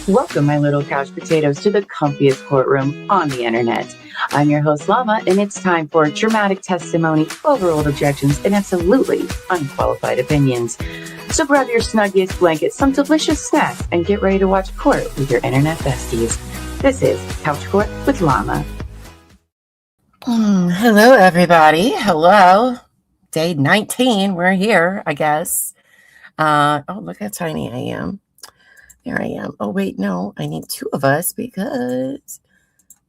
Welcome, my little couch potatoes, to the comfiest courtroom on the internet. I'm your host, Llama, and it's time for dramatic testimony, overruled objections, and absolutely unqualified opinions. So grab your snuggiest blanket, some delicious snacks, and get ready to watch court with your internet besties. This is Couch Court with Llama. Hello, everybody. Hello. Day 19. We're here, I guess. Look how tiny I am. There I am. Oh, wait, no. I need two of us because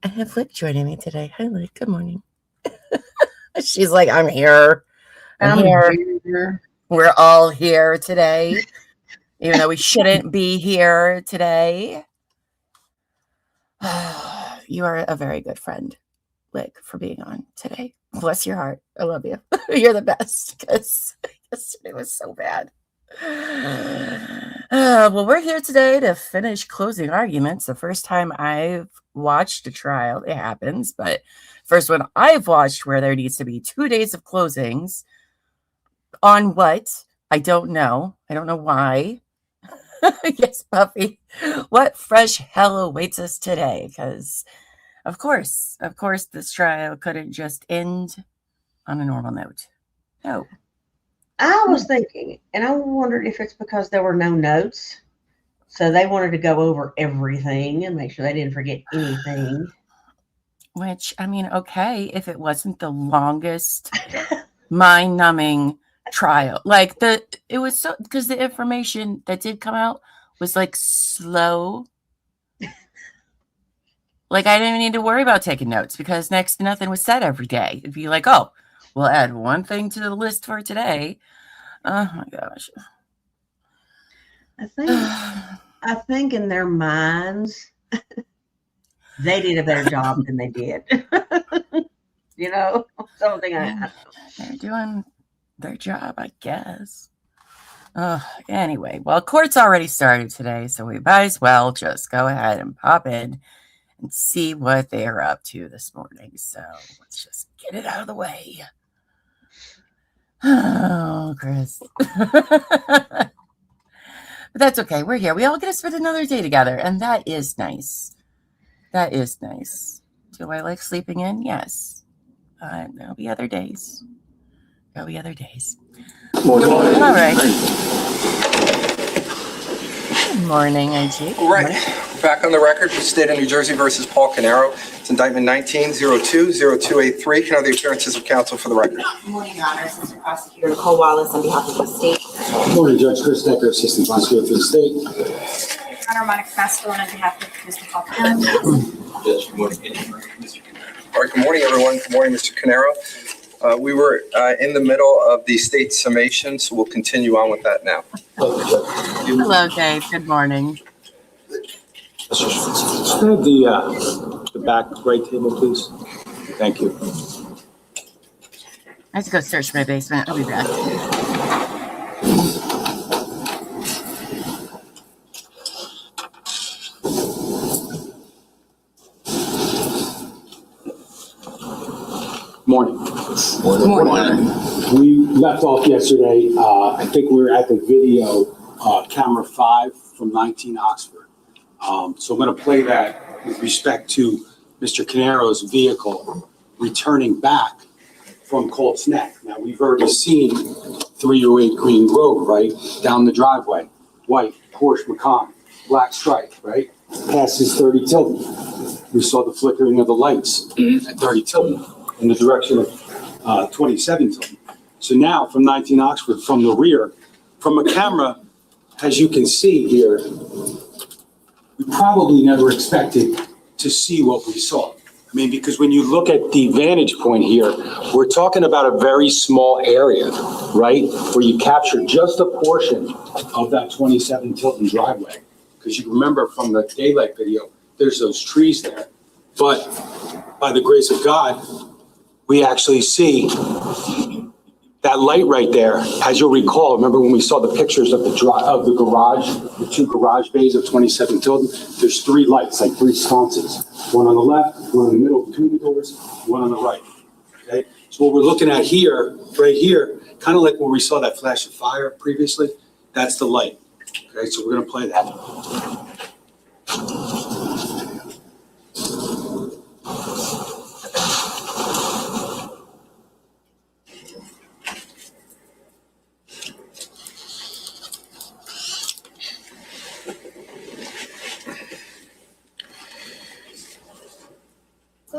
I have Lick joining me today. Hi, Lick. Good morning. She's like, I'm here. I'm here. We're all here today, even though we shouldn't be here today. You are a very good friend, Lick, for being on today. Bless your heart. I love you. You're the best because yesterday was so bad. Well, we're here today to finish closing arguments. The first time I've watched a trial, it happens, but first one I've watched where there needs to be 2 days of closings. On what? I don't know. I don't know why. Yes, Buffy. What fresh hell awaits us today? Because, of course, this trial couldn't just end on a normal note. No. I was thinking, and I wondered if it's because there were no notes. So they wanted to go over everything and make sure they didn't forget anything. Which, I mean, okay, if it wasn't the longest mind-numbing trial. Like, it was so, because the information that did come out was, like, slow. Like, I didn't even need to worry about taking notes because next to nothing was said every day. It'd be like, oh, we'll add one thing to the list for today. Oh my gosh. I think in their minds, they did a better job than they did. You know, something they're doing their job, I guess. Anyway, well, court's already started today, so we might as well just go ahead and pop in and see what they're up to this morning. So let's just get it out of the way. Oh, Chris. But that's okay. We're here. We all get to spend another day together, and that is nice. That is nice. Do I like sleeping in? Yes. There'll be other days. All right. Good morning, IG. All right. Back on the record for State of New Jersey versus Paul Caneiro. It's indictment 19-02-0283. Can I have the appearances of counsel for the record? Good morning, Your Honor. Assistant Prosecutor Cole Wallace on behalf of the state. Good morning, Judge Chris Neck, Assistant Prosecutor for the state. Your Honor, Monica Castro on behalf of Mr. Paul Caneiro. Good morning, everyone. Good morning, Mr. Caneiro. We were in the middle of the state summation, so we'll continue on with that now. Hello, Dave. Good morning. Can I have the back right table, please? Thank you. I have to go search my basement. I'll be back. Morning. Morning. We left off yesterday. I think we were at the video camera 5 from 19 Oxford. So I'm going to play that with respect to Mr. Caneiro's vehicle returning back from Colts Neck. Now, we've already seen 308 Green Grove, right? Down the driveway. White, Porsche Macan, black stripe, right? Passes 30 Tilton. We saw the flickering of the lights at 30 Tilton in the direction of 27 Tilton. So now from 19 Oxford, from the rear, from a camera, as you can see here, we probably never expected to see what we saw. I mean, because when you look at the vantage point here, we're talking about a very small area, right? Where you capture just a portion of that 27 Tilton driveway. Because you remember from the daylight video, there's those trees there. But by the grace of God, we actually see that light right there. As you'll recall, remember when we saw the pictures of the garage, the 2 garage bays of 27 Tilton? There's 3 lights, like 3 sconces. One on the left, one in the middle between the doors, one on the right. Okay, so what we're looking at here, right here, kind of like where we saw that flash of fire previously, that's the light. Okay, so we're gonna play that.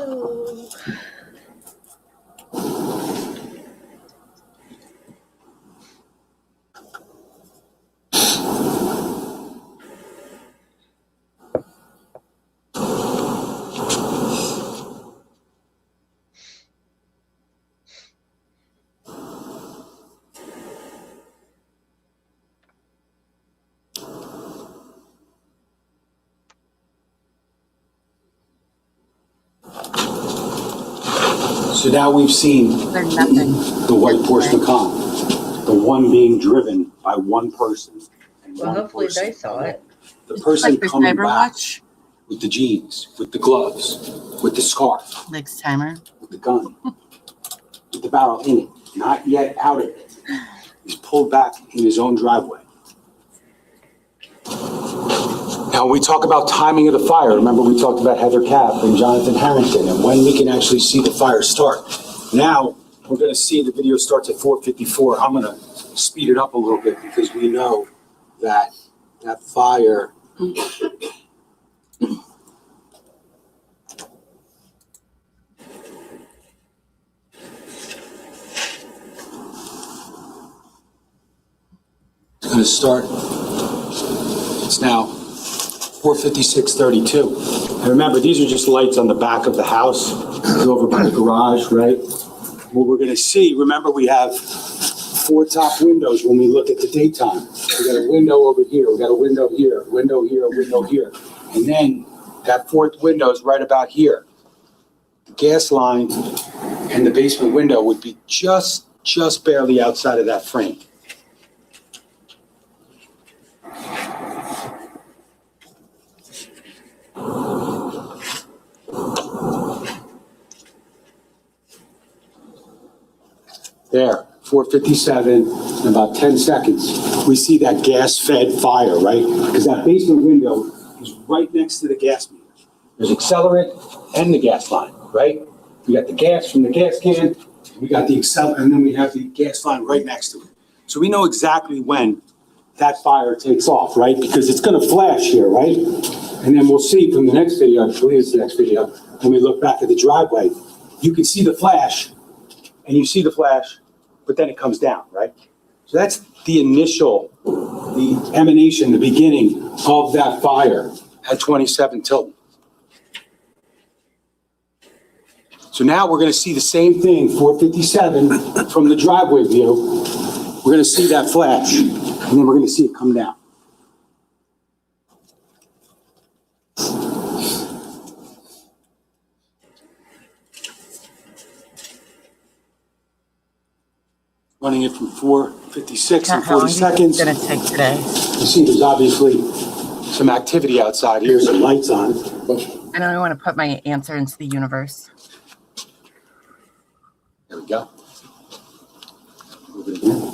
Oh. So now we've seen There's nothing. the white Porsche Macan, the one being driven by one person. And Well, one hopefully person they saw alone. it. The It's person like the coming Cyber back Watch. with the jeans, with the gloves, with the scarf, Next timer. with the gun, with the barrel in it, not yet out of it. He's pulled back in his own driveway. Now, when we talk about timing of the fire, remember we talked about Heather Kapp and Jonathan Harrington and when we can actually see the fire start. Now, we're going to see the video starts at 4:54. I'm going to speed it up a little bit because we know that that fire is going to start. It's now 4:56:32. And remember, these are just lights on the back of the house, over by the garage, right? What we're going to see, remember, we have 4 top windows when we look at the daytime. We got a window over here, we got a window here, window here, window here. And then that 4th window is right about here. The gas line and the basement window would be just barely outside of that frame. There, 4:57, in about 10 seconds, we see that gas-fed fire, right? Because that basement window is right next to the gas meter. There's accelerant and the gas line, right? We got the gas from the gas can, we got the accelerant, and then we have the gas line right next to it. So we know exactly when that fire takes off, right? Because it's gonna flash here, right? And then we'll see from the next video, I believe it's the next video, when we look back at the driveway, you can see the flash, and you see the flash, but then it comes down, right? So that's the initial, the emanation, the beginning of that fire at 27 Tilton. So now we're gonna see the same thing, 4:57, from the driveway view. We're gonna see that flash, and then we're gonna see it come down. Running it from 4:56 and How long 40 do you think seconds. it's gonna take today? You see, there's obviously some activity outside here, some lights on. I don't want to put my answer into the universe. There we go. Move it again.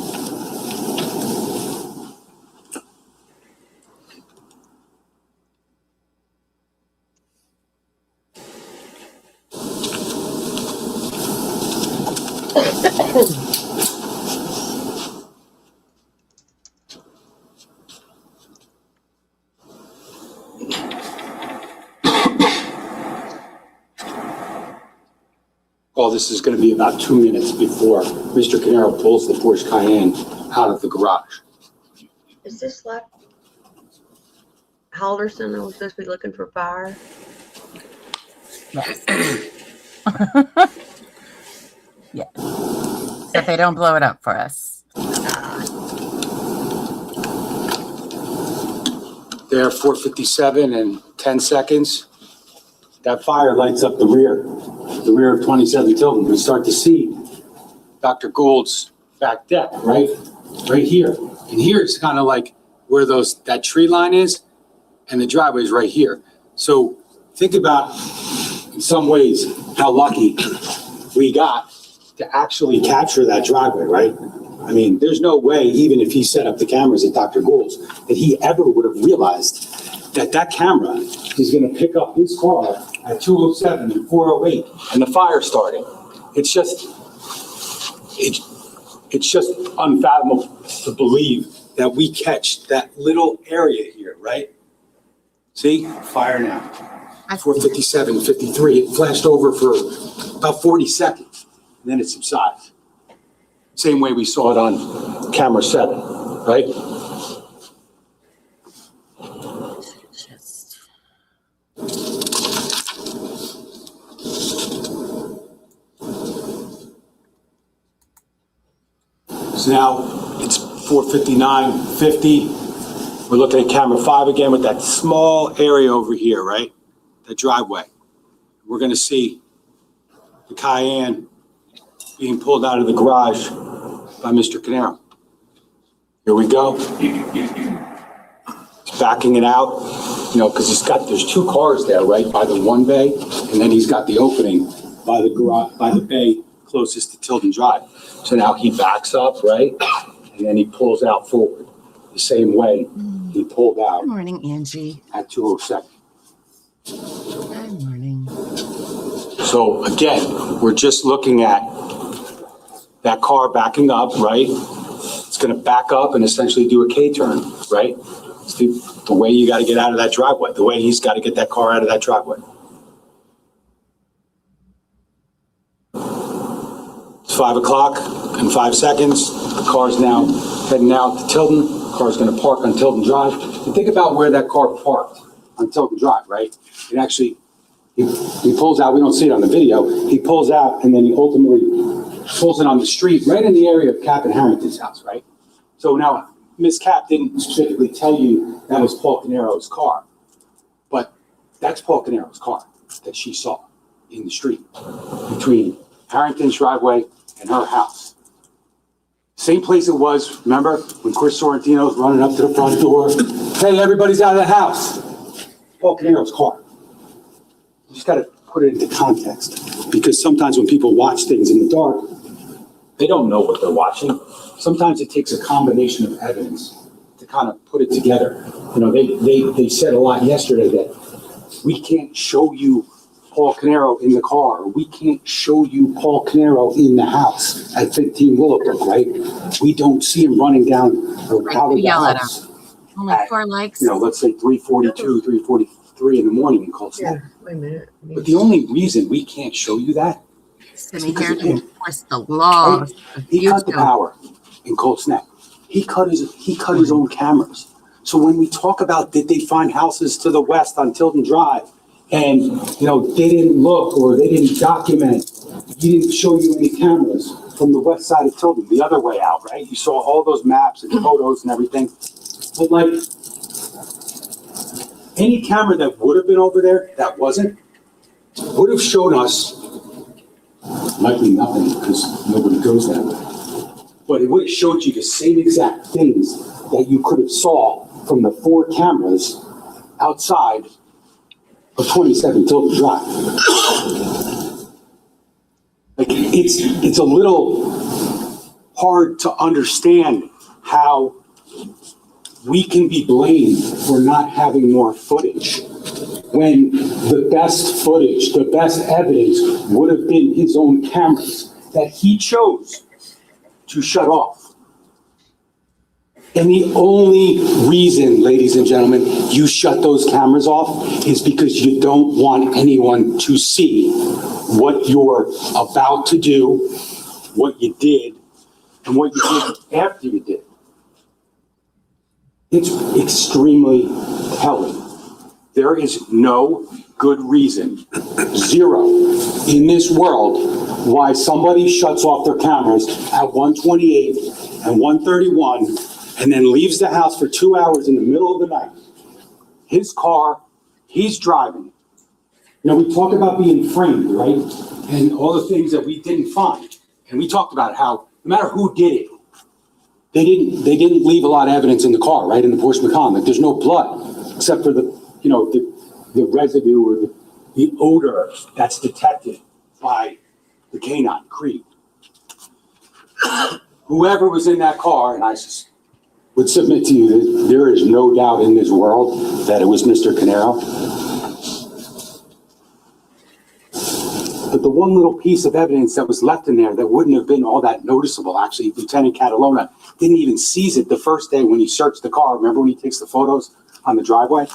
Well, this is going to be about 2 minutes before Mr. Caneiro pulls the Porsche Cayenne out of the garage. Is this like Halderson that was supposed to be looking for fire? Yes. Yeah. So if they don't blow it up for us. There, 4:57 and 10 seconds. That fire lights up the rear of 27 Tilton. We start to see Dr. Gould's back deck, right? Right here. And here it's kind of like where that tree line is, and the driveway is right here. So think about, in some ways, how lucky we got to actually capture that driveway, right? I mean, there's no way, even if he set up the cameras at Dr. Gould's, that he ever would have realized that camera is going to pick up his car at 2:07 and 4:08 and the fire starting. It's just unfathomable to believe that we catch that little area here, right? See, fire now. 4:57, 53. It flashed over for about 40 seconds, and then it subsides. Same way we saw it on camera 7, right? So now it's 4:59, 50. We're looking at camera 5 again with that small area over here, right? That driveway. We're going to see the Cayenne being pulled out of the garage by Mr. Caneiro. Here we go. He's backing it out, because there's 2 cars there, right? By the one bay, and then he's got the opening by the garage, by the bay closest to Tilden Drive. So now he backs up, right? And then he pulls out forward the same way he pulled out. Good morning, Angie. At 2:07. Good morning. So again, we're just looking at that car backing up, right? It's going to back up and essentially do a K-turn, right? It's the way you got to get out of that driveway, the way he's got to get that car out of that driveway. It's 5 o'clock and 5 seconds. The car's now heading out to Tilden. The car's going to park on Tilden Drive. And think about where that car parked on Tilden Drive, right? It actually, he pulls out, we don't see it on the video, he pulls out and then he ultimately pulls it on the street right in the area of Cap and Harrington's house, right? So now, Ms. Cap didn't specifically tell you that was Paul Caneiro's car, but that's Paul Caneiro's car that she saw in the street between Harrington's driveway and her house. Same place it was, remember, when Chris Sorrentino was running up to the front door, hey, everybody's out of the house. Paul Caneiro's car. You just got to put it into context, because sometimes when people watch things in the dark, they don't know what they're watching. Sometimes it takes a combination of evidence to kind of put it together. They said a lot yesterday that we can't show you Paul Caneiro in the car. We can't show you Paul Caneiro in the house at 15 Willowbrook, right? We don't see him running down or out of the house. Only 4 likes. Let's say 3:42, 3:43 in the morning in Colts Neck. Wait a minute. But the only reason we can't show you that, Sitting here to enforce the law. he cut the power in Colts Neck. He cut his own cameras. So when we talk about did they find houses to the west on Tilden Drive, and they didn't look or they didn't document, he didn't show you any cameras from the west side of Tilden, the other way out, right? You saw all those maps and photos and everything. But any camera that would have been over there that wasn't, would have shown us likely nothing, because nobody goes that way. But it would have showed you the same exact things that you could have saw from the 4 cameras outside of 27 Tilden Drive. It's a little hard to understand how we can be blamed for not having more footage when the best footage, the best evidence would have been his own cameras that he chose to shut off. And the only reason, ladies and gentlemen, you shut those cameras off is because you don't want anyone to see what you're about to do, what you did, and what you did after you did. It's extremely telling. There is no good reason, 0, in this world why somebody shuts off their cameras at 1:28 and 1:31 and then leaves the house for 2 hours in the middle of the night. His car, he's driving. We talk about being framed, right? And all the things that we didn't find. And we talked about how no matter who did it, they didn't leave a lot of evidence in the car, right? In the Porsche Macan. There's no blood except for the residue or the odor that's detected by the canine Creed. Whoever was in that car, and I just would submit to you that there is no doubt in this world that it was Mr. Caneiro. But the one little piece of evidence that was left in there that wouldn't have been all that noticeable, actually, Lieutenant Catalona didn't even seize it the first day when he searched the car. Remember when he takes the photos on the driveway?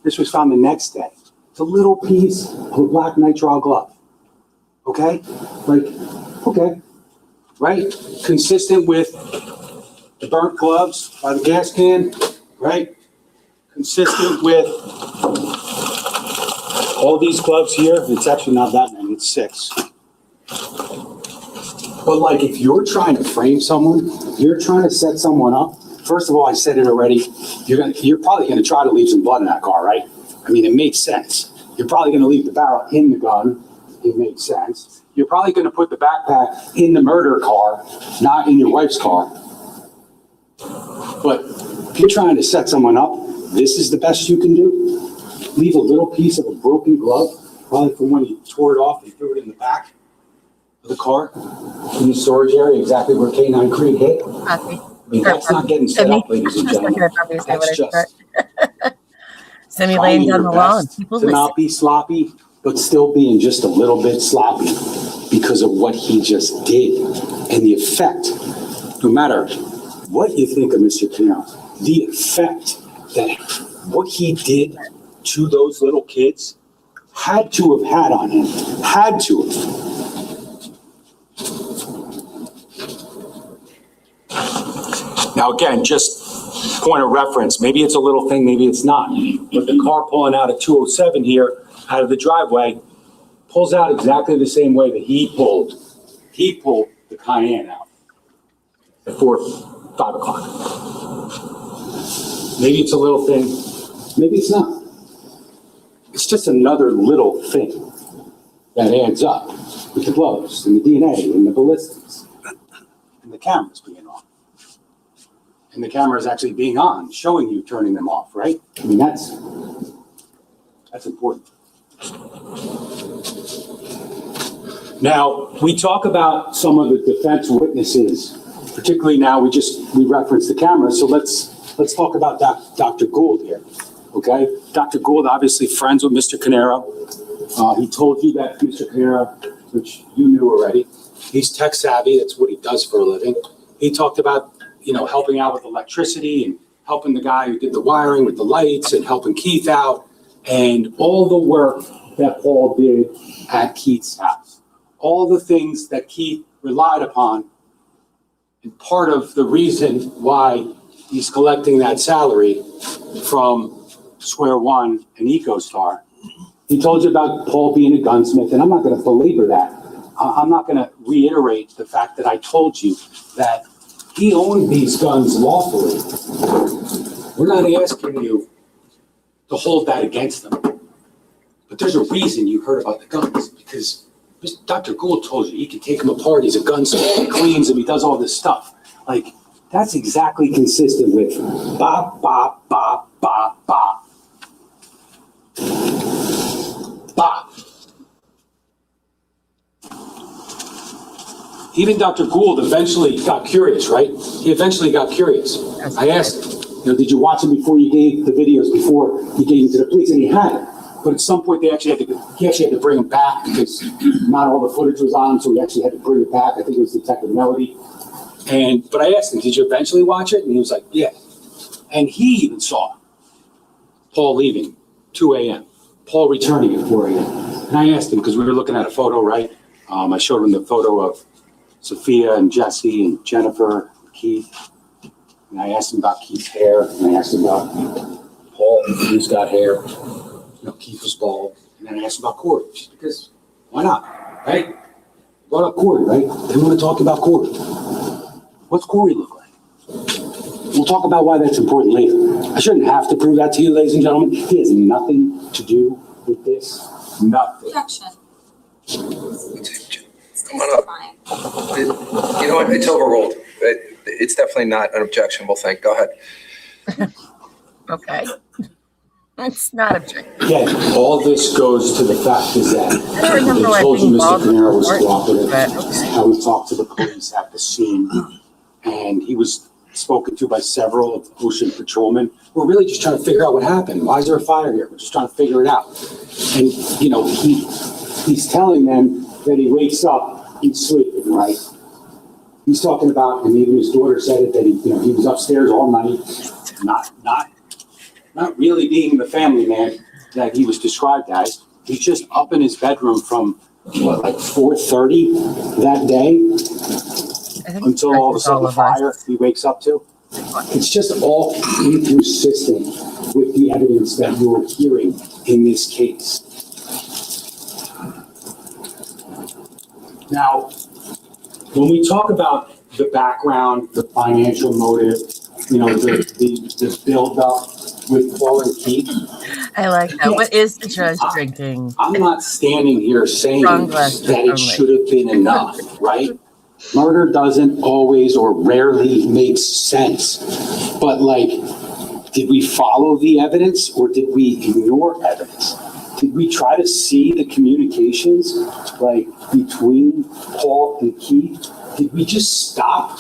This was found the next day. It's a little piece of a black nitrile glove. Okay? Like, okay. Right? Consistent with the burnt gloves by the gas can, right? Consistent with all these gloves here. It's actually not that many, it's 6. But like, if you're trying to frame someone, you're trying to set someone up, first of all, I said it already, you're probably gonna try to leave some blood in that car, right? I mean, it makes sense. You're probably gonna leave the barrel in the gun. It makes sense. You're probably gonna put the backpack in the murder car, not in your wife's car. But if you're trying to set someone up, this is the best you can do. Leave a little piece of a broken glove, probably from when you tore it off and threw it in the back of the car, in the storage area, exactly where K9 Creed hit. Coffee. I mean, that's not getting set up, ladies and gentlemen. That's just Semi laying down the lawn. People to listen. not be sloppy, but still being just a little bit sloppy because of what he just did and the effect. No matter what you think of Mr. Caneiro, the effect that what he did to those little kids had to have had on him. Had to have. Now, again, just point of reference, maybe it's a little thing, maybe it's not. But the car pulling out of 207 here, out of the driveway, pulls out exactly the same way that he pulled the Cayenne out at 5 o'clock. Maybe it's a little thing, maybe it's not. It's just another little thing that adds up with the gloves and the DNA and the ballistics and the cameras being on. And the camera is actually being on, showing you turning them off, right? I mean, that's important. Now, we talk about some of the defense witnesses, particularly now we reference the camera, so let's talk about Dr. Gould here, okay? Dr. Gould, obviously friends with Mr. Caneiro. He told you that Mr. Caneiro, which you knew already, he's tech savvy, that's what he does for a living. He talked about helping out with electricity and helping the guy who did the wiring with the lights and helping Keith out and all the work that Paul did at Keith's house. All the things that Keith relied upon, and part of the reason why he's collecting that salary from Square One and EcoStar. He told you about Paul being a gunsmith, and I'm not going to belabor that. I'm not going to reiterate the fact that I told you that he owned these guns lawfully. We're not asking you to hold that against them. But there's a reason you heard about the guns, because Dr. Gould told you he can take them apart. He's a gunsmith, he cleans them, he does all this stuff. Like, that's exactly consistent with bop, bop, bop, bop, bop. Bop. Even Dr. Gould eventually got curious, right? He eventually got curious. I asked him, did you watch him before you gave the videos, before you gave them to the police? And he had it. But at some point, he actually had to bring him back because not all the footage was on, so he actually had to bring it back. I think it was Detective Melody. But I asked him, did you eventually watch it? And he was like, yeah. And he even saw Paul leaving 2 a.m., Paul returning at 4 a.m. And I asked him, because we were looking at a photo, right? I showed him the photo of Sophia and Jesse and Jennifer, and Keith. And I asked him about Keith's hair, and I asked him about Paul, who's got hair. Keith was bald. And then I asked him about Corey, just because, why not, right? Brought up Corey, right? They want to talk about Corey. What's Corey look like? We'll talk about why that's important later. I shouldn't have to prove that to you, ladies and gentlemen. He has nothing to do with this. Nothing. Objection. Come on up. You know what? It's overruled. It's definitely not an objectionable thing. Go ahead. Okay. It's not objective. Again, all this goes to the fact is that I don't remember they told you Mr. Caneiro was cooperative, okay. how he talked to the police at the scene, and he was spoken to by several of Ocean patrolmen. We're really just trying to figure out what happened. Why is there a fire here? We're just trying to figure it out. And, he's telling them that he wakes up and sleeping, right? He's talking about, and even his daughter said it, that he was upstairs all night, not really being the family man. that he was described as. He's just up in his bedroom from, what, like 4:30 that day until all of a sudden the fire he wakes up to. It's just all inconsistent with the evidence that you're hearing in this case. Now, when we talk about the background, the financial motive, the build-up with Paul and Keith. I like that. What is the judge drinking? I'm not standing here saying that it should have been enough, right? Murder doesn't always or rarely make sense. But did we follow the evidence or did we ignore evidence? Did we try to see the communications between Paul and Keith? Did we just stop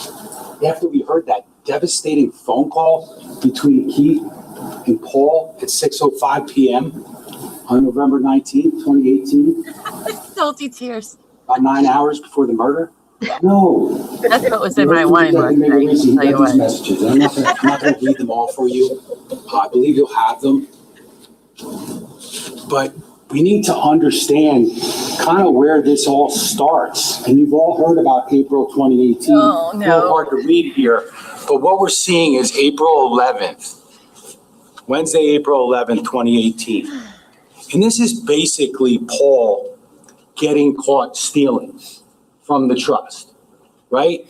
after we heard that devastating phone call between Keith and Paul at 6:05 p.m. on November 19th, 2018? Salty tears. About 9 hours before the murder? No. That's what was in my wine list. I'm not going to read them all for you. I believe you'll have them. But we need to understand kind of where this all starts. And you've all heard about April 2018. Oh, no. It's a little hard to read here. But what we're seeing is April 11th. Wednesday, April 11th, 2018. And this is basically Paul getting caught stealing from the trust, right?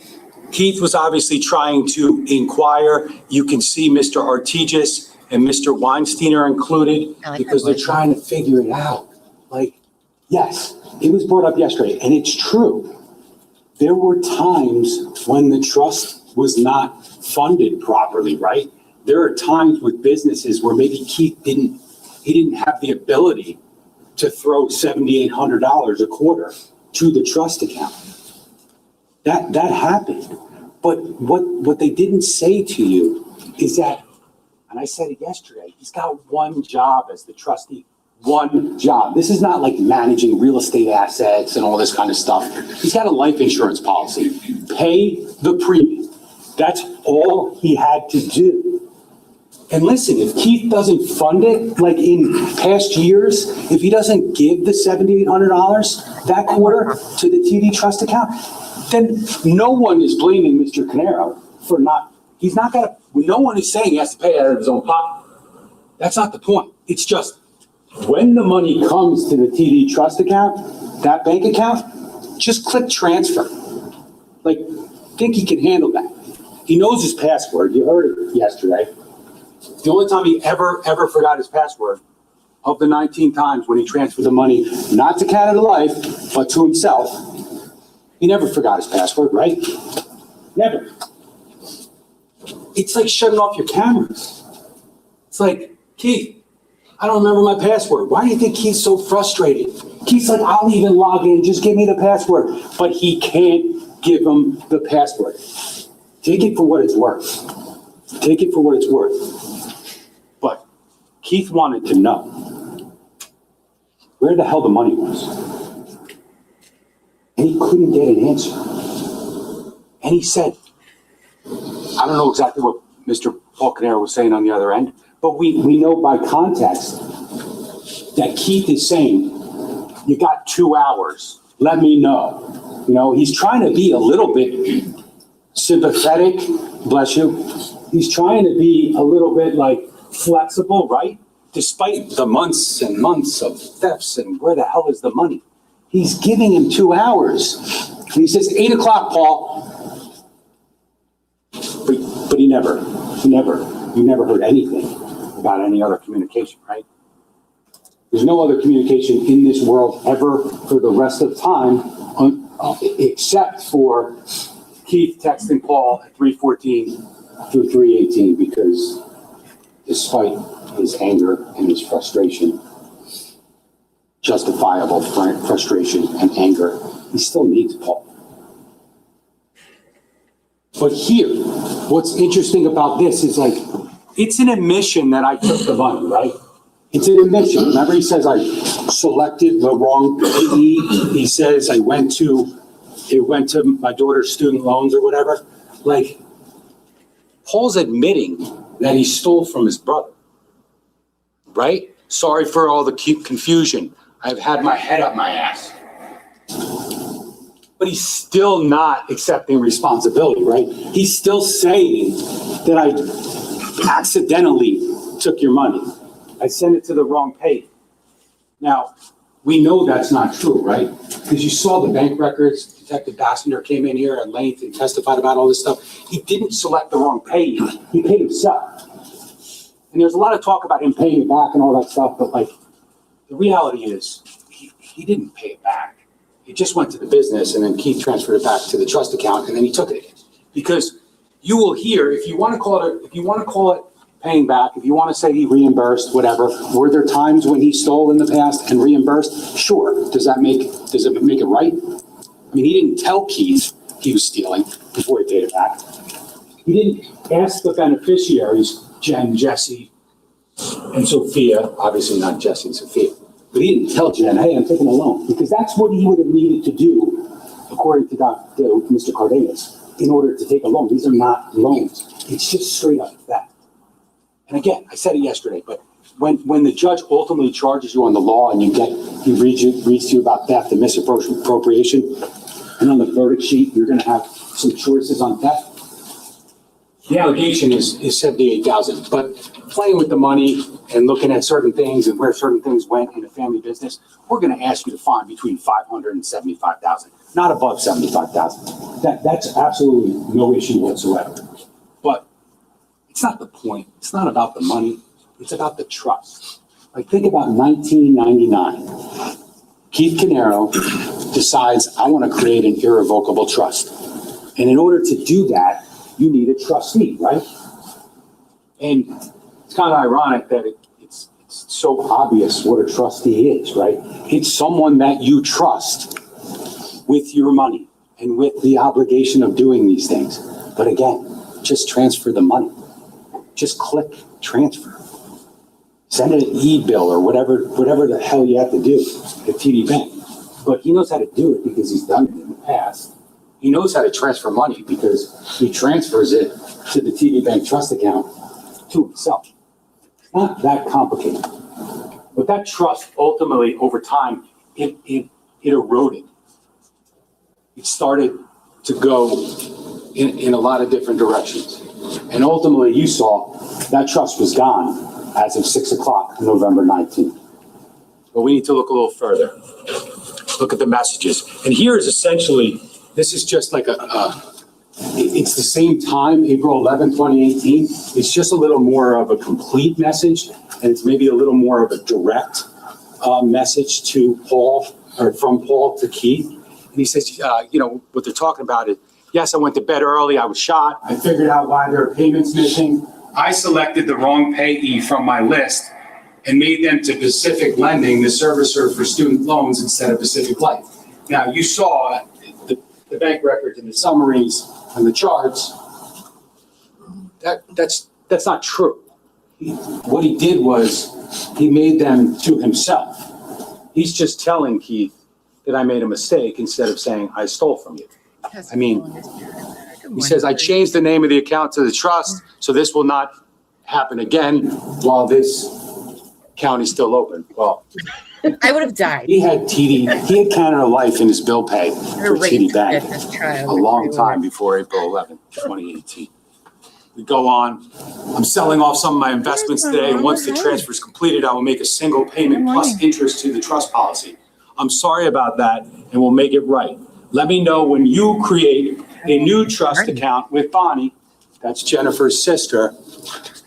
Keith was obviously trying to inquire. You can see Mr. Artigas and Mr. Weinstein are included because they're trying to figure it out. Yes, it was brought up yesterday, and it's true. There were times when the trust was not funded properly, right? There are times with businesses where maybe Keith didn't have the ability to throw $7,800 a quarter to the trust account. That happened. But what they didn't say to you is that, and I said it yesterday, he's got one job as the trustee. One job. This is not like managing real estate assets and all this kind of stuff. He's got a life insurance policy. Pay the premium. That's all he had to do. And listen, if Keith doesn't fund it, in past years, if he doesn't give the $7,800 that quarter to the TD trust account, then no one is blaming Mr. Caneiro for no one is saying he has to pay it out of his own pocket. That's not the point. It's just when the money comes to the TD trust account, that bank account, just click transfer. Think he can handle that. He knows his password. You heard it yesterday. The only time he ever forgot his password of the 19 times when he transferred the money, not to Canada Life, but to himself, he never forgot his password, right? Never. It's like shutting off your cameras. It's like, Keith, I don't remember my password. Why do you think Keith's so frustrated? Keith's like, I'll even log in, just give me the password. But he can't give him the password. Take it for what it's worth. Take it for what it's worth. But Keith wanted to know where the hell the money was. And he couldn't get an answer. And he said, I don't know exactly what Mr. Paul Caneiro was saying on the other end, but we know by context that Keith is saying, you got 2 hours, let me know. He's trying to be a little bit sympathetic, bless you. He's trying to be a little bit flexible, right? Despite the months and months of thefts and where the hell is the money? He's giving him 2 hours. And he says, 8 o'clock, Paul. But you never heard anything about any other communication, right? There's no other communication in this world ever for the rest of time, except for Keith texting Paul at 3:14 through 3:18, because despite his anger and his frustration, justifiable frustration and anger, he still needs Paul. But here, what's interesting about this is it's an admission that I took the money, right? It's an admission. Remember, he says I selected the wrong PE. He says it went to my daughter's student loans or whatever. Paul's admitting that he stole from his brother, right? Sorry for all the confusion. I've had my head up my ass. But he's still not accepting responsibility, right? He's still saying that I accidentally took your money. I sent it to the wrong page. Now, we know that's not true, right? Because you saw the bank records. Detective Bassender came in here at length and testified about all this stuff. He didn't select the wrong page. He paid himself. And there's a lot of talk about him paying it back and all that stuff, but like, the reality is he didn't pay it back. It just went to the business, and then Keith transferred it back to the trust account, and then he took it again. Because you will hear, if you want to call it paying back, if you want to say he reimbursed, whatever, were there times when he stole in the past and reimbursed? Sure. Does it make it right? I mean, he didn't tell Keith he was stealing before he paid it back. He didn't ask the beneficiaries, Jen, Jesse, and Sophia, obviously not Jesse and Sophia, but he didn't tell Jen, hey, I'm taking a loan, because that's what he would have needed to do, according to Mr. Cardenas, in order to take a loan. These are not loans. It's just straight up theft. And again, I said it yesterday, but when the judge ultimately charges you on the law and he reads to you about theft and misappropriation, and on the verdict sheet, you're going to have some choices on theft. The allegation is $78,000, but playing with the money and looking at certain things and where certain things went in a family business, we're going to ask you to find between $500 and $75,000, not above $75,000. That's absolutely no issue whatsoever. But it's not the point. It's not about the money. It's about the trust. Like, think about 1999. Keith Caneiro decides, I want to create an irrevocable trust. And in order to do that, you need a trustee, right? And it's kind of ironic that it's so obvious what a trustee is, right? It's someone that you trust with your money and with the obligation of doing these things. But again, just transfer the money. Just click transfer. Send an e-bill or whatever the hell you have to do at TD Bank. But he knows how to do it because he's done it in the past. He knows how to transfer money because he transfers it to the TD Bank trust account to himself. It's not that complicated. But that trust ultimately, over time, it eroded. It started to go in a lot of different directions. And ultimately, you saw that trust was gone as of 6 o'clock, November 19th. But we need to look a little further. Look at the messages. And here is essentially, this is just like it's the same time, April 11, 2018. It's just a little more of a complete message, and it's maybe a little more of a direct message to Paul, or from Paul to Keith. And he says, what they're talking about is, yes, I went to bed early, I was shot, I figured out why there are payments missing. I selected the wrong payee from my list and made them to Pacific Lending, the servicer for student loans, instead of Pacific Life. Now, you saw the bank records and the summaries and the charts. That's not true. What he did was he made them to himself. He's just telling Keith that I made a mistake instead of saying I stole from you. I mean, he says, I changed the name of the account to the trust, so this will not happen again while this account is still open. Well, I would have died. he had Canada Life in his bill pay for TD Bank a long time before April 11, 2018. We go on. I'm selling off some of my investments today, and once the transfer is completed, I will make a single payment plus interest to the trust policy. I'm sorry about that, and we'll make it right. Let me know when you create a new trust account with Bonnie, that's Jennifer's sister,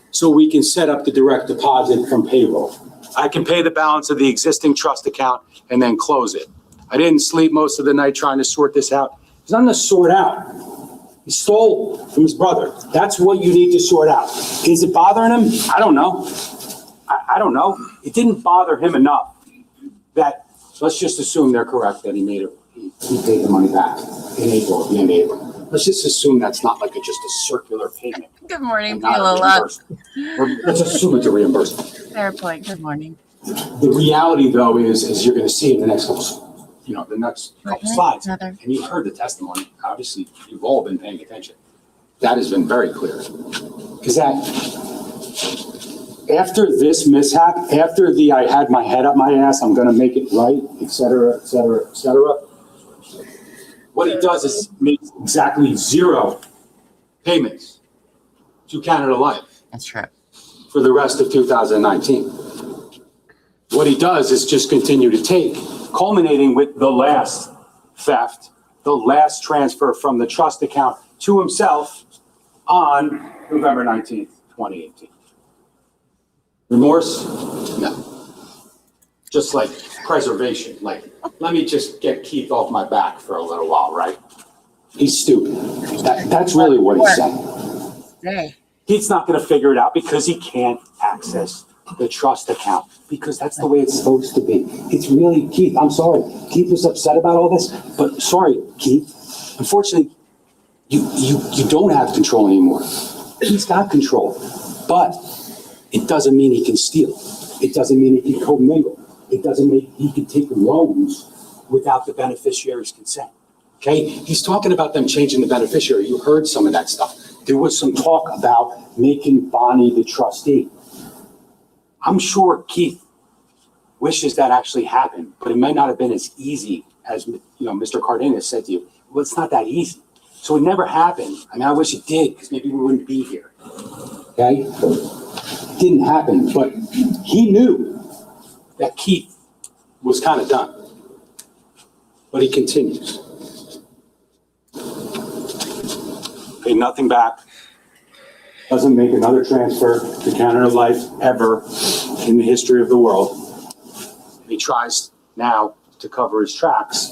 so we can set up the direct deposit from payroll. I can pay the balance of the existing trust account and then close it. I didn't sleep most of the night trying to sort this out. There's nothing to sort out. He stole from his brother. That's what you need to sort out. Is it bothering him? I don't know. I don't know. It didn't bother him enough that, let's just assume they're correct that he paid the money back in April, at the end of April. Let's just assume that's not like just a circular payment. Good morning, Not a reimbursement. Or let's assume it's a reimbursement. Fair point. Good morning. The reality, though, is you're going to see in the next couple slides, and you've heard the testimony. Obviously, you've all been paying attention. That has been very clear. Is that after this mishap, after I had my head up my ass, I'm gonna make it right, et cetera, et cetera, et cetera. What he does is makes exactly 0 payments to Canada Life That's true. for the rest of 2019. What he does is just continue to take, culminating with the last theft, the last transfer from the trust account to himself on November 19th, 2018. Remorse? No. Just like preservation, like, let me just get Keith off my back for a little while, right? He's stupid. That's really what he's saying. Hey. Keith's not going to figure it out because he can't access the trust account, because that's the way it's supposed to be. It's really, Keith, I'm sorry. Keith was upset about all this, but sorry, Keith. Unfortunately, you don't have control anymore. He's got control, but it doesn't mean he can steal. It doesn't mean he can commingle. It doesn't mean he can take loans without the beneficiary's consent. Okay? He's talking about them changing the beneficiary. You heard some of that stuff. There was some talk about making Bonnie the trustee. I'm sure Keith wishes that actually happened, but it might not have been as easy as, Mr. Cardenas said to you. Well, it's not that easy. So it never happened. I mean, I wish it did, because maybe we wouldn't be here. Okay? It didn't happen, but he knew that Keith was kind of done. But he continues. Pay nothing back. Doesn't make another transfer to Canada Life ever in the history of the world. He tries now to cover his tracks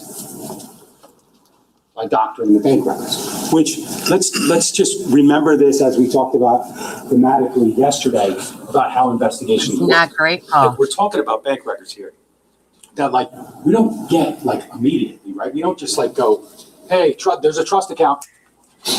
by doctoring the bank records, which let's just remember this as we talked about thematically yesterday about how investigations work. Not great, Paul. Like, we're talking about bank records here that we don't get immediately, right? We don't just go, hey, there's a trust account.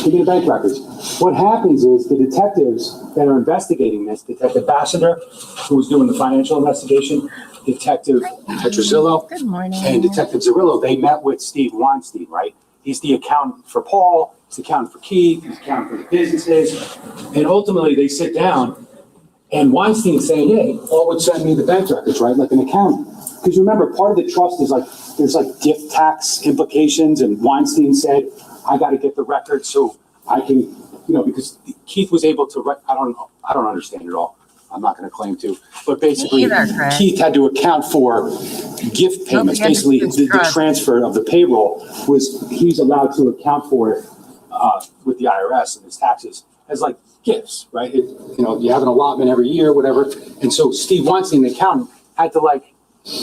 Give me the bank records. What happens is the detectives that are investigating this, Detective Bassender, who was doing the financial investigation, Detective Petrosillo, Good morning. and Detective Zerillo, they met with Steve Weinstein, right? He's the accountant for Paul, he's the accountant for Keith, he's the accountant for the businesses. And ultimately they sit down and Weinstein's saying, hey, Paul would send me the bank records, right? Like an accountant. Because remember, part of the trust is there's gift tax implications, and Weinstein said, I got to get the records so I can, because Keith was able to, I don't understand it all. I'm not going to claim to, but basically Keith had to account for gift payments. Basically the transfer of the payroll he's allowed to account for it with the IRS and his taxes as gifts, right? You have an allotment every year, whatever. And so Steve Weinstein, the accountant, had to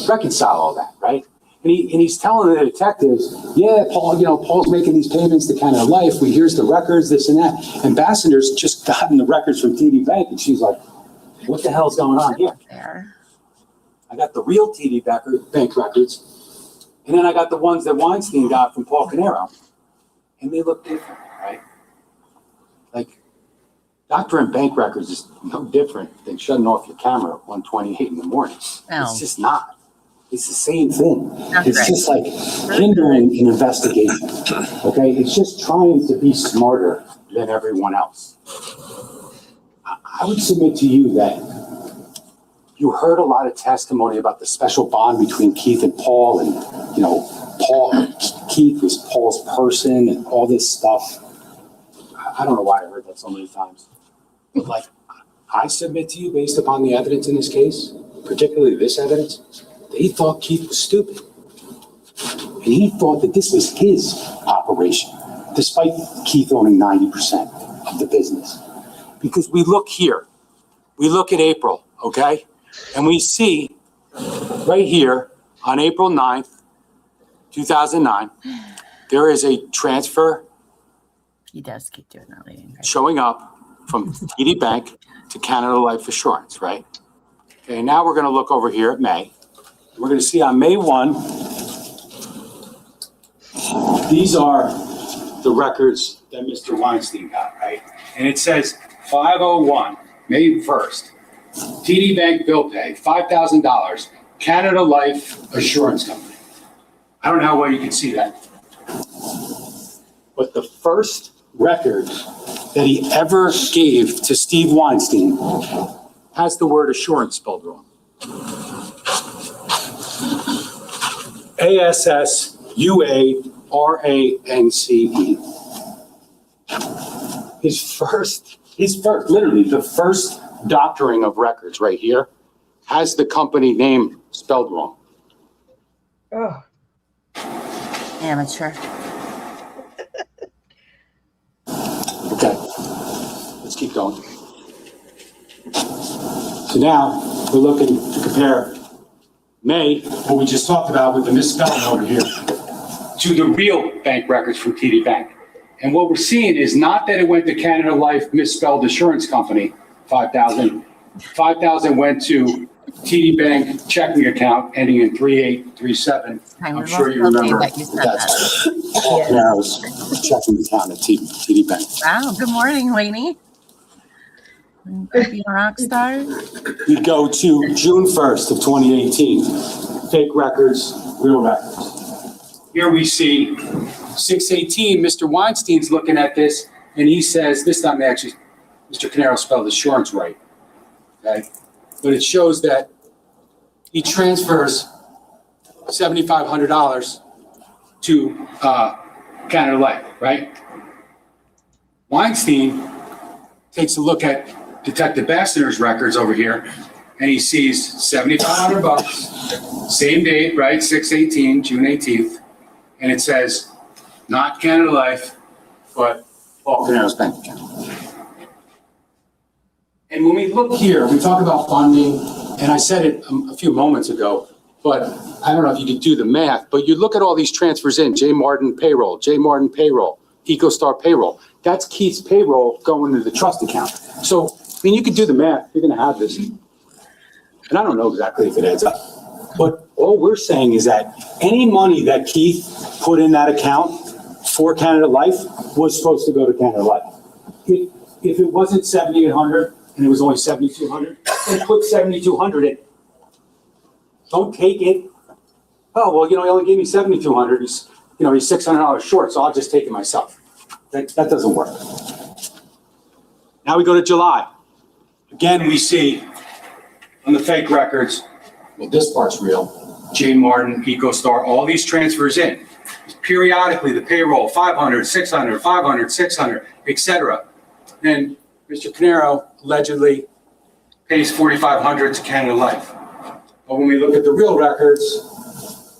reconcile all that, right? And he's telling the detectives, yeah, Paul, Paul's making these payments to Canada Life. Here's the records, this and that. Ambassador's just gotten the records from TD Bank, and she's like, what the hell's going on here? I got the real TD Bank records, and then I got the ones that Weinstein got from Paul Caneiro, and they look different, right? Doctoring bank records is no different than shutting off your camera at 1:28 in the morning. No. It's just not. It's the same thing. It's just hindering an investigation. Okay? It's just trying to be smarter than everyone else. I would submit to you that you heard a lot of testimony about the special bond between Keith and Paul, and Keith was Paul's person and all this stuff. I don't know why I heard that so many times. But I submit to you, based upon the evidence in this case, particularly this evidence, they thought Keith was stupid. And he thought that this was his operation, despite Keith owning 90% of the business. Because we look here, we look at April, okay? And we see right here on April 9th, 2009, there is a transfer. He does keep doing that, lady. Showing up from TD Bank to Canada Life Assurance, right? Okay, now we're going to look over here at May. We're going to see on May 1, these are the records that Mr. Weinstein got, right? And it says 501, May 1st, TD Bank bill pay, $5,000, Canada Life Assurance Company. I don't know how well you can see that. But the first record that he ever gave to Steve Weinstein has the word assurance spelled wrong. ASSUARANCE. His first, literally the first doctoring of records right here has the company name spelled wrong. Oh, Amateur. Okay, let's keep going. So now we're looking to compare May, what we just talked about with the misspelling over here, to the real bank records from TD Bank. And what we're seeing is not that it went to Canada Life misspelled Assurance Company, 5,000. 5,000 went to TD Bank checking account ending in 3837. I'm sure you remember that you said that's Paul Caneiro's checking account at TD Bank. Wow, good morning, Lainey. Be a rock star. We go to June 1st of 2018. Fake records, real records. Here we see 618, Mr. Weinstein's looking at this, and he says, this time actually, Mr. Caneiro spelled assurance right, okay? But it shows that he transfers $7,500 to Canada Life, right? Weinstein takes a look at Detective Bassner's records over here, and he sees $7,500, same date, right? 6/18, June 18th, and it says not Canada Life, but Paul Caneiro's bank account. And when we look here, we talk about funding, and I said it a few moments ago, but I don't know if you could do the math, but you look at all these transfers in, J. Martin payroll, EcoStar payroll. That's Keith's payroll going to the trust account. So, I mean, you could do the math. You're going to have this. And I don't know exactly if it adds up. But all we're saying is that any money that Keith put in that account for Canada Life was supposed to go to Canada Life. If it wasn't $7,800 and it was only $7,200, then put $7,200 in. Don't take it. Oh, well, he only gave me $7,200. He's $600 short, so I'll just take it myself. That doesn't work. Now we go to July. Again, we see on the fake records, well, this part's real. J. Martin, EcoStar, all these transfers in. Periodically, the payroll, 500, 600, 500, 600, etc. And Mr. Caneiro allegedly pays $4,500 to Canada Life. But when we look at the real records,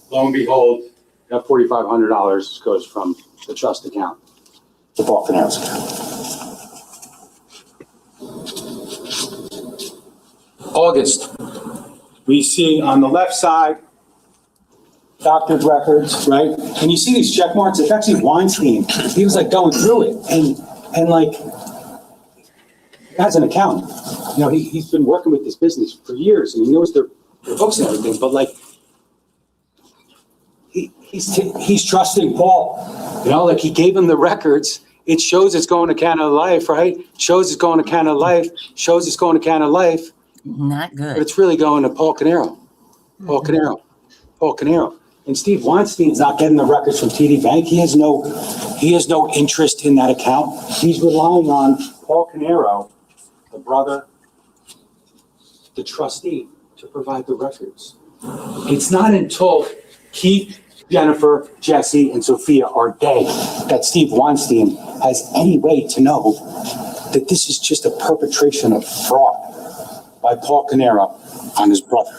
lo and behold, that $4,500 goes from the trust account to Paul Caneiro's account. August, we see on the left side, doctor's records, right? And you see these check marks, it's actually Weinstein. He was like going through it and like, as an accountant, he's been working with this business for years and he knows their books and everything, but like, he's trusting Paul, like he gave him the records. It shows it's going to Canada Life, right? Shows it's going to Canada Life, shows it's going to Canada Life. Not good. But it's really going to Paul Caneiro. Paul Caneiro. And Steve Weinstein's not getting the records from TD Bank. He has no interest in that account. He's relying on Paul Caneiro, the brother, the trustee, to provide the records. It's not until Keith, Jennifer, Jesse, and Sophia are dead that Steve Weinstein has any way to know that this is just a perpetration of fraud by Paul Caneiro on his brother.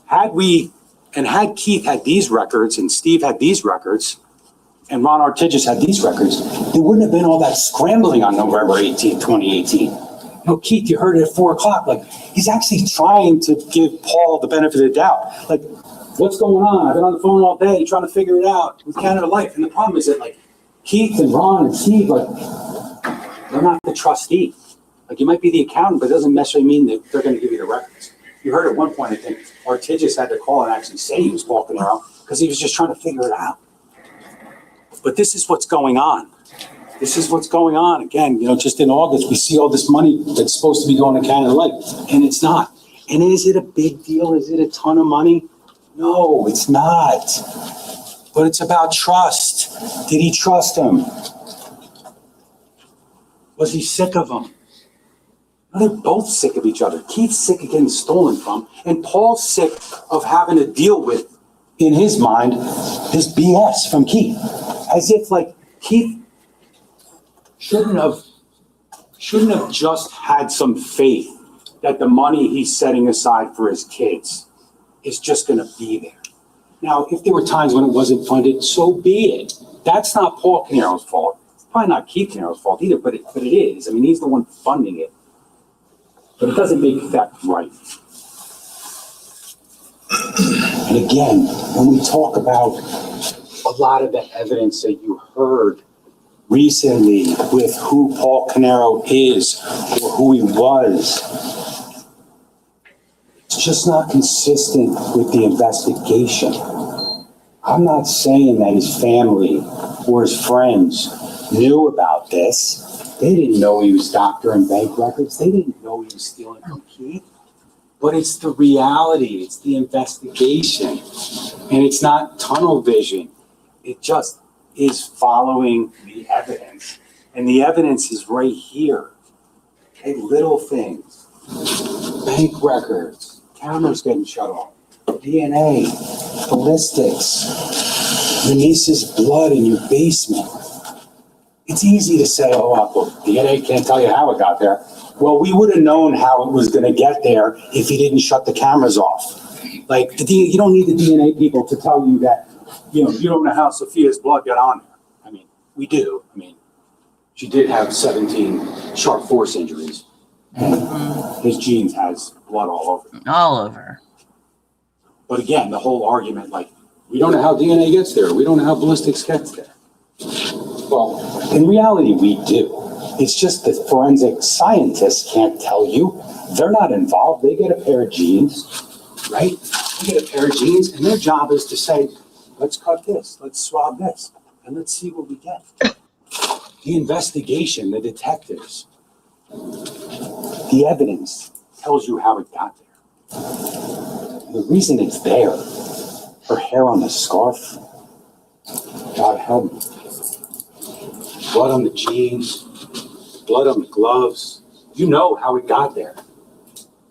Had Keith had these records and Steve had these records and Ron Artigas had these records, there wouldn't have been all that scrambling on November 18, 2018. Keith, you heard it at 4:00. Like, he's actually trying to give Paul the benefit of the doubt. Like, what's going on? I've been on the phone all day trying to figure it out with Canada Life. And the problem is that, like, Keith and Ron and Steve, like, they're not the trustee. Like, you might be the accountant, but it doesn't necessarily mean that they're going to give you the records. You heard at one point, I think, Artigas had to call and actually say he was Paul Caneiro because he was just trying to figure it out. But this is what's going on. This is what's going on. Again, just in August, we see all this money that's supposed to be going to Canada Life, and it's not. And is it a big deal? Is it a ton of money? No, it's not. But it's about trust. Did he trust him? Was he sick of him? They're both sick of each other. Keith's sick of getting stolen from, and Paul's sick of having to deal with, in his mind, this BS from Keith. As if like Keith shouldn't have just had some faith that the money he's setting aside for his kids is just going to be there. Now, if there were times when it wasn't funded, so be it. That's not Paul Caneiro's fault. It's probably not Keith Caneiro's fault either, but it is. I mean, he's the one funding it. But it doesn't make that right. And again, when we talk about a lot of the evidence that you heard recently with who Paul Caneiro is or who he was, it's just not consistent with the investigation. I'm not saying that his family or his friends knew about this. They didn't know he was doctoring bank records. They didn't know he was stealing from Keith. But it's the reality. It's the investigation. And it's not tunnel vision. It just is following the evidence. And the evidence is right here. Okay, little things. Bank records, cameras getting shut off, DNA, ballistics, your niece's blood in your basement. It's easy to say, oh, well, DNA can't tell you how it got there. Well, we would have known how it was going to get there if he didn't shut the cameras off. Like, you don't need the DNA people to tell you that, you don't know how Sophia's blood got on there. I mean, we do. I mean, she did have 17 sharp force injuries. And his jeans has blood all over them. All over. But again, the whole argument, like, we don't know how DNA gets there. We don't know how ballistics gets there. Well, in reality, we do. It's just that forensic scientists can't tell you. They're not involved. They get a pair of jeans, right? They get a pair of jeans, and their job is to say, let's cut this, let's swab this, and let's see what we get. The investigation, the detectives, the evidence tells you how it got there. The reason it's there, her hair on the scarf, God help me. Blood on the jeans, blood on the gloves. You know how it got there.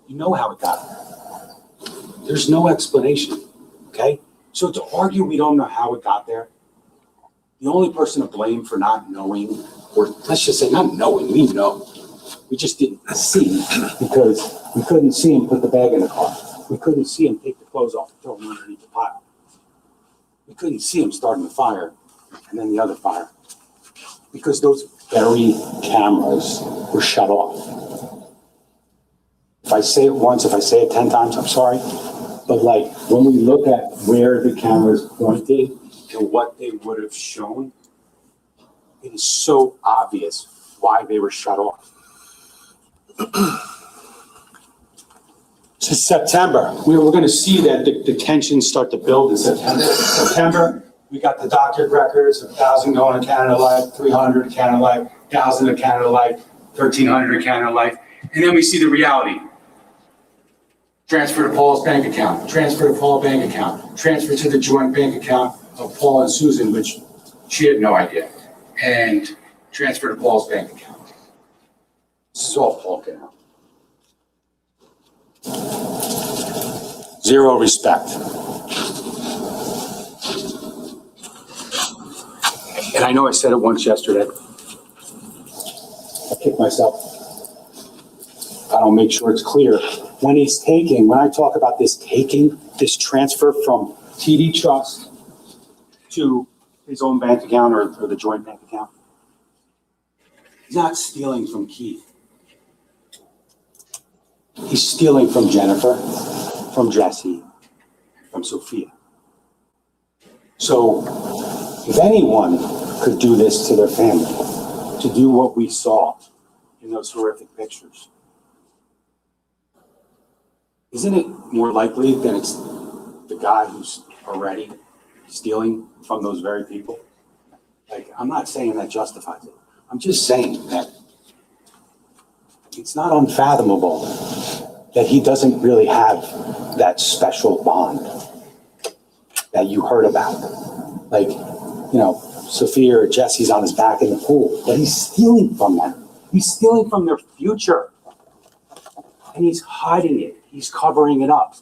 You know how it got there. There's no explanation, okay? So to argue we don't know how it got there, the only person to blame for not knowing, or let's just say not knowing, we know. We just didn't see because we couldn't see him put the bag in the car. We couldn't see him take the clothes off and throw them underneath the pile. We couldn't see him starting the fire and then the other fire because those very cameras were shut off. If I say it once, if I say it 10 times, I'm sorry. But like when we look at where the cameras pointed and what they would have shown, it is so obvious why they were shut off. To September, we're going to see that the tensions start to build in September, we got the doctored records, 1,000 going to Canada Life, 300 to Canada Life, 1,000 to Canada Life, 1,300 to Canada Life. And then we see the reality. Transfer to Paul's bank account, transfer to Paul's bank account, transfer to the joint bank account of Paul and Susan, which she had no idea, and transfer to Paul's bank account. This is all Paul Caneiro. Zero respect. And I know I said it once yesterday. I kick myself. I don't make sure it's clear. When I talk about this transfer from TD Trust to his own bank account or the joint bank account, he's not stealing from Keith. He's stealing from Jennifer, from Jesse, from Sophia. So if anyone could do this to their family, to do what we saw in those horrific pictures, isn't it more likely that it's the guy who's already stealing from those very people? Like, I'm not saying that justifies it. I'm just saying that it's not unfathomable that he doesn't really have that special bond that you heard about. Like, Sophia or Jesse's on his back in the pool, but he's stealing from them. He's stealing from their future. and he's hiding it. He's covering it up.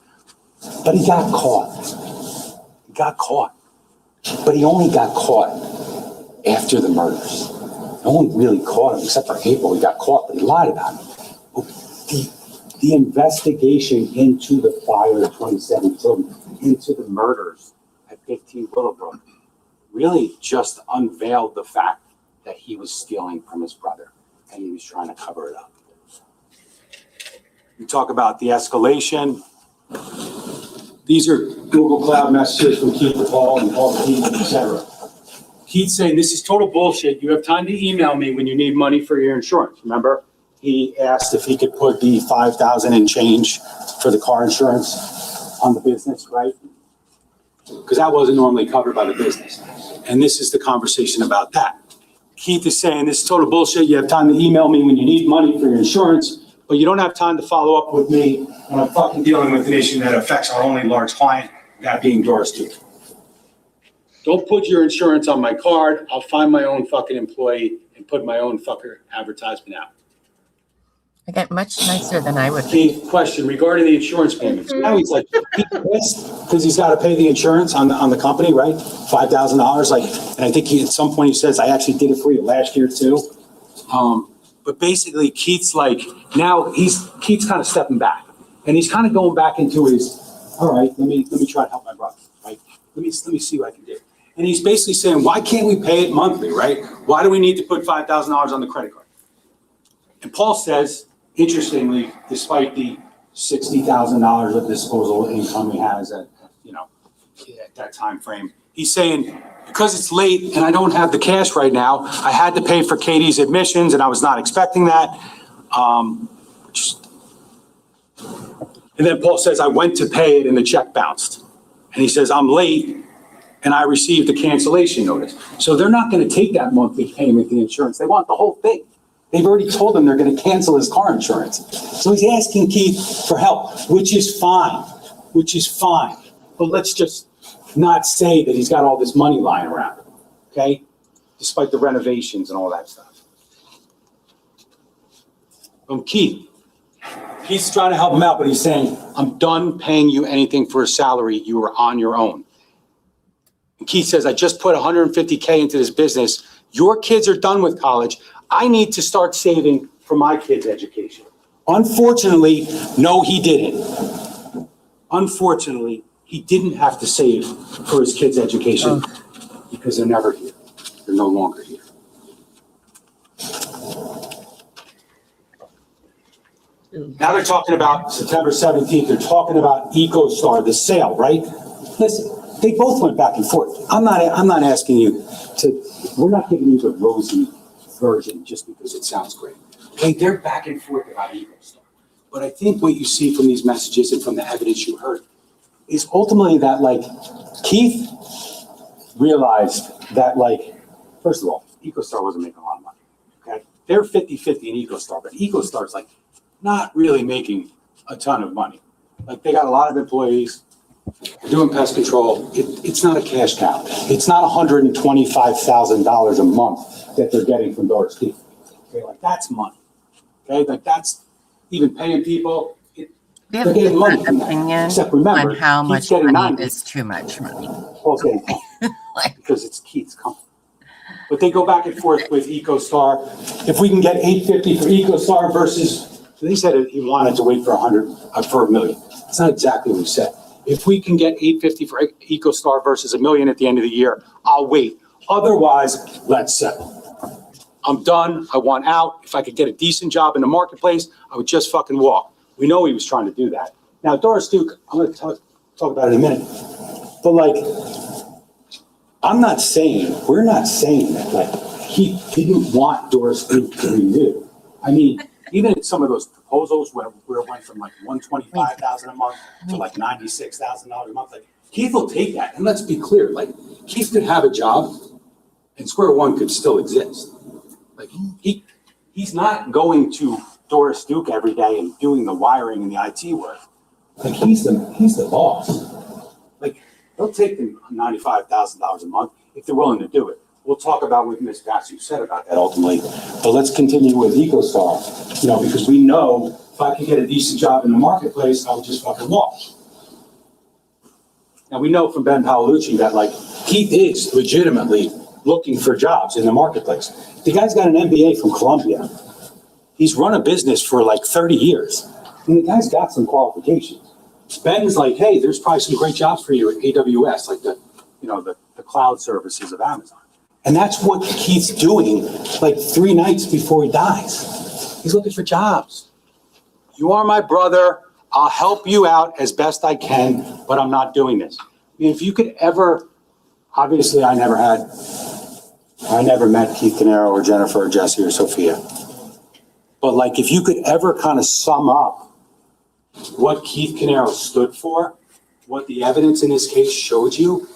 But he got caught. He got caught. But he only got caught after the murders. No one really caught him except for April. He got caught, but he lied about it. The investigation into the fire of 27 children, into the murders at 15 Willowbrook, really just unveiled the fact that he was stealing from his brother and he was trying to cover it up. We talk about the escalation. These are Google Cloud messages from Keith to Paul and Paul to Keith, etc. Keith saying, this is total bullshit. You have time to email me when you need money for your insurance. Remember, he asked if he could put the $5,000 and change for the car insurance on the business, right? Because that wasn't normally covered by the business. And this is the conversation about that. Keith is saying, this is total bullshit. You have time to email me when you need money for your insurance, but you don't have time to follow up with me when I'm fucking dealing with an issue that affects our only large client, that being Doris Duke. Don't put your insurance on my card. I'll find my own fucking employee and put my own fucker advertisement out. I get much nicer than I would be. Keith, question regarding the insurance payments. Now he's like, he's pissed because he's got to pay the insurance on the company, right? $5,000. Like, and I think at some point he says, I actually did it for you last year too. But basically Keith's like, now Keith's kind of stepping back and he's kind of going back into his, all right, let me try to help my brother, right? Let me see what I can do. And he's basically saying, why can't we pay it monthly, right? Why do we need to put $5,000 on the credit card? And Paul says, interestingly, despite the $60,000 of disposable income he has at that time frame, he's saying, because it's late and I don't have the cash right now, I had to pay for Katie's admissions and I was not expecting that. And then Paul says, I went to pay it and the check bounced. And he says, I'm late and I received a cancellation notice. So they're not going to take that monthly payment, the insurance. They want the whole thing. They've already told him they're going to cancel his car insurance. So he's asking Keith for help, which is fine. But let's just not say that he's got all this money lying around, okay? Despite the renovations and all that stuff. Keith's trying to help him out, but he's saying, I'm done paying you anything for a salary. You are on your own. And Keith says, I just put $150K into this business. Your kids are done with college. I need to start saving for my kids' education. Unfortunately, no, he didn't. Unfortunately, he didn't have to save for his kids' education because they're never here. They're no longer here. Now they're talking about September 17th. They're talking about EcoStar, the sale, right? Listen, they both went back and forth. I'm not asking you to, we're not giving you the rosy version just because it sounds great. Okay, they're back and forth about EcoStar. But I think what you see from these messages and from the evidence you heard is ultimately that, like, Keith realized that, like, first of all, EcoStar wasn't making a lot of money. Okay, they're 50-50 in EcoStar, but EcoStar's like not really making a ton of money. Like, they got a lot of employees. They're doing pest control. It's not a cash cow. It's not $125,000 a month that they're getting from Doris Keith. Okay, like, that's money. Okay, like, that's even paying people. We have a different opinion Except remember, on how Keith's much getting money 90. is too much money. Paul's getting 90 because it's Keith's company. But they go back and forth with EcoStar. If we can get $850 for EcoStar versus, they said he wanted to wait for $1 million. It's not exactly what he said. If we can get $850 for EcoStar versus $1 million at the end of the year, I'll wait. Otherwise, let's settle. I'm done. I want out. If I could get a decent job in the marketplace, I would just fucking walk. We know he was trying to do that. Now, Doris Duke, I'm going to talk about it in a minute. But, like, we're not saying that, like, he didn't want Doris Duke to renew. I mean, even in some of those proposals where it went from like $125,000 a month to like $96,000 a month, like, Keith will take that. And let's be clear, like, Keith could have a job and Square One could still exist. Like, he's not going to Doris Duke every day and doing the wiring and the IT work. Like, he's the boss. Like, they'll take the $95,000 a month if they're willing to do it. We'll talk about what Ms. Basu said about that ultimately. But let's continue with EcoStar, because we know if I could get a decent job in the marketplace, I would just fucking walk. Now, we know from Ben Paolucci that, like, Keith is legitimately looking for jobs in the marketplace. The guy's got an MBA from Columbia. He's run a business for like 30 years. And the guy's got some qualifications. Ben's like, hey, there's probably some great jobs for you at AWS, like the cloud services of Amazon. And that's what Keith's doing like 3 nights before he dies. He's looking for jobs. You are my brother. I'll help you out as best I can, but I'm not doing this. I mean, if you could ever, obviously I never met Keith Caneiro or Jennifer or Jesse or Sophia. But like, if you could ever kind of sum up what Keith Caneiro stood for, what the evidence in this case showed you,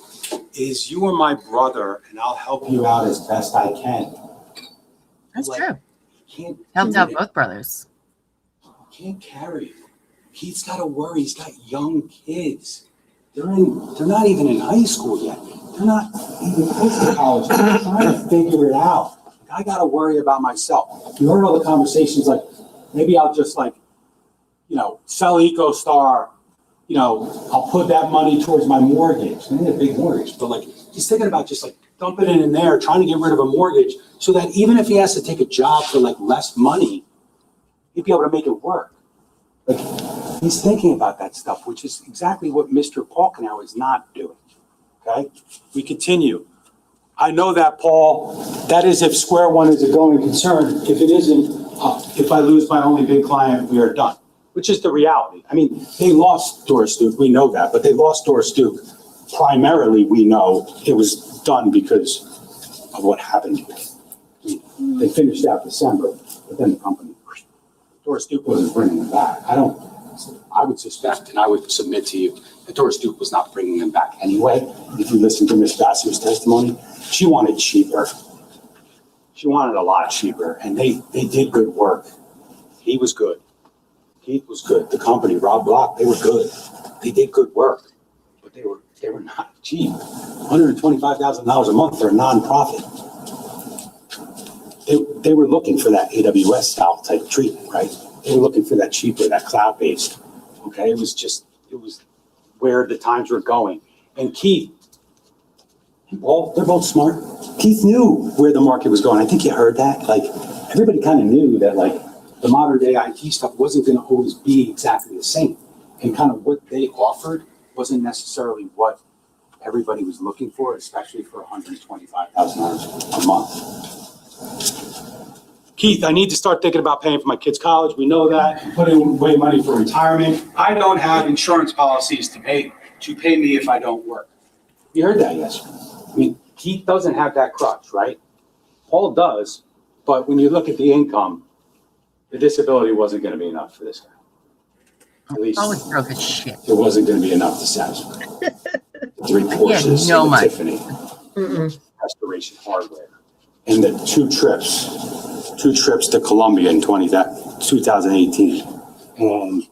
is you are my brother and I'll help you out as best I can. That's like, true. Helped out both brothers. Can't carry it. Keith's got to worry. He's got young kids. They're not even in high school yet. They're not even close to college. They're trying to figure it out. I got to worry about myself. You heard all the conversations like, maybe I'll just like, sell EcoStar. I'll put that money towards my mortgage. I need a big mortgage, but like, he's thinking about just like dumping it in there, trying to get rid of a mortgage so that even if he has to take a job for like less money, he'd be able to make it work. Like, he's thinking about that stuff, which is exactly what Mr. Paul Caneiro is not doing. Okay? We continue. I know that, Paul, that is if square one is a going concern. If it isn't, if I lose my only big client, we are done, which is the reality. I mean, they lost Doris Duke. We know that, but they lost Doris Duke. Primarily, we know it was done because of what happened. They finished out December, but then the company, Doris Duke wasn't bringing them back. I would suspect, and I would submit to you, that Doris Duke was not bringing them back anyway. If you listen to Ms. Vassar's testimony, she wanted cheaper. She wanted a lot cheaper, and they did good work. He was good. Keith was good. The company, Rob Block, they were good. They did good work, but they were not cheap. $125,000 a month for a nonprofit. They were looking for that AWS style type treatment, right? They were looking for that cheaper, that cloud-based. Okay, it was where the times were going. And Keith, well, they're both smart. Keith knew where the market was going. I think you heard that. Like, everybody kind of knew that, like, the modern day IT stuff wasn't going to always be exactly the same. And kind of what they offered wasn't necessarily what everybody was looking for, especially for $125,000 a month. Keith, I need to start thinking about paying for my kids' college. We know that. I'm putting away money for retirement. I don't have insurance policies to pay me if I don't work. You heard that, yes? I mean, Keith doesn't have that crutch, right? Paul does, but when you look at the income, the disability wasn't going to be enough for this guy. At least Always broke as shit. it wasn't going to be enough to satisfy. The 3 Porsches, no and the money. Tiffany, Restoration Hardware, and the two trips to Colombia in 2018, and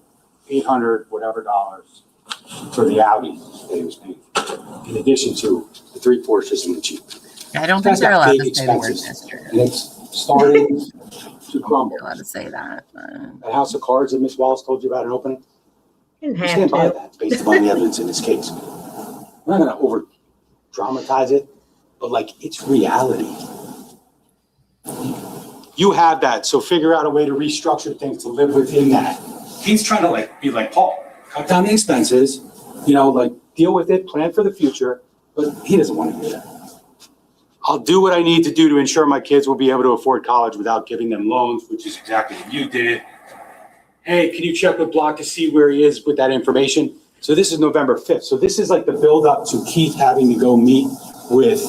$800 whatever dollars for the Audi that he was paying, in addition to the 3 Porsches and the Jeep. I don't think they're allowed to say the word mister. And it's starting to crumble. They're allowed to say that. That house of cards that Ms. Wallace told you about in opening, Didn't we have stand by to. that based upon the evidence in this case. We're not going to over dramatize it, but like, it's reality. You have that, so figure out a way to restructure things to live within that. He's trying to like be like Paul, cut down the expenses, like deal with it, plan for the future, but he doesn't want to do that. I'll do what I need to do to ensure my kids will be able to afford college without giving them loans, which is exactly what you did. Hey, can you check with Block to see where he is with that information? So this is November 5th. So this is like the build up to Keith having to go meet with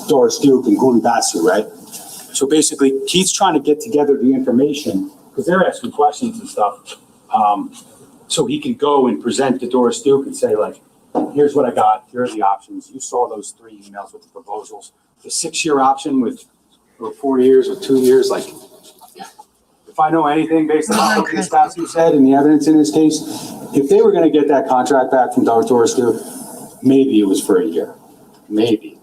Doris Duke and Guthrie Basu, right? So basically, Keith's trying to get together the information because they're asking questions and stuff. So he can go and present to Doris Duke and say, like, here's what I got. Here are the options. You saw those 3 emails with the proposals. The 6-year option with 4 years or 2 years, like, if I know anything based on what Ms. Basu said and the evidence in this case, if they were going to get that contract back from Doris Duke, maybe it was for a year. Maybe.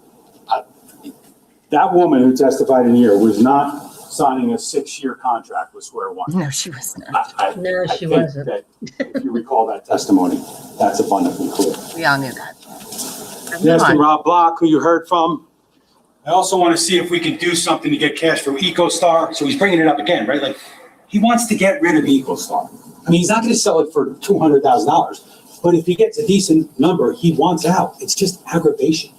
That woman who testified in here was not signing a 6-year contract with Square One. No, she was not. No, I she think wasn't. that if you recall that testimony, that's abundantly clear. We all knew that. Next, Rob Block, who you heard from. I also want to see if we can do something to get cash from EcoStar. So he's bringing it up again, right? Like, he wants to get rid of EcoStar. I mean, he's not going to sell it for $200,000, but if he gets a decent number, he wants out. It's just aggravation.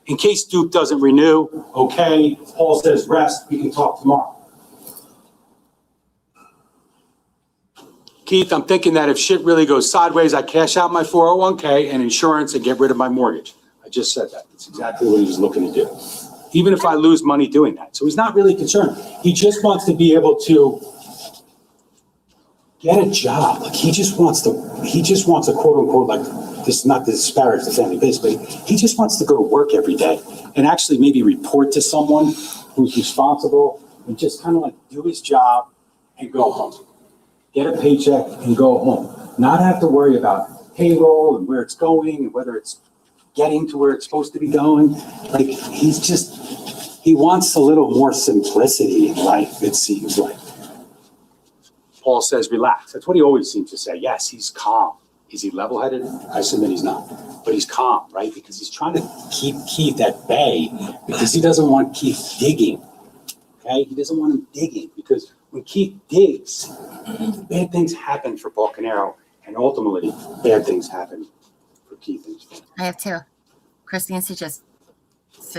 In case Duke doesn't renew, okay, Paul says rest, we can talk tomorrow. Keith, I'm thinking that if shit really goes sideways, I cash out my 401k and insurance and get rid of my mortgage. I just said that. That's exactly what he was looking to do. Even if I lose money doing that. So he's not really concerned. He just wants to be able to get a job. Like he just wants a quote unquote, like this, not to disparage the family business, but he just wants to go to work every day and actually maybe report to someone who's responsible and just kind of like do his job and go home. Get a paycheck and go home. Not have to worry about payroll and where it's going and whether it's getting to where it's supposed to be going. Like he wants a little more simplicity in life, it seems like. Paul says, relax. That's what he always seems to say. Yes, he's calm. Is he level-headed? I submit he's not. But he's calm, right? Because he's trying to keep Keith at bay because he doesn't want Keith digging. Okay? He doesn't want him digging because when Keith digs, bad things happen for Paul Caneiro, and ultimately, bad things happen for Keith. I have two. Christine, just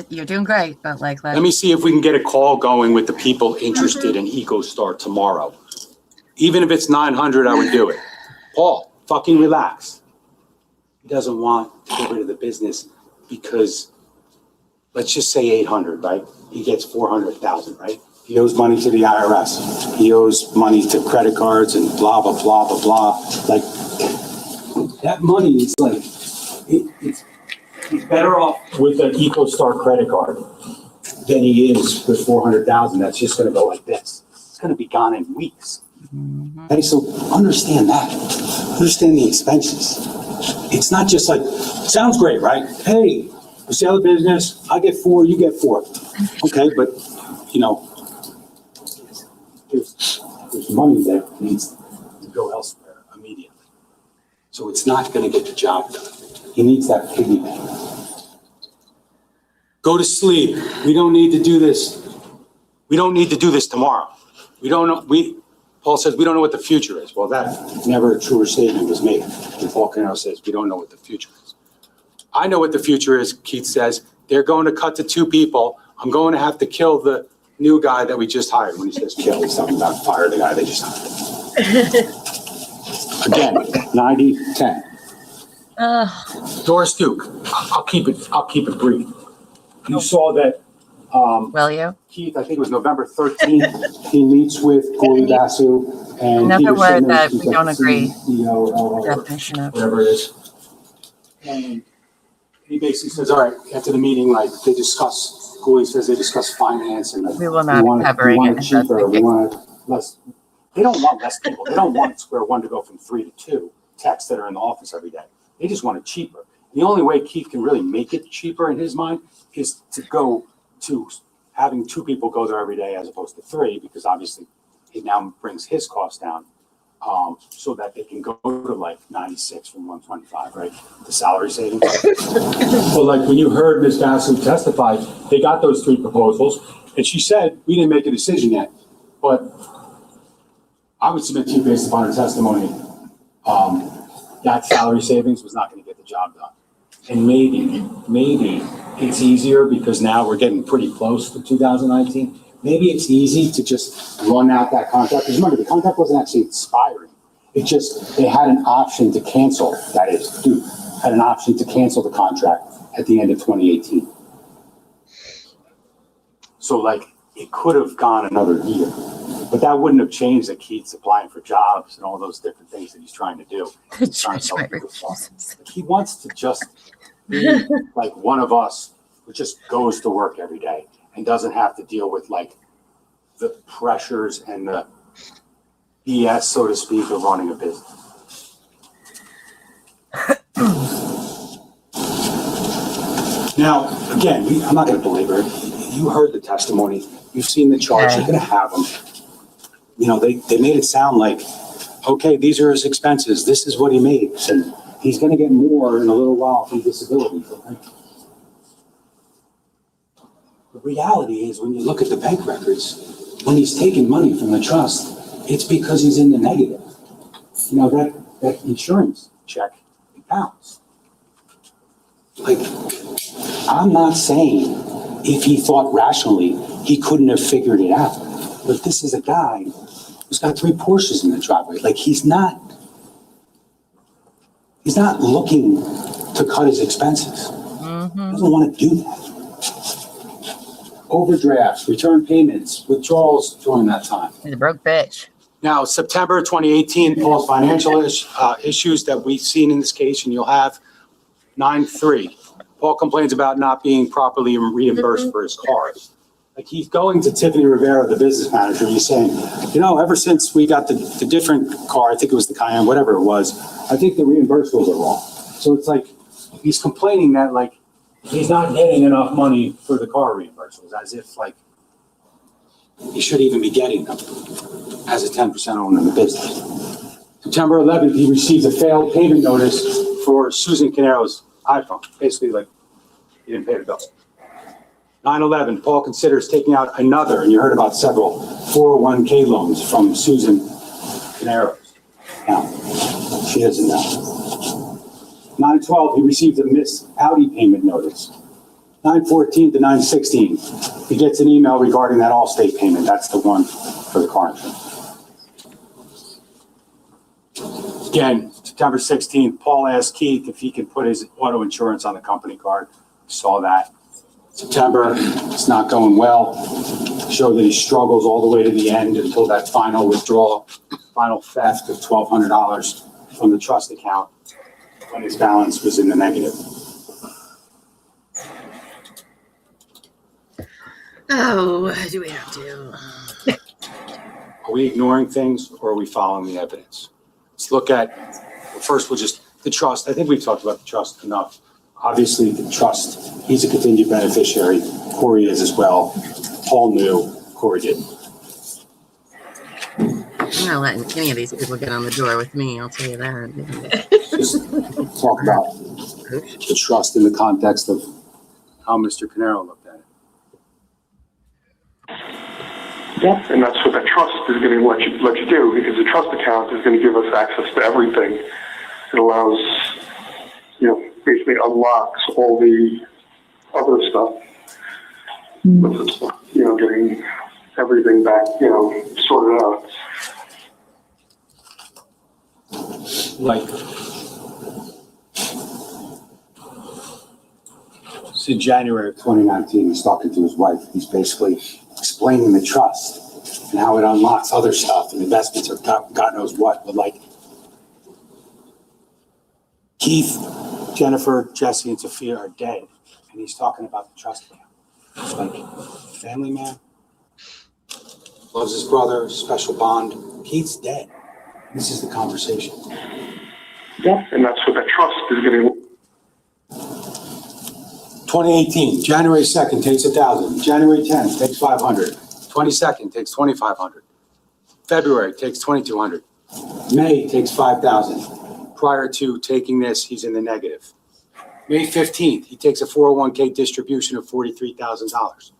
you're doing great, but like let me see if we can get a call going with the people interested in EcoStar tomorrow. Even if it's 900, I would do it. Paul, fucking relax. He doesn't want to get rid of the business because, let's just say 800, right? He gets 400,000, right? He owes money to the IRS. He owes money to credit cards and blah, blah, blah, blah, blah. Like, that money is like, he's better off with an EcoStar credit card than he is with 400,000. That's just going to go like this. It's going to be gone in weeks. Okay, so understand that. Understand the expenses. It's not just like, sounds great, right? Hey, we sell the business, I get 4, you get 4. Okay, but, you know, there's money that needs to go elsewhere immediately. So it's not going to get the job done. He needs that piggy bank. Go to sleep. We don't need to do this. We don't need to do this tomorrow. We don't know. Paul says, we don't know what the future is. Well, that never a truer statement was made. And Paul Caneiro says, we don't know what the future is. I know what the future is, Keith says. They're going to cut to 2 people. I'm going to have to kill the new guy that we just hired. When he says kill, he's talking about fire the guy they just hired. Again, 90-10. Doris Duke, I'll keep it brief. You saw that will you? Keith, I think it was November 13th, he meets with Guli Basu and Another Peter word Simmons, that who's we like don't the agree. CEO, Definition of. whatever it is. And he basically says, all right, after the meeting, like they discuss, Guli says they discuss finance and like, We will not be covering we it. want it cheaper, we want it less. They don't want less people. They don't want Square One to go from 3 to 2 techs that are in the office every day. They just want it cheaper. The only way Keith can really make it cheaper in his mind is to go to having 2 people go there every day as opposed to 3, because obviously it now brings his costs down, so that they can go to like 96 from 125, right? The salary savings. But like when you heard Ms. Basu testify, they got those 3 proposals, and she said, we didn't make a decision yet, but I would submit to you based upon her testimony, that salary savings was not going to get the job done. And maybe it's easier because now we're getting pretty close to 2019. Maybe it's easy to just run out that contract. Because remember, the contract wasn't actually expiring. It just, they had an option to cancel. That is, Duke had an option to cancel the contract at the end of 2018. So like, it could have gone another year. But that wouldn't have changed that Keith's applying for jobs and all those different things that he's trying to do. He's trying to sell people. He wants to just be like one of us who just goes to work every day and doesn't have to deal with like the pressures and the BS, so to speak, of running a business. Now, again, I'm not going to belabor it. you heard the testimony. You've seen the charge. You're going to have them. You know, they made it sound like, okay, these are his expenses. This is what he makes. And he's going to get more in a little while from disability. The reality is when you look at the bank records, when he's taking money from the trust, it's because he's in the negative. You know, that insurance check, it bounced. Like, I'm not saying if he thought rationally, he couldn't have figured it out. But this is a guy who's got 3 Porsches in the driveway. Like, he's not looking to cut his expenses. Mm-hmm. He doesn't want to do that. Overdrafts, return payments, withdrawals during that time. He's a broke bitch. Now, September 2018, Paul's financial issues that we've seen in this case, and you'll have 9-3. Paul complains about not being properly reimbursed for his car. Like, he's going to Tiffany Rivera, the business manager, and he's saying, you know, ever since we got the different car, I think it was the Cayenne, whatever it was, I think the reimbursables are wrong. So it's like, he's complaining that, like, he's not getting enough money for the car reimbursables, as if, like, he should even be getting them as a 10% owner in the business. September 11th, he receives a failed payment notice for Susan Caneiro's iPhone. Basically, like, he didn't pay the bill. 9/11, Paul considers taking out another, and you heard about several 401k loans from Susan Caneiro's account. She doesn't know. 9/12, he receives a missed Audi payment notice. 9/14 to 9/16, he gets an email regarding that Allstate payment. That's the one for the car insurance. Again, September 16th, Paul asked Keith if he could put his auto insurance on the company card. We saw that. September, it's not going well. Showed that he struggles all the way to the end until that final withdrawal, final theft of $1,200 from the trust account when his balance was in the negative. Oh, do we have to? Are we ignoring things or are we following the evidence? Let's look at, first we'll just, the trust. I think we've talked about the trust enough. Obviously, the trust, he's a contingent beneficiary. Corey is as well. Paul knew, Corey didn't. I'm not letting any of these people get on the door with me, I'll tell you that. Just talk about the trust in the context of how Mr. Caneiro looked at it. Yep. And that's what the trust is going to let you do, because the trust account is going to give us access to everything. It allows, basically unlocks all the other stuff. Getting everything back, sorted out. Like, in January of 2019, he's talking to his wife. He's basically explaining the trust and how it unlocks other stuff and investments or God knows what. But like, Keith, Jennifer, Jesse, and Sophia are dead, and he's talking about the trust account. It's like, family man, loves his brother, special bond. Keith's dead. This is the conversation. Yep. And that's what the trust is going to. 2018, January 2nd takes 1,000. January 10th takes 500. 22nd takes 2,500. February takes 2,200. May takes 5,000. Prior to taking this, he's in the negative. May 15th, he takes a 401k distribution of $43,000.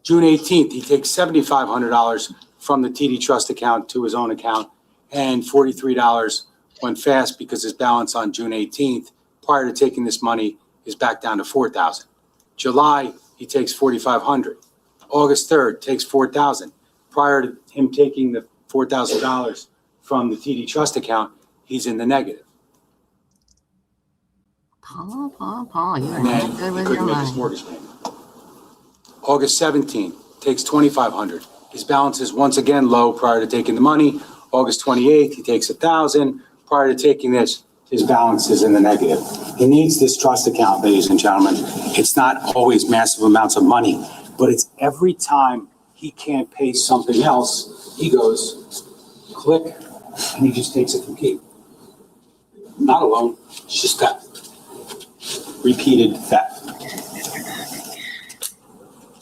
June 18th, he takes $7,500 from the TD Trust account to his own account, and $43 went fast because his balance on June 18th, prior to taking this money, is back down to $4,000. July, he takes $4,500. August 3rd, takes $4,000. Prior to him taking the $4,000 from the TD Trust account, he's in the negative. Paul, you are And not then good he with couldn't your make his mind. mortgage payment. August 17th, takes $2,500. His balance is once again low prior to taking the money. August 28th, he takes $1,000. Prior to taking this, his balance is in the negative. He needs this trust account, ladies and gentlemen. It's not always massive amounts of money, but it's every time he can't pay something else, he goes, click, and he just takes it from Keith. Not alone, it's just theft. Repeated theft.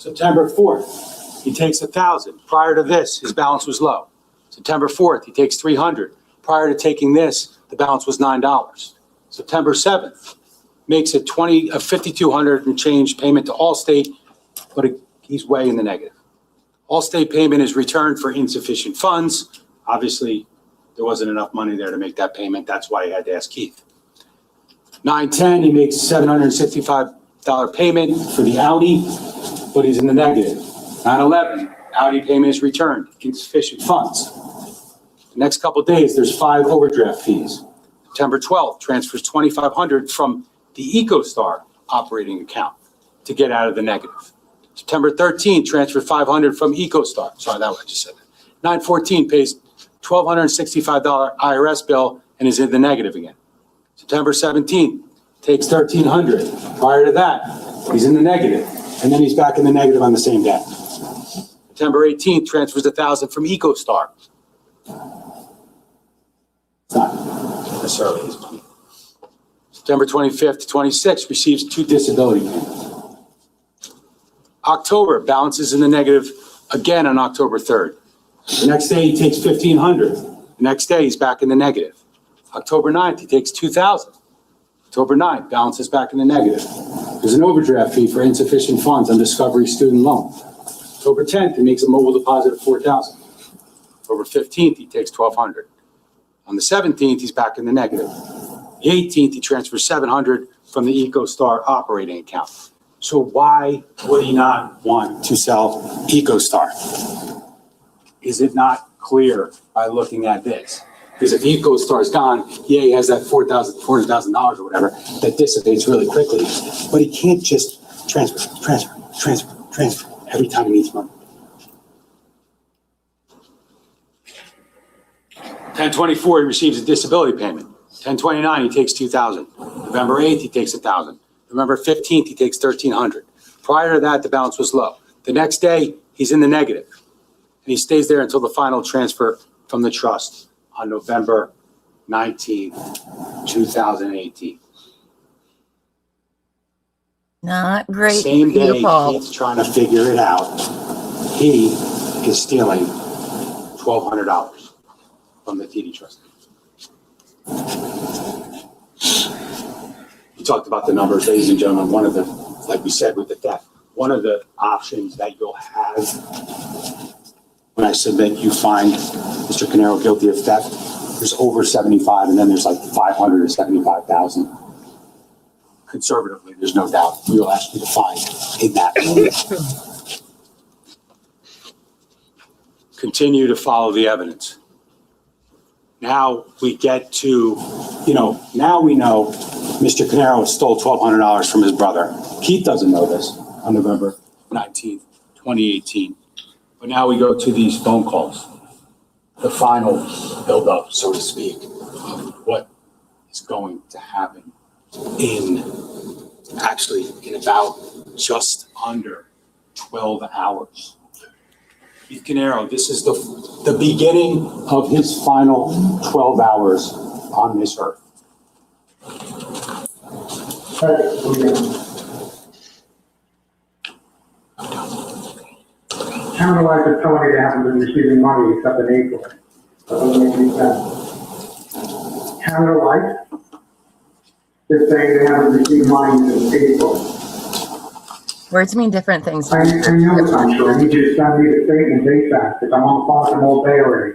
September 4th, he takes 1,000. Prior to this, his balance was low. September 4th, he takes 300. Prior to taking this, the balance was $9. September 7th, makes a $5,200 and change payment to Allstate, but he's way in the negative. Allstate payment is returned for insufficient funds. Obviously, there wasn't enough money there to make that payment. That's why he had to ask Keith. 9/10, he makes $765 payment for the Audi, but he's in the negative. 9/11, Audi payment is returned, insufficient funds. The next couple of days, there's 5 overdraft fees. September 12th, transfers $2,500 from the EcoStar operating account to get out of the negative. September 13th, transfer $500 from EcoStar. Sorry, that was I just said that. 9/14 pays $1,265 IRS bill and is in the negative again. September 17th, takes $1,300. Prior to that, he's in the negative, and then he's back in the negative on the same day. September 18th, transfers $1,000 from EcoStar. It's not necessarily his money. September 25th to 26th, receives 2 disability payments. October, balances in the negative again on October 3rd. The next day, he takes $1,500. The next day, he's back in the negative. October 9th, he takes $2,000. October 9th, balance is back in the negative. There's an overdraft fee for insufficient funds on Discovery student loan. October 10th, he makes a mobile deposit of $4,000. October 15th, he takes $1,200. On the 17th, he's back in the negative. The 18th, he transfers $700 from the EcoStar operating account. So why would he not want to sell EcoStar? Is it not clear by looking at this? Because if EcoStar's gone, yeah, he has that $400,000 or whatever that dissipates really quickly, but he can't just transfer every time he needs money. 10/24, he receives a disability payment. 10/29, he takes $2,000. November 8th, he takes $1,000. November 15th, he takes $1,300. Prior to that, the balance was low. The next day, he's in the negative. And he stays there until the final transfer from the trust on November 19th, 2018. Not great. Same day, Beautiful. Keith's trying to figure it out. He is stealing $1,200 from the TD trust. We talked about the numbers, ladies and gentlemen. One of the, like we said with the theft, one of the options that you'll have when I submit you find Mr. Caneiro guilty of theft, there's over 75, and then there's like 500 or 75,000. Conservatively, there's no doubt we will ask you to find in that. Continue to follow the evidence. Now we get to, now we know Mr. Caneiro stole $1,200 from his brother. Keith doesn't know this on November 19th, 2018. But now we go to these phone calls, the final build-up, so to speak, of what is going to happen in about just under 12 hours. Keith Caneiro, this is the beginning of his final 12 hours on this earth. Counter life is somebody that hasn't been receiving money except in April. That doesn't make any sense. Counter life is saying they haven't received money since April. Words mean different things. I know it's not true. I need you to send me the statement ASAP, because I'm on the phone from all day already.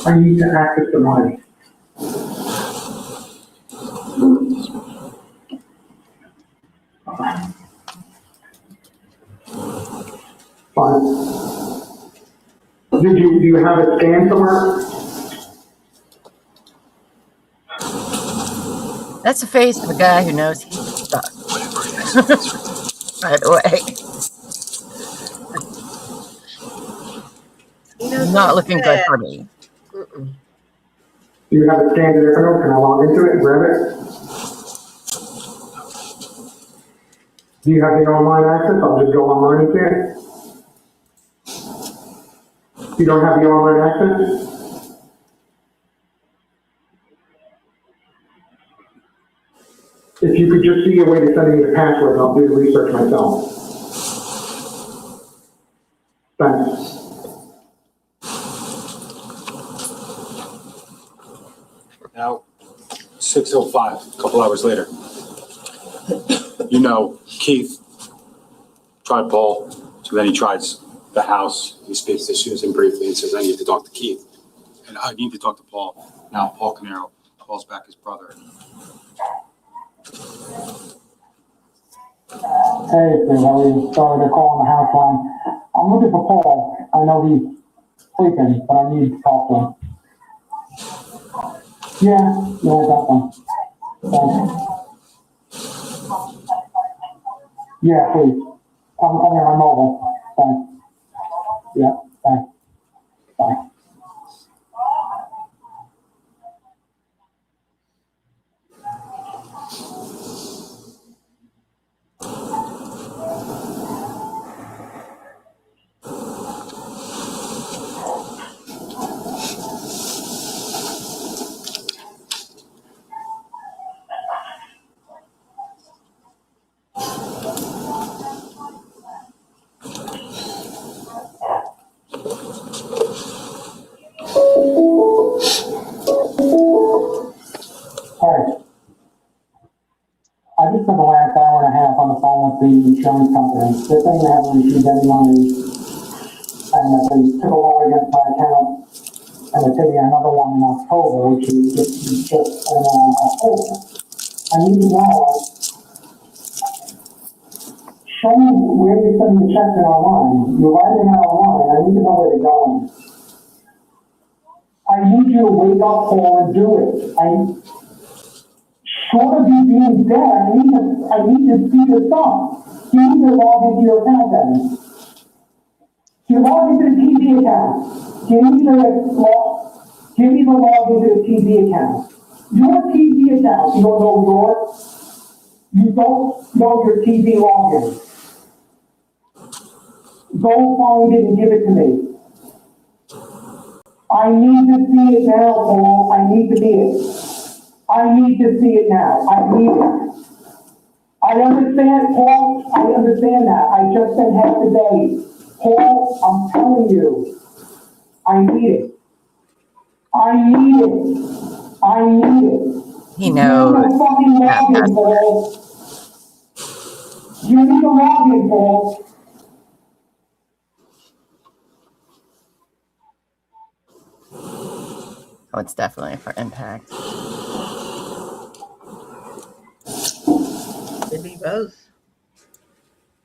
I need to access the money. Fine. Do you have it scanned somewhere? That's the face of a guy who knows he's stuck. By the way. Not looking good for me. Mm-mm. Do you have it scanned in your phone? Can I log into it and grab it? Do you have the online access? I'll just go online and see it. You don't have the online access? If you could just see a way to send me the password, I'll do the research myself. Thanks. Now, 6:05, a couple hours later. You know, Keith tried Paul, so then he tries the house. He speaks to Susan briefly and says, I need to talk to Keith. And I need to talk to Paul. Now, Paul Caneiro calls back his brother. Hey, Steve, how are you? Sorry, they're calling the house line. I'm looking for Paul. I know he's sleeping, but I need to talk to him. Yeah, I got them. Thanks. Yeah, please. I'm coming on my mobile. Thanks. Yeah, thanks. Bye. I just spent the last hour and a half on the phone with the insurance company. They're saying they haven't received any money, and that they took a loan against my account, and they're taking another one in October, which is just October. I need to know, show me where you're sending the checks in online. You're writing it out online. I need to know where they're going. I need you to wake up, Paul, and do it. Short of you being dead, I need to see the stuff. You need to log into your account then. You log into the TV account. Give me the log into the TV account. Your TV account, you don't know yours? You don't know your TV login. Go find it and give it to me. I need to see it now, Paul. I need to see it. I need to see it now. I need it. I understand, Paul. I understand that. I just spent half the day. Paul, I'm telling you. I need it. I need it. I need it. He knows. You need a fucking login, Paul. You need a login, Paul. Oh, it's definitely for impact. Could be both.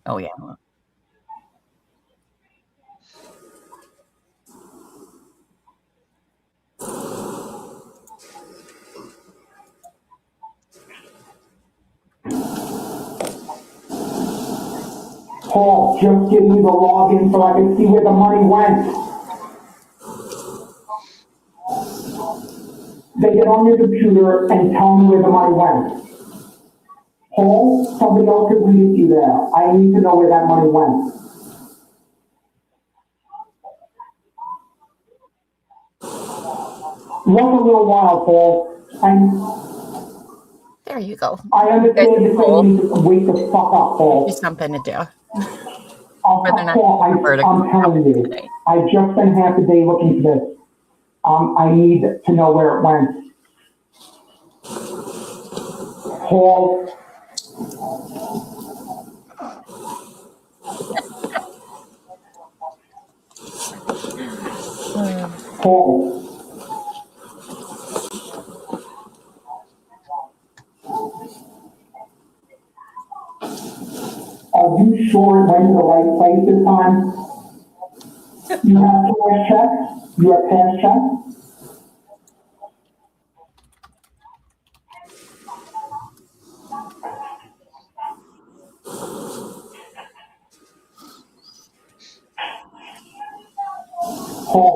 Oh, yeah. Paul, just give me the login so I can see where the money went. They get on your computer and tell me where the money went. Paul, somebody else could read it to you there. I need to know where that money went. Look a little while, Paul. There you go. I understand you're saying you need to wake the fuck up, Paul. There's something to do. Paul, I'm telling you, I just spent half the day looking for this. I need to know where it went. Paul. Paul. Are you sure it went to the right place this time? You have cash checks? You have cash checks? Paul.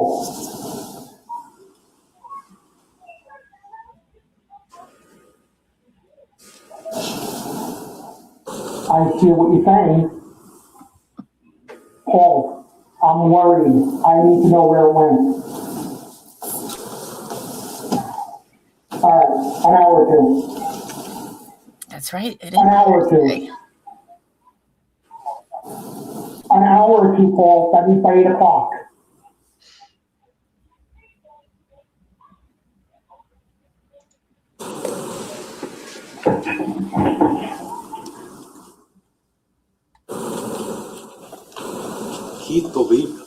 I hear what you're saying. Paul, I'm worried. I need to know where it went. All right, an hour or two. That's That's right. It An hour or is. two. An hour or two, Paul. That means by 8 o'clock. Keith believed.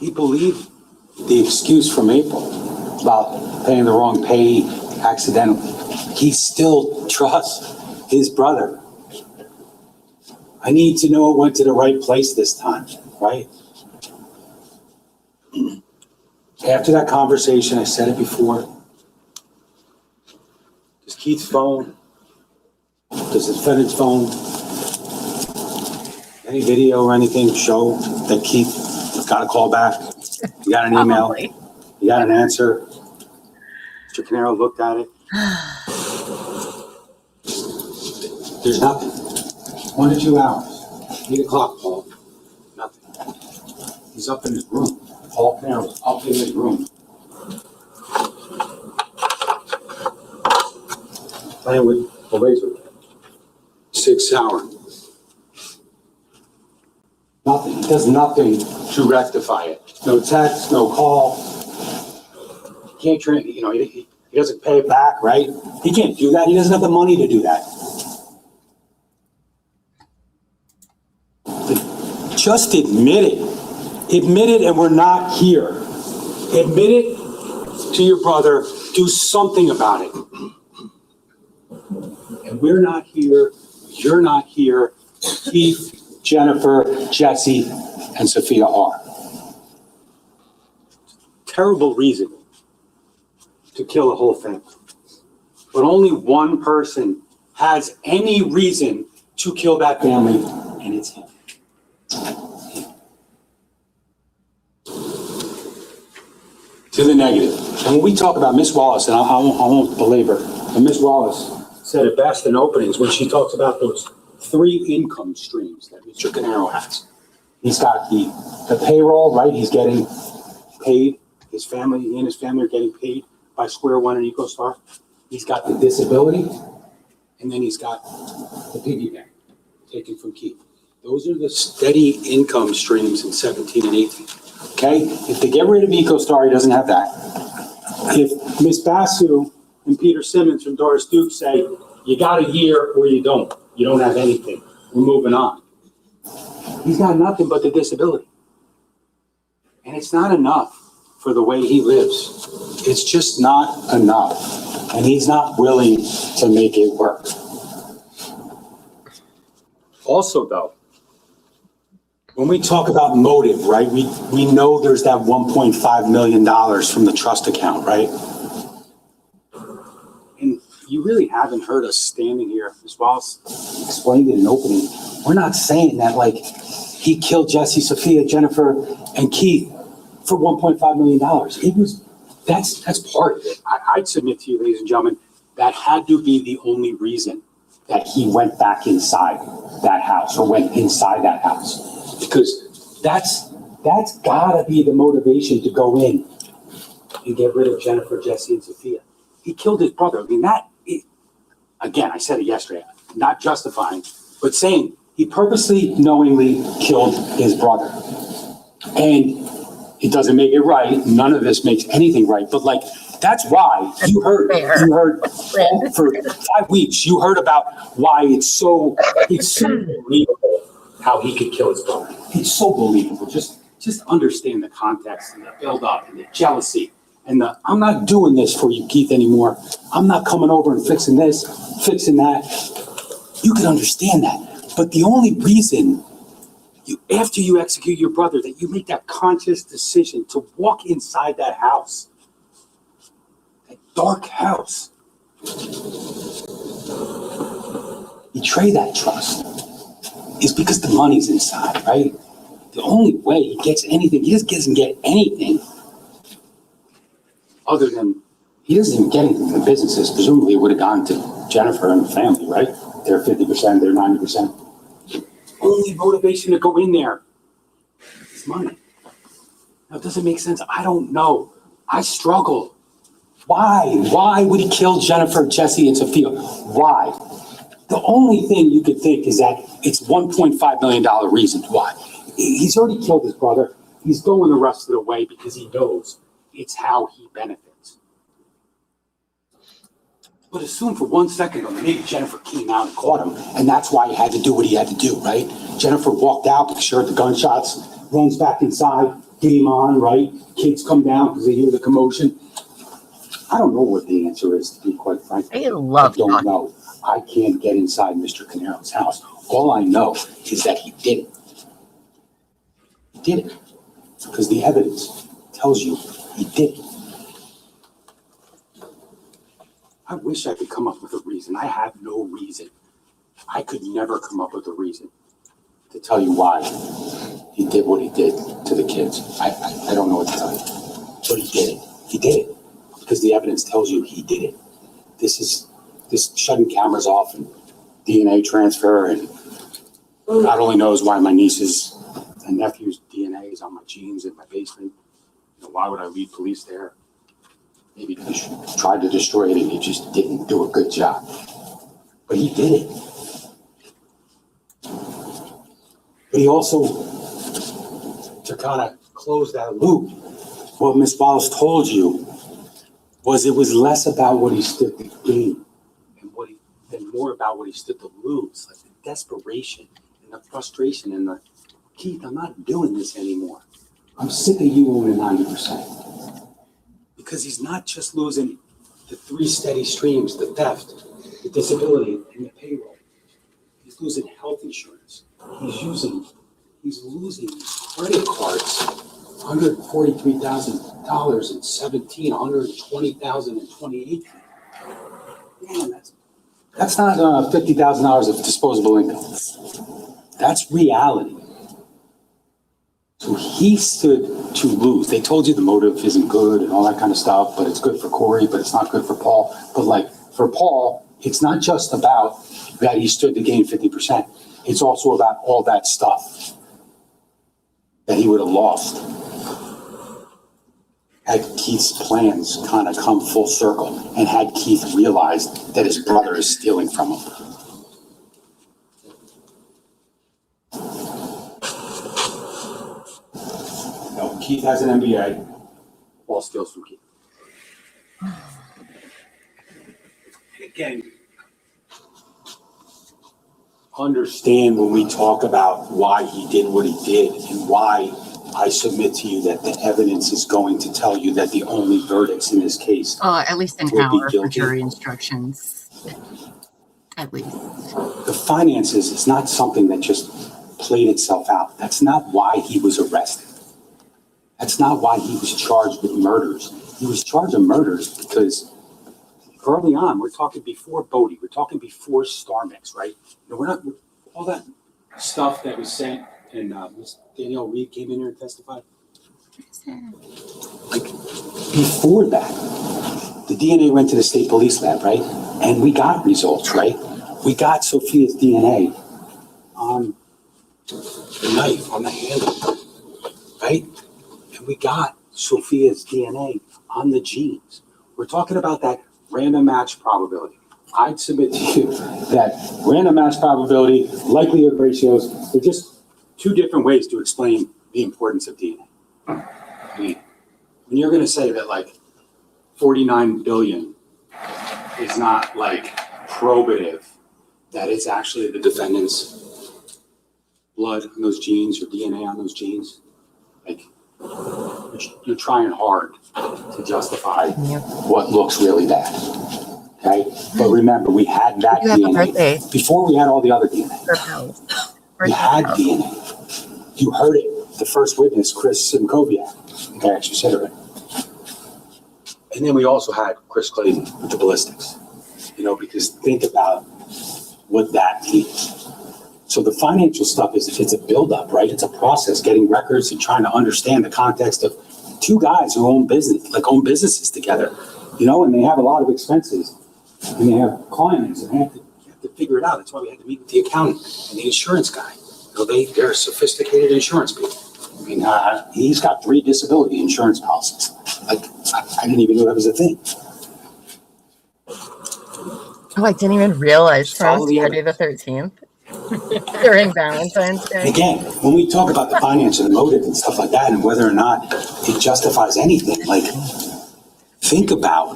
He believed the excuse from April about paying the wrong pay accidentally. He still trusts his brother. I need to know it went to the right place this time, right? After that conversation, I said it before. Does Keith's phone, does the defendant's phone, any video or anything show that Keith got a call back? You got an email? Probably. You got an answer? Mr. Caneiro looked at it. There's nothing. 1 to 2 hours. 8 o'clock, Paul. Nothing. He's up in his room. Paul Caneiro's up in his room. Playing with the laser. 6 hours. Nothing. He does nothing to rectify it. No text, no call. He can't, he doesn't pay it back, right? He can't do that. He doesn't have the money to do that. Just admit it. Admit it, and we're not here. Admit it to your brother. Do something about it. And we're not here. You're not here. Keith, Jennifer, Jesse, and Sophia are. Terrible reason to kill a whole family. But only one person has any reason to kill that family, and it's him. To the negative. And when we talk about Miss Wallace, and I won't belabor, and Miss Wallace said it best in openings when she talks about those 3 income streams that Mr. Caneiro has. He's got the payroll, right? He's getting paid. His family, he and his family are getting paid by Square One and EcoStar. He's got the disability, and then he's got the piggy bank taken from Keith. Those are the steady income streams in 17 and 18. Okay? If they get rid of EcoStar, he doesn't have that. If Ms. Basu and Peter Simmons from Doris Duke say, you got a year or you don't have anything, we're moving on. He's got nothing but the disability. And it's not enough for the way he lives. It's just not enough. And he's not willing to make it work. Also, though, when we talk about motive, right, we know there's that $1.5 million from the trust account, right? And you really haven't heard us standing here, as Wallace explained it in opening. We're not saying that, like, he killed Jesse, Sophia, Jennifer, and Keith for $1.5 million. That's part of it. I'd submit to you, ladies and gentlemen, that had to be the only reason that he went back inside that house or went inside that house. Because that's gotta be the motivation to go in and get rid of Jennifer, Jesse, and Sophia. He killed his brother. I mean, again, I said it yesterday, not justifying, but saying he purposely, knowingly killed his brother. And it doesn't make it right. None of this makes anything right. But like, that's why you heard for 5 weeks, you heard about why it's so believable how he could kill his brother. It's so believable. Just understand the context and the build up and the jealousy and I'm not doing this for you, Keith, anymore. I'm not coming over and fixing this, fixing that. You can understand that. But the only reason after you execute your brother, that you make that conscious decision to walk inside that house, that dark house, betray that trust, is because the money's inside, right? The only way he gets anything, he just doesn't get anything other than, he doesn't even get anything from the businesses. Presumably it would have gone to Jennifer and the family, right? They're 50%, they're 90%. Only motivation to go in there is money. Now, it doesn't make sense. I don't know. I struggle. Why? Why would he kill Jennifer, Jesse, and Sophia? Why? The only thing you could think is that it's $1.5 million reason why. He's already killed his brother. He's going the rest of the way because he knows it's how he benefits. But assume for 1 second that maybe Jennifer came out and caught him, and that's why he had to do what he had to do, right? Jennifer walked out because she heard the gunshots, runs back inside, game on, right? Kids come down because they hear the commotion. I don't know what the answer is, to be quite frank. I don't know. I can't get inside Mr. Caneiro's house. All I know is that he did it. He did it. Because the evidence tells you he did it. I wish I could come up with a reason. I have no reason. I could never come up with a reason to tell you why he did what he did to the kids. I don't know what to tell you. But he did it. He did it. Because the evidence tells you he did it. This shutting cameras off and DNA transfer, and God only knows why my niece's and nephew's DNA is on my jeans in my basement. You know, why would I lead police there? Maybe he tried to destroy it and he just didn't do a good job. But he did it. But he also, to kind of close that loop, what Ms. Wallace told you was it was less about what he stood to gain and more about what he stood to lose, like the desperation and the frustration and the, Keith, I'm not doing this anymore. I'm sick of you owning 90%. Because he's not just losing the 3 steady streams, the theft, the disability, and the payroll. He's losing health insurance. He's losing credit cards, $143,000 in 17, $120,000 in 2018. Man, that's not $50,000 of disposable income. That's reality. So he stood to lose. They told you the motive isn't good and all that kind of stuff, but it's good for Corey, but it's not good for Paul. But like for Paul, it's not just about that he stood to gain 50%. It's also about all that stuff that he would have lost had Keith's plans kind of come full circle and had Keith realized that his brother is stealing from him. No, Keith has an MBA. Paul steals from Keith. And again, understand when we talk about why he did what he did and why I submit to you that the evidence is going to tell you that the only verdicts in this case at least an hour for jury instructions. At least. The finances is not something that just played itself out. That's not why he was arrested. That's not why he was charged with murders. He was charged with murders because early on, we're talking before Bodie, we're talking before StarMix, right? No, we're not, all that stuff that was sent and Ms. Danielle Reed came in here and testified. Like, before that, the DNA went to the state police lab, right? And we got results, right? We got Sophia's DNA on the knife, on the handle, right? And we got Sophia's DNA on the jeans. We're talking about that random match probability. I'd submit to you that random match probability, likelihood ratios, they're just 2 different ways to explain the importance of DNA. I mean, when you're going to say that like 49 billion is not like probative, that it's actually the defendant's blood on those jeans or DNA on those jeans, like you're trying hard to justify what looks really bad. Okay, but remember, we had that DNA before we had all the other DNA. We had DNA. You heard it. The first witness, Chris Simkoviak. I actually said it right. And then we also had Chris Clayton with the ballistics. You know, because think about what that means. So the financial stuff it's a buildup, right? It's a process, getting records and trying to understand the context of 2 guys who own businesses together, you know, and they have a lot of expenses and they have clients and they have to figure it out. That's why we had to meet with the accountant and the insurance guy. You know, they're sophisticated insurance people. I mean, he's got 3 disability insurance policies. Like, I didn't even know that was a thing. Oh, I didn't even realize Follow tomorrow's the Friday the 13th. During Valentine's Day. Again, when we talk about the finance and the motive and stuff like that and whether or not it justifies anything, like, think about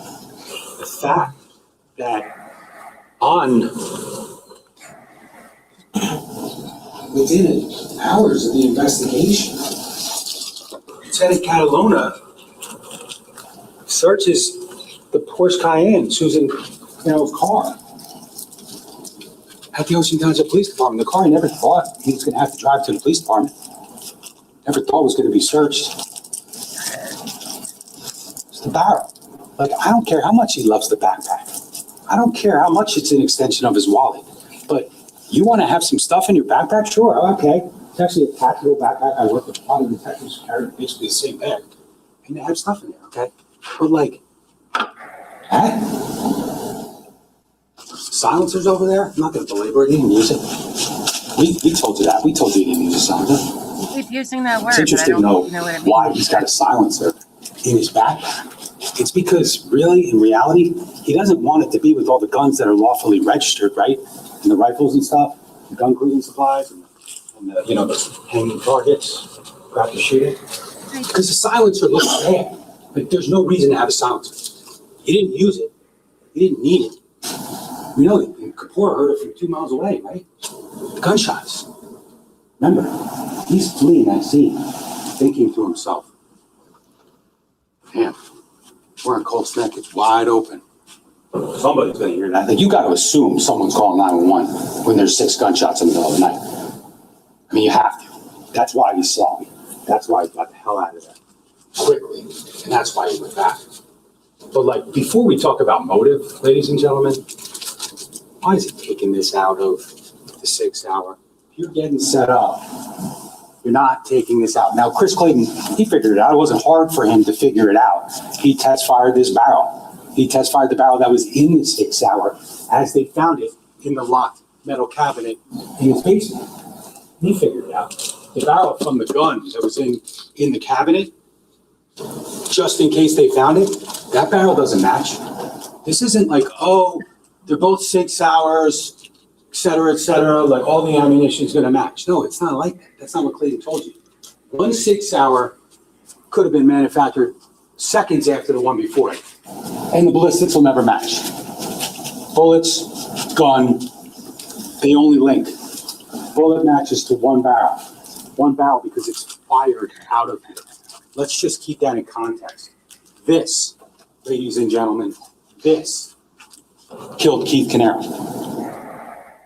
the fact that within hours of the investigation, Lieutenant Catalona searches the Porsche Cayenne, Susan Canero's car, at the Ocean Township Police Department. The car, he never thought he was going to have to drive to the police department. Never thought it was going to be searched. It's the barrel. Like, I don't care how much he loves the backpack. I don't care how much it's an extension of his wallet. But you want to have some stuff in your backpack? Sure, okay. It's actually a tactical backpack. I work with a lot of detectives who carry basically the same bag. And they have stuff in there, okay? But like, silencers over there? I'm not going to belabor it. He didn't use it. We told you that. We told you he didn't use a silencer. You keep using that word, It's interesting to know why he's got a silencer in his backpack. It's because really, in reality, he doesn't want it to be with all the guns that are lawfully registered, right? And the rifles and stuff, the gun cleaning supplies, and the, you know, the hanging targets, practice shooting. Because the silencer looks bad. Like, there's no reason to have a silencer. He didn't use it. He didn't need it. We know that Kapoor heard it from 2 miles away, right? The gunshots. Remember, he's fleeing that scene, thinking to himself, damn, we're in Colts Neck, it's wide open. Somebody's gonna hear that. Like, you gotta assume someone's calling 911 when there's 6 gunshots in the middle of the night. I mean, you have to. That's why he saw me. That's why he got the hell out of there quickly. And that's why he went back. But like, before we talk about motive, ladies and gentlemen, why is he taking this out of the 6th hour? If you're getting set up, you're not taking this out. Now, Chris Clayton, he figured it out. It wasn't hard for him to figure it out. He test fired this barrel. He test fired the barrel that was in the 6th hour as they found it in the locked metal cabinet in his basement. He figured it out. The barrel from the gun that was in the cabinet, just in case they found it, that barrel doesn't match. This isn't like, oh, they're both 6 hours, et cetera, like all the ammunition is going to match. No, it's not like that. That's not what Clayton told you. 1 6 hour could have been manufactured seconds after the one before it. And the ballistics will never match. Bullets, gun, they only link. Bullet matches to one barrel. One barrel because it's fired out of here. Let's just keep that in context. This, ladies and gentlemen, this killed Keith Caneiro.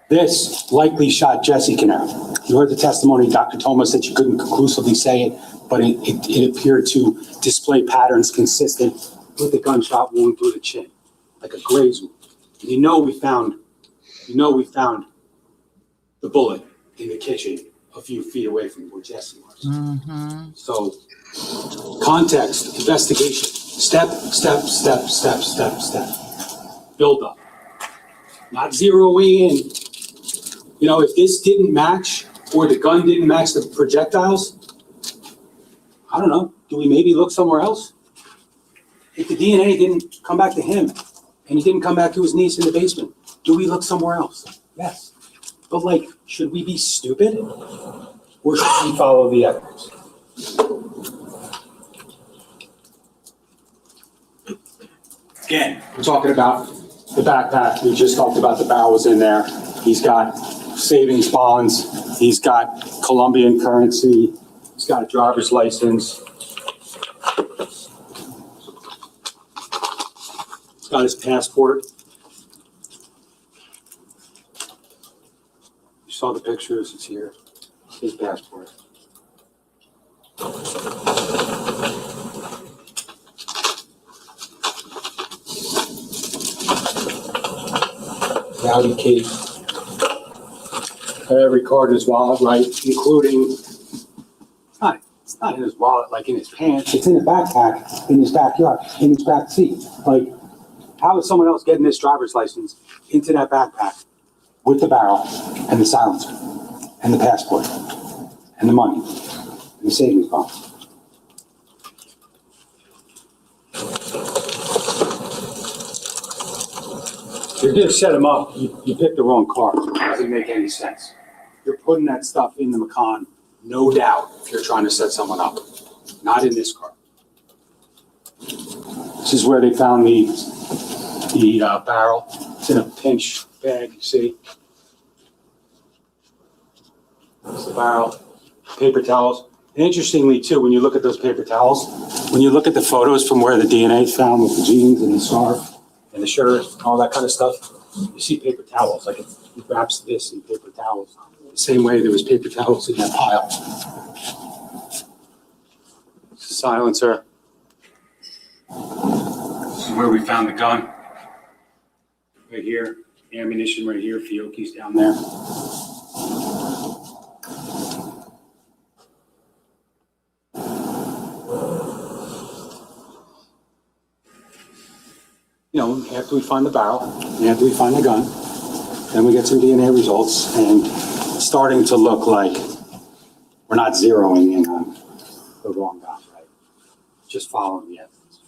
This likely shot Jesse Caneiro. You heard the testimony. Dr. Thomas said she couldn't conclusively say it, but it appeared to display patterns consistent with the gunshot wound through the chin, like a graze wound. And you know we found the bullet in the kitchen a few feet away from where Jesse was. Mm-hmm. So, context, investigation, step. Build up. Not zeroing in. You know, if this didn't match or the gun didn't match the projectiles, I don't know. Do we maybe look somewhere else? If the DNA didn't come back to him and he didn't come back to his niece in the basement, do we look somewhere else? Yes. But like, should we be stupid or should we follow the evidence? Again, we're talking about the backpack. We just talked about the barrel was in there. He's got savings bonds. He's got Colombian currency. He's got a driver's license. He's got his passport. You saw the pictures. It's here. His passport. Rowdy Keith. Every card in his wallet, right? Including, it's not in his wallet like in his pants. It's in a backpack in his backyard, in his back seat. Like, how is someone else getting this driver's license into that backpack with the barrel and the silencer and the passport and the money and the savings bond? You're gonna set them up, you picked the wrong car. It doesn't make any sense. You're putting that stuff in the Macan, no doubt, if you're trying to set someone up. Not in this car. This is where they found the barrel. It's in a pinch bag, you see? That's the barrel. Paper towels. And interestingly, too, when you look at those paper towels, when you look at the photos from where the DNA is found with the jeans and the scarf and the shirt and all that kind of stuff, you see paper towels. Like it wraps this in paper towels. The same way there was paper towels in that pile. Silencer. This is where we found the gun. Right here. Ammunition right here. Fiocchi's down there. You know, after we find the barrel, after we find the gun, then we get some DNA results, and it's starting to look like we're not zeroing in on the wrong guy, right? Just following the evidence.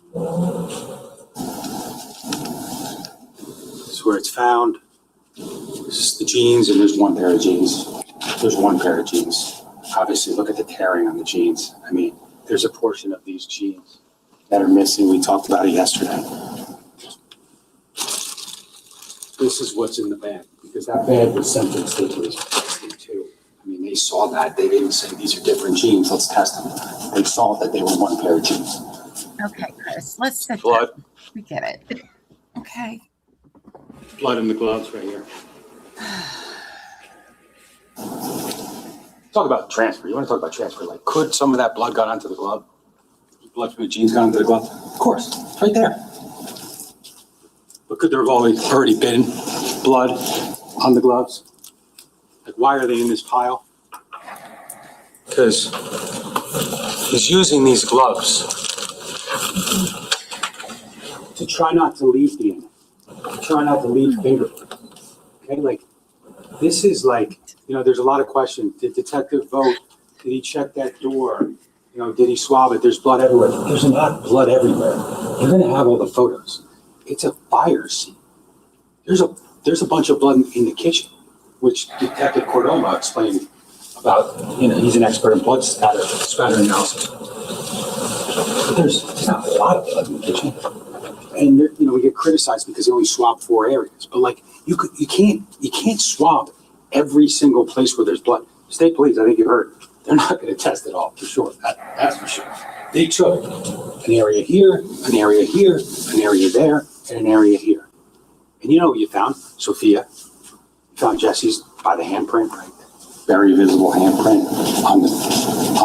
This is where it's found. This is the jeans, and there's one pair of jeans. There's one pair of jeans. Obviously, look at the tearing on the jeans. I mean, there's a portion of these jeans that are missing. We talked about it yesterday. This is what's in the bag, because that bag was sent to the state police too. I mean, they saw that. They didn't say these are different jeans. Let's test them. They saw that they were one pair of jeans. Okay, Chris, let's sit Blood. down. We get it. Okay. Blood in the gloves right here. Talk about transfer. You want to talk about transfer? Like, could some of that blood got onto the glove? Blood from the jeans got onto the glove? Of course, it's right there. But could there have already been blood on the gloves? Like, why are they in this pile? Because he's using these gloves to try not to leave DNA, to try not to leave fingerprints. Okay, like, this is like, you know, there's a lot of questions. Did detective vote? Did he check that door? You know, did he swab it? There's blood everywhere. There's not blood everywhere. You're going to have all the photos. It's a fire scene. There's a bunch of blood in the kitchen, which Detective Cordova explained about. You know, he's an expert in blood spatter analysis. But there's not a lot of blood in the kitchen, and you know, we get criticized because they only swab 4 areas. But like, you can't swab every single place where there's blood. State police, I think you heard, they're not going to test it all for sure. That's for sure. They took an area here, an area here, an area there, and an area here. And you know what you found? Sophia. You found Jesse's by the handprint, right? Very visible handprint on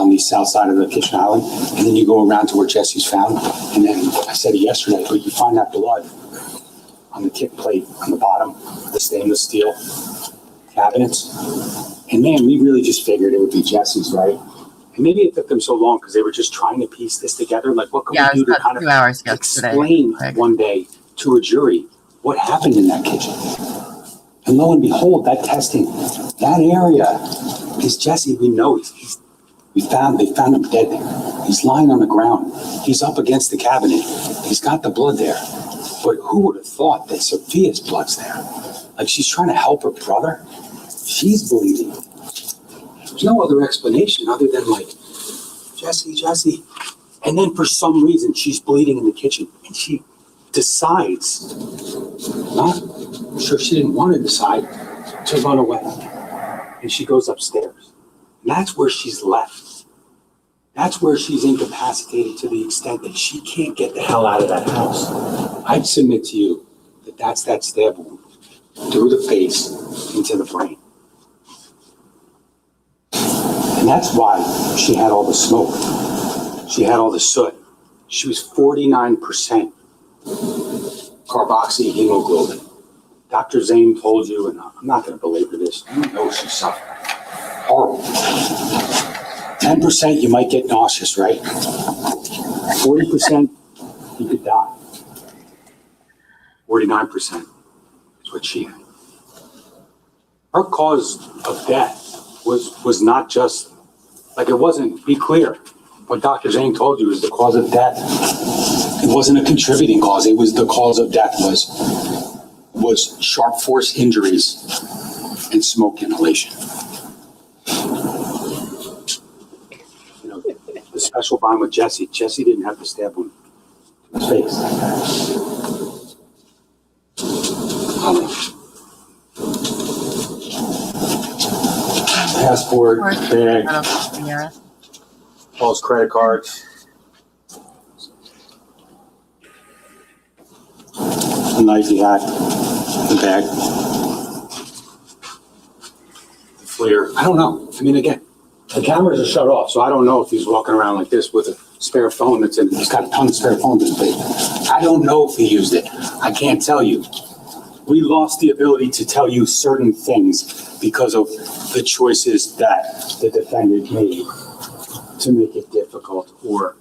the south side of the kitchen island. And then you go around to where Jesse's found. And then I said it yesterday, but you find that blood on the kick plate on the bottom of the stainless steel cabinets. And man, we really just figured it would be Jesse's, right? And maybe it took them so long because they were just trying to piece this together. Like, what can we do to kind of explain one day to a jury what happened in that kitchen? And lo and behold, that testing, that area is Jesse. We know they found him dead there. He's lying on the ground. He's up against the cabinet. He's got the blood there. But who would have thought that Sophia's blood's there? Like, she's trying to help her brother. She's bleeding. There's no other explanation other than like, Jesse. And then for some reason, she's bleeding in the kitchen and she decides, I'm sure she didn't want to decide, to run away. And she goes upstairs. And that's where she's left. That's where she's incapacitated to the extent that she can't get the hell out of that house. I'd submit to you that that's that stab wound through the face into the brain. And that's why she had all the smoke. She had all the soot. She was 49% carboxyhemoglobin. Dr. Zane told you, and I'm not going to belabor this, you know she suffered. Horrible. 10% you might get nauseous, right? 40% you could die. 49% is what she had. Her cause of death was not just, like, it wasn't, be clear, what Dr. Zane told you is the cause of death. It wasn't a contributing cause. It was the cause of death was was sharp force injuries and smoke inhalation. You know, the special bond with Jesse didn't have the stab wound to his face. Passport, bag, Yeah. Paul's credit cards. The knife he had, the bag, the flare. I don't know. I mean, again, the cameras are shut off, so I don't know if he's walking around like this with a spare phone that's in. He's got a ton of spare phones in his face. I don't know if he used it. I can't tell you. We lost the ability to tell you certain things because of the choices that the defendant made to make it difficult or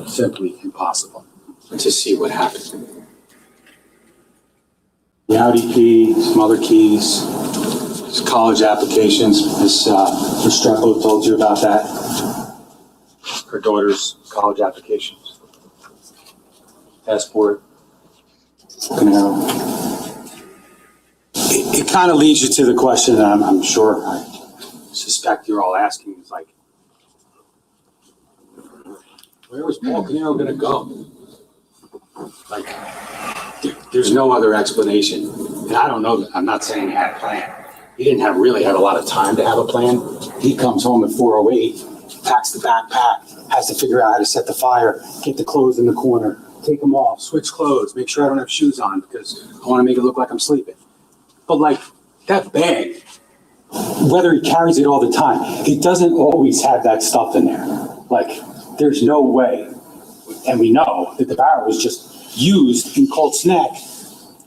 simply impossible to see what happened. The Audi key, some other keys, his college applications. Miss Strepo told you about that. Her daughter's college applications. Passport. It kind of leads you to the question that I'm sure, I suspect you're all asking. It's like, where was Paul Caneiro going to go? Like, there's no other explanation. And I don't know, I'm not saying he had a plan. He didn't really have a lot of time to have a plan. He comes home at 4:08, packs the backpack, has to figure out how to set the fire, get the clothes in the corner, take them off, switch clothes, make sure I don't have shoes on because I want to make it look like I'm sleeping. But like that bag, whether he carries it all the time, it doesn't always have that stuff in there. Like, there's no way. And we know that the barrel was just used in Colts Neck,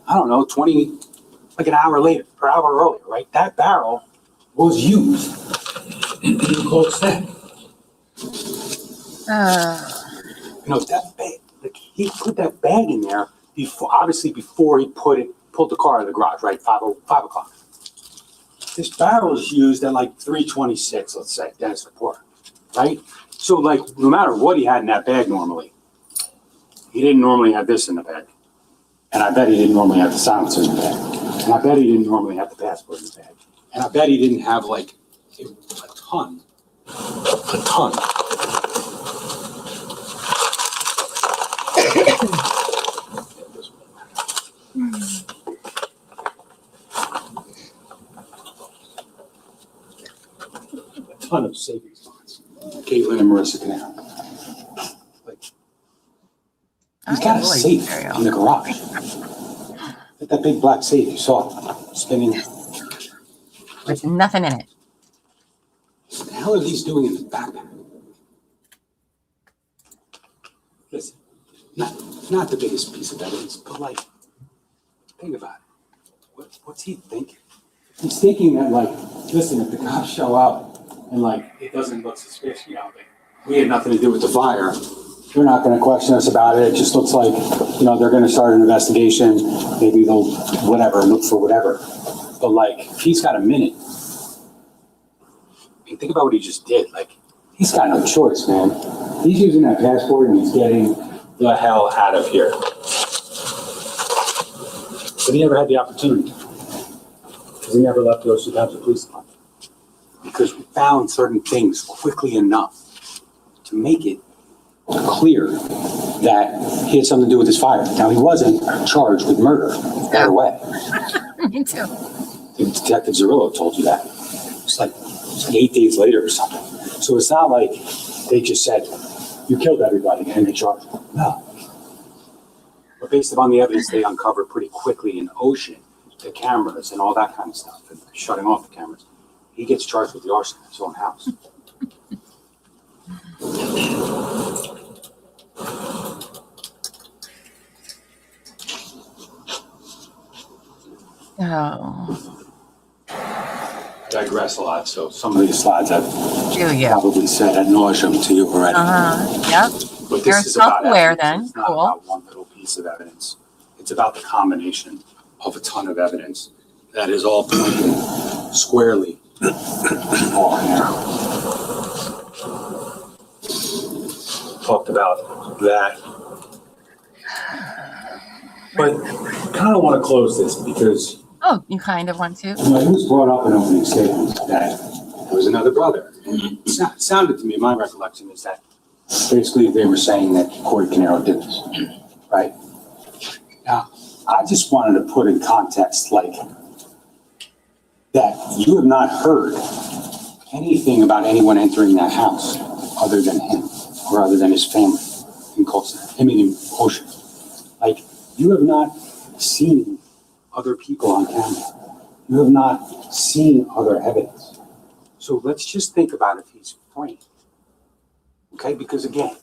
I don't know, like an hour later, or an hour earlier, right? That barrel was used in Colts Neck. You know, that bag, like he put that bag in there before he pulled the car out of the garage, right? 5 o'clock. This barrel is used at like 3:26, let's say, Dennis report, right? So like, no matter what he had in that bag normally, he didn't normally have this in the bag. And I bet he didn't normally have the silencer in the bag. And I bet he didn't normally have the passport in the bag. And I bet he didn't have like a ton. A ton of savings bonds. Caitlin and Marissa Caneiro. He's got a safe in the garage. That big black safe you saw spinning. With nothing in it. What the hell are these doing in the backpack? Listen, not the biggest piece of evidence, but like, think about it. What's he thinking? He's thinking that like, listen, if the cops show up and like, it doesn't look suspicious, you know, like, we had nothing to do with the fire. They're not going to question us about it. It just looks like, you know, they're going to start an investigation. Maybe they'll, whatever, look for whatever. But like, he's got a minute. I mean, think about what he just did. Like, he's got no choice, man. He's using that passport and he's getting the hell out of here. But he never had the opportunity. Because he never left the Ocean Township Police Department. Because we found certain things quickly enough to make it clear that he had something to do with this fire. Now, he wasn't charged with murder right away. Me too. Detective Zerillo told you that. It's like 8 days later or something. So it's not like they just said, you killed everybody and they charged him. No. But based upon the evidence they uncovered pretty quickly in Ocean, the cameras and all that kind of stuff, and shutting off the cameras, he gets charged with the arson in his own house. Oh. Digress a lot, so some of these slides I've Do you? probably said ad nauseum to you already. Yep. But You're this is about self-aware evidence. then. It's not Cool. about one little piece of evidence. It's about the combination of a ton of evidence that is all pointing squarely to Paul Caneiro. Talked about that. But kind of want to close this because Oh, you kind of want to? it was brought up in opening statements that there was another brother. And it sounded to me, my recollection is that basically they were saying that Corey Caneiro did this, right? Now, I just wanted to put in context, like, that you have not heard anything about anyone entering that house other than him or other than his family in Colts Neck. I mean, in Ocean. Like, you have not seen other people on camera. You have not seen other evidence. So let's just think about if he's framed. Okay, because again,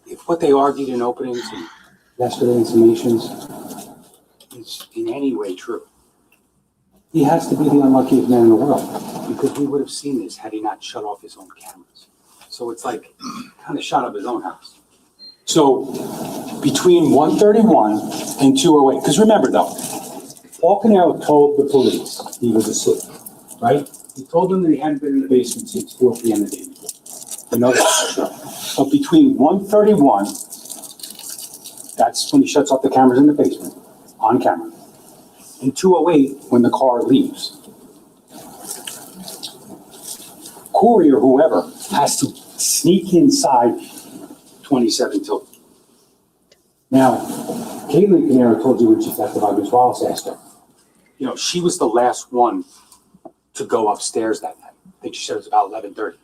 if what they argued in openings and yesterday in summations is in any way true, he has to be the unluckiest man in the world because we would have seen this had he not shut off his own cameras. So it's like kind of shot up his own house. So between 1:31 and 2:08, because remember though, Paul Caneiro told the police he was asleep, right? He told them that he hadn't been in the basement since 4 p.m. the day before. You know that. But between 1:31, that's when he shuts off the cameras in the basement, on camera, and 2:08 when the car leaves. Corey or whoever has to sneak inside 27 till. Now, Caitlin Caneiro told you when she testified, Ms. Wallace asked her, you know, she was the last one to go upstairs that night. I think she said it was about 11:30.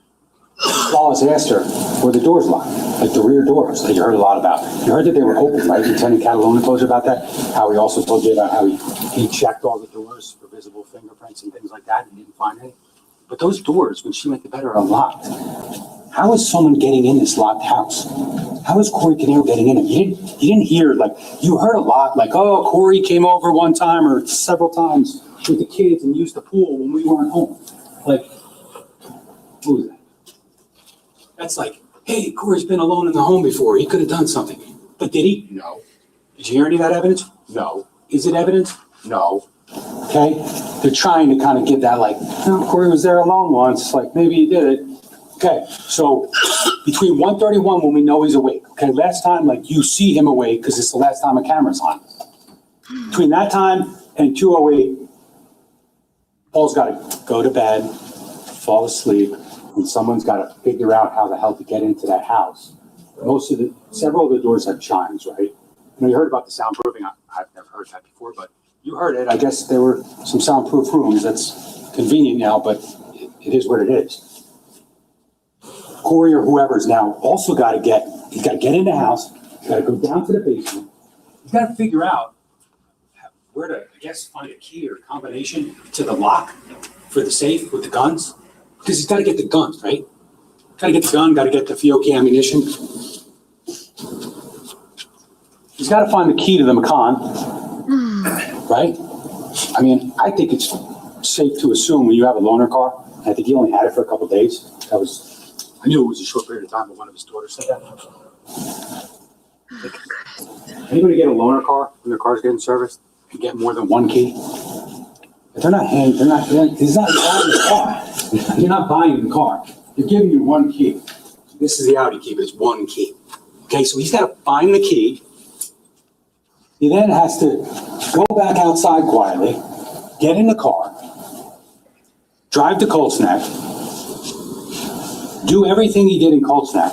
Wallace asked her, were the doors locked? Like the rear doors that you heard a lot about. You heard that they were open, right? Lieutenant Catalona told you about that? How he also told you about how he checked all the doors for visible fingerprints and things like that and didn't find any. But those doors, when she went to bed, are unlocked. How is someone getting in this locked house? How is Corey Caneiro getting in it? You didn't hear, like, you heard a lot, like, oh, Corey came over one time or several times with the kids and used the pool when we weren't home. Like, who was that? That's like, hey, Corey's been alone in the home before. He could have done something. But did he? No. Did you hear any of that evidence? No. Is it evidence? No. Okay? They're trying to kind of give that, like, oh, Corey was there alone once. Like, maybe he did it. Okay, so between 1:31 when we know he's awake, okay, last time, like, you see him awake because it's the last time a camera's on. Between that time and 2:08, Paul's got to go to bed, fall asleep, and someone's got to figure out how the hell to get into that house. Several of the doors have chimes, right? You know, you heard about the soundproofing. I've never heard that before, but you heard it. I guess there were some soundproof rooms. That's convenient now, but it is what it is. Corey or whoever's now also got to get in the house, got to go down to the basement. He's got to figure out where to, I guess, find a key or combination to the lock for the safe with the guns. Because he's got to get the guns, right? Got to get the gun, got to get the Fiocchi ammunition. He's got to find the key to the Macan, right? I mean, I think it's safe to assume when you have a loaner car, I think he only had it for a couple of days. I knew it was a short period of time, but one of his daughters said that. Anybody get a loaner car when their car's getting serviced and get more than one key? If they're not buying the car. You're not buying the car. They're giving you one key. This is the Audi key, but it's one key. Okay, so he's got to find the key. He then has to go back outside quietly, get in the car, drive to Colts Neck, do everything he did in Colts Neck.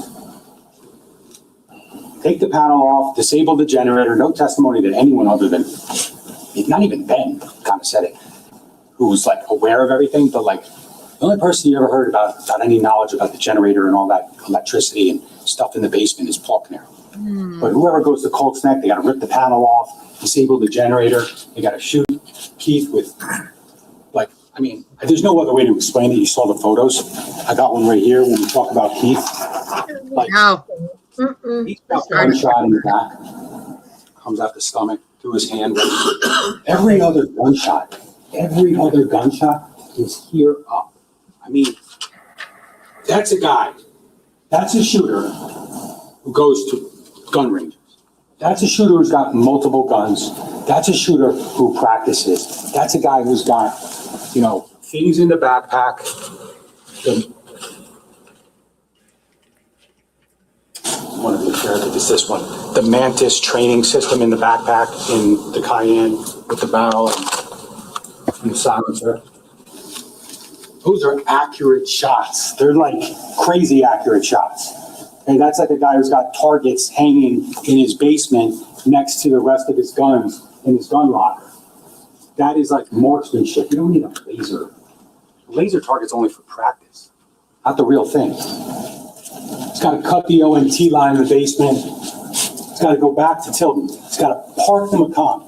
Take the panel off, disable the generator. No testimony that anyone other than, not even Ben kind of said it, who was like aware of everything, but like the only person you ever heard about any knowledge about the generator and all that electricity and stuff in the basement is Paul Caneiro. But whoever goes to Colts Neck, they got to rip the panel off, disable the generator. They got to shoot Keith with, like, I mean, there's no other way to explain it. You saw the photos. I got one right here when we talk about Keith. Like, he's got one shot in the back, comes out the stomach, through his hand. Every other gunshot is here up. I mean, that's a guy, that's a shooter who goes to gun ranges. That's a shooter who's got multiple guns. That's a shooter who practices. That's a guy who's got, you know, things in the backpack. want to be fair that it's this one. The Mantis training system in the backpack in the Cayenne with the barrel and the silencer. Those are accurate shots. They're like crazy accurate shots. And that's like a guy who's got targets hanging in his basement next to the rest of his guns in his gun locker. That is like marksmanship. You don't need a laser. A laser target's only for practice, not the real thing. He's got to cut the ONT line in the basement. He's got to go back to Tilton. He's got to park the Macon.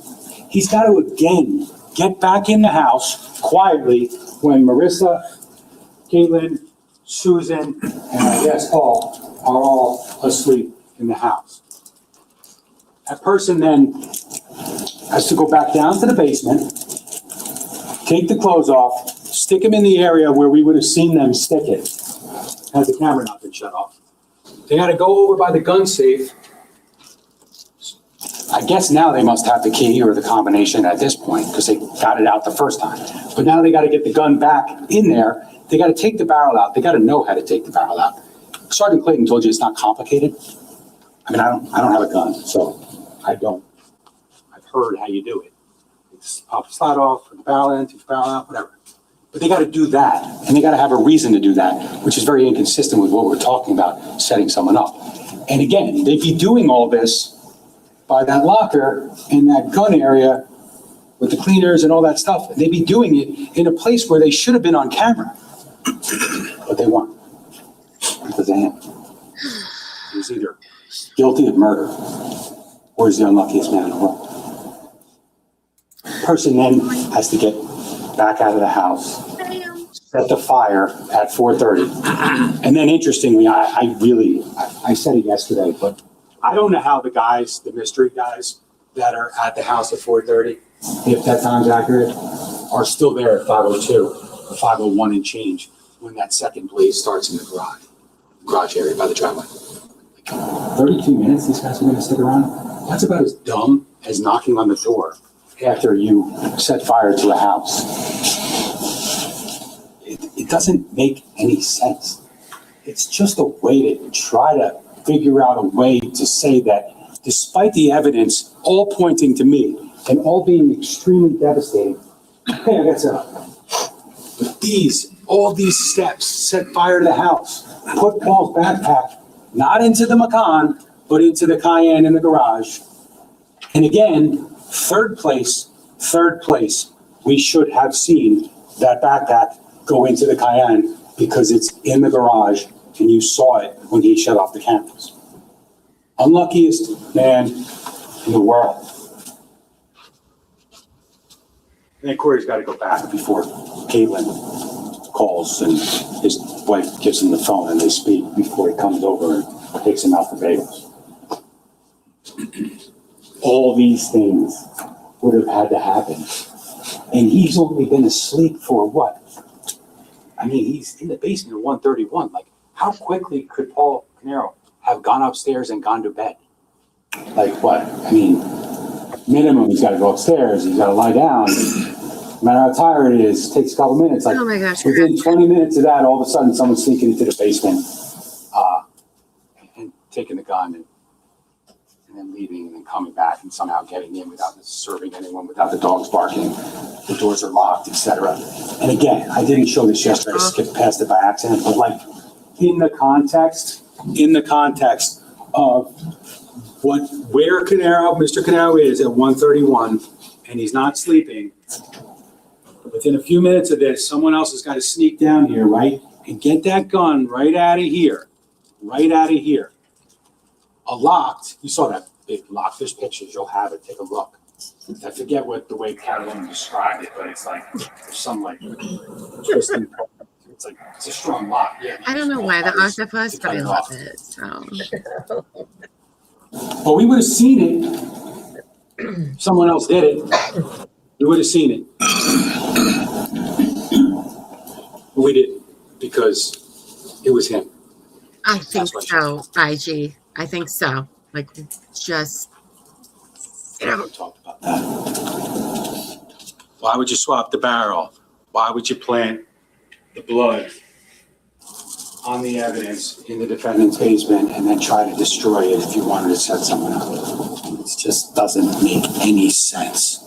He's got to, again, get back in the house quietly when Marissa, Caitlin, Susan, and I guess Paul are all asleep in the house. That person then has to go back down to the basement, take the clothes off, stick them in the area where we would have seen them stick it, had the camera not been shut off. They got to go over by the gun safe. I guess now they must have the key or the combination at this point because they got it out the first time. But now they got to get the gun back in there. They got to take the barrel out. They got to know how to take the barrel out. Sergeant Clayton told you it's not complicated. I mean, I don't have a gun, so I don't. I've heard how you do it. It's pop the slide off, put the barrel in, take the barrel out, whatever. But they got to do that, and they got to have a reason to do that, which is very inconsistent with what we're talking about, setting someone up. And again, they'd be doing all this by that locker in that gun area with the cleaners and all that stuff. They'd be doing it in a place where they should have been on camera, but they weren't. Because of him. He's either guilty of murder or he's the unluckiest man in the world. Person then has to get back out of the house, set the fire at 4:30. And then interestingly, I said it yesterday, but I don't know how the mystery guys that are at the house at 4:30, if that time's accurate, are still there at 5:02 or 5:01 and change when that second blaze starts in the garage area by the driveway. Like 32 minutes these guys are going to stick around? That's about as dumb as knocking on the door after you set fire to a house. It doesn't make any sense. It's just a way to try to figure out a way to say that despite the evidence all pointing to me and all being extremely devastating, hey, I got set up. But all these steps set fire to the house, put Paul's backpack not into the Macon, but into the Cayenne in the garage. And again, third place, we should have seen that backpack go into the Cayenne because it's in the garage and you saw it when he shut off the cameras. Unluckiest man in the world. And then Corey's got to go back before Caitlin calls and his wife gives him the phone and they speak before he comes over and takes him out for bagels. All these things would have had to happen. And he's only been asleep for what? I mean, he's in the basement at 1:31. Like, how quickly could Paul Caneiro have gone upstairs and gone to bed? Like what? I mean, minimum, he's got to go upstairs. He's got to lie down. No matter how tired it is, it takes a couple minutes. Like, oh my gosh, within 20 minutes of that, all of a sudden, someone's sneaking into the basement and taking the gun and then leaving and then coming back and somehow getting in without serving anyone, without the dogs barking, the doors are locked, etc. And again, I didn't show this yesterday, I skipped past it by accident, but like in the context of where Mr. Caneiro is at 1:31 and he's not sleeping, within a few minutes of this, someone else has got to sneak down here, right? And get that gun right out of here. A locked, you saw that big lock. There's pictures, you'll have it, take a look. I forget the way Carolyn described it, but it's like, there's some like twisting, it's a strong lock. Yeah, I don't know why the octopus, but I love it. So. Well, we would have seen it. If someone else did it. We would have seen it. But we didn't because it was him. I think so, IG. I think so. Like, just, you know. We talked about that. Why would you swap the barrel? Why would you plant the blood on the evidence in the defendant's basement and then try to destroy it if you wanted to set someone up. It just doesn't make any sense.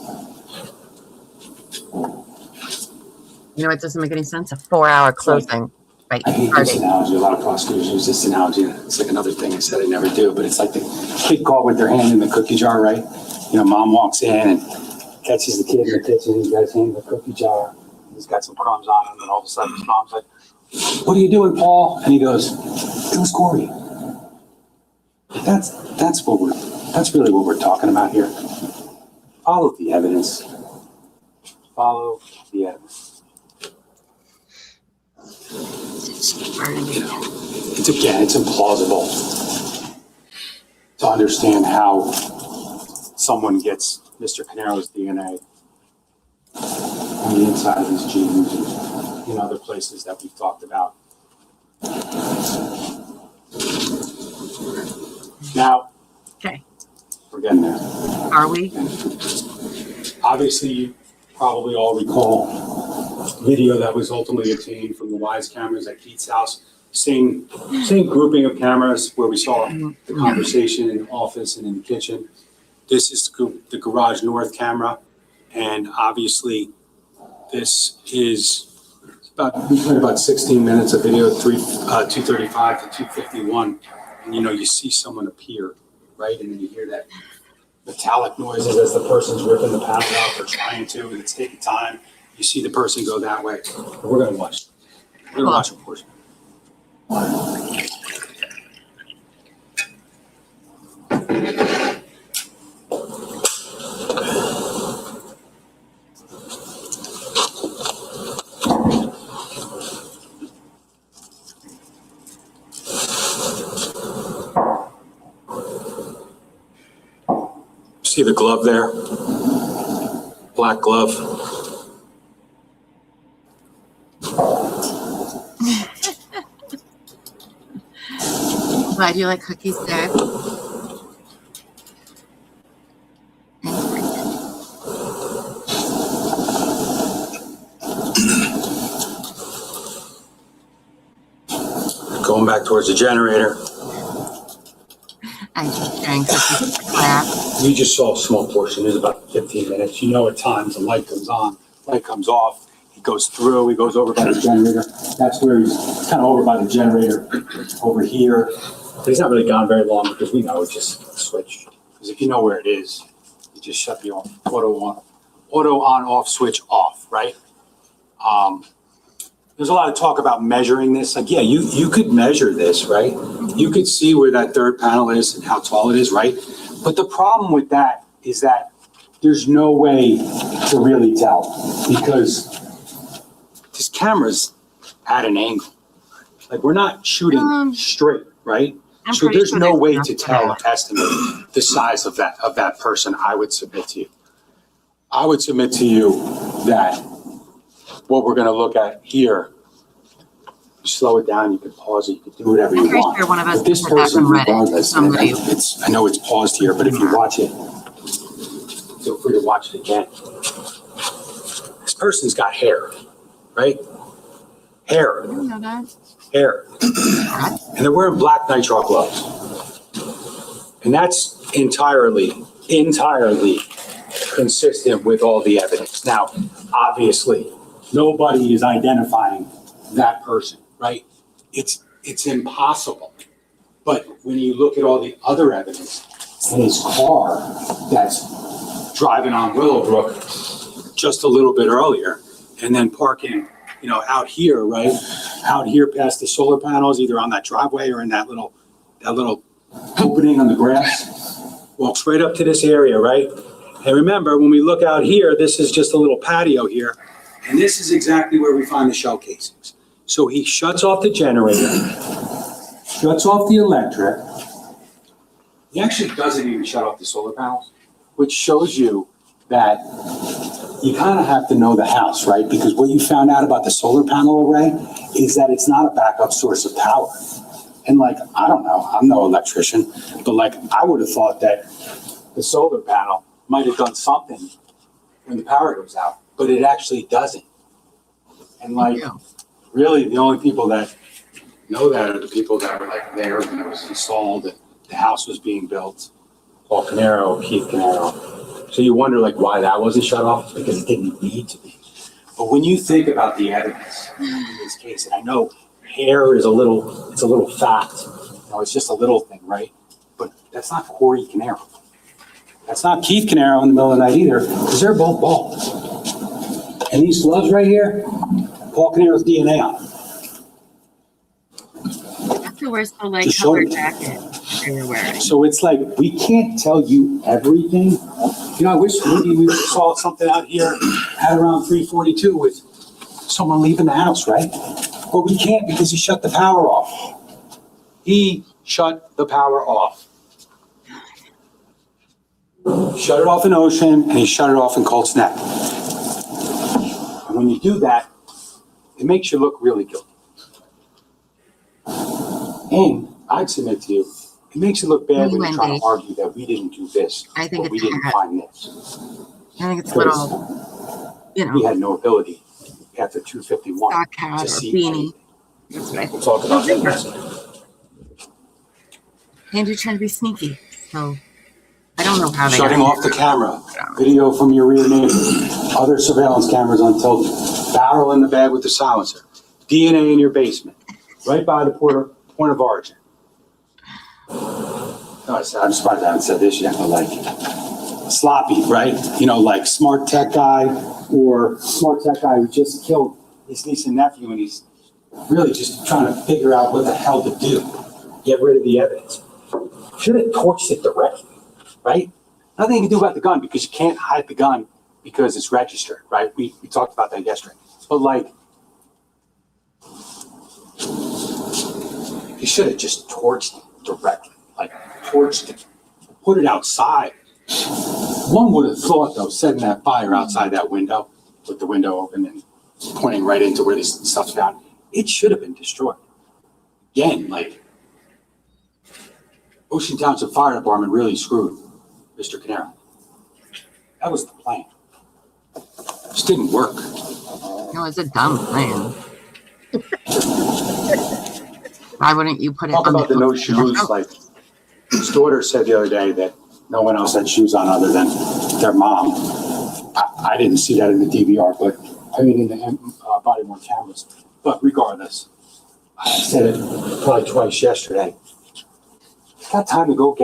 You know, it doesn't make any sense. A 4-hour closing. Right. I hate this analogy. A lot of prosecutors use this analogy. It's like another thing I said I never do, but it's like the kid caught with their hand in the cookie jar, right? You know, mom walks in and catches the kid in the kitchen. He's got his hand in the cookie jar. He's got some crumbs on him, and all of a sudden his mom's like, "What are you doing, Paul?" And he goes, "It was Corey." That's really what we're talking about here. Follow the evidence. Follow the evidence. You know, it's implausible to understand how someone gets Mr. Caneiro's DNA on the inside of his jeans and in other places that we've talked about. Now, Okay. we're getting there. Are we? Obviously, you probably all recall video that was ultimately obtained from the Wise cameras at Keith's house. Same grouping of cameras where we saw the conversation in the office and in the kitchen. This is the garage north camera, and obviously this is about 16 minutes of video, 235 to 251, and you see someone appear, right, and then you hear that metallic noises as the person's ripping the panel out or trying to, and it's taking time. You see the person go that way. We're going to watch. We're going to watch a portion. See the glove there? Black glove. Glad you like cookies, Dad. Going back towards the generator. I just sharing cookies with the class. We just saw a small portion. There's about 15 minutes. At times the light comes on, light comes off. He goes through, he goes over by the generator. That's where he's kind of over by the generator, over here. But he's not really gone very long because we know it just switched. Because if you know where it is, you just shut the auto on off switch off, right? There's a lot of talk about measuring this. Like, yeah, you could measure this, right? You could see where that third panel is and how tall it is, right? But the problem with that is that there's no way to really tell because this camera's at an angle. Like, we're not shooting straight, right? So there's no way to tell, estimate the size of that person. I would submit to you. I would submit to you that what we're going to look at here, you slow it down, you can pause it, you can do whatever you want. Sure one of us But this put that person, on Reddit. regardless, Somebody. I know it's paused here, but if you watch it, feel free to watch it again. This person's got hair, right? Hair. I didn't know that. Hair. And they're wearing black nitrile gloves. And that's entirely consistent with all the evidence. Now, obviously, nobody is identifying that person, right? It's impossible. But when you look at all the other evidence, in his car that's driving on Willowbrook just a little bit earlier, and then parking, out here, right? Out here past the solar panels, either on that driveway or in that little opening on the grass. Walks right up to this area, right? And remember, when we look out here, this is just a little patio here. And this is exactly where we find the shell casings. So he shuts off the generator, shuts off the electric. He actually doesn't even shut off the solar panels, which shows you that you kind of have to know the house, right? Because what you found out about the solar panel array is that it's not a backup source of power. And I don't know, I'm no electrician, but I would have thought that the solar panel might have done something when the power goes out, but it actually doesn't. And really the only people that know that are the people that were like there when it was installed, and the house was being built. Paul Caneiro, Keith Caneiro. So you wonder like why that wasn't shut off, because it didn't need to be. But when you think about the evidence in this case, and I know hair is it's a little fact, it's just a little thing, right? But that's not Corey Caneiro. That's not Keith Caneiro in the middle of the night either, because they're both bald. And these gloves right here, Paul Caneiro's DNA on them. That's the worst, the light color jacket they were wearing. So it's like, we can't tell you everything. I wish maybe we saw something out here at around 3:42 with someone leaving the house, right? But we can't because he shut the power off. He shut the power off. Shut it off in Ocean, and he shut it off in Colts Neck. And when you do that, it makes you look really guilty. And I'd submit to you, it makes it look bad when you're trying to argue that we didn't do this, I think we didn't find this. I think it's a little, We had no ability after 251 sock hat to or see beanie. anything. That's what I We'll think. talk about that next time. And you're trying to be sneaky, so I don't know how they Shutting got off the camera, video from your rear neighbor, other surveillance cameras on Tilden, barrel in the bag with the silencer, DNA in your basement, right by the point of origin. No, I'm surprised I haven't said this yet, but like sloppy, right? Like smart tech guy who just killed his niece and nephew, and he's really just trying to figure out what the hell to do. Get rid of the evidence. Should have torched it directly, right? Nothing you can do about the gun because you can't hide the gun because it's registered, right? We talked about that yesterday. But like, you should have just torched it directly, like torched it, put it outside. One would have thought, though, setting that fire outside that window, with the window open and pointing right into where this stuff's found, it should have been destroyed. Again, like, Ocean Township Fire Department really screwed Mr. Caneiro. That was the plan. Just didn't work. No, it's a dumb plan. Why wouldn't you put it Talk on about the no shoes. Like, his daughter said the other day that no one else had shoes on other than their mom. I didn't see that in the DVR, but I mean in the body-worn cameras. But regardless, I said it probably twice yesterday. He's got time to go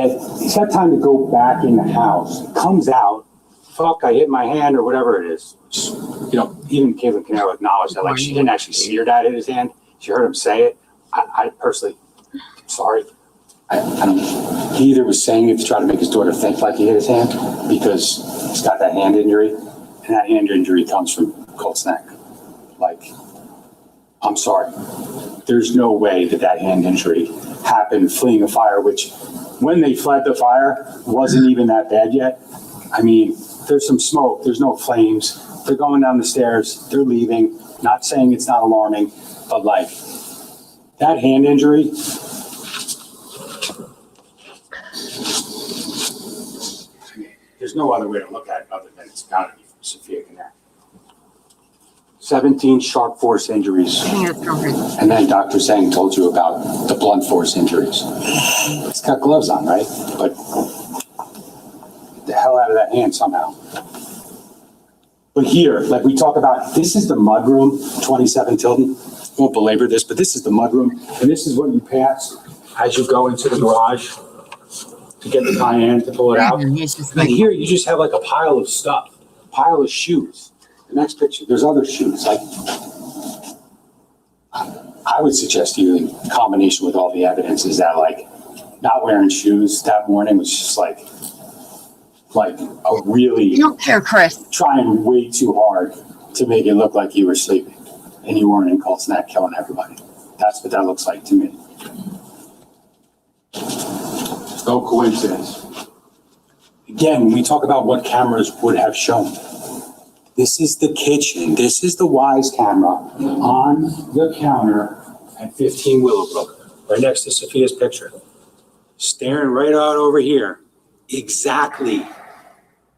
back in the house. He comes out, fuck, I hit my hand or whatever it is. Even Caitlin Caneiro acknowledged that. Like, she didn't actually see her dad hit his hand. She heard him say it. I personally, sorry. I don't. He either was saying it to try to make his daughter think like he hit his hand because he's got that hand injury, and that hand injury comes from Colts Neck. Like, I'm sorry. There's no way that hand injury happened fleeing a fire, which when they fled the fire wasn't even that bad yet. I mean, there's some smoke. There's no flames. They're going down the stairs. They're leaving. Not saying it's not alarming, but like that hand injury. There's no other way to look at it other than it's got to be from Sophia Caneiro. 17 sharp force injuries. And then Dr. Zhang told you about the blunt force injuries. It's got gloves on, right? But get the hell out of that hand somehow. But here, like we talk about, this is the mudroom, 27 Tilden. Won't belabor this, but this is the mudroom. And this is what you pass as you go into the garage to get the Cayenne to pull it out. And here you just have like a pile of stuff, pile of shoes. The next picture, there's other shoes. Like, I would suggest to you, in combination with all the evidence, is that like not wearing shoes that morning was just like a really. You don't care, Chris. Trying way too hard to make it look like you were sleeping and you weren't in Colts Neck killing everybody. That's what that looks like to me. No coincidence. Again, when we talk about what cameras would have shown, this is the kitchen. This is the Wise camera on the counter at 15 Willowbrook, right next to Sophia's picture. Staring right out over here, exactly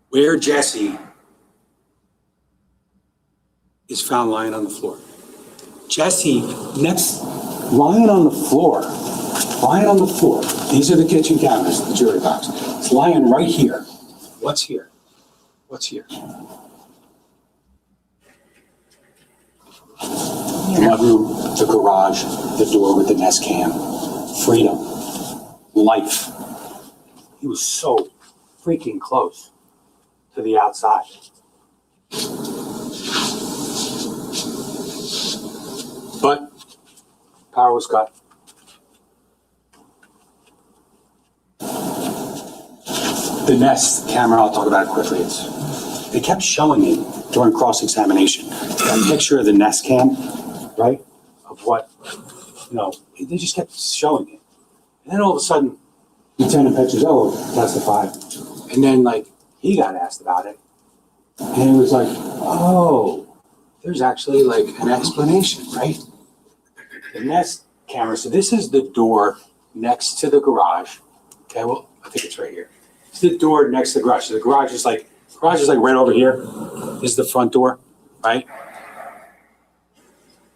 where Jesse is found lying on the floor. Jesse, next lying on the floor. Lying on the floor. These are the kitchen cabinets, the jury box. It's lying right here. What's here? What's here? The mudroom, the garage, the door with the Nest cam. Freedom. Life. He was so freaking close to the outside. But power was cut. The Nest camera, I'll talk about it quickly. They kept showing it during cross-examination. That picture of the Nest cam, right? Of what, they just kept showing it. And then all of a sudden, Lieutenant Petrozello testified. And then, he got asked about it. And it was like, oh, there's actually, an explanation, right? The Nest camera. So this is the door next to the garage. Okay, well, I think it's right here. It's the door next to the garage. So the garage is right over here. This is the front door, right?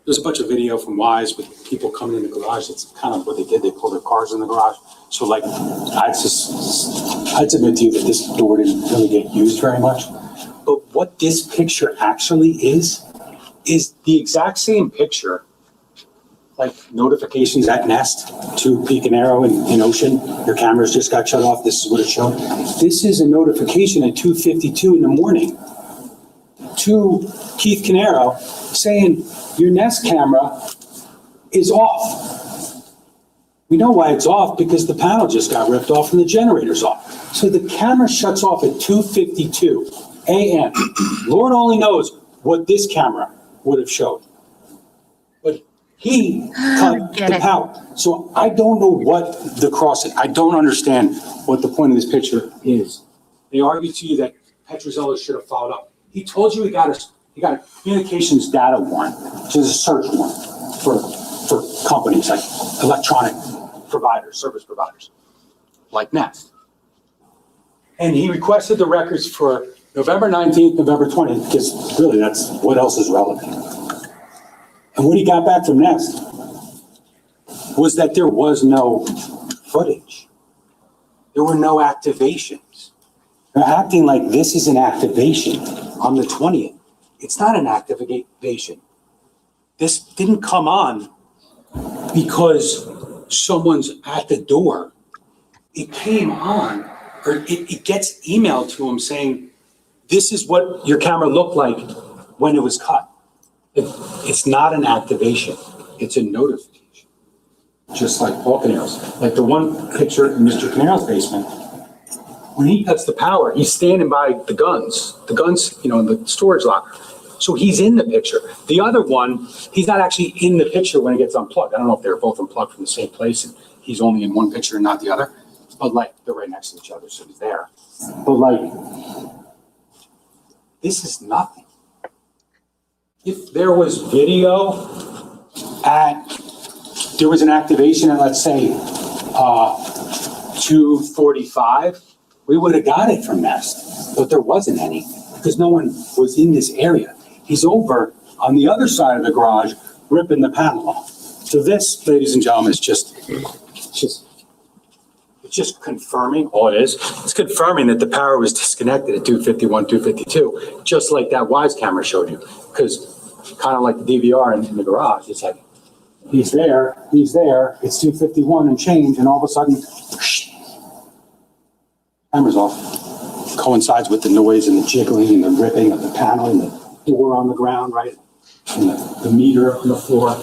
There's a bunch of video from Wise with people coming in the garage. That's kind of what they did. They pulled their cars in the garage. So I'd submit to you that this door didn't really get used very much. But what this picture actually is the exact same picture, notifications at Nest to Keith Caneiro in Ocean. Your cameras just got shut off. This is what it showed. This is a notification at 2:52 in the morning to Keith Caneiro saying your Nest camera is off. We know why it's off, because the panel just got ripped off and the generator's off. So the camera shuts off at 2:52 a.m. Lord only knows what this camera would have showed. But he cut the power. So I don't know what I don't understand what the point of this picture is. They argue to you that Petrozello should have followed up. He told you he got a communications data warrant, which is a search warrant for companies like electronic providers, service providers, like Nest. And he requested the records for November 19th, November 20th, because really that's what else is relevant. And what he got back from Nest was that there was no footage. There were no activations. They're acting like this is an activation on the 20th. It's not an activation. This didn't come on because someone's at the door. It came on, or it gets emailed to him saying, this is what your camera looked like when it was cut. It's not an activation. It's a notification. Just like Paul Caneiro's. Like the one picture in Mr. Caneiro's basement, when he cuts the power, he's standing by the guns, in the storage locker. So he's in the picture. The other one, he's not actually in the picture when it gets unplugged. I don't know if they're both unplugged from the same place and he's only in one picture and not the other. But they're right next to each other, so he's there. But this is nothing. If there was video there was an activation at, let's say, 2:45, we would have got it from Nest, but there wasn't any because no one was in this area. He's over on the other side of the garage ripping the panel off. So this, ladies and gentlemen, is just confirming all it is. It's confirming that the power was disconnected at 2:51, 2:52, just like that Wise camera showed you. Because kind of like the DVR in the garage, it's like, he's there, it's 2:51 and change, and all of a sudden, camera's off. Coincides with the noise and the jiggling and the ripping of the panel and the door on the ground, right? And the meter on the floor.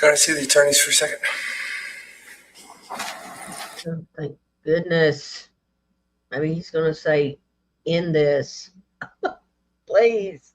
Gotta see the attorneys for a second. Oh, thank goodness. Maybe he's going to say, in this. Please.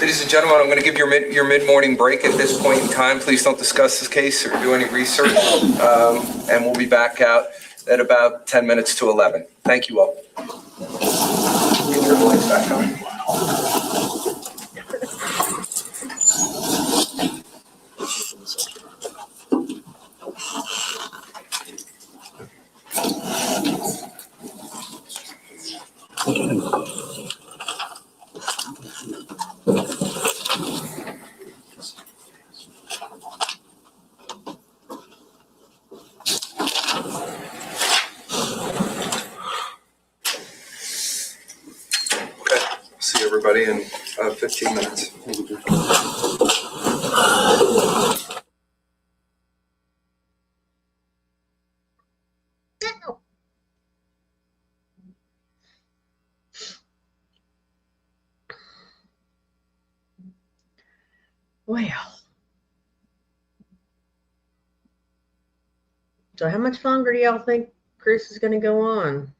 Ladies and gentlemen, I'm going to give your mid-morning break at this point in time. Please don't discuss this case or do any research, and we'll be back out at about 10 minutes to 11. Thank you all. Can you turn the lights back on? See everybody in 15 minutes. Well, so how much longer do y'all think Chris is going to go on?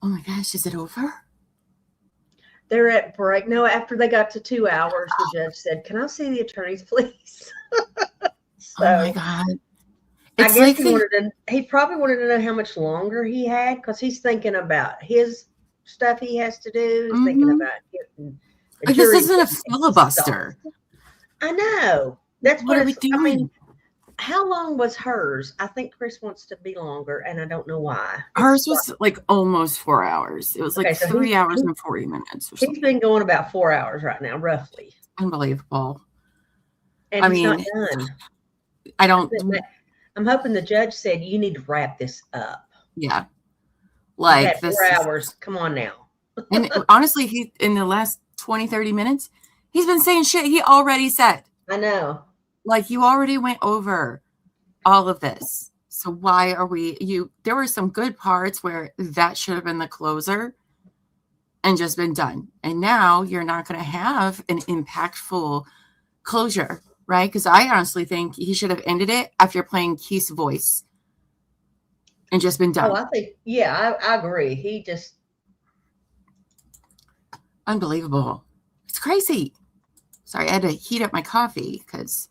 Oh my gosh, is it over? They're at break. No, after they got to 2 hours, the judge said, "Can I see the attorneys, please?" So, oh my God. I It's guess like he probably wanted to know how much longer he had, because he's thinking about his stuff he has to do. He's thinking about getting the this jury isn't a filibuster. I know. That's What are we doing? I mean, how long was hers? I think Chris wants to be longer, and I don't know why. Hers was like almost 4 hours. It was like Okay, so 3 hours and 40 minutes or He's something. been going about 4 hours right now, roughly. Unbelievable. And I he's not mean, done. I don't. I'm hoping the judge said, "You need to wrap this up." Yeah. You Like had this 4 is- hours. Come on now. And honestly, he in the last 20, 30 minutes, he's been saying shit he already said. I know. Like, you already went over all of this. So why are there were some good parts where that should have been the closer and just been done. And now you're not going to have an impactful closure, right? Because I honestly think he should have ended it after playing Keith's voice and just been done. Oh, I think, yeah, I agree. He just. Unbelievable. It's crazy. Sorry, I had to heat up my coffee because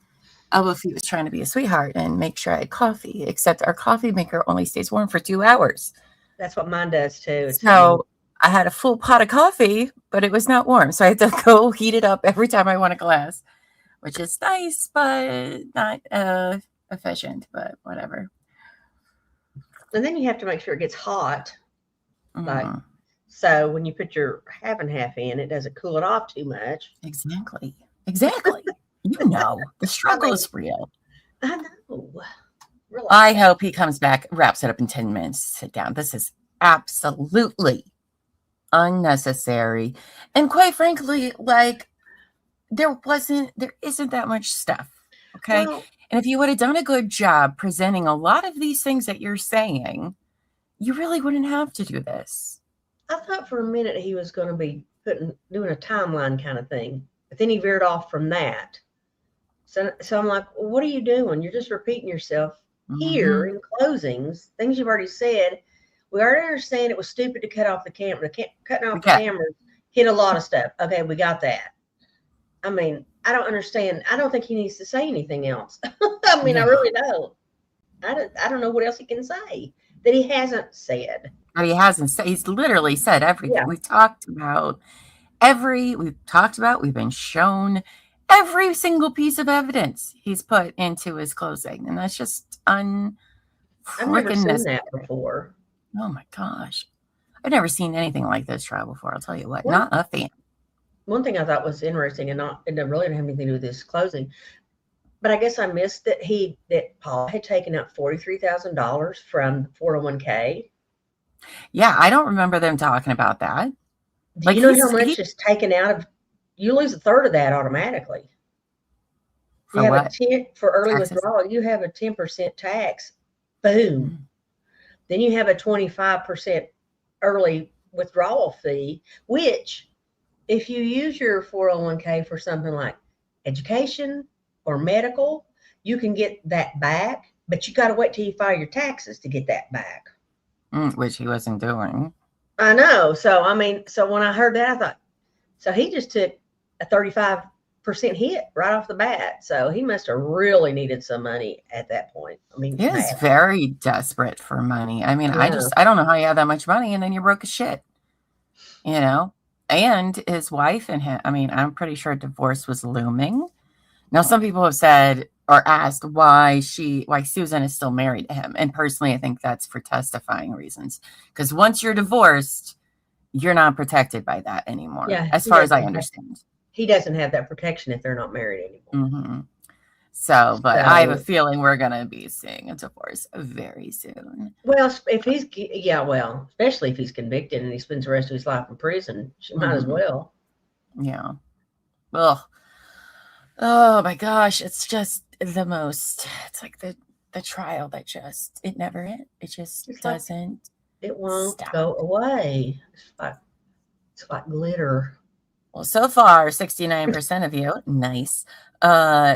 Elbow-Feet was trying to be a sweetheart and make sure I had coffee, except our coffee maker only stays warm for 2 hours. That's what mine does too. So I had a full pot of coffee, but it was not warm. So I had to go heat it up every time I want a glass, which is nice, but not efficient, but whatever. And then you have to make sure it gets hot. Like, so when you put your half and half in, it doesn't cool it off too much. Exactly. You know, the struggle is real. I know. Really. I hope he comes back, wraps it up in 10 minutes, sit down. This is absolutely unnecessary. And quite frankly, like, there isn't that much stuff. Okay. Well, and if you would have done a good job presenting a lot of these things that you're saying, you really wouldn't have to do this. I thought for a minute he was going to be doing a timeline kind of thing, but then he veered off from that. So I'm like, well, what are you doing? You're just repeating yourself here in closings, things you've already said. We already understand it was stupid to cut off the camera. Cutting off the camera hit a lot of stuff. Okay, we got that. I mean, I don't understand. I don't think he needs to say anything else. I mean, I really don't. I don't know what else he can say that he hasn't said. But he hasn't said. He's literally said everything. Yeah. We've talked about, we've been shown every single piece of evidence he's put into his closing. And that's just I've never seen that before. Oh my gosh. I've never seen anything like this trial before. I'll tell you what, not a fan. One thing I thought was interesting, and it really didn't have anything to do with this closing, but I guess I missed that Paul had taken out $43,000 from the 401k. Yeah, I don't remember them talking about that. Do you know how much is taken out of? You lose a third of that automatically. You have a 10 for early withdrawal. You have a 10% tax. Boom. Then you have a 25% early withdrawal fee, which if you use your 401k for something like education or medical, you can get that back, but you got to wait till you file your taxes to get that back. Which he wasn't doing. I know. So, I mean, so when I heard that, I thought, so he just took a 35% hit right off the bat. So he must have really needed some money at that point. I mean, He was very desperate for money. I mean, I don't know how you have that much money and then you're broke as shit, you know? And his wife and him, I mean, I'm pretty sure divorce was looming. Now, some people have said or asked why Susan is still married to him. And personally, I think that's for testifying reasons. Because once you're divorced, you're not protected by that anymore, as far as I understand. He doesn't have that protection if they're not married anymore. Mm-hmm. So, but I have a feeling we're going to be seeing a divorce very soon. Well, if he's, especially if he's convicted and he spends the rest of his life in prison, she might as well. Yeah. Ugh. Oh my gosh. It's just it's like the trial that it never ends. It just doesn't. It won't go away. It's like glitter. Well, so far, 69% of you, nice,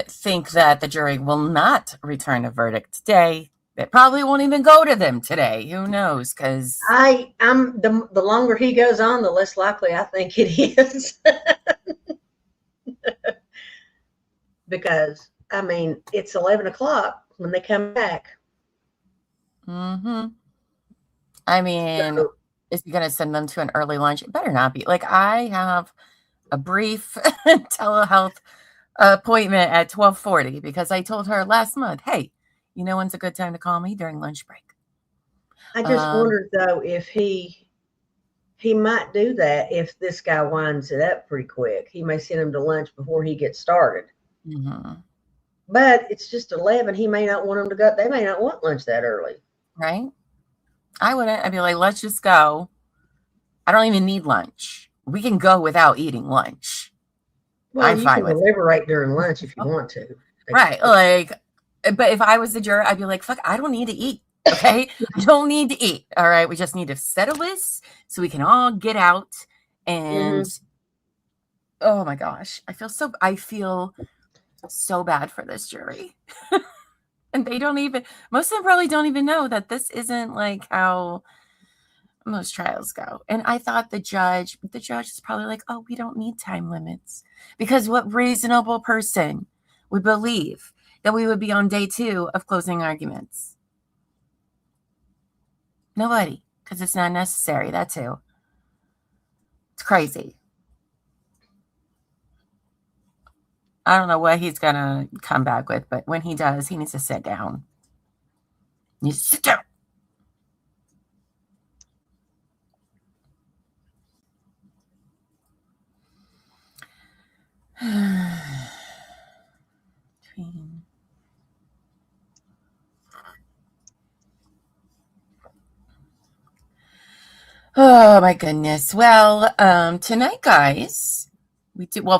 think that the jury will not return a verdict today. It probably won't even go to them today. Who knows? Because I'm the longer he goes on, the less likely I think it is. Because I mean, it's 11 o'clock when they come back. Mm-hmm. I mean, is he going to send them to an early lunch? It better not be. Like, I have a brief telehealth appointment at 12:40 because I told her last month, hey, you know when's a good time to call me? During lunch break. I just wondered, though, if he might do that if this guy winds it up pretty quick. He may send him to lunch before he gets started. Mm-hmm. But it's just 11. He may not want them to go. They may not want lunch that early. Right? I wouldn't. I'd be like, let's just go. I don't even need lunch. We can go without eating lunch. Well, I'm fine with it. You can deliberate during lunch if you want to. Right. Like, but if I was the juror, I'd be like, fuck, I don't need to eat. Okay? I don't need to eat. All right? We just need to settle this so we can all get out. And oh my gosh, I feel so bad for this jury. And they don't even, most of them probably don't even know that this isn't like how most trials go. And I thought the judge is probably like, oh, we don't need time limits. Because what reasonable person would believe that we would be on day 2 of closing arguments? Nobody, because it's not necessary. That too. It's crazy. I don't know what he's going to come back with, but when he does, he needs to sit down. He needs to sit down. Oh, my goodness. Well, tonight, guys,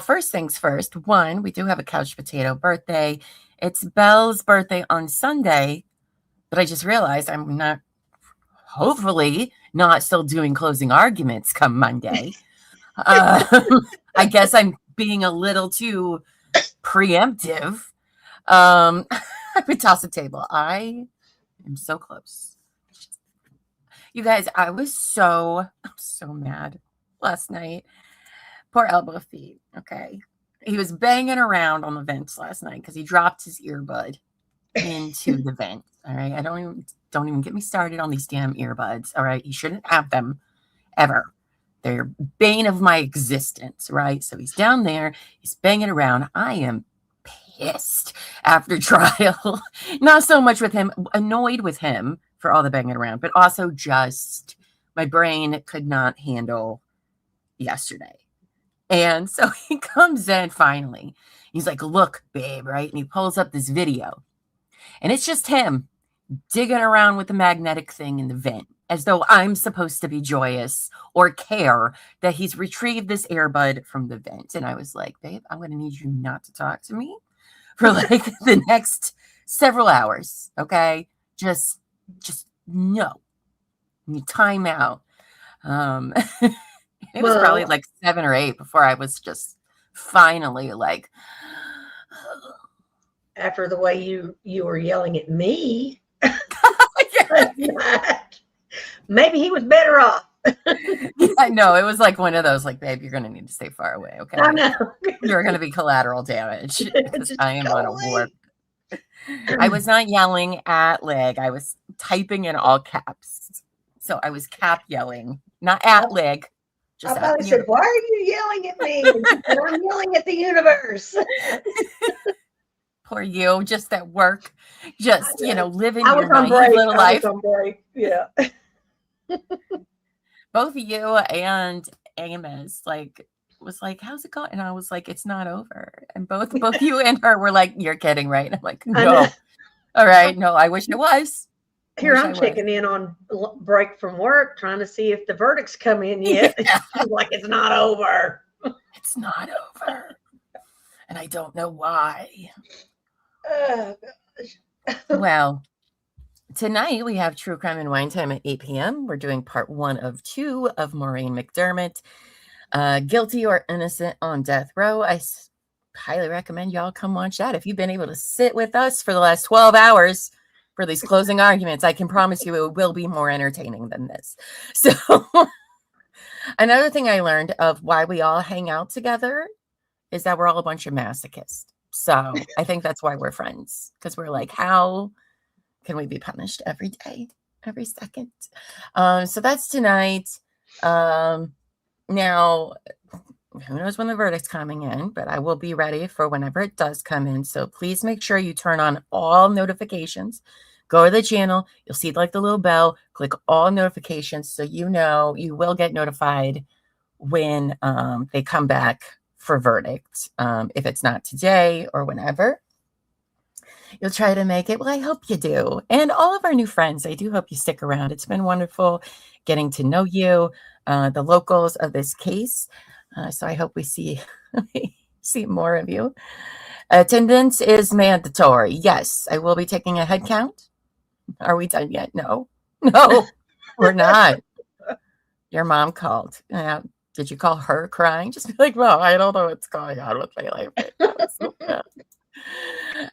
first things first. One, we do have a couch potato birthday. It's Belle's birthday on Sunday, but I just realized I'm not, hopefully, not still doing closing arguments come Monday. I guess I'm being a little too preemptive. I would toss a table. I am so close. You guys, I was so mad last night. Poor elbow feet. Okay. He was banging around on the vents last night because he dropped his earbud into the vent. All right. Don't even get me started on these damn earbuds. All right. You shouldn't have them ever. They're bane of my existence. Right. So he's down there. He's banging around. I am pissed after trial. Not so much with him, annoyed with him for all the banging around, but also just my brain could not handle yesterday. And so he comes in finally. He's like, look, babe, right? And he pulls up this video. And it's just him digging around with the magnetic thing in the vent, as though I'm supposed to be joyous or care that he's retrieved this earbud from the vent. And I was like, babe, I'm going to need you not to talk to me for like the next several hours. Okay? Just no. You time out. It was probably like 7 or 8 before I was just finally like. After the way you were yelling at me. Maybe he was better off. I know, it was like one of those, like, babe, you're going to need to stay far away, okay? I know. You're going to be collateral damage because I am on a warp. I was not yelling at leg. I was typing in all caps. So I was cap yelling, not at leg. I probably said, why are you yelling at me? And I'm yelling at the universe. Poor you, just at work, just, living your naive little life. I was on break. Yeah. Both you and Amos, was like, how's it going? And I was like, it's not over. And both you and her were like, you're kidding, right? And I'm like, no. All right. No, I wish it was. Here I'm checking in on break from work, trying to see if the verdicts come in yet. Yeah. Like, it's not over. It's not over. And I don't know why. Oh, gosh. Well, tonight we have True Crime and Wine Time at 8 p.m. We're doing part 1 of 2 of Maureen McDermott. Guilty or innocent on death row. I highly recommend y'all come watch that. If you've been able to sit with us for the last 12 hours for these closing arguments, I can promise you it will be more entertaining than this. So another thing I learned of why we all hang out together is that we're all a bunch of masochists. So I think that's why we're friends, because we're like, how can we be punished every day, every second? So that's tonight. Now, who knows when the verdict's coming in, but I will be ready for whenever it does come in. So please make sure you turn on all notifications. Go to the channel. You'll see like the little bell. Click all notifications so you know you will get notified when they come back for verdict. If it's not today or whenever, you'll try to make it. Well, I hope you do. And all of our new friends, I do hope you stick around. It's been wonderful getting to know you, the locals of this case. So I hope we see more of you. Attendance is mandatory. Yes, I will be taking a head count. Are we done yet? No, we're not. Your mom called. Did you call her crying? Just be like, well, I don't know what's going on with my life right now.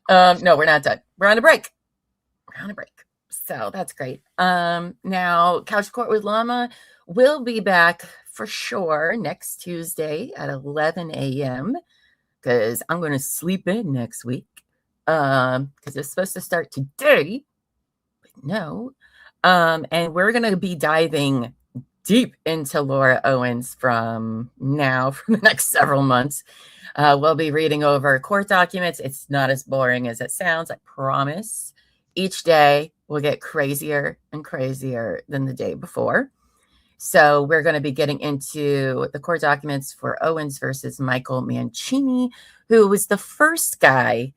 So, no, we're not done. We're on a break. So that's great. Now, Couch Court with Llama will be back for sure next Tuesday at 11 a.m. because I'm going to sleep in next week because it's supposed to start today. But no. And we're going to be diving deep into Laura Owens from the next several months. We'll be reading over court documents. It's not as boring as it sounds, I promise. Each day will get crazier and crazier than the day before. So we're going to be getting into the court documents for Owens versus Michael Mancini, who was the first guy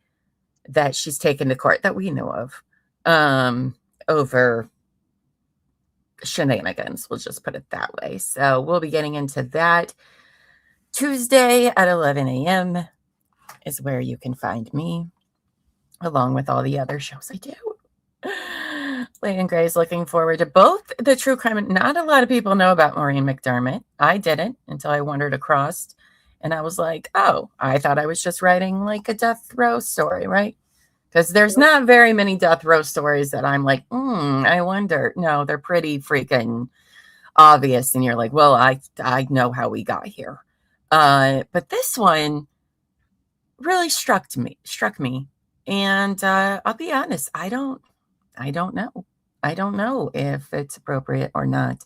that she's taken to court that we know of over shenanigans. We'll just put it that way. So we'll be getting into that. Tuesday at 11 a.m. is where you can find me, along with all the other shows I do. Layton Gray's looking forward to both the true crime. Not a lot of people know about Maureen McDermott. I didn't until I wandered across, and I was like, oh, I thought I was just writing like a death row story, right? Because there's not very many death row stories that I'm like, I wonder. No, they're pretty freaking obvious, and you're like, well, I know how we got here. But this one really struck me. And I'll be honest, I don't know. I don't know if it's appropriate or not.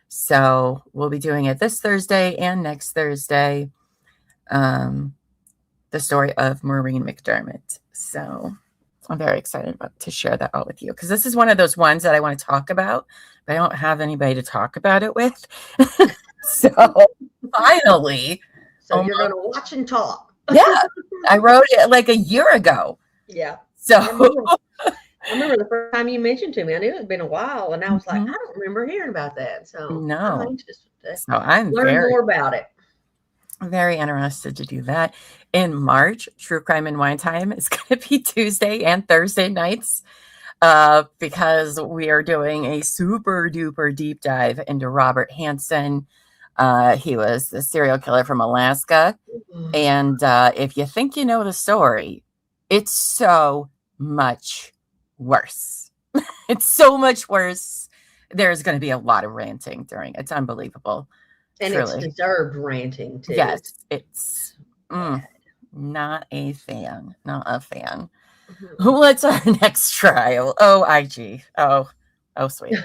So we'll be doing it this Thursday and next Thursday. The story of Maureen McDermott. So I'm very excited to share that all with you, because this is one of those ones that I want to talk about, but I don't have anybody to talk about it with. So finally. So you're going to watch and talk. Yeah. I wrote it like a year ago. Yeah. So I remember the first time you mentioned to me. I knew it had been a while, and I was like, I don't remember hearing about that. So no. I'm anxious to learn more about it. Very interested to do that. In March, True Crime and Wine Time is going to be Tuesday and Thursday nights because we are doing a super duper deep dive into Robert Hansen. He was a serial killer from Alaska. And if you think you know the story, it's so much worse. It's so much worse. There's going to be a lot of ranting during it. It's unbelievable. And truly. it's deserved ranting, too. Yes, it's not a fan. Not a fan. Mm-hmm. What's our next trial? Oh, IG. Oh, sweet.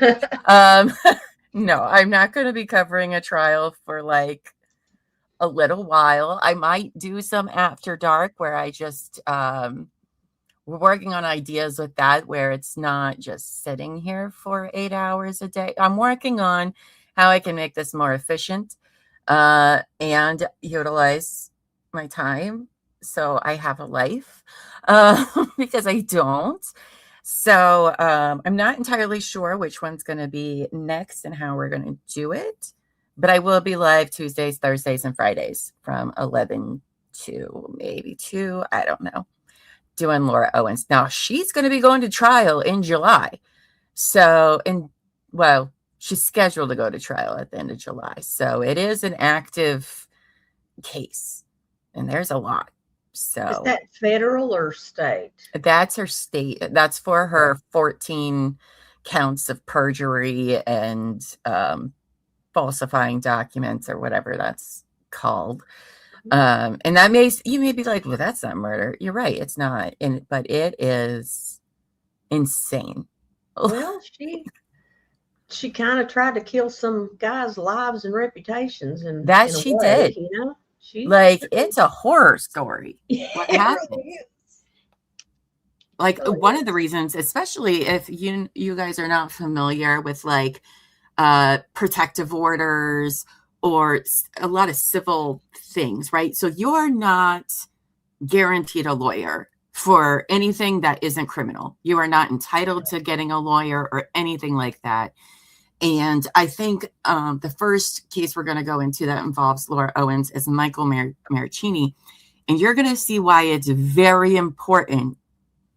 No, I'm not going to be covering a trial for like a little while. I might do some after dark where I just we're working on ideas with that where it's not just sitting here for 8 hours a day. I'm working on how I can make this more efficient and utilize my time so I have a life because I don't. So I'm not entirely sure which one's going to be next and how we're going to do it. But I will be live Tuesdays, Thursdays, and Fridays from 11 to maybe 2. I don't know. Doing Laura Owens. Now, she's going to be going to trial in July. So, she's scheduled to go to trial at the end of July. So, it is an active case. And there's a lot. So, is that federal or state? That's her state. That's for her 14 counts of perjury and falsifying documents or whatever that's called. And that you may be like, well, that's not murder. You're right. It's not. But it is insane. Well, she kind of tried to kill some guys' lives and reputations. And that she did. You know? It's a horror story. What happened? Really like one of the reasons, especially if you guys are not familiar with like protective orders or a lot of civil things, right? So you're not guaranteed a lawyer for anything that isn't criminal. You are not entitled to getting a lawyer or anything like that. And I think the first case we're going to go into that involves Laura Owens is Michael Maricini. And you're going to see why it's very important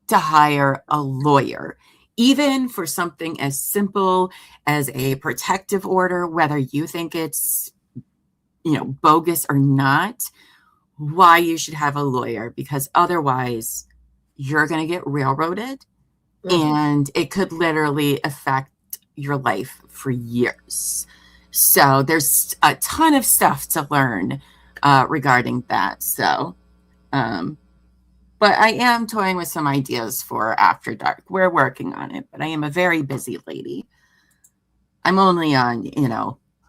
to hire a lawyer, even for something as simple as a protective order, whether you think it's, bogus or not, why you should have a lawyer, because otherwise you're going to get railroaded and it could literally affect your life for years. So there's a ton of stuff to learn regarding that. So, but I am toying with some ideas for After Dark. We're working on it, but I am a very busy lady. I'm only on,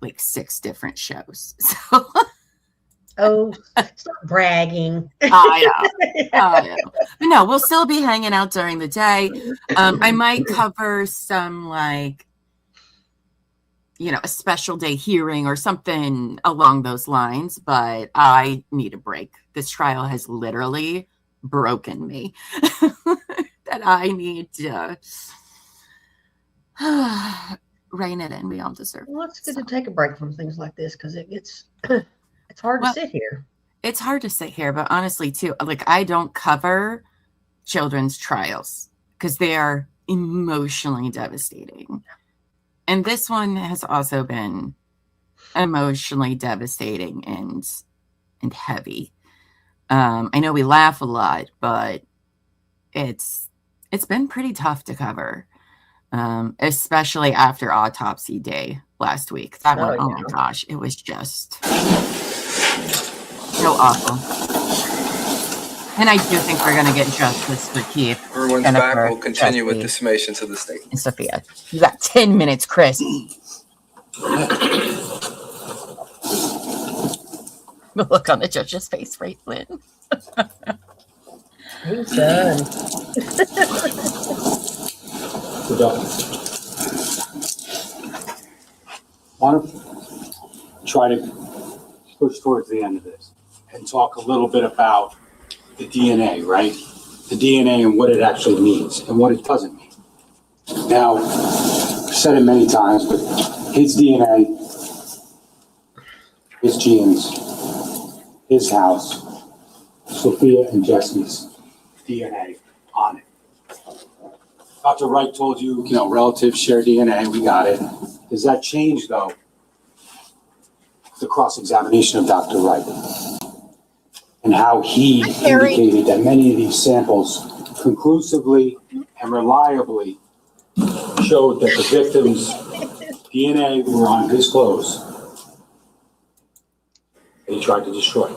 like 6 different shows. So. Oh, stop bragging. I know. But no, we'll still be hanging out during the day. I might cover some like, a special day hearing or something along those lines, but I need a break. This trial has literally broken me that I need to rein it in. We all deserve it. Well, it's good to take a break from things like this because it's hard to sit here. It's hard to sit here, but honestly, too, like I don't cover children's trials because they are emotionally devastating. And this one has also been emotionally devastating and heavy. I know we laugh a lot, but it's been pretty tough to cover, especially after autopsy day last week. That one, oh my gosh, it was just so awful. And I do think we're going to get justice for Keith. Everyone's back. We'll continue with the summations of the state. And Sophia. You got 10 minutes, Chris. The look on the judge's face, right, Lynn? He's done. Good job. I want to try to push towards the end of this and talk a little bit about the DNA, right? The DNA and what it actually means and what it doesn't mean. Now, I've said it many times, but his DNA, his genes, his house, Sophia and Jesse's DNA on it. Dr. Wright told you, relatives share DNA. We got it. Does that change, though, the cross-examination of Dr. Wright and how he Harry. indicated that many of these samples conclusively and reliably showed that the victim's DNA were on his clothes that he tried to destroy.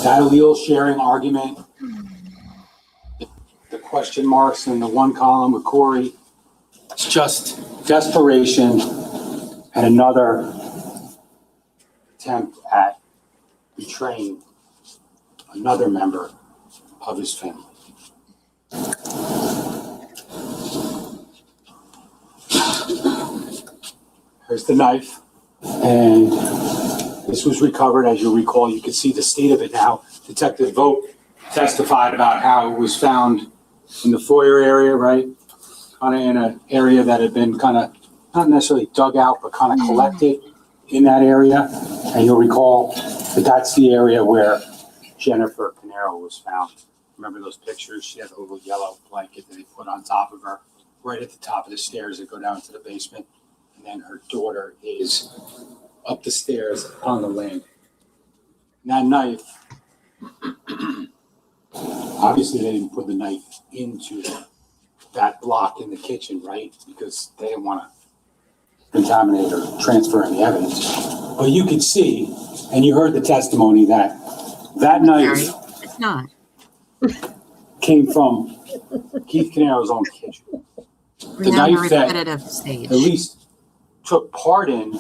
That allele sharing argument, the question marks in the one column with Corey, it's just desperation and another attempt at betraying another member of his family. Here's the knife, and this was recovered. As you'll recall, you can see the state of it now. Detective Vogt testified about how it was found in the foyer area, right? Kind of in an area that had been kind of not necessarily dug out, but kind of collected in that area. And you'll recall that that's the area where Jennifer Caneiro was found. Remember those pictures? She had a little yellow blanket that they put on top of her, right at the top of the stairs that go down to the basement. And then her daughter is up the stairs on the landing. And that knife, obviously they didn't put the knife into that block in the kitchen, right? Because they didn't want to contaminate or transfer any evidence. But you could see, and you heard the testimony, that that knife It's not. came from Keith Caneiro's own kitchen. We're The now in a knife that repetitive stage. at least took part in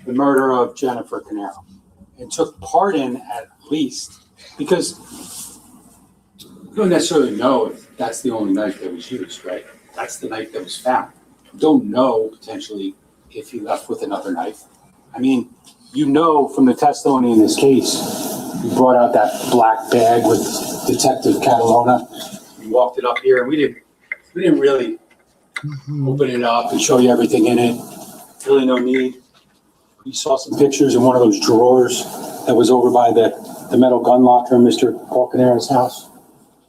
the murder of Jennifer Caneiro, and took part in at least, because you don't necessarily know if that's the only knife that was used, right? That's the knife that was found. You don't know potentially if he left with another knife. I mean, you know from the testimony in this case, you brought out that black bag with Detective Catalona. You walked it up here, and we didn't really open it up and show you everything in it. Really no need. You saw some pictures in one of those drawers that was over by the metal gun locker in Mr. Paul Caneiro's house.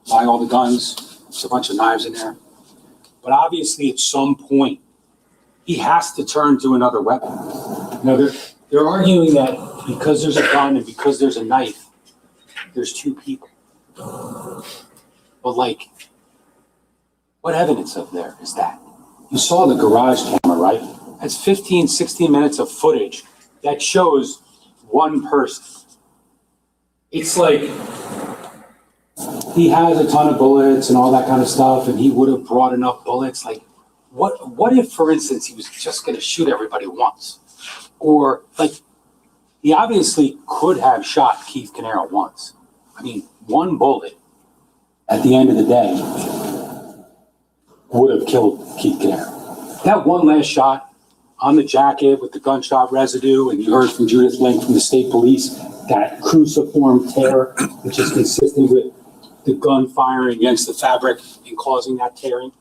By all the guns, there's a bunch of knives in there. But obviously at some point, he has to turn to another weapon. You know, they're arguing that because there's a gun and because there's a knife, there's two people. But like, what evidence of there is that? You saw the garage camera, right? That's 15, 16 minutes of footage that shows one person. It's like he has a ton of bullets and all that kind of stuff, and he would have brought enough bullets. Like, what if, for instance, he was just going to shoot everybody once? Or, like, he obviously could have shot Keith Caneiro once. I mean, one bullet at the end of the day would have killed Keith Caneiro. That one last shot on the jacket with the gunshot residue, and you heard from Judith Link from the state police, that cruciform tear, which is consistent with the gun firing against the fabric and causing that tearing,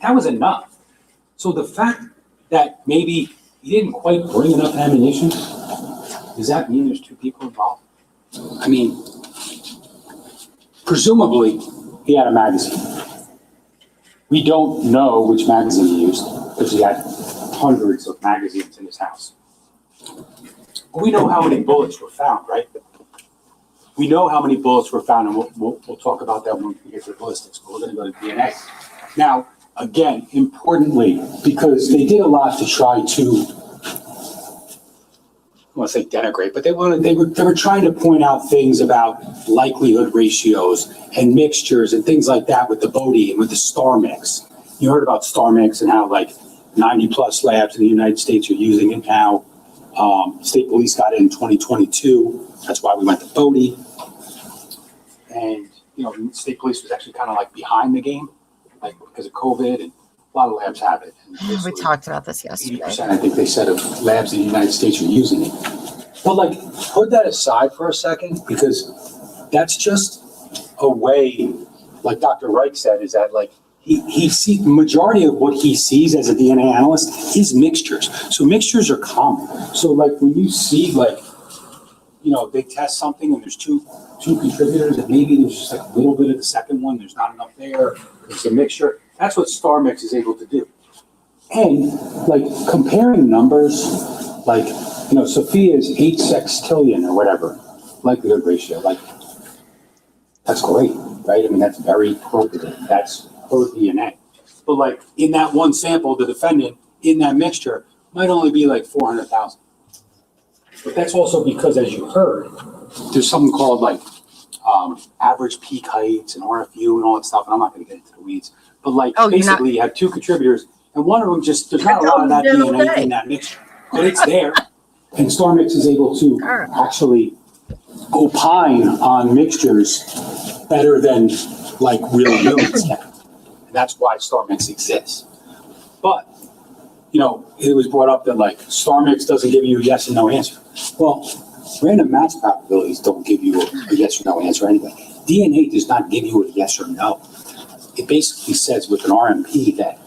that was enough. So the fact that maybe he didn't quite bring enough ammunition, does that mean there's two people involved? I mean, presumably he had a magazine. We don't know which magazine he used because he had hundreds of magazines in his house. But we know how many bullets were found, right? We know how many bullets were found, and we'll talk about that when we get to the ballistics, but we're going to go to DNA. Now, again, importantly, because they did a lot to try to, I want to say denigrate, but they were trying to point out things about likelihood ratios and mixtures and things like that with the Bodie and with the star mix. You heard about star mix and how like 90 plus labs in the United States are using it now. State police got it in 2022. That's why we went to Bodie. And, you know, state police was actually kind of like behind the game, like because of COVID, and a lot of labs have it. And We talked about this yesterday. 80%, I think they said, of labs in the United States are using it. But like, put that aside for a second, because that's just a way, like Dr. Reich said, is that like, he sees the majority of what he sees as a DNA analyst is mixtures. So mixtures are common. So like when you see like, you know, they test something and there's two contributors and maybe there's just like a little bit of the second one, there's not enough there, it's a mixture. That's what star mix is able to do. And like comparing numbers, like, Sophia's 8 sextillion or whatever, likelihood ratio, like, that's great, right? I mean, that's very appropriate. That's her DNA. But like, in that one sample, the defendant in that mixture might only be like 400,000. But that's also because, as you heard, there's something called like average peak heights and RFU and all that stuff. And I'm not going to get into the weeds. But like, basically, you have two contributors, and one of them just, there's not a lot of that DNA in that mixture. But it's there. And StarMix is able to actually opine on mixtures better than like real humans can. And that's why StarMix exists. But, it was brought up that like StarMix doesn't give you a yes and no answer. Well, random match probabilities don't give you a yes or no answer anyway. DNA does not give you a yes or no. It basically says with an RMP that,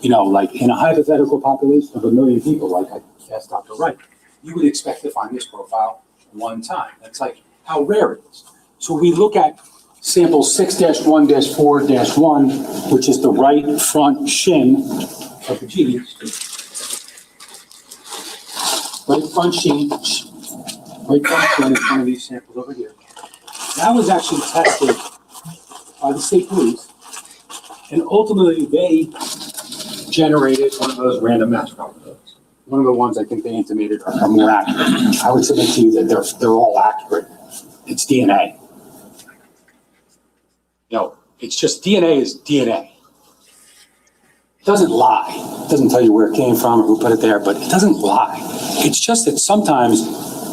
like in a hypothetical population of 1 million people, like I asked Dr. Wright, you would expect to find this profile one time. That's like how rare it is. So we look at sample 6-1-4-1, which is the right front shin of the genes. Right front shin is one of these samples over here. That was actually tested by the state police, and ultimately they generated one of those random match probabilities. One of the ones I think they intimated are more accurate. I would submit to you that they're all accurate. It's DNA. It's just DNA is DNA. It doesn't lie. It doesn't tell you where it came from or who put it there, but it doesn't lie. It's just that sometimes,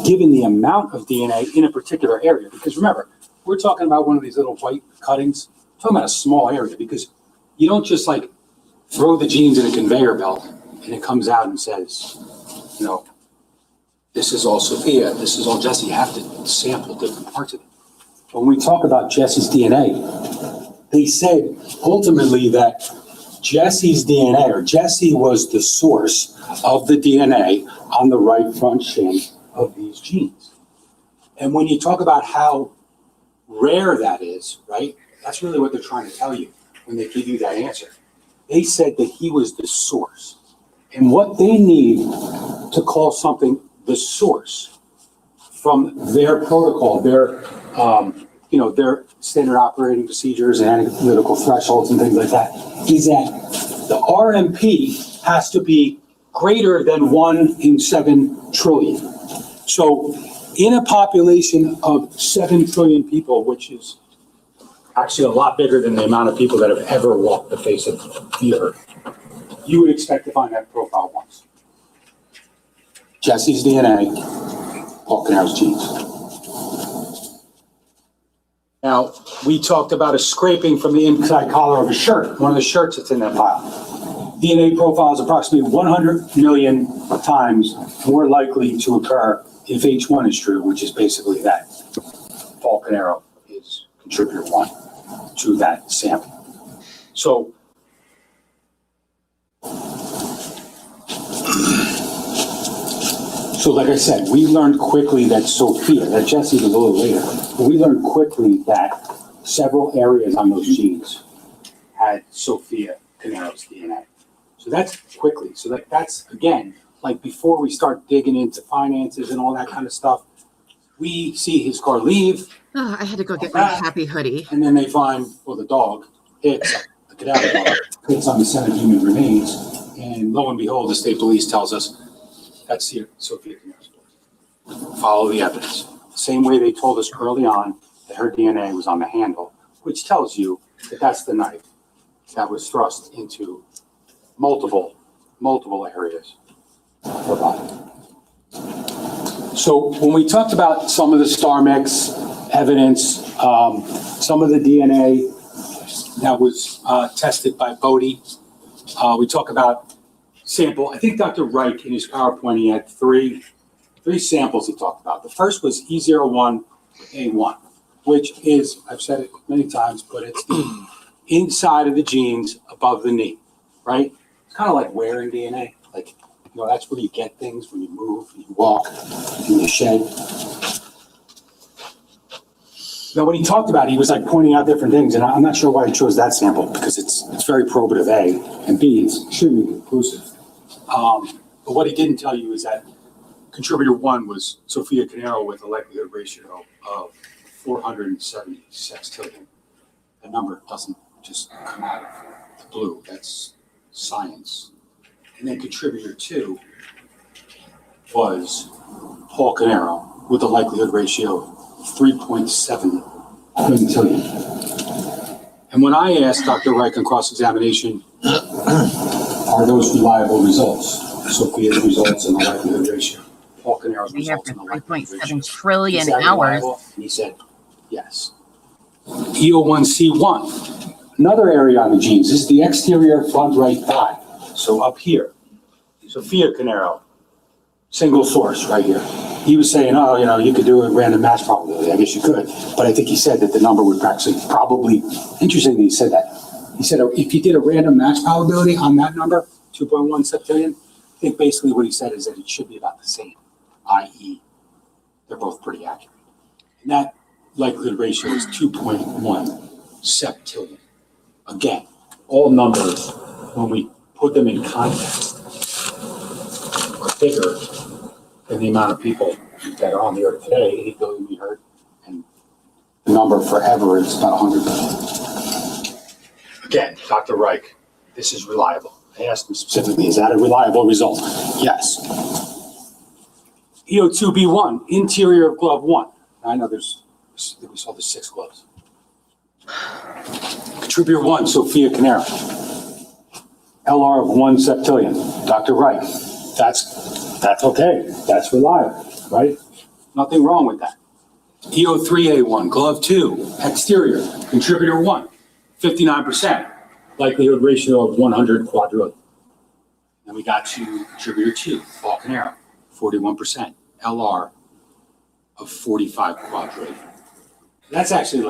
given the amount of DNA in a particular area, because remember, we're talking about one of these little white cuttings, we're talking about a small area, because you don't just like throw the genes in a conveyor belt and it comes out and says, this is all Sophia, this is all Jesse. You have to sample different parts of it. When we talk about Jesse's DNA, they said ultimately that Jesse's DNA, or Jesse was the source of the DNA on the right front shin of these genes. And when you talk about how rare that is, right, that's really what they're trying to tell you when they give you that answer. They said that he was the source. And what they need to call something the source from their protocol, their standard operating procedures and analytical thresholds and things like that, is that the RMP has to be greater than 1 in 7 trillion. So in a population of 7 trillion people, which is actually a lot bigger than the amount of people that have ever walked the face of the earth, you would expect to find that profile once. Jesse's DNA, Paul Caneiro's genes. Now, we talked about a scraping from the inside collar of a shirt, one of the shirts that's in that pile. DNA profile is approximately 100 million times more likely to occur if H1 is true, which is basically that Paul Caneiro is contributor 1 to that sample. So like I said, we learned quickly that Sophia, that Jesse's a little later, but we learned quickly that several areas on those genes had Sophia Caneiro's DNA. So that's quickly. So that's, again, like before we start digging into finances and all that kind of stuff, we see his car leave. Oh, I had to go get my happy hoodie. And then they find, the dog hits, the cadaver dog hits on the scent of human remains. And lo and behold, the state police tells us, that's Sophia Caneiro's blood. Follow the evidence. Same way they told us early on that her DNA was on the handle, which tells you that that's the knife that was thrust into multiple areas of her body. So when we talked about some of the StarMix evidence, some of the DNA that was tested by Bodie, we talk about sample. I think Dr. Reich in his PowerPoint, he had three samples he talked about. The first was E01A1, which is, I've said it many times, but it's the inside of the genes above the knee, right? It's kind of like wearing DNA. Like, that's where you get things when you move, and you walk, in the shed. Now, when he talked about it, he was like pointing out different things, and I'm not sure why he chose that sample, because it's very probative, A, and B, it's extremely conclusive. But what he didn't tell you is that contributor 1 was Sophia Caneiro with a likelihood ratio of 470 sextillion. The number doesn't just come out of the blue. That's science. And then contributor 2 was Paul Caneiro with a likelihood ratio of 3.7 quintillion. And when I asked Dr. Reich on cross-examination, are those reliable results? Sophia's results and the likelihood ratio. Paul Caneiro's We have results and the 3.7 likelihood ratio. trillion Is that hours. reliable? And he said, yes. EO1C1, another area on the genes. This is the exterior front right thigh. So up here, Sophia Caneiro, single source right here. He was saying, oh, you could do a random match probability. I guess you could. But I think he said that the number would actually probably, interesting that he said that. He said if you did a random match probability on that number, 2.1 septillion, I think basically what he said is that it should be about the same, i.e. they're both pretty accurate. And that likelihood ratio is 2.1 septillion. Again, all numbers, when we put them in context, are bigger than the amount of people that are on the earth today. 80 billion we heard, and the number forever is about 100 billion. Again, Dr. Reich, this is reliable. I asked him specifically, is that a reliable result? Yes. EO2B1, interior of glove 1. I know we saw the 6 gloves. Contributor 1, Sophia Caneiro. LR of 1 septillion. Dr. Reich, that's okay. That's reliable, right? Nothing wrong with that. EO3A1, glove 2, exterior, contributor 1, 59%, likelihood ratio of 100 quadrillion. Then we got to contributor 2, Paul Caneiro, 41%, LR of 45 quadrillion. That's actually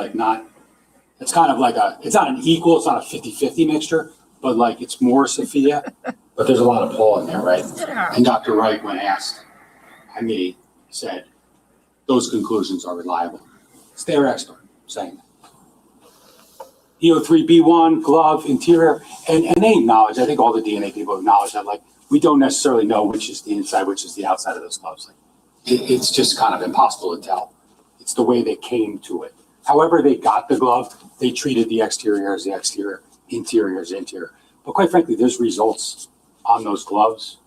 it's kind of like it's not an equal, it's not a 50-50 mixture, but it's more Sophia, but there's a lot of Paul in there, right? And Dr. Wright, when asked by me, said, those conclusions are reliable. It's their expert saying that. EO3B1, glove, interior, and they acknowledge, I think all the DNA people acknowledge that, we don't necessarily know which is the inside, which is the outside of those gloves. It's just kind of impossible to tell. It's the way they came to it. However they got the glove, they treated the exterior as the exterior, interior as interior. But quite frankly, there's results on those gloves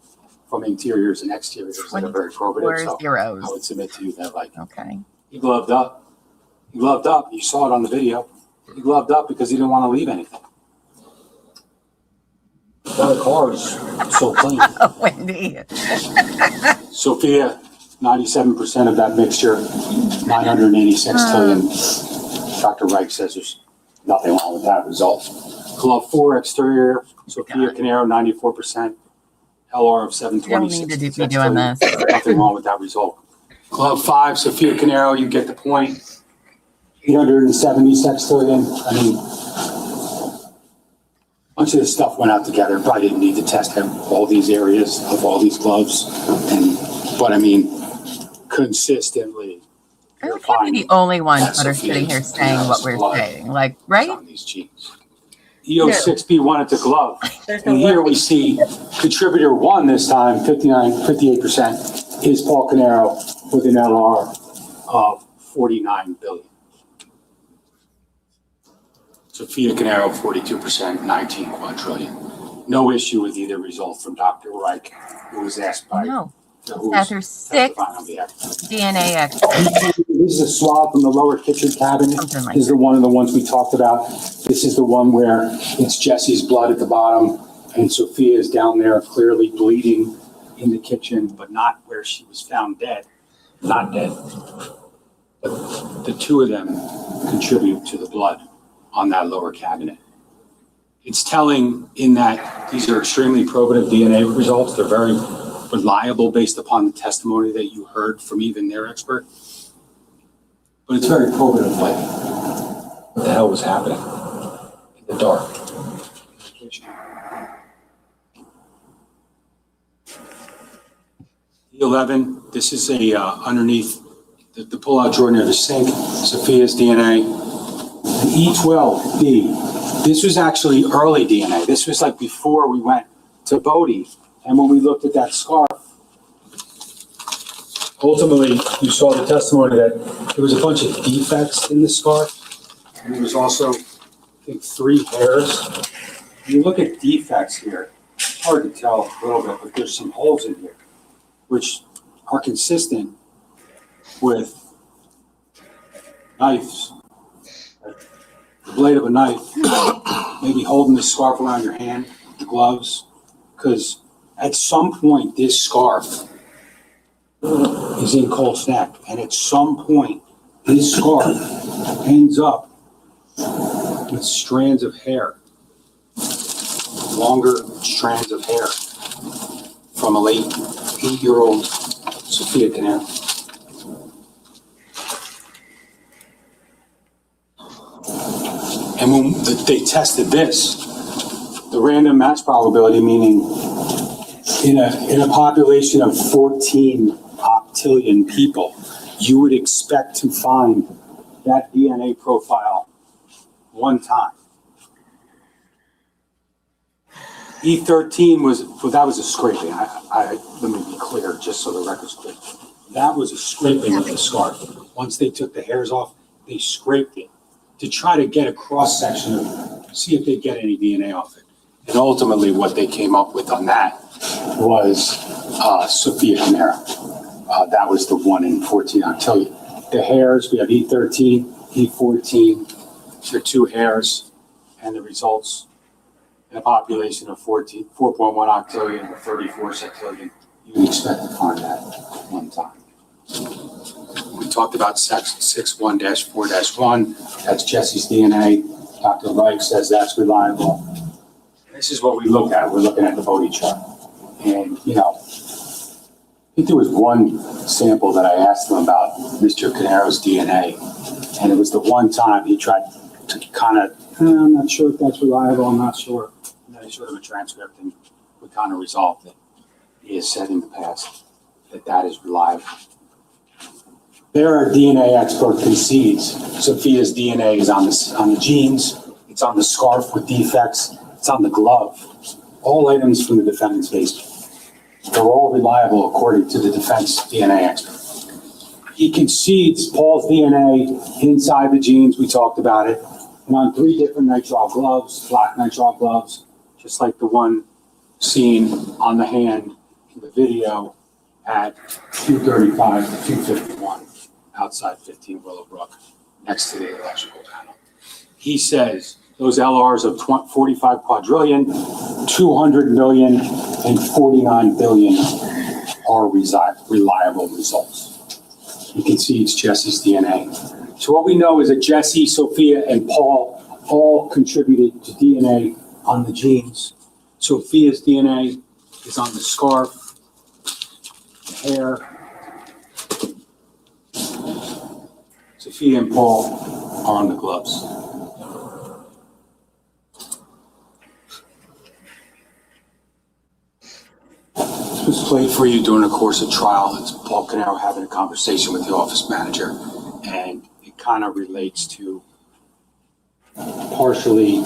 from interiors and exteriors that are very probative. So zeros. I would submit to you that Okay. he gloved up. He gloved up. You saw it on the video. He gloved up because he didn't want to leave anything. The car is so clean. Wendy. Sophia, 97% of that mixture, 986 trillion. Dr. Reich says there's nothing wrong with that result. Glove 4 exterior, Sophia Caneiro, 94%, LR of 726. You don't need to be doing this. Nothing wrong with that result. Glove 5, Sophia Caneiro, you get the point. 870 sextillion. I mean, a bunch of this stuff went out together. Probably didn't need to test all these areas of all these gloves. But I mean, consistently. I can't be the only ones that are sitting here saying what we're saying. Right? On these genes. EO6B1 at the glove. And here we see contributor 1 this time, 58%, is Paul Caneiro with an LR of 49 billion. Sophia Caneiro, 42%, 19 quadrillion. No issue with either result from Dr. Reich, who was asked by after 6 DNA experts. This is a swab from the lower kitchen cabinet. This is the one of the ones we talked about. This is the one where it's Jesse's blood at the bottom, and Sophia is down there clearly bleeding in the kitchen, but not where she was found dead. Not dead. But the two of them contribute to the blood on that lower cabinet. It's telling in that these are extremely probative DNA results. They're very reliable based upon the testimony that you heard from even their expert. But it's very probative, what the hell was happening in the dark. 11, this is a underneath the pull-out drawer near the sink, Sophia's DNA. And E12B, this was actually early DNA. This was before we went to Bodie. And when we looked at that scarf, ultimately, you saw the testimony that there was a bunch of defects in the scarf. And there was also, I think, 3 hairs. When you look at defects here, it's hard to tell a little bit, but there's some holes in here, which are consistent with knives. The blade of a knife, maybe holding the scarf around your hand, the gloves, because at some point this scarf is in Colts Neck, and at some point this scarf ends up with strands of hair, longer strands of hair from a late 8-year-old Sophia Caneiro. And when they tested this, the random match probability, meaning in a population of 14 octillion people, you would expect to find that DNA profile one time. E13 was a scraping. Let me be clear, just so the record's clear. That was a scraping of the scarf. Once they took the hairs off, they scraped it to try to get a cross section of, see if they get any DNA off it. And ultimately, what they came up with on that was Sophia Caneiro. That was the 1 in 14 octillion. The hairs, we have E13, E14, the 2 hairs, and the results in a population of 4.1 octillion or 34 septillion. You would expect to find that one time. We talked about section 61-4-1. That's Jesse's DNA. Dr. Reich says that's reliable. This is what we look at. We're looking at the Bodie chart. And, I think there was one sample that I asked him about Mr. Caneiro's DNA. And it was the one time he tried to kind of, I'm not sure if that's reliable. I'm not sure. And then I showed him a transcript and we kind of resolved it. He has said in the past that that is reliable. Their DNA expert concedes Sophia's DNA is on the jeans, it's on the scarf with defects, it's on the glove. All items from the defendant's basement. They're all reliable according to the defense DNA expert. He concedes Paul's DNA inside the jeans, we talked about it, and on 3 different nitrile gloves, black nitrile gloves, just like the one seen on the hand in the video at 2:35 to 2:51. Outside 15 Willowbrook, next to the electrical panel. He says those LRs of 45 quadrillion, 200 million, and 49 billion are reliable results. You can see it's Jesse's DNA. So what we know is that Jesse, Sophia, and Paul all contributed to DNA on the jeans. Sophia's DNA is on the scarf, the hair. Sophia and Paul are on the gloves. This was played for you during the course of trial. It's Paul Caneiro having a conversation with the office manager, and it kind of relates to partially.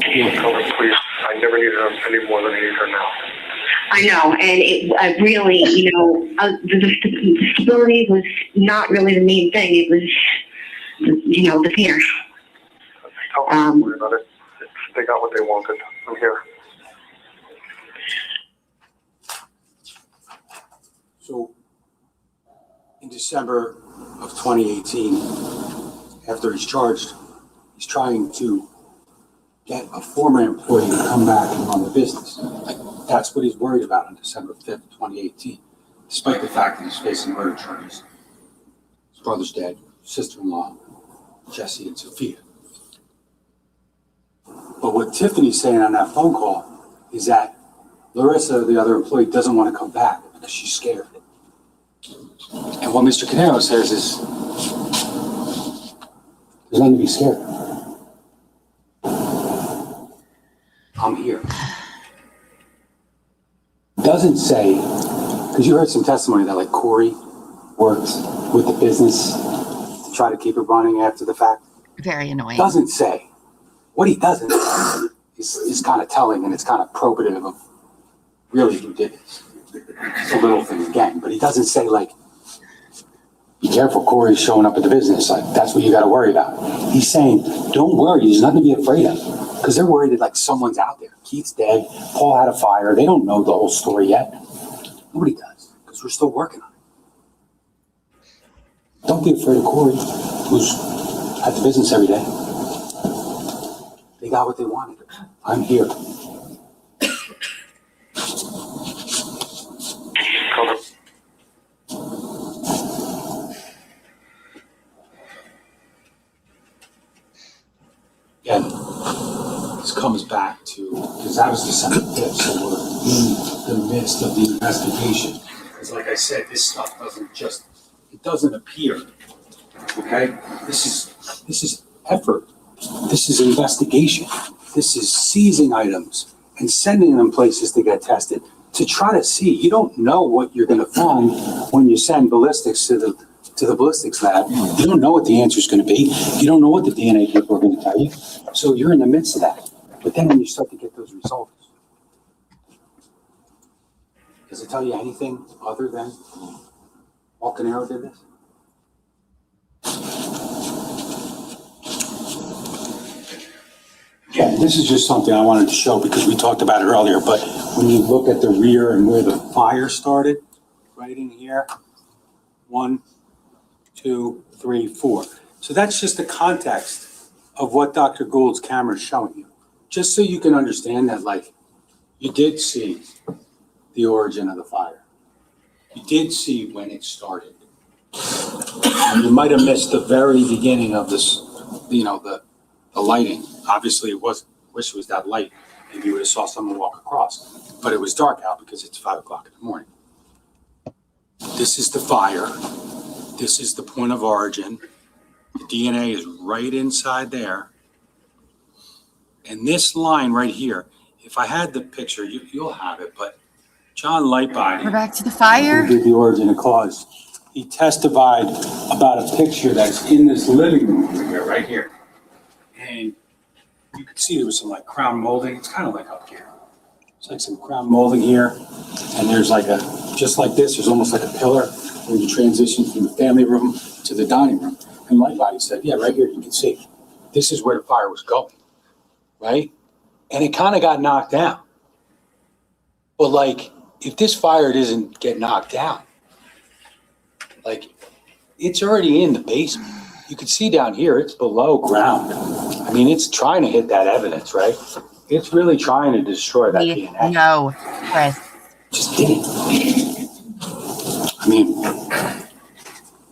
Please, I never needed her any more than I need her now. I know, and it really, the stability was not really the main thing. It was, the fear. Don't worry about it. They got what they wanted. I'm here. So, in December of 2018, after he's charged, he's trying to get a former employee to come back and run the business. That's what he's worried about on December 5th, 2018, despite the fact that he's facing murder charges. His brother's dead, sister-in-law, Jesse and Sophia. But what Tiffany's saying on that phone call is that Larissa, the other employee, doesn't want to come back because she's scared. And what Mr. Caneiro says is, there's nothing to be scared of. I'm here. Doesn't say, because you heard some testimony that like Corey worked with the business to try to keep it running after the fact. Very annoying. Doesn't say. What he doesn't say is kind of telling, and it's kind of probative of really who did this. It's a little thing again, but he doesn't say like, be careful, Corey's showing up at the business. Like, that's what you got to worry about. He's saying, don't worry, there's nothing to be afraid of. Because they're worried that like someone's out there. Keith's dead. Paul had a fire. They don't know the whole story yet. Nobody does, because we're still working on it. Don't be afraid of Corey, who's at the business every day. They got what they wanted. I'm here. Again, this comes back to, because that was December 5th, so we're in the midst of the investigation. Because like I said, this stuff it doesn't appear, okay? This is effort. This is investigation. This is seizing items and sending them places to get tested to try to see. You don't know what you're gonna find when you send ballistics to the ballistics lab. You don't know what the answer is going to be. You don't know what the DNA people are going to tell you. So you're in the midst of that. But then when you start to get those results, does it tell you anything other than Paul Caneiro did this? Yeah, this is just something I wanted to show because we talked about it earlier. But when you look at the rear and where the fire started, right in here, 1, 2, 3, 4. So that's just the context of what Dr. Gould's camera is showing you. Just so you can understand that, like, you did see the origin of the fire. You did see when it started. And you might have missed the very beginning of this, the lighting. Obviously, it wasn't. Wish it was that light. Maybe you would have saw someone walk across. But it was dark out because it's 5 o'clock in the morning. This is the fire. This is the point of origin. The DNA is right inside there. And this line right here, if I had the picture, you'll have it, but John Lightbody. We're back to the fire. Who did the origin of cause. He testified about a picture that's in this living room over here, right here. And you can see there was some like crown molding. It's kind of like up here. It's like some crown molding here. And there's like just like this, there's almost like a pillar when you transition from the family room to the dining room. And Lightbody said, yeah, right here you can see. This is where the fire was going, right? And it kind of got knocked down. But like, if this fire doesn't get knocked down, like, it's already in the basement. You can see down here, it's below ground. I mean, it's trying to hit that evidence, right? It's really trying to destroy that DNA. No, Chris. Just didn't. I mean,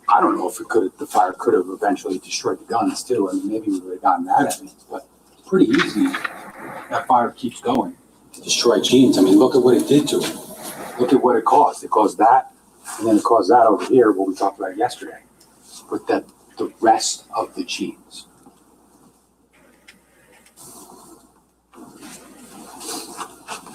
I don't know if the fire could have eventually destroyed the guns too. I mean, maybe we would have gotten that evidence, but it's pretty easy. That fire keeps going to destroy genes. I mean, look at what it did to it. Look at what it caused. It caused that, and then it caused that over here, what we talked about yesterday, with the rest of the genes.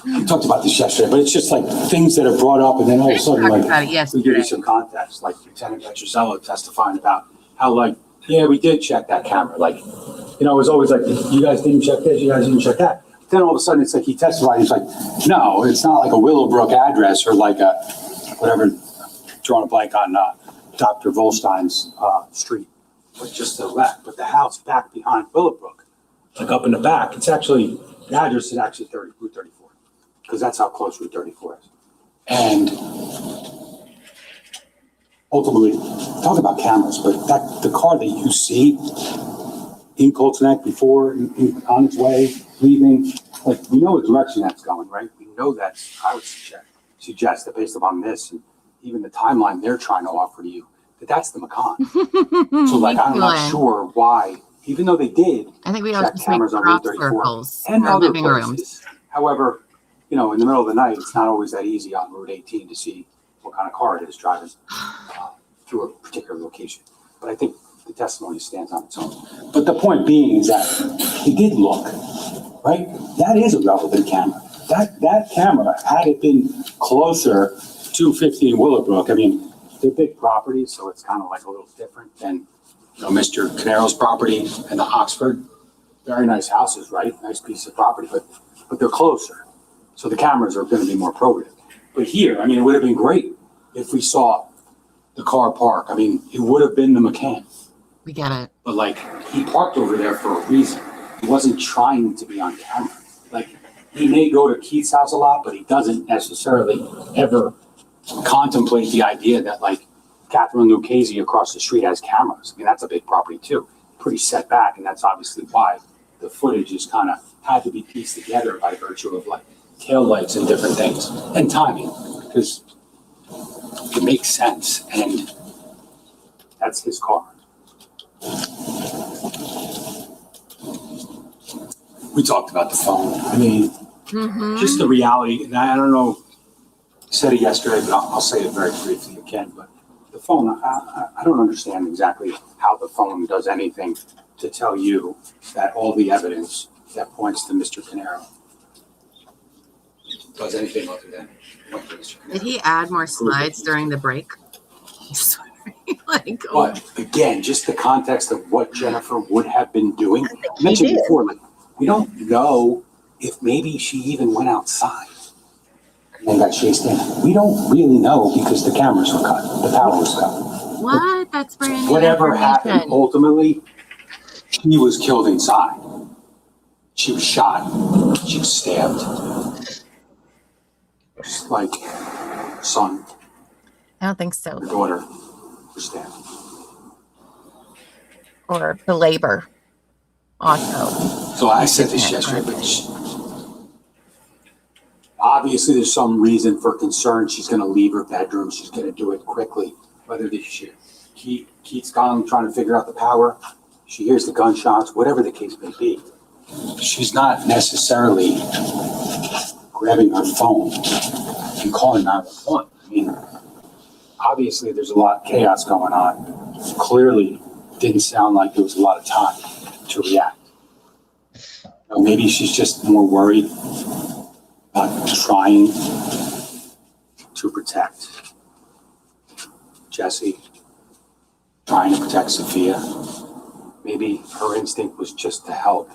We talked about this yesterday, but it's just like things that are brought up, and then all of a sudden, like, we give you some context, like Lieutenant Petrozello testifying about how, like, yeah, we did check that camera. Like, it was always like, you guys didn't check this, you guys didn't check that. Then all of a sudden, it's like he testified, he's like, no, it's not like a Willowbrook address or like a, whatever, drawing a blank on Dr. Volstein's street, but just to the left. But the house back behind Willowbrook, like up in the back, it's actually, the address is actually Route 34. Because that's how close Route 34 is. And ultimately, talk about cameras, but the car that you see in Colts Neck before, on its way, leaving, like, we know the direction that's going, right? We know that's, I would suggest that based upon this and even the timeline they're trying to offer to you, that's the Macan. So, like, I'm not sure why, even though they did, I think we check also cameras on Route 34 and our other living places. rooms. However, in the middle of the night, it's not always that easy on Route 18 to see what kind of car it is driving through a particular location. But I think the testimony stands on its own. But the point being is that he did look, right? That is a relevant camera. That camera, had it been closer to 15 Willowbrook, I mean, they're big properties, so it's kind of like a little different than Mr. Caneiro's property and the Oxford. Very nice houses, right? Nice piece of property, but they're closer. So the cameras are going to be more probative. But here, I mean, it would have been great if we saw the car park. I mean, it would have been the McCann. We get it. But like, he parked over there for a reason. He wasn't trying to be on camera. Like, he may go to Keith's house a lot, but he doesn't necessarily ever contemplate the idea that like Catherine Lucchese across the street has cameras. I mean, that's a big property too, pretty set back. And that's obviously why the footage is kind of had to be pieced together by virtue of like taillights and different things and timing, because it makes sense. And that's his car. We talked about the phone. I mean, just the reality, and I don't know, I said it yesterday, but I'll say it very briefly again, but the phone, I don't understand exactly how the phone does anything to tell you that all the evidence that points to Mr. Caneiro does anything other than point to Mr. Caneiro. Did he add more slides during the break? Like, But again, just the context of what Jennifer would have been doing. I mentioned before, like, we don't know if maybe she even went outside and got chased in. We don't really know because the cameras were cut, the power was cut. what? That's brand new Whatever happened, information. ultimately, she was killed inside. She was shot. She was stabbed. Just like her son, I don't think so. her daughter was stabbed. Or belabor. Also. So I said this yesterday, but obviously there's some reason for concern. She's going to leave her bedroom. She's going to do it quickly. Whether Keith's gone trying to figure out the power. She hears the gunshots, whatever the case may be. She's not necessarily grabbing her phone and calling 911. I mean, obviously there's a lot of chaos going on. Clearly didn't sound like there was a lot of time to react. Or maybe she's just more worried about trying to protect Jesse, trying to protect Sophia. Maybe her instinct was just to help,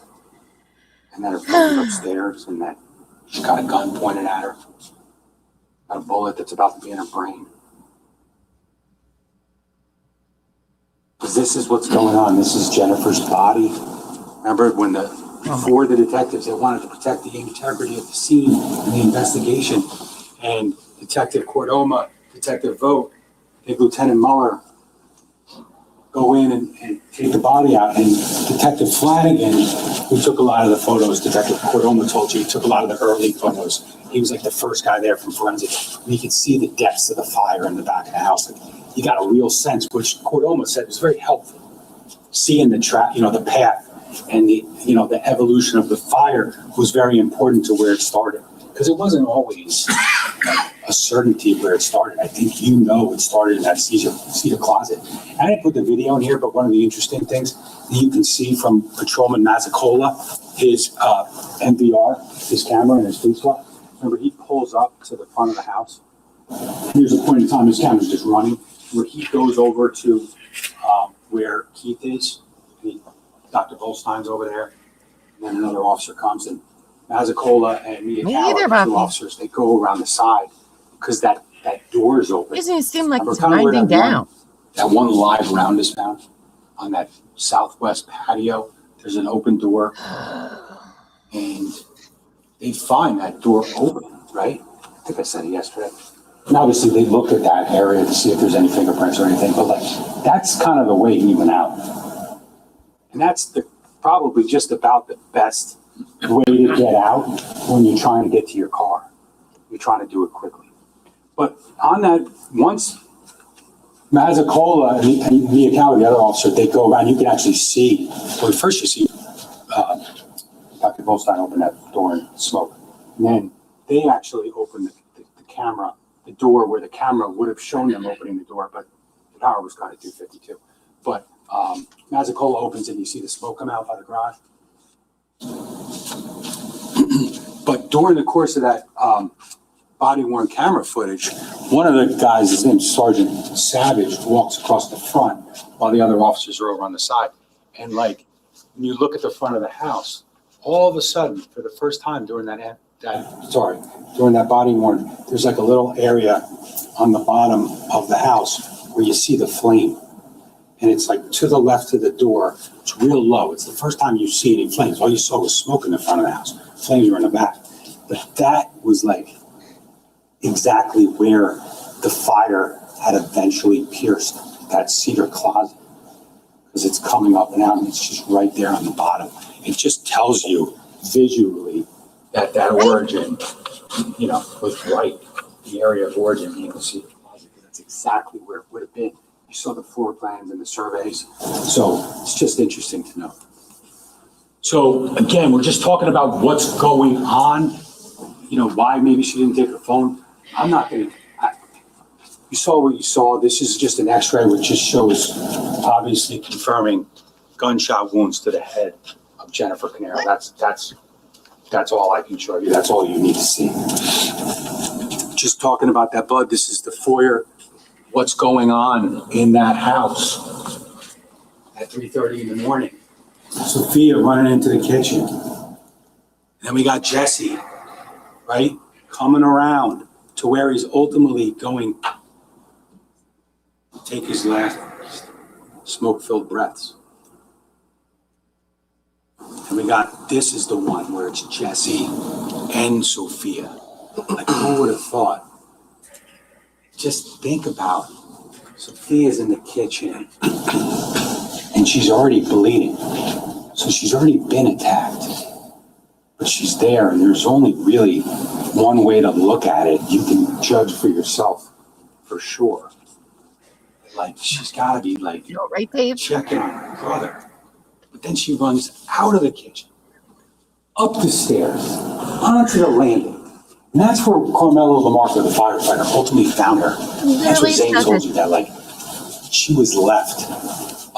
and that her friend upstairs, and that she's got a gun pointed at her, got a bullet that's about to be in her brain. Because this is what's going on. This is Jennifer's body. Remember when before the detectives, they wanted to protect the integrity of the scene and the investigation, and Detective Cordoma, Detective Vogt, and Lieutenant Mueller go in and take the body out. And Detective Flanagan, who took a lot of the photos, Detective Cordoma told you, he took a lot of the early photos. He was like the first guy there from forensic. And you could see the depths of the fire in the back of the house. Like, you got a real sense, which Cordoma said was very helpful. Seeing the track, the path and the evolution of the fire was very important to where it started. Because it wasn't always a certainty where it started. I think it started in that cedar closet. I didn't put the video in here, but one of the interesting things that you can see from Patrolman Mazzicola, his MVR, his camera and his police car. Remember, he pulls up to the front of the house. There's a point in time his camera's just running, where he goes over to where Keith is. Dr. Volstein's over there. And then another officer comes, and Mazzicola and Mia Tower, the two officers, they go around the side because that door is open. Doesn't it seem like it's Remember winding down? That one live round is found on that southwest patio. There's an open door, and they find that door open, right? I think I said it yesterday. And obviously they look at that area to see if there's any fingerprints or anything, but like that's kind of the way he went out. And that's probably just about the best way to get out when you're trying to get to your car. You're trying to do it quickly. But on that, once Mazzicola and Mia Tower, the other officer, they go around, you can actually see, first you see Dr. Volstein open that door and smoke. And then they actually open the camera, the door where the camera would have shown them opening the door, but the power was cut at 252. But Mazzicola opens and you see the smoke come out by the garage. But during the course of that body-worn camera footage, one of the guys, his name's Sergeant Savage, walks across the front while the other officers are over on the side. And like, when you look at the front of the house, all of a sudden, for the first time during that during that body worn, there's like a little area on the bottom of the house where you see the flame. And it's like to the left of the door. It's real low. It's the first time you see any flames. All you saw was smoke in the front of the house. Flames were in the back. But that was like exactly where the fire had eventually pierced that cedar closet. Because it's coming up and out and it's just right there on the bottom. It just tells you visually that origin, was right. The area of origin, you can see the closet. That's exactly where it would have been. You saw the floor plans and the surveys. So it's just interesting to know. So again, we're just talking about what's going on, why maybe she didn't take her phone. I'm not going to, you saw what you saw. This is just an x-ray which just shows, obviously confirming gunshot wounds to the head of Jennifer Caneiro. That's all I can show you. That's all you need to see. Just talking about that blood, this is the foyer. What's going on in that house at 3:30 in the morning? Sophia running into the kitchen. And then we got Jesse, right? Coming around to where he's ultimately going to take his last smoke-filled breaths. And we got, this is the one where it's Jesse and Sophia. Like, who would have thought? Just think about Sophia's in the kitchen and she's already bleeding. So she's already been attacked. But she's there and there's only really one way to look at it. You can judge for yourself, for sure. Like, she's got to be like, right, babe? checking on her brother. But then she runs out of the kitchen, up the stairs, onto the landing. And that's where Carmelo Lamarca, the firefighter, ultimately found her. That's what Zane told you, that like she was left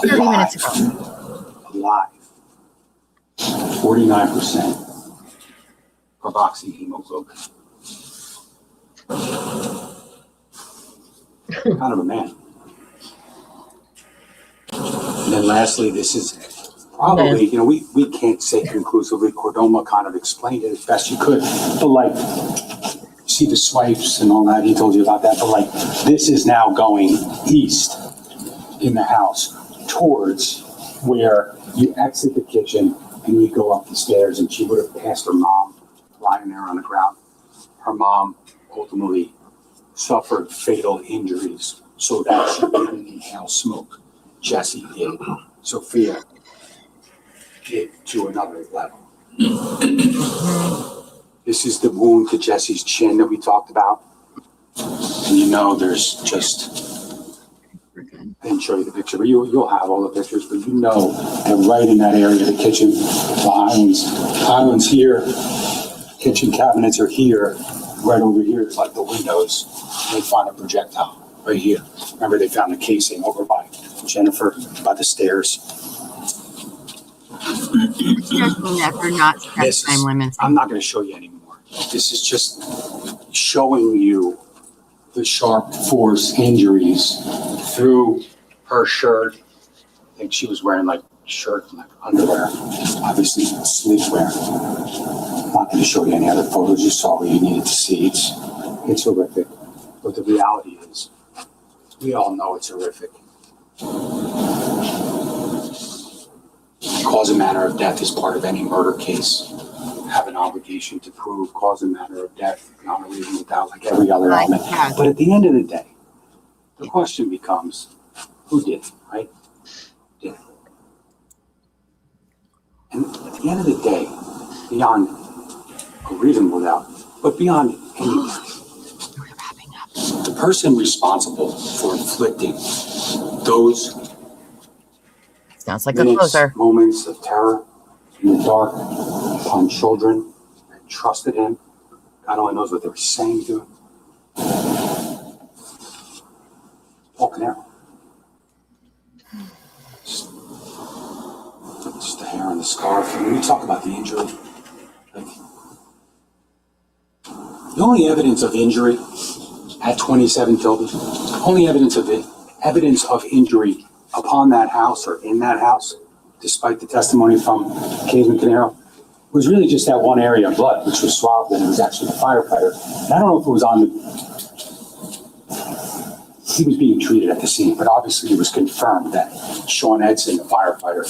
30 alive. minutes ago. Alive. 49% carboxyhemoglobin. Kind of a man. And then lastly, this is probably, we can't say conclusively. Cordoma kind of explained it as best you could, but like, you see the swipes and all that, he told you about that, but like, this is now going east in the house towards where you exit the kitchen and you go up the stairs, and she would have passed her mom lying there on the ground. Her mom ultimately suffered fatal injuries so that she didn't inhale smoke. Jesse did. Sophia did to another level. This is the wound to Jesse's chin that we talked about. And there's just, I didn't show you the picture, but you'll have all the pictures, but that right in that area of the kitchen, the islands here, kitchen cabinets are here, right over here is like the windows. They find a projectile right here. Remember, they found a casing over by Jennifer by the stairs. Never not time limits. I'm not going to show you anymore. This is just showing you the sharp force injuries through her shirt. I think she was wearing like shirt and like underwear, obviously sleepwear. I'm not going to show you any other photos. You saw what you needed to see. It's horrific. But the reality is, we all know it's horrific. Cause and manner of death is part of any murder case. Have an obligation to prove cause and manner of death beyond a reasonable doubt, like every other element. But at the end of the day, the question becomes, who did it, right? Did it? And at the end of the day, beyond a reasonable doubt, but beyond any doubt, the person responsible for inflicting those sounds like a closer moments of terror in the dark upon children that trusted him. God only knows what they were saying to him. Paul Caneiro. Just the hair on the scarf. And when we talk about the injury, like, the only evidence of injury at 27 Tilby, only evidence of injury upon that house or in that house, despite the testimony from Keith Caneiro, was really just that one area of blood, which was swabbed, and it was actually the firefighter. And I don't know if it was on he was being treated at the scene, but obviously it was confirmed that Sean Edson, the firefighter,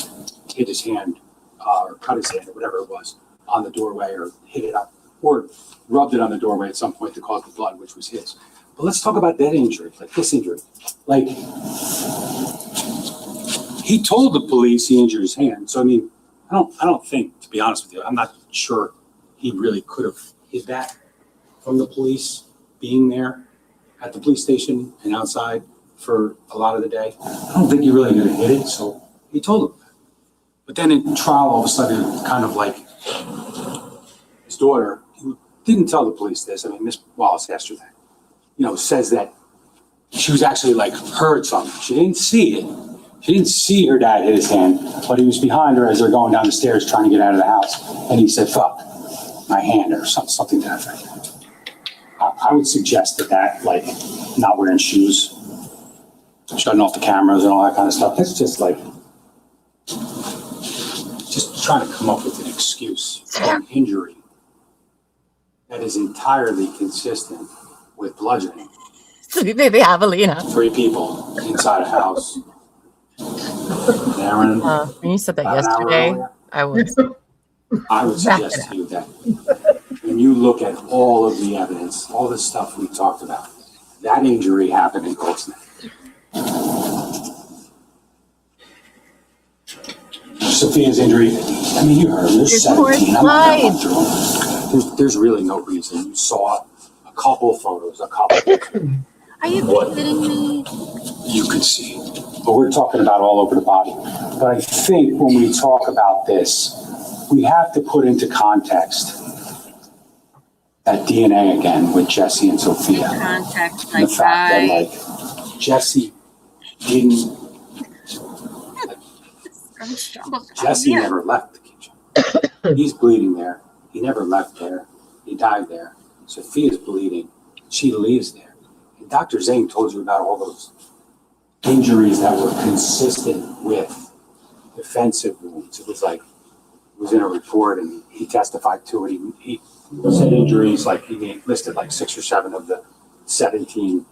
hit his hand, or cut his hand, or whatever it was, on the doorway, or hit it up, or rubbed it on the doorway at some point to cause the blood, which was his. But let's talk about that injury, like this injury. Like, he told the police he injured his hand. So, I mean, I don't think, to be honest with you, I'm not sure he really could have hid that from the police being there at the police station and outside for a lot of the day. I don't think he really could have hid it, so he told them that. But then in trial, all of a sudden, kind of like his daughter, who didn't tell the police this, I mean, Miss Wallace yesterday, says that she was actually like heard something. She didn't see it. She didn't see her dad hit his hand, but he was behind her as they're going down the stairs trying to get out of the house. And he said, "Fuck, my hand," or something to that effect. I would suggest that, like, not wearing shoes, shutting off the cameras and all that kind of stuff, that's just like, just trying to come up with an excuse for an injury that is entirely consistent with bludgeoning. Sweet baby Avelina. 3 people inside a house. Aaron, When you said that yesterday, I would suggest to you that when you look at all of the evidence, all the stuff we talked about, that injury happened in Colts Neck. Sophia's injury, I mean, you heard, there's 17. I'm not going through them. There's really no reason. You saw a couple photos, Are you kidding me? You could see. But we're talking about all over the body. But I think when we talk about this, we have to put into context that DNA again with Jesse and Sophia. Context, And the fact that, like, Jesse didn't, Jesse never left the kitchen. He's bleeding there. He never left there. He died there. Sophia's bleeding. She leaves there. And Dr. Zane told you about all those injuries that were consistent with defensive wounds. It was like, it was in a report and he testified to it. He said injuries, like he listed like 6 or 7 of the 17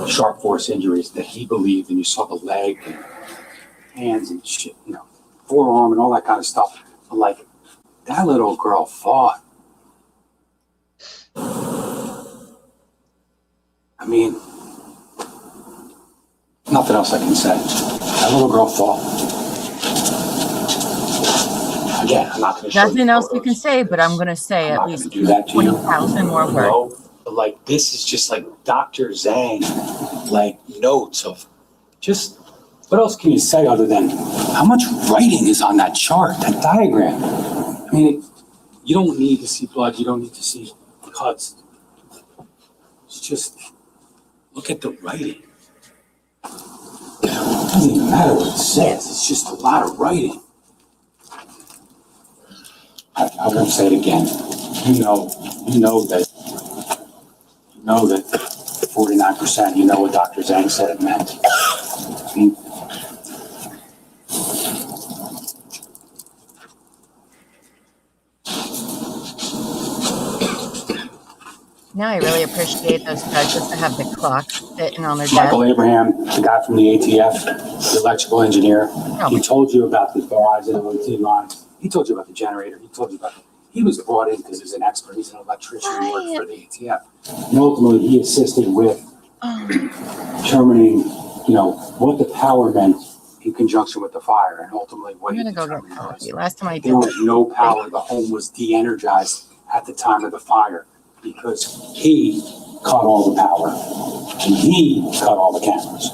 sharp force injuries that he believed, and you saw the leg and hands and shit, forearm and all that kind of stuff. But like, that little girl fought. I mean, nothing else I can say. That little girl fought. Again, I'm not going to show nothing else you can say, but I'm going to say at least 20,000 more words. No, but like, this is just like Dr. Zhang, like notes of just, what else can you say other than how much writing is on that chart, that diagram? I mean, you don't need to see blood. You don't need to see cuts. It's just, look at the writing. It doesn't even matter what it says. It's just a lot of writing. I won't say it again. You know that 49%, you know what Dr. Zhang said it meant. I mean, Now I really appreciate those judges that have the clock sitting on their desk. Michael Abraham, the guy from the ATF, the electrical engineer, he told you about the Verizon OT line. He told you about the generator. He told you about it. He was brought in because he's an expert. He's an electrician who worked for the ATF. And ultimately, he assisted with determining, what the power meant in conjunction with the fire. And ultimately, what I'm going to go get coffee. Last time I did there was no power. The home was de-energized at the time of the fire because he cut all the power and he cut all the cameras.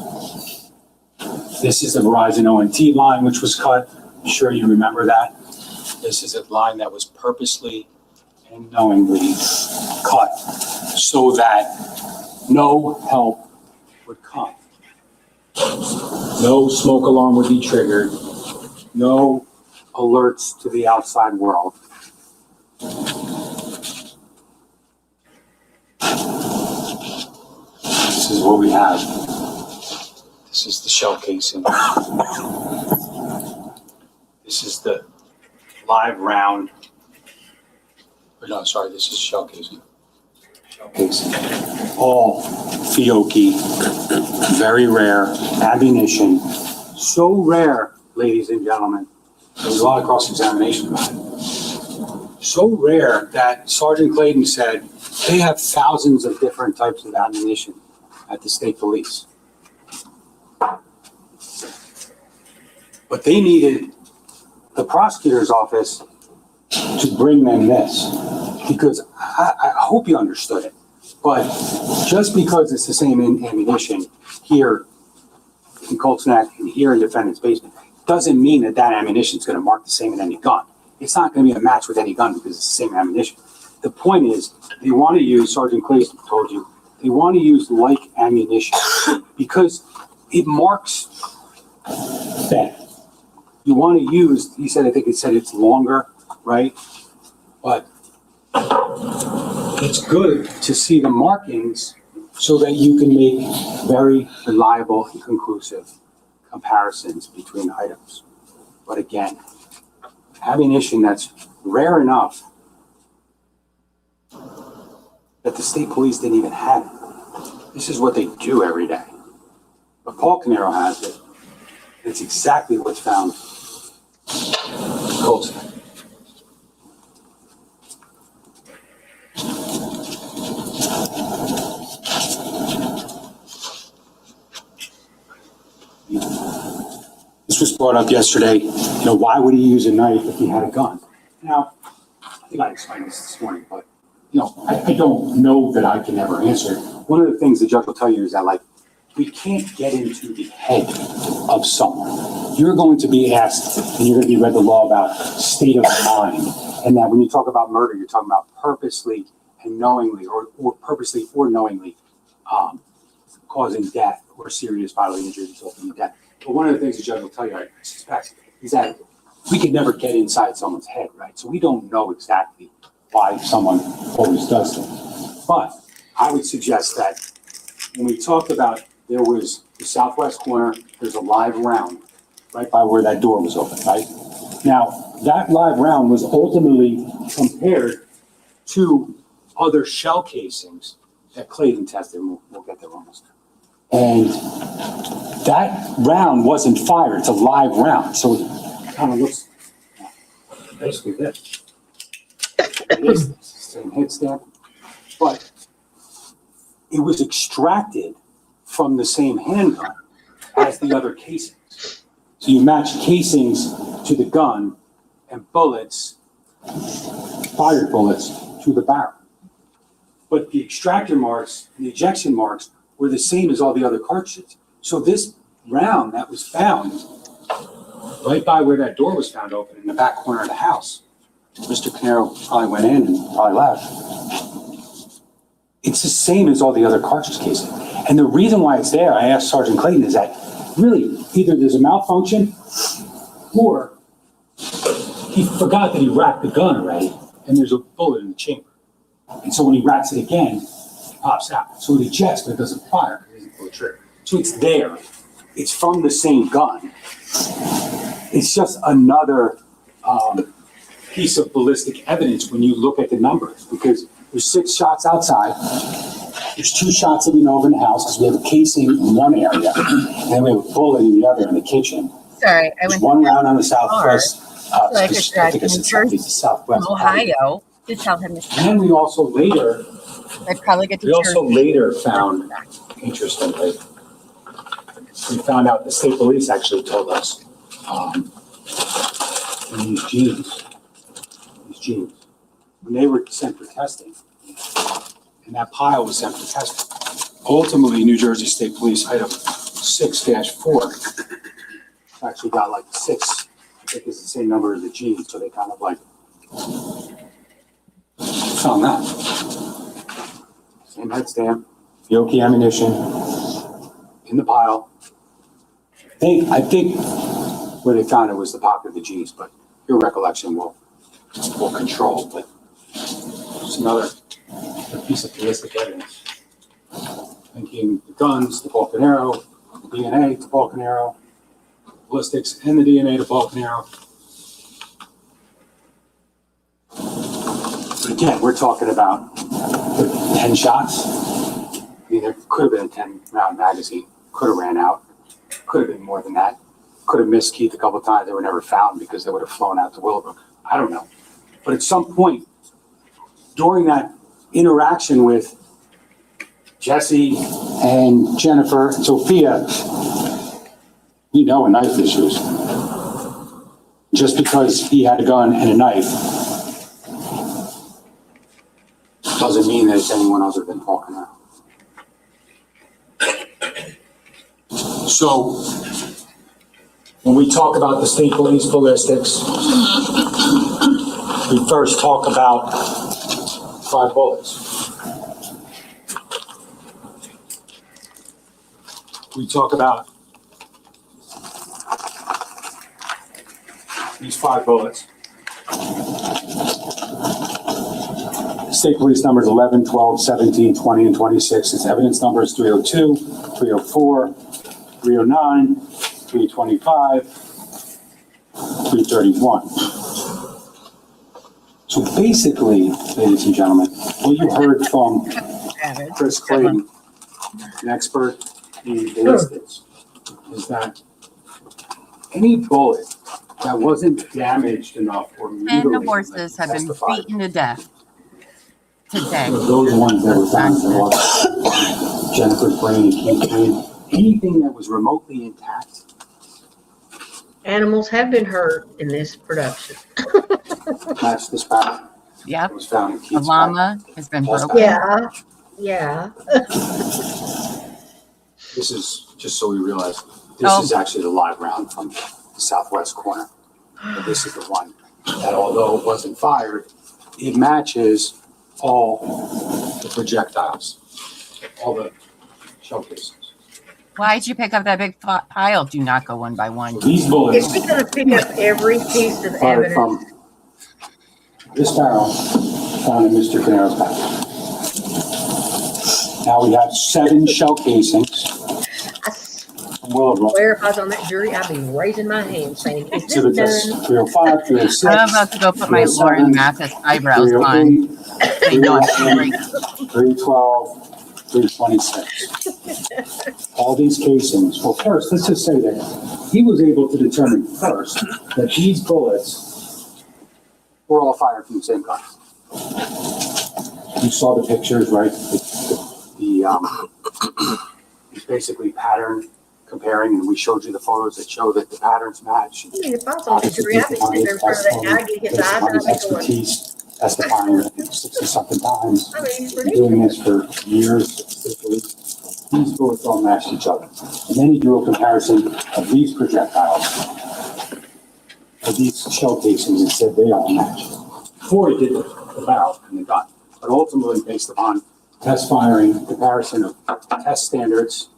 This is the Verizon ONT line, which was cut. I'm sure you remember that. This is a line that was purposely and knowingly cut so that no help would come. No smoke alarm would be triggered. No alerts to the outside world. This is what we have. This is the shell casing. This is the live round No, sorry, this is shell casing. Casing. All Fiocchi, very rare ammunition. So rare, ladies and gentlemen. There was a lot of cross-examination about it. So rare that Sergeant Clayton said they have thousands of different types of ammunition at the state police. But they needed the prosecutor's office to bring them this, because I hope you understood it. But just because it's the same ammunition here in Colts Neck and here in defendant's basement, doesn't mean that that ammunition is going to mark the same in any gun. It's not going to be a match with any gun because it's the same ammunition. The point is, they want to use, Sergeant Clayton told you, they want to use like ammunition because it marks that. You want to use, he said, I think it said it's longer, right? But it's good to see the markings so that you can make very reliable and conclusive comparisons between items. But again, ammunition that's rare enough that the state police didn't even have it. This is what they do every day. But Paul Caneiro has it. It's exactly what's found in Colts Neck. This was brought up yesterday. Why would he use a knife if he had a gun? Now, I think I explained this morning, but I don't know that I can ever answer it. One of the things the judge will tell you is that, we can't get into the head of someone. You're going to be asked, and you're going to be read the law about state of mind, and that when you talk about murder, you're talking about purposely and knowingly, or purposely or knowingly causing death or serious bodily injury resulting in death. But one of the things the judge will tell you, I suspect, is that we can never get inside someone's head, right? So we don't know exactly why someone always does things. But I would suggest that when we talked about there was the southwest corner, there's a live round right by where that door was open, right? Now, that live round was ultimately compared to other shell casings that Clayton tested. We'll get there almost. And that round wasn't fired. It's a live round. So it kind of looks basically this. It is the same hit stamp. But it was extracted from the same handgun as the other casings. So you match casings to the gun and bullets, fired bullets, to the barrel. But the extractor marks and the ejection marks were the same as all the other cartridges. So this round that was found right by where that door was found open in the back corner of the house, Mr. Caneiro probably went in and probably left. It's the same as all the other cartridge casings. And the reason why it's there, I asked Sergeant Clayton, is that really either there's a malfunction or he forgot that he racked the gun already and there's a bullet in the chamber. And so when he racks it again, it pops out. So it ejects, but it doesn't fire. It doesn't pull the trigger. So it's there. It's from the same gun. It's just another piece of ballistic evidence when you look at the numbers, because there's 6 shots outside. There's 2 shots that we know of in the house because we have a casing in one area, and then we have a bullet in the other in the kitchen. Sorry, I There's went one round on the southwest. so I could drive to New Jersey, southwest. Ohio, to tell him to And we also later, I'd probably get to we also Jersey. later found, interestingly, we found out the state police actually told us in these jeans, when they were sent for testing, and that pile was sent for testing, ultimately New Jersey State Police item 6-4 actually got like 6, I think it's the same number as the jeans, so they kind of found that. Same head stamp, Fiocchi ammunition in the pile. I think where they found it was the pocket of the jeans, but your recollection will control. But it's another piece of ballistic evidence. Linking the guns to Paul Caneiro, the DNA to Paul Caneiro, ballistics and the DNA to Paul Caneiro. But again, we're talking about 10 shots. I mean, there could have been a 10-round magazine. Could have ran out. Could have been more than that. Could have missed Keith a couple of times. They were never found because they would have flown out to Willowbrook. I don't know. But at some point during that interaction with Jesse and Jennifer and Sophia, we know a knife issues. Just because he had a gun and a knife doesn't mean that it's anyone other than Paul Caneiro. So when we talk about the state police ballistics, we first talk about 5 bullets. We talk about these 5 bullets. State police numbers 11, 12, 17, 20, and 26. Its evidence numbers 302, 304, 309, 325, 331. So basically, ladies and gentlemen, what you heard from Chris Clayton, an expert in ballistics, is that any bullet that wasn't damaged enough or 10 mutilated, horses have been testified. beaten to death today. Those ones that were found in the water, Jennifer's brain and Keith Caneiro, anything that was remotely intact. Animals have been hurt in this production. Matched this pattern. Yep. It was found in The Keith's llama has been broken. Yeah, yeah. This is, just so we realize, this is actually the live round from the southwest corner. And this is the one that, although it wasn't fired, it matches all the projectiles, all the shell casings. Why'd you pick up that big pile? Do not go one by one. So these bullets Is he gonna pick up every piece of fired evidence? from this barrel found in Mr. Caneiro's back. Now we have 7 shell casings from Willowbrook. Where if I was on that jury, I'd be raising my hand saying, is Exhibit this this, done? 305, 306. I'm about to go put my Lauren Mathis eyebrows on. They know it's great. 312, 326. All these casings, well, first, let's just say that he was able to determine first that these bullets were all fired from the same gun. You saw the pictures, right? It's basically pattern comparing, and we showed you the photos that show that the patterns match. I mean, if I was on the jury, I'd be sitting there in front of that guy, getting his eyes out, and going, Expertise, testifying, I think, 60-something times. I mean, he's Doing ridiculous. this for years. These bullets all matched each other. And then he drew a comparison of these projectiles, of these shell casings, and said they all match. Before he did the barrel and the gun. But ultimately, based upon test firing, comparison of test standards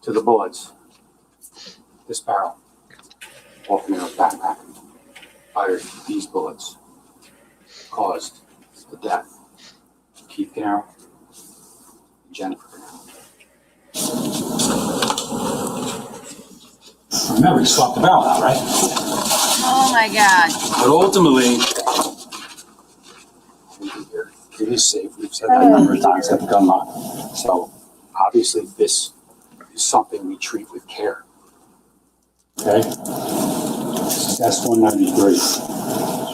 to the bullets, this barrel, Paul Caneiro's backpack, fired these bullets, caused the death of Keith Caneiro and Jennifer Caneiro. Remember, he swapped the barrel out, right? Oh my God. But ultimately, it is safe. We've said that a number of times at the gun lot. So obviously, this is something we treat with care. Okay? This is S-193. It's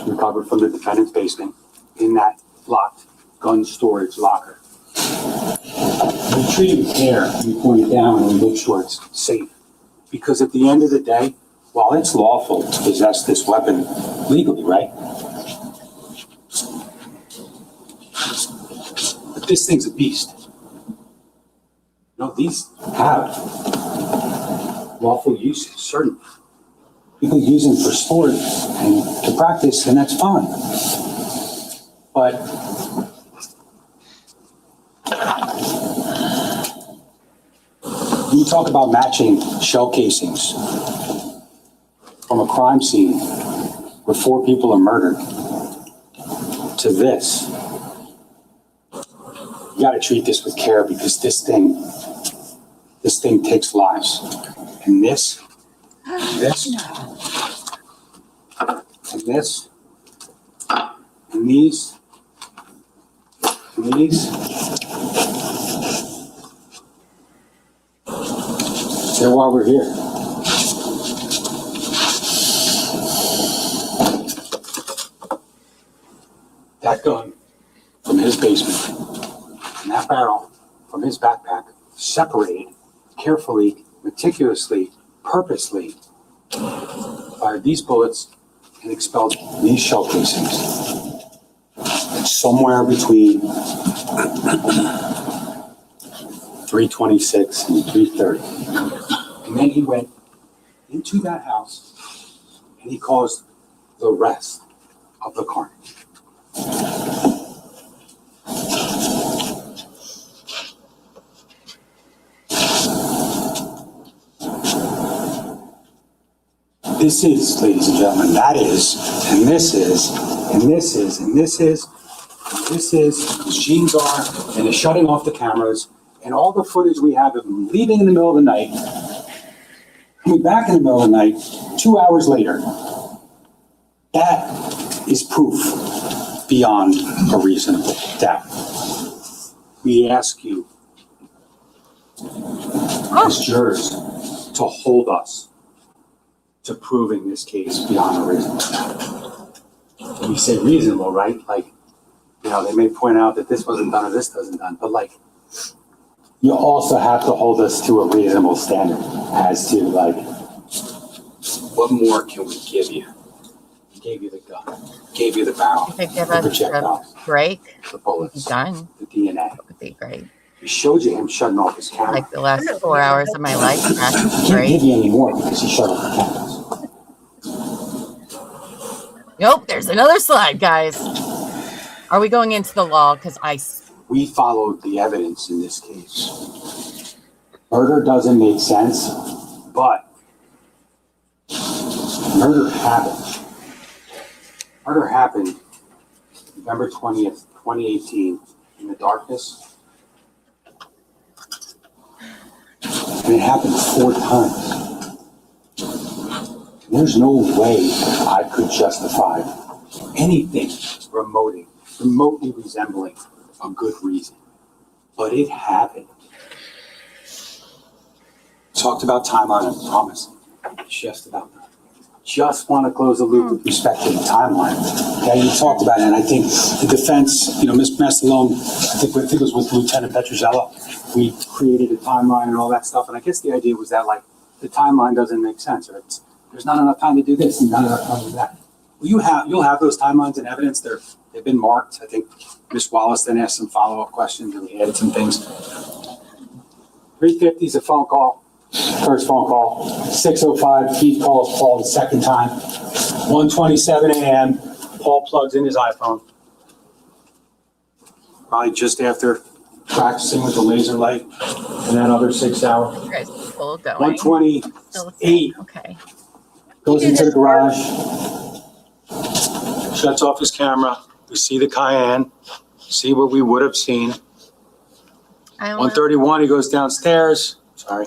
recovered from the defendant's basement in that locked gun storage locker. We treat it with care. We point it down and we make sure it's safe. Because at the end of the day, while it's lawful to possess this weapon legally, right? But this thing's a beast. No, these have lawful uses, certain people use them for sport and to practice, and that's fine. But when you talk about matching shell casings from a crime scene where 4 people are murdered to this, you got to treat this with care because this thing takes lives. And this, and these, meetings. They're why we're here. That gun from his basement and that barrel from his backpack, separated carefully, meticulously, purposely, fired these bullets and expelled these shell casings. Somewhere between 3:26 and 3:30. And then he went into that house and he caused the rest of the carnage. This is, ladies and gentlemen, that is, and this is, and this is, and this is, and this is, his jeans are, and is shutting off the cameras, and all the footage we have of him leaving in the middle of the night, coming back in the middle of the night, 2 hours later. That is proof beyond a reasonable doubt. We ask you, as jurors, to hold us to proving this case beyond a reasonable doubt. And we say reasonable, right? Like, you know, they may point out that this wasn't done or this wasn't done, but like, you also have to hold us to a reasonable standard as to like, what more can we give you? We gave you the gun, gave you the barrel, If they give the us projectiles, a break, the bullets, done. the DNA. That would be great. We showed you him shutting off his camera. Like the last 4 hours of my life. He That's can't great. give you any more because he shut off the cameras. Nope, there's another slide, guys. Are we going into the law? Because We followed the evidence in this case. Murder doesn't make sense, but murder happened. Murder happened November 20th, 2018 in the darkness. And it happened 4 times. There's no way I could justify anything remotely resembling a good reason. But it happened. Talked about timeline, I promise. Just about that. Just want to close the loop with respect to the timeline. Okay, you talked about it, and I think the defense, Ms. Mastalone, I think it was with Lieutenant Petruzella, we created a timeline and all that stuff, and I guess the idea was that, like, the timeline doesn't make sense, or there's not enough time to do this and not enough time to do that. Well, you'll have those timelines and evidence. They've been marked. I think Ms. Wallace then asked some follow-up questions, and we added some things. 3:50 is a phone call. First phone call. 6:05, Keith calls Paul the second time. 1:27 a.m., Paul plugs in his iPhone. Probably just after practicing with the laser light in that other 6 hour. you guys are still going. 1:28, Okay. goes into the garage, shuts off his camera. We see the Cayenne, see what we would have seen. 1:31, he goes downstairs. Sorry.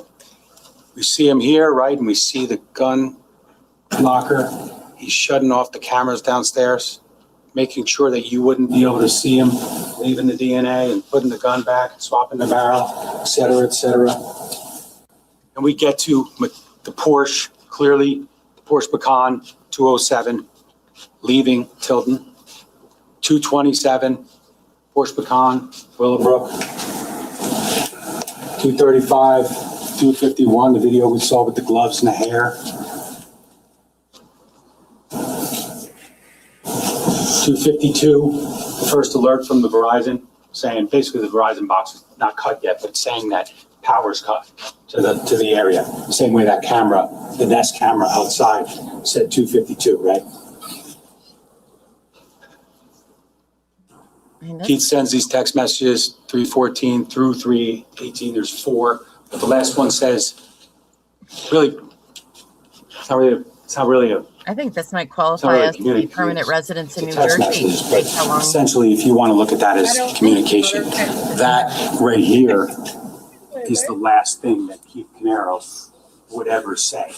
We see him here, right? And we see the gun locker. He's shutting off the cameras downstairs, making sure that you wouldn't be able to see him leaving the DNA and putting the gun back, swapping the barrel, et cetera, et cetera. And we get to the Porsche, clearly the Porsche Macan 207, leaving Tilton. 227, Porsche Macan, Willowbrook. 235, 251, the video we saw with the gloves and the hair. 252, the first alert from the Verizon saying, basically the Verizon box is not cut yet, but saying that power's cut to the area. The same way that camera, the Nest camera outside said 252, right? Keith sends these text messages 3:14 through 3:18. There's 4, but the last one says, really, it's not really a. I think this might qualify as to permanent residents in New Jersey. Message, but essentially, if you want to look at that as communication, that right here is the last thing that Keith Caneiro would ever say.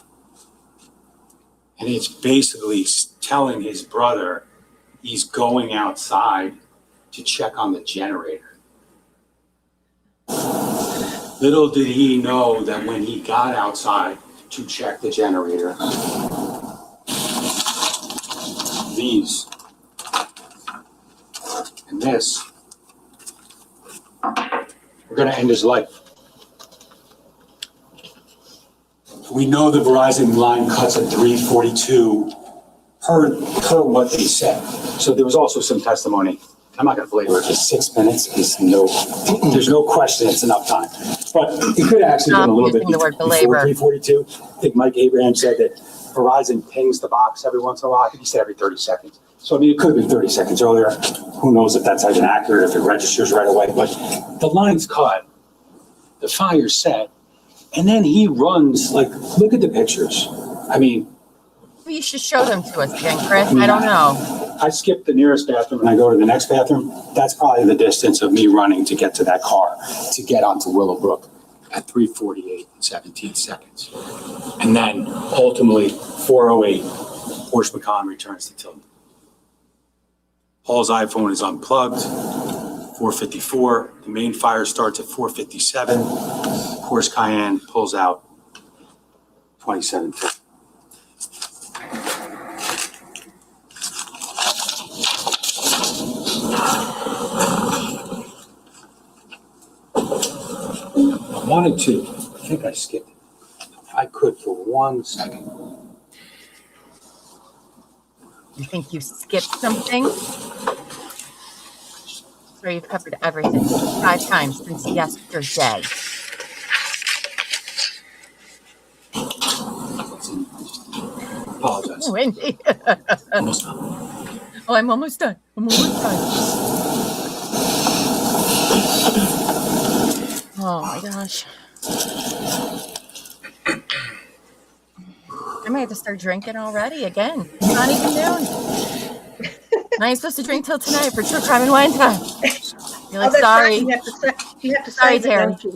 And it's basically telling his brother he's going outside to check on the generator. Little did he know that when he got outside to check the generator, these and this were going to end his life. We know the Verizon line cuts at 3:42 per what they said. So there was also some testimony. I'm not going to belabor it. Just 6 minutes is there's no question it's enough time. But it could have actually been a little bit before 3:42. I think Mike Abraham said that Verizon pings the box every once in a while. I think he said every 30 seconds. So, I mean, it could have been 30 seconds earlier. Who knows if that's even accurate, if it registers right away. But the line's cut, the fire's set, and then he runs, like, look at the pictures. I mean, You should show them to us again, Chris. I don't know. I skip the nearest bathroom and I go to the next bathroom. That's probably the distance of me running to get to that car, to get onto Willowbrook at 3:48 and 17 seconds. And then ultimately 4:08, Porsche Macan returns to Tilton. Paul's iPhone is unplugged, 4:54. The main fire starts at 4:57. Porsche Cayenne pulls out 27:50. I wanted to, I think I skipped it. If I could for 1 second. You think you skipped something? So you've covered everything 5 times since yesterday. Apologize. Oh, Wendy. Almost done. Oh, I'm almost done. Oh my gosh. I might have to start drinking already again. It's not even noon. I ain't supposed to drink till tonight for true crime and wine time. You're like, sorry. You have to Sorry, say Terry. that, don't you?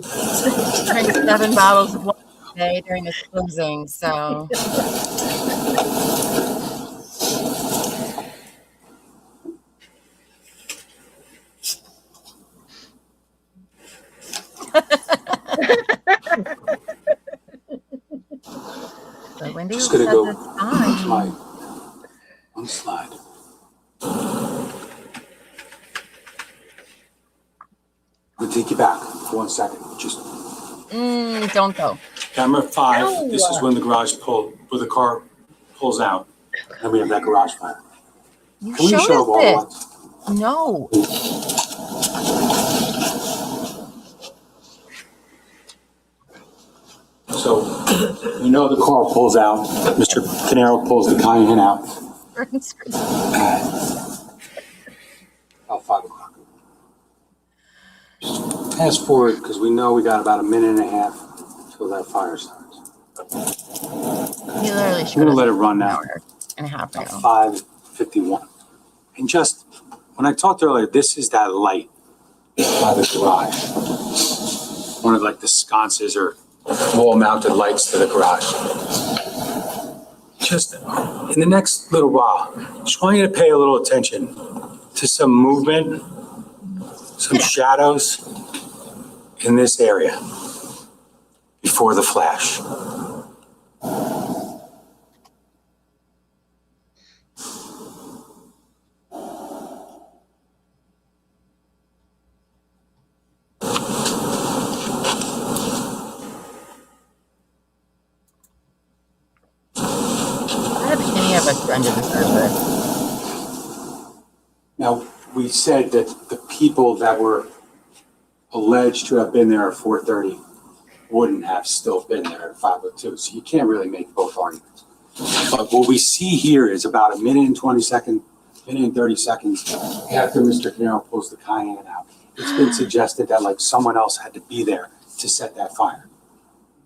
Drank 7 bottles of wine today during the closing, so. But Wendy Just said gonna go that's fine. one slide. I'll take you back for 1 second. Just Don't go. camera 5. No. This is when the car pulls out, and we have that garage fire. You Can we showed show all us one? this. No. So you know the car pulls out. Mr. Caneiro pulls the Cayenne out. About 5 o'clock. Just fast forward because we know we got about a minute and a half till that fire starts. You literally I'm showed gonna us let it run an now. hour and a half ago. 5:51. And just when I talked earlier, this is that light by the garage. One of like the sconces or wall-mounted lights to the garage. Just in the next little while, just want you to pay a little attention to some movement, some shadows in this area before the flash. Under the surface. Now, we said that the people that were alleged to have been there at 4:30 wouldn't have still been there at 5:02. So you can't really make both arguments. But what we see here is about a minute and 20 seconds, minute and 30 seconds after Mr. Caneiro pulls the Cayenne out. It's been suggested that like someone else had to be there to set that fire.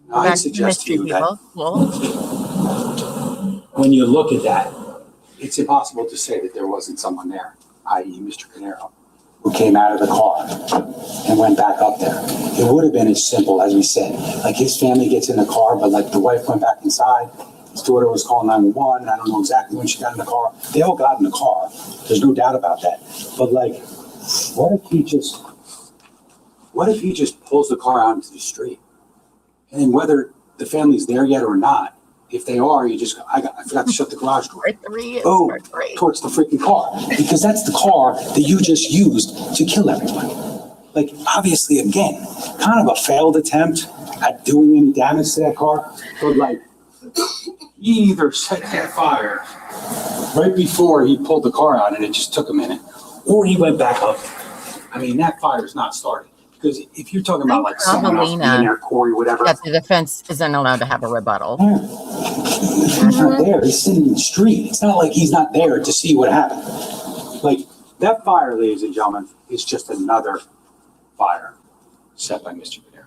Now, I suggest to you that when you look at that, it's impossible to say that there wasn't someone there, i.e. Mr. Caneiro, who came out of the car and went back up there. It would have been as simple as we said, like his family gets in the car, but like the wife went back inside, his daughter was calling 911, I don't know exactly when she got in the car. They all got in the car, there's no doubt about that. But like, what if he just What if he just pulls the car out into the street? And then whether the family's there yet or not, if they are, you just, I forgot to shut the garage door. Boom, towards the freaking car. Because that's the car that you just used to kill everybody. Like, obviously, again, kind of a failed attempt at doing any damage to that car. But like, he either set that fire right before he pulled the car out and it just took a minute, or he went back up. I mean, that fire's not started. Because if you're talking about like someone else being there, Corey, whatever. That the defense isn't allowed to have a rebuttal. Yeah. He's not there. He's sitting in the street. It's not like he's not there to see what happened. Like, that fire, ladies and gentlemen, is just another fire set by Mr. Caneiro.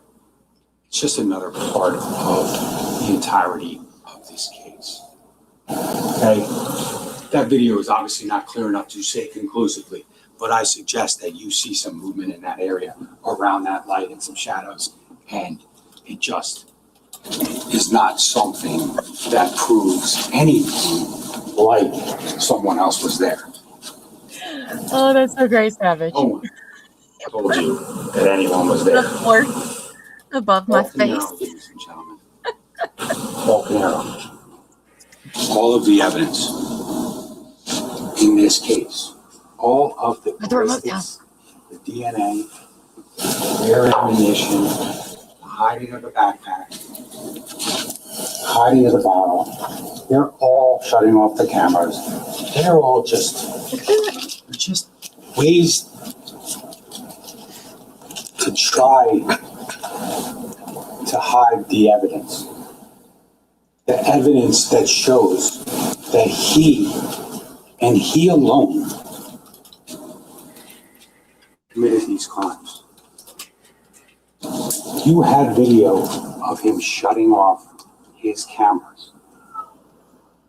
It's just another part of the entirety of this case. Okay? That video is obviously not clear enough to say conclusively, but I suggest that you see some movement in that area around that light and some shadows, and it just is not something that proves anything like someone else was there. Oh, that's so great, Savage. No one told you that anyone was there. The force above my Paul Caneiro, face. ladies and gentlemen. Paul Caneiro. All of the evidence in this case, all of the ballistics, the DNA, their ammunition, the hiding of the backpack, hiding of the barrel, they're all shutting off the cameras. They're all just ways to try to hide the evidence. The evidence that shows that he and he alone committed these crimes. You had video of him shutting off his cameras.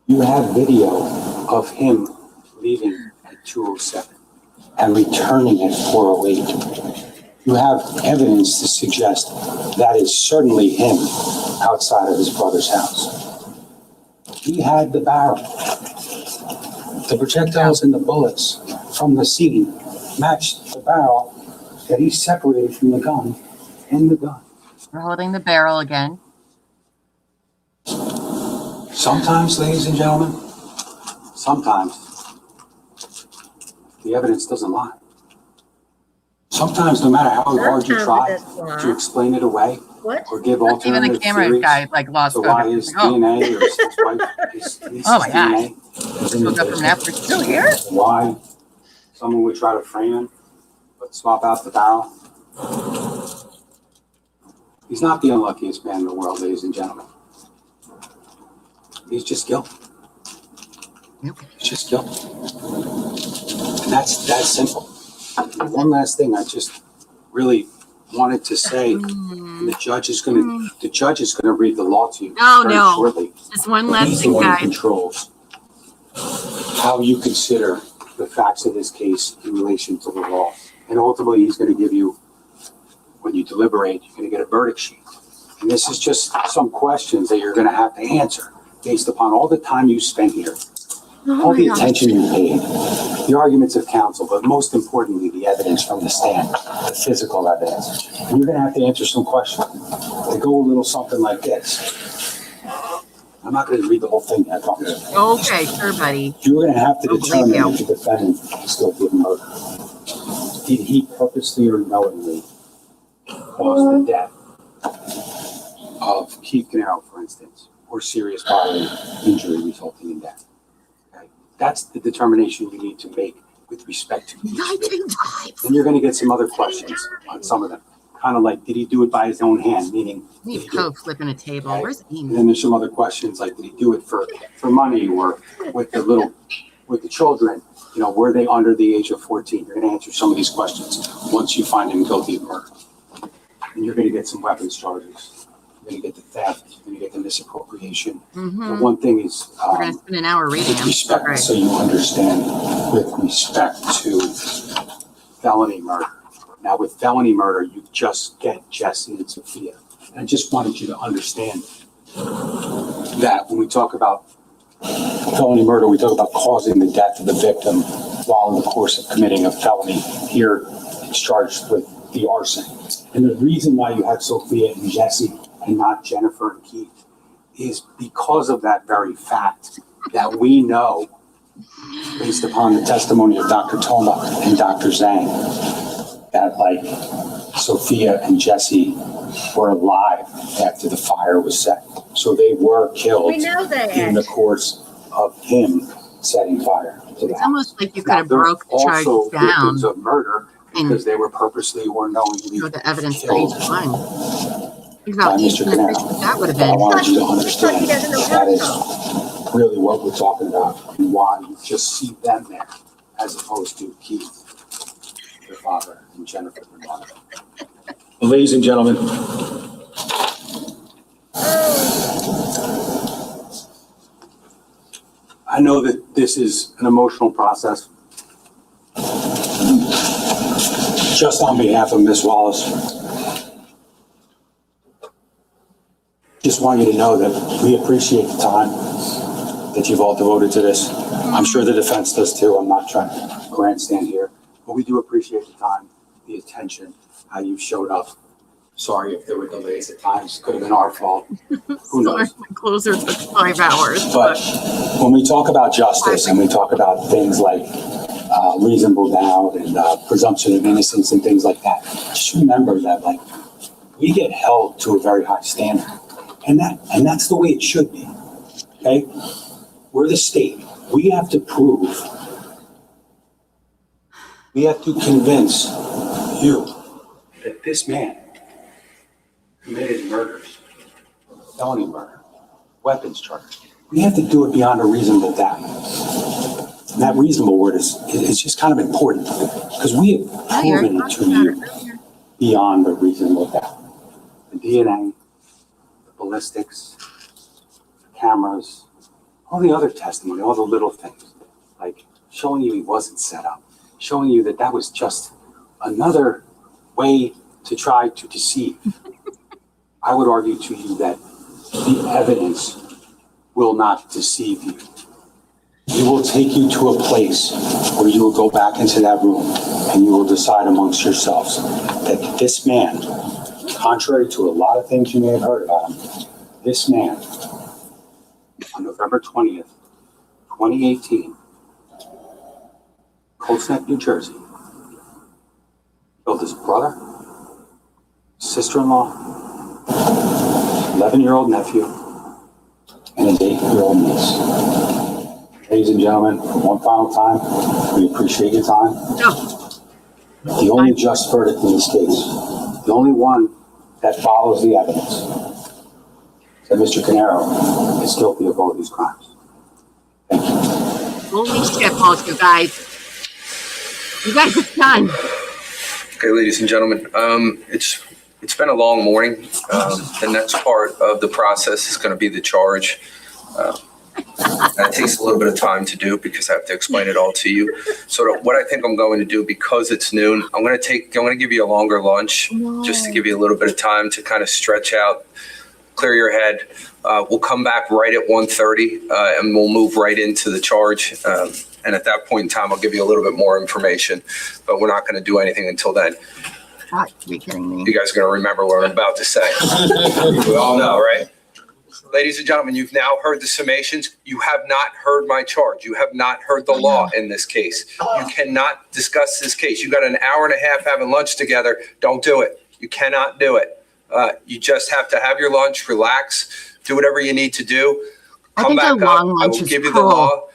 You have video of him leaving at 2:07 and returning at 4:08. You have evidence to suggest that is certainly him outside of his brother's house. He had the barrel. The projectiles and the bullets from the scene matched the barrel that he separated from the gun and the gun. We're holding the barrel again. Sometimes, ladies and gentlemen, sometimes the evidence doesn't lie. Sometimes, no matter how hard you try to explain it away or give Even alternative the camera theories guy like lost to why his DNA or his wife, his niece's Oh my gosh. DNA is in the Woke up from that. We're still here? why someone would try to frame him but swap out the barrel. He's not the unluckiest man in the world, ladies and gentlemen. He's just guilty. He's just guilty. And that's that simple. And one last thing I just really wanted to say, and the judge is gonna read the law to you very shortly. Just one But last he's the thing, one who guys. controls how you consider the facts of this case in relation to the law. And ultimately, he's going to give you, when you deliberate, you're going to get a verdict sheet. And this is just some questions that you're going to have to answer based upon all the time you spent here, all the attention you paid, the arguments of counsel, but most importantly, the evidence from the stand, the physical evidence. And you're going to have to answer some questions. They go a little something like this. I'm not going to read the whole thing, I promise. Okay, sure, buddy. You're going to have to I'll believe determine you. if the defendant is guilty of murder. Did he purposely or knowingly cause the death of Keith Caneiro, for instance, or serious bodily injury resulting in death? Okay? That's the determination you need to make with respect to each victim. Then you're going to get some other questions on some of them. Kind of like, did he do it by his own hand? Meaning, He's flipping a table. Okay. Where's And Amy? then there's some other questions like, did he do it for money, or with the children? You know, were they under the age of 14? You're going to answer some of these questions once you find him guilty of murder. And you're going to get some weapons charges. You're going to get the theft. You're going to get the misappropriation. The one thing is, We're going to spend an hour reading with them. respect, Right. so you understand, with respect to felony murder. Now, with felony murder, you just get Jesse and Sophia. And I just wanted you to understand that when we talk about felony murder, we talk about causing the death of the victim while in the course of committing a felony. Here, it's charged with the arson. And the reason why you had Sophia and Jesse and not Jennifer and Keith is because of that very fact that we know, based upon the testimony of Dr. Toma and Dr. Zhang, that like Sophia and Jesse were alive after the fire was set. So they were killed We know that. in the course of him setting fire to the It's house. almost like you could Now, have they're broke the charge also down victims of murder because and they were purposely or knowingly show the evidence for killed each one. Think by about each Mr. and every Caneiro. that would have But I been. wanted you to It's like understand he doesn't know that is how. really what we're talking about and why you just see them there as opposed to Keith, their father, and Jennifer, their mother. Ladies and gentlemen, I know that this is an emotional process. Just on behalf of Ms. Wallace, just want you to know that we appreciate the time that you've all devoted to this. I'm sure the defense does too. I'm not trying to grandstand here, but we do appreciate the time, the attention, how you showed up. Sorry if there were delays at times. Could have been our fault. Who Sorry, knows? my closer took 5 hours. But when we talk about justice and we talk about things like reasonable doubt and presumption of innocence and things like that, just remember that like we get held to a very high standard, and that's the way it should be. Okay, we're the state. We have to prove. We have to convince you that this man committed murders, felony murder, weapons charge. We have to do it beyond a reasonable doubt. And that reasonable word is just kind of important because we have proven it to you beyond a reasonable doubt. The DNA, the ballistics, the cameras, all the other testimony, all the little things, like showing you he wasn't set up, showing you that that was just another way to try to deceive. I would argue to you that the evidence will not deceive you. It will take you to a place where you will go back into that room and you will decide amongst yourselves that this man, contrary to a lot of things you may have heard about him, this man, on November 20th, 2018, Colts Neck, New Jersey, killed his brother, sister-in-law, 11-year-old nephew, and his 8-year-old niece. Ladies and gentlemen, for one final time, we appreciate your time. The only just verdict in this case, the only one that follows the evidence, is that Mr. Caneiro is guilty of all these crimes. Thank you. Holy shit, both you guys. You guys are done. Okay, ladies and gentlemen, it's been a long morning. The next part of the process is going to be the charge. That takes a little bit of time to do because I have to explain it all to you. So what I think I'm going to do, because it's noon, I'm going to give you a longer lunch just to give you a little bit of time to kind of stretch out, clear your head. We'll come back right at 1:30 and we'll move right into the charge. And at that point in time, I'll give you a little bit more information, but we're not going to do anything until then. God, you're kidding me. You guys are going to remember what I'm about to say. We all know, right? Ladies and gentlemen, you've now heard the summations. You have not heard my charge. You have not heard the law in this case. You cannot discuss this case. You got an hour and a half having lunch together. Don't do it. You cannot do it. You just have to have your lunch, relax, do whatever you need to do. Come back up. I will give you the law.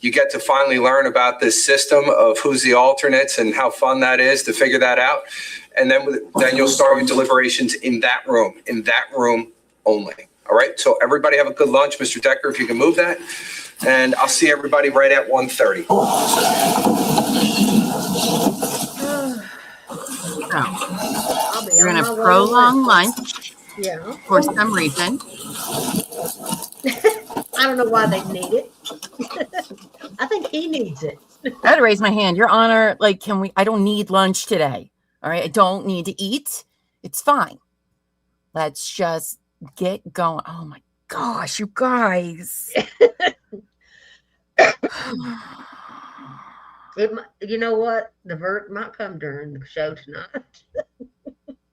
You get to finally learn about this system of who's the alternates and how fun that is to figure that out. And then you'll start with deliberations in that room only. All right. So everybody have a good lunch. Mr. Decker, if you can move that. And I'll see everybody right at 1:30. So, we're going to prolong lunch for some reason. I don't know why they need it. I think he needs it. I had to raise my hand. Your Honor, like, I don't need lunch today. All right. I don't need to eat. It's fine. Let's just get going. Oh my gosh, you guys. You know what? The verdict might come during the show tonight.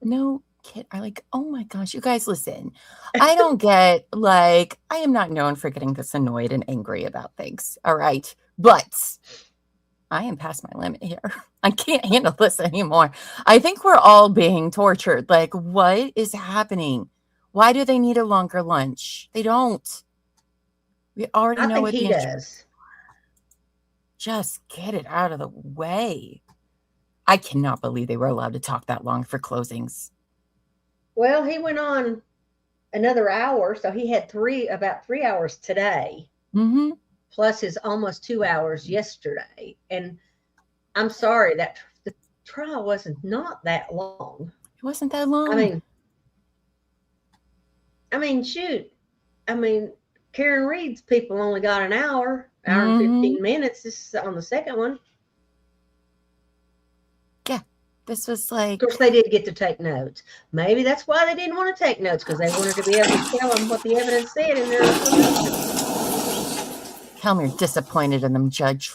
No kid. Oh my gosh, you guys, listen. I don't get, I am not known for getting this annoyed and angry about things. All right. But I am past my limit here. I can't handle this anymore. I think we're all being tortured. What is happening? Why do they need a longer lunch? They don't. We already know what he does. Just get it out of the way. I cannot believe they were allowed to talk that long for closings. Well, he went on another hour, so he had about 3 hours today. Mm-hmm. Plus his almost 2 hours yesterday. And I'm sorry that the trial wasn't not that long. It wasn't that long. I mean, shoot. Karen Reed's people only got an hour and 15 minutes. This is on the second one. Yeah. This was Of course, they did get to take notes. Maybe that's why they didn't want to take notes, because they wanted to be able to tell them what the evidence said in their information. Tell me you're disappointed in them, Judge.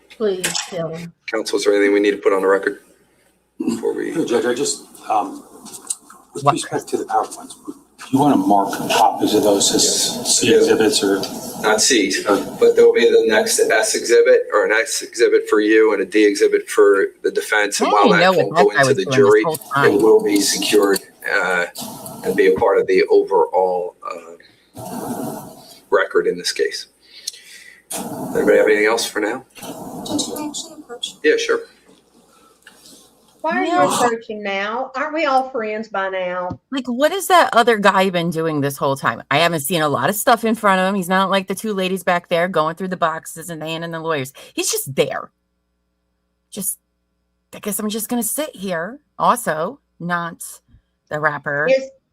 Please tell them. Counsel, is there anything we need to put on the record before we? No, Judge, I just, with respect to the PowerPoints, you want to mark copies of those as C exhibits or? Not C, but there will be the next S exhibit or an S exhibit for you and a D exhibit for the defense. And while that won't go into the jury, it will be secured and be a part of the overall record in this case. Anybody have anything else for now? Can I actually approach? Yeah, sure. Why are you approaching now? Aren't we all friends by now? What has that other guy been doing this whole time? I haven't seen a lot of stuff in front of him. He's not like the two ladies back there going through the boxes and handing the lawyers. He's just there. I guess I'm just going to sit here. Also, not the rapper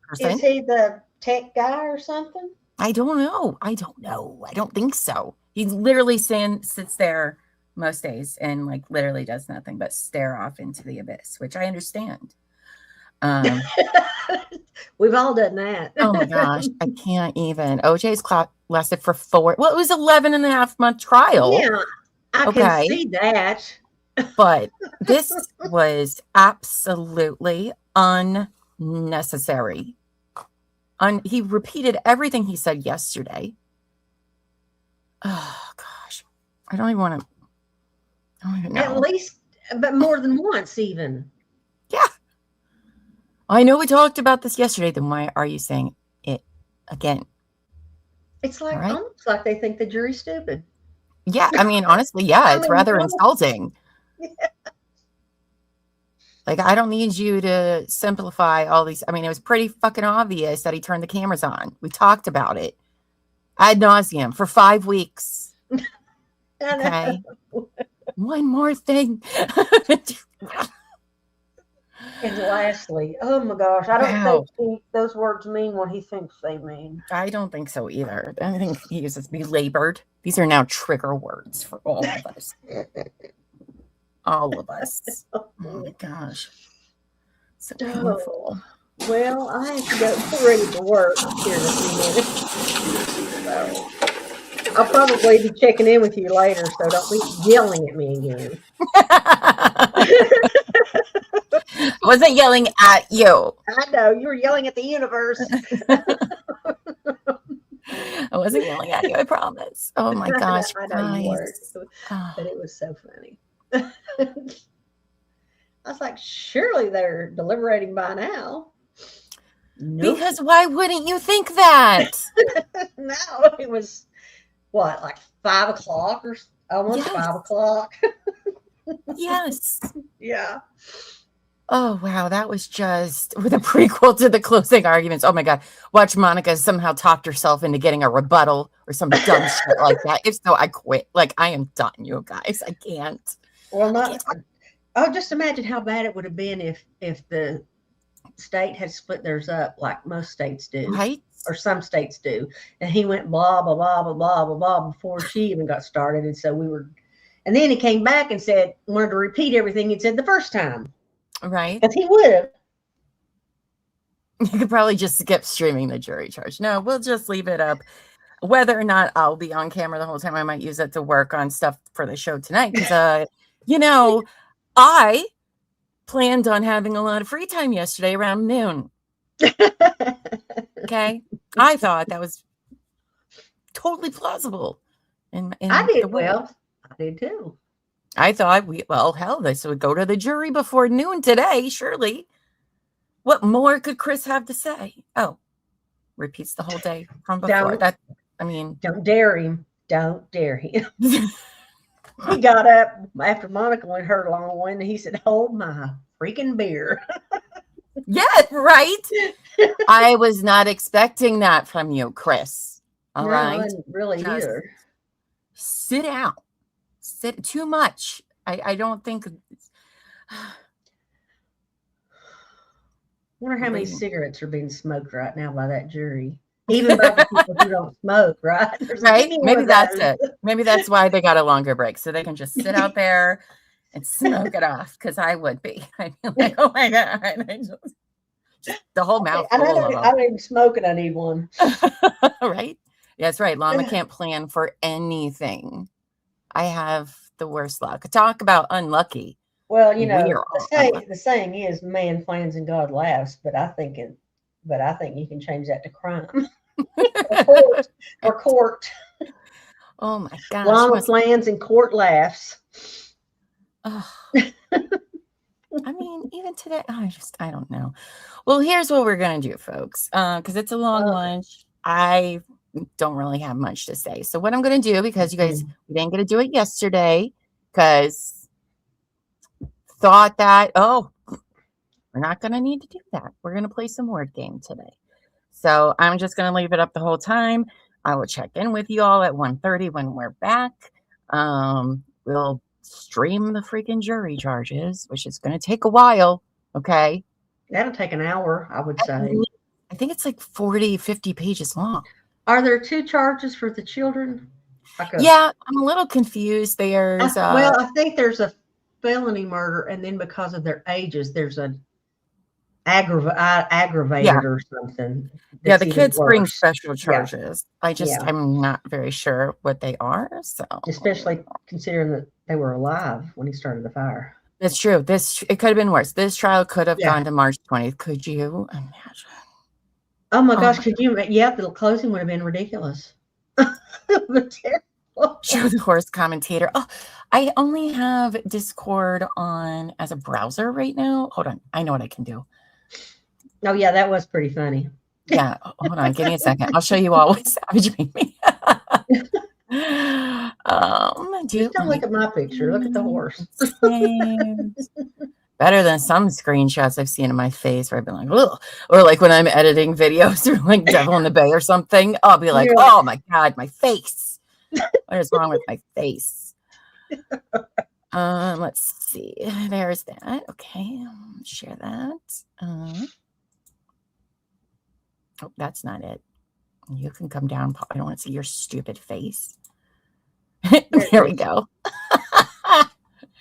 person. Is he the tech guy or something? I don't know. I don't think so. He literally sits there most days and literally does nothing but stare off into the abyss, which I understand. We've all done that. Oh my gosh, I can't even. OJ's clock lasted for 4. Well, it was 11.5-month trial. Yeah, I can see that. But this was absolutely unnecessary. He repeated everything he said yesterday. Oh gosh, I don't even want to. I don't even know. At least, but more than once, even. Yeah. I know we talked about this yesterday. Then why are you saying it again? It's almost like they think the jury's stupid. Yeah, honestly, yeah, it's rather insulting. Yeah. I don't need you to simplify all these. It was pretty fucking obvious that he turned the cameras on. We talked about it ad nauseum for 5 weeks. Okay. One more thing. And lastly, oh my gosh, I don't think those words mean what he thinks they mean. I don't think so either. I think he uses belabored. These are now trigger words for all of us. All of us. Oh my gosh. So painful. Well, I have to go ready for work here in a few minutes. I'll probably be checking in with you later, so don't be yelling at me again. I wasn't yelling at you. I know, you were yelling at the universe. I wasn't yelling at you, I promise. Oh my gosh. I know you were, but it was so funny. I was like, surely they're deliberating by now. Nope. Because why wouldn't you think that? No, it was what, 5 o'clock or almost 5 o'clock? Yes. Yeah. Oh, wow. That was just with a prequel to the closing arguments. Oh, my God. Watch Monica somehow talked herself into getting a rebuttal or some dumb shit like that. If so, I quit. I am done, you guys. I can't. Well, just imagine how bad it would have been if the state had split theirs up like most states do. Right. Or some states do. And he went blah, blah, blah, blah, blah, blah, blah before she even got started. And so and then he came back and wanted to repeat everything he'd said the first time. Right. Because he would have. You could probably just skip streaming the jury charge. No, we'll just leave it up. Whether or not I'll be on camera the whole time, I might use it to work on stuff for the show tonight. Because, I planned on having a lot of free time yesterday around noon. Okay. I thought that was totally plausible. I did well. I did too. I thought this would go to the jury before noon today, surely. What more could Chris have to say? Oh, repeats the whole day from before. Don't dare him. Don't dare him. He got up after Monica went her long one and he said, "Hold my freaking beer." Yeah, right. I was not expecting that from you, Chris. All right. I didn't really Just either. sit down. Sit too much. I don't think. Wonder how many cigarettes are being smoked right now by that jury. Even by the people who don't smoke, right? Right? Maybe that's it. Maybe that's why they got a longer break, so they can just sit out there and smoke it off. Because I would be. I'd be like, oh my God. Just the whole mouth. I don't even smoke it. I need one. Right? Yeah, that's right. Llama can't plan for anything. I have the worst luck. Talk about unlucky. Well, the saying is man plans and God laughs, but I think you can change that to crime. or court. Oh my gosh. Llama plans and court laughs. Oh. I mean, even today, I don't know. Well, here's what we're going to do, folks, because it's a long lunch. I don't really have much to say. So what I'm going to do, because you guys, we didn't get to do it yesterday, because thought that, we're not going to need to do that. We're going to play some word game today. So I'm just going to leave it up the whole time. I will check in with you all at 1:30 when we're back. We'll stream the freaking jury charges, which is going to take a while. Okay. That'll take an hour, I would say. I think it's like 40, 50 pages long. Are there 2 charges for the children? Yeah, I'm a little confused. There's I think there's a felony murder, and then because of their ages, there's an aggravated or something. Yeah, the kids bring special charges. Yeah. I'm not very sure what they are. So especially considering that they were alive when he started the fire. That's true. It could have been worse. This trial could have gone to March 20th. Could you imagine? Oh my gosh, could you? Yeah, the closing would have been ridiculous. Show the horse commentator. Oh, I only have Discord on as a browser right now. Hold on. I know what I can do. Oh, yeah, that was pretty funny. Yeah. Hold on. Give me a second. I'll show you all what Savage made me. Just don't look at my picture. Look at the horse. Better than some screenshots I've seen of my face where I've been like, ugh. Or like when I'm editing videos or like Devil in the Bay or something, I'll be like, oh my God, my face. What is wrong with my face? Let's see. There's that. Okay. Share that. Oh, that's not it. You can come down. I don't want to see your stupid face. There we go.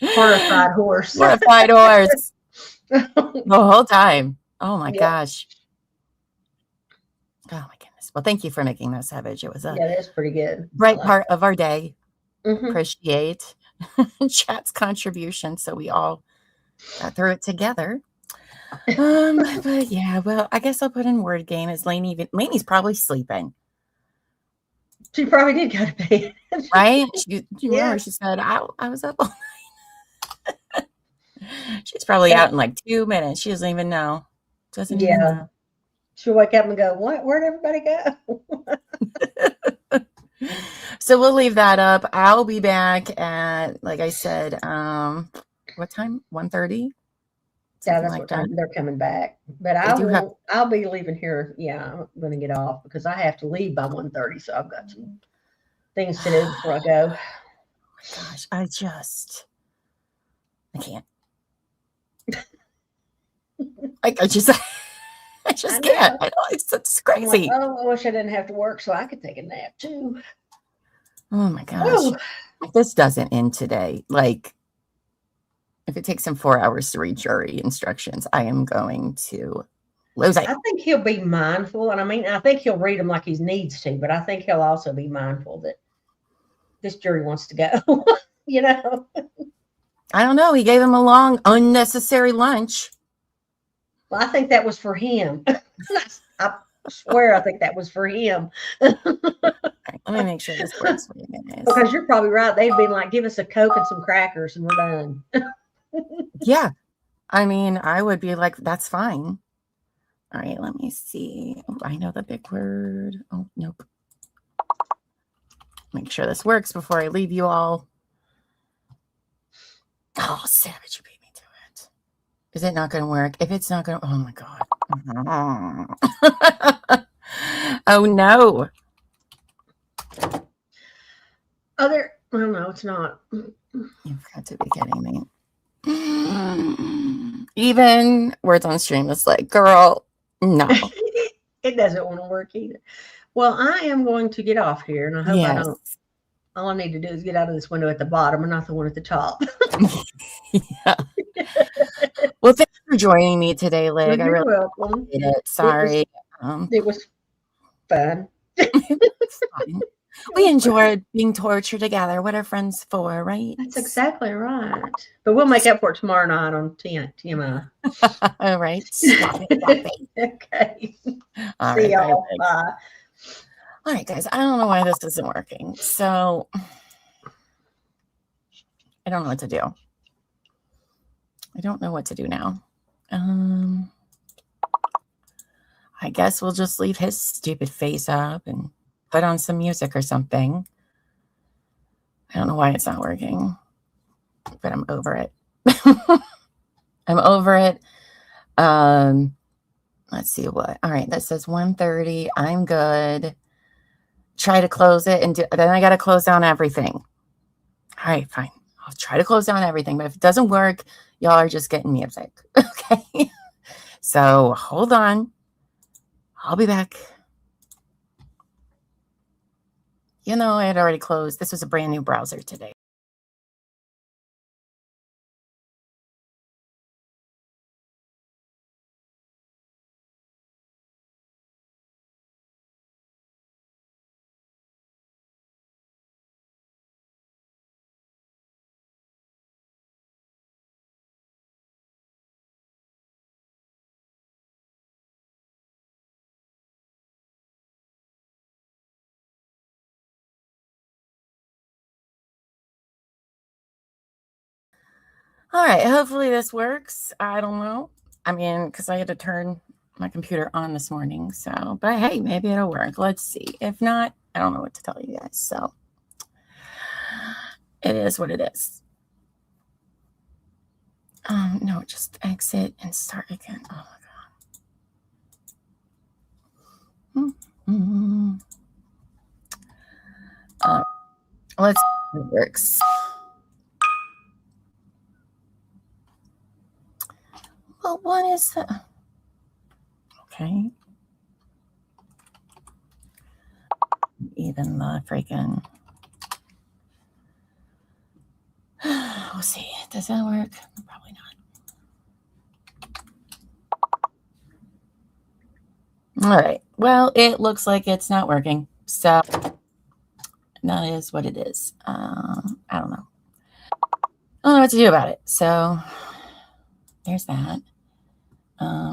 Horrified horse. Horrified horse. The whole time. Oh my gosh. Oh my goodness. Well, thank you for making that, Savage. It was that's pretty good. Bright part of our day. Appreciate chat's contribution. So we all got through it together. But yeah, well, I guess I'll put in word game. Is Lainey's probably sleeping. She probably did go to bed. Right? She said, I was up all night. She's probably out in like 2 minutes. She doesn't even know. Doesn't even know. She'll wake up and go, what? Where'd everybody go? So we'll leave that up. I'll be back at, like I said, what time? 1:30? Yeah, that's what time they're coming back. But I'll be leaving here. Yeah, I'm going to get off because I have to leave by 1:30. So I've got some things to do before I go. Oh my gosh, I can't. I just can't. I know, it's crazy. Like, I wish I didn't have to work so I could take a nap too. Oh my gosh. If this doesn't end today, like if it takes him 4 hours to read jury instructions, I am going to lose it. I think he'll be mindful. And I think he'll read them like he needs to, but I think he'll also be mindful that this jury wants to go, I don't know. He gave him a long, unnecessary lunch. Well, I think that was for him. I swear I think that was for him. All right, let me make sure this works for you guys. Because you're probably right. They'd been like, give us a Coke and some crackers and we're done. Yeah. I mean, I would be like, that's fine. All right, let me see. Oh, I know the big word. Oh, nope. Make sure this works before I leave you all. Oh, savage, you beat me to it. Is it not going to work? If it's not going to, oh my God. Oh no. Oh, no, it's not. You've got to be kidding me. Even Words on Stream is like, girl, no. It doesn't want to work either. Well, I am going to get off here, and I hope I don't. All I need to do is get out of this window at the bottom and not the one at the top. Yeah. Well, thanks for joining me today, Lig. You're I really welcome. appreciate it. Sorry. It was fun. It's fine. We enjoyed being tortured together. What are friends for, right? That's exactly right. But we'll make up for it tomorrow night on TMI. All right. Okay. All See right. y'all. Bye. Bye. All right, guys. I don't know why this isn't working. So I don't know what to do. I don't know what to do now. I guess we'll just leave his stupid face up and put on some music or something. I don't know why it's not working, but I'm over it. I'm over it. Let's see what. All right, that says 1:30. I'm good. Try to close it, and then I got to close down everything. All right, fine. I'll try to close down everything, but if it doesn't work, y'all are just getting music. Okay. So hold on. I'll be back. You know, I had already closed. This was a brand new browser today. All right, hopefully this works. I don't know. I mean, because I had to turn my computer on this morning. So, but hey, maybe it'll work. Let's see. If not, I don't know what to tell you guys. So it is what it is. No, just exit and start again. Oh my God. Let's see if it works. Well, what is that? Okay. Even the freaking. We'll see. Does that work? Probably not. All right. Well, it looks like it's not working. So that is what it is. I don't know. I don't know what to do about it. So there's that.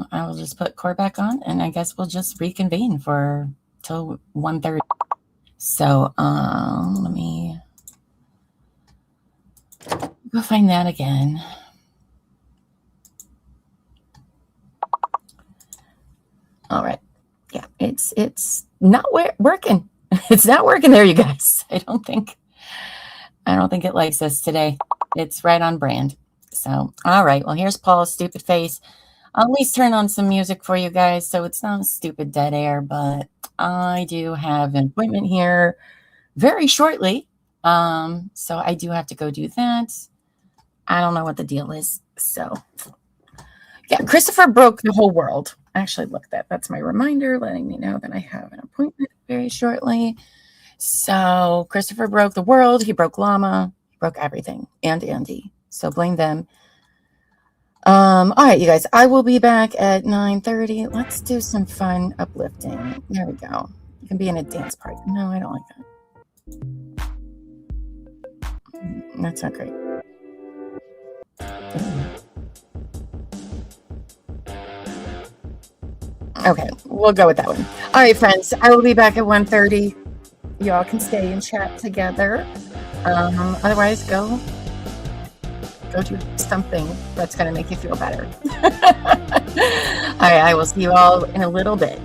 I will just put court back on, and I guess we'll just reconvene for till 1:30. So let me go find that again. All right. Yeah, it's not working. It's not working there, you guys. I don't think it likes us today. It's right on brand. So, all right. Well, here's Paul's stupid face. I'll at least turn on some music for you guys so it's not a stupid dead air, but I do have an appointment here very shortly. So I do have to go do that. I don't know what the deal is. So yeah, Christopher broke the whole world. Actually, look, that's my reminder letting me know that I have an appointment very shortly. So Christopher broke the world. He broke Llama. He broke everything. And Andy. So blame them. All right, you guys, I will be back at 9:30. Let's do some fun uplifting. There we go. You can be in a dance party. No, I don't like that. That's not great. Okay, we'll go with that one. All right, friends, I will be back at 1:30. Y'all can stay and chat together. Otherwise, go do something that's going to make you feel better. All right, I will see you all in a little bit.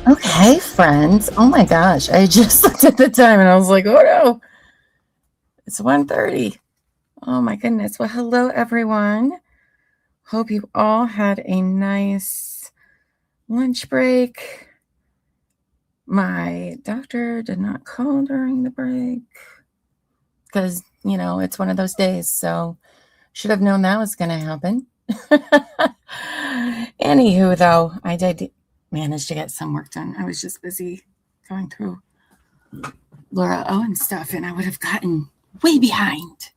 Okay, friends. Oh my gosh. I just looked at the time and I was like, oh no. It's 1:30. Oh my goodness. Well, hello everyone. Hope you all had a nice lunch break. My doctor did not call during the break because, you know, it's one of those days. So should have known that was going to happen. Anywho, though, I did manage to get some work done. I was just busy going through Laura Owen stuff, and I would have gotten way behind.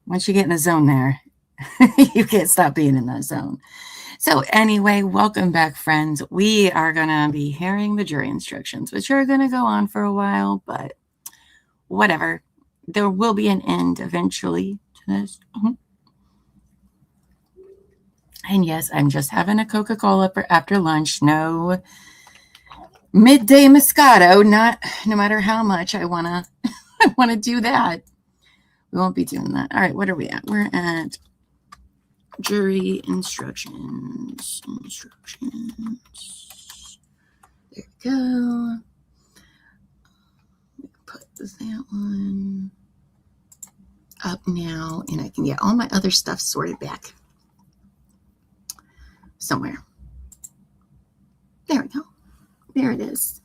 Once you get in the zone there, you can't stop being in that zone. So anyway, welcome back, friends. We are going to be hearing the jury instructions, which are going to go on for a while, but whatever. There will be an end eventually to this. And yes, I'm just having a Coca-Cola for after lunch. No midday Moscato. No matter how much I want to do that. We won't be doing that. All right, what are we at? We're at jury instructions. There we go. Put that one up now, and I can get all my other stuff sorted back somewhere. There we go. There it is.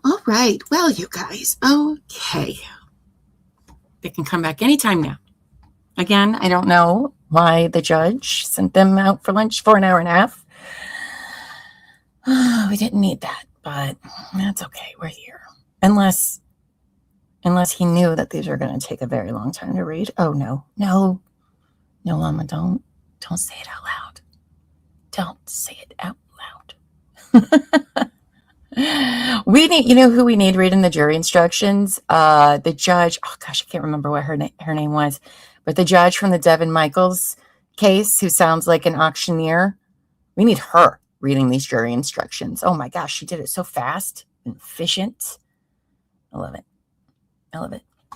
All right. Well, you guys. Okay. They can come back anytime now. Again, I don't know why the judge sent them out for lunch for an hour and a half. We didn't need that, but that's okay. We're here. Unless he knew that these are going to take a very long time to read. Oh, no, Llama, don't say it out loud. Don't say it out loud. We need, you know who we need reading the jury instructions? The judge, oh gosh, I can't remember what her name was, but the judge from the Devin Michaels case who sounds like an auctioneer. We need her reading these jury instructions. Oh my gosh, she did it so fast and efficient. I love it.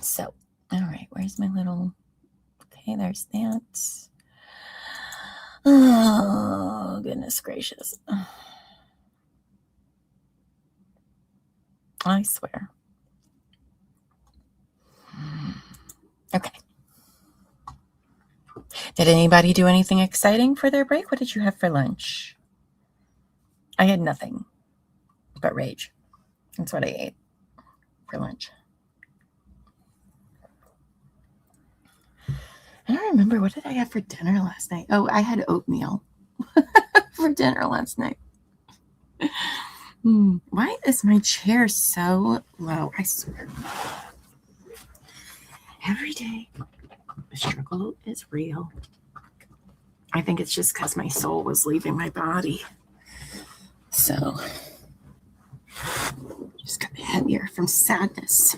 So, all right, where's my little, okay, there's that. Oh, goodness gracious. I swear. Okay. Did anybody do anything exciting for their break? What did you have for lunch? I had nothing but rage. That's what I ate for lunch. I don't remember. What did I have for dinner last night? Oh, I had oatmeal for dinner last night. Why is my chair so low? I swear. Every day, the struggle is real. I think it's just because my soul was leaving my body. So, just got heavier from sadness.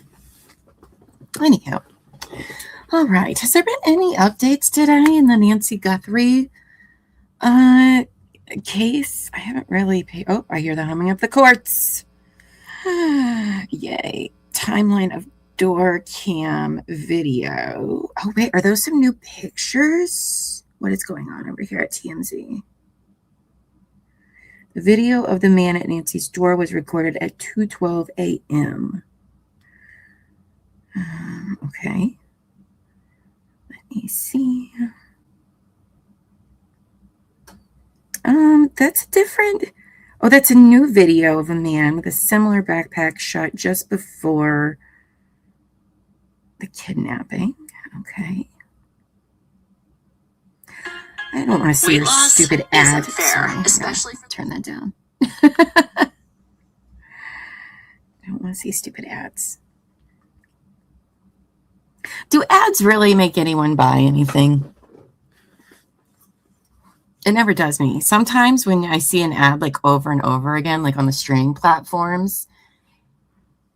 Anyhow. All right. Has there been any updates today in the Nancy Guthrie case? I haven't really paid. Oh, I hear the humming of the courts. Yay. Timeline of door cam video. Oh, wait. Are those some new pictures? What is going on over here at TMZ? The video of the man at Nancy's door was recorded at 2:12 a.m. Okay. Let me see. That's different. Oh, that's a new video of a man with a similar backpack shot just before the kidnapping. Okay. I don't want to see your stupid ad. Sorry, especially turn that down. I don't want to see stupid ads. Do ads really make anyone buy anything? It never does me. Sometimes when I see an ad like over and over again, like on the streaming platforms,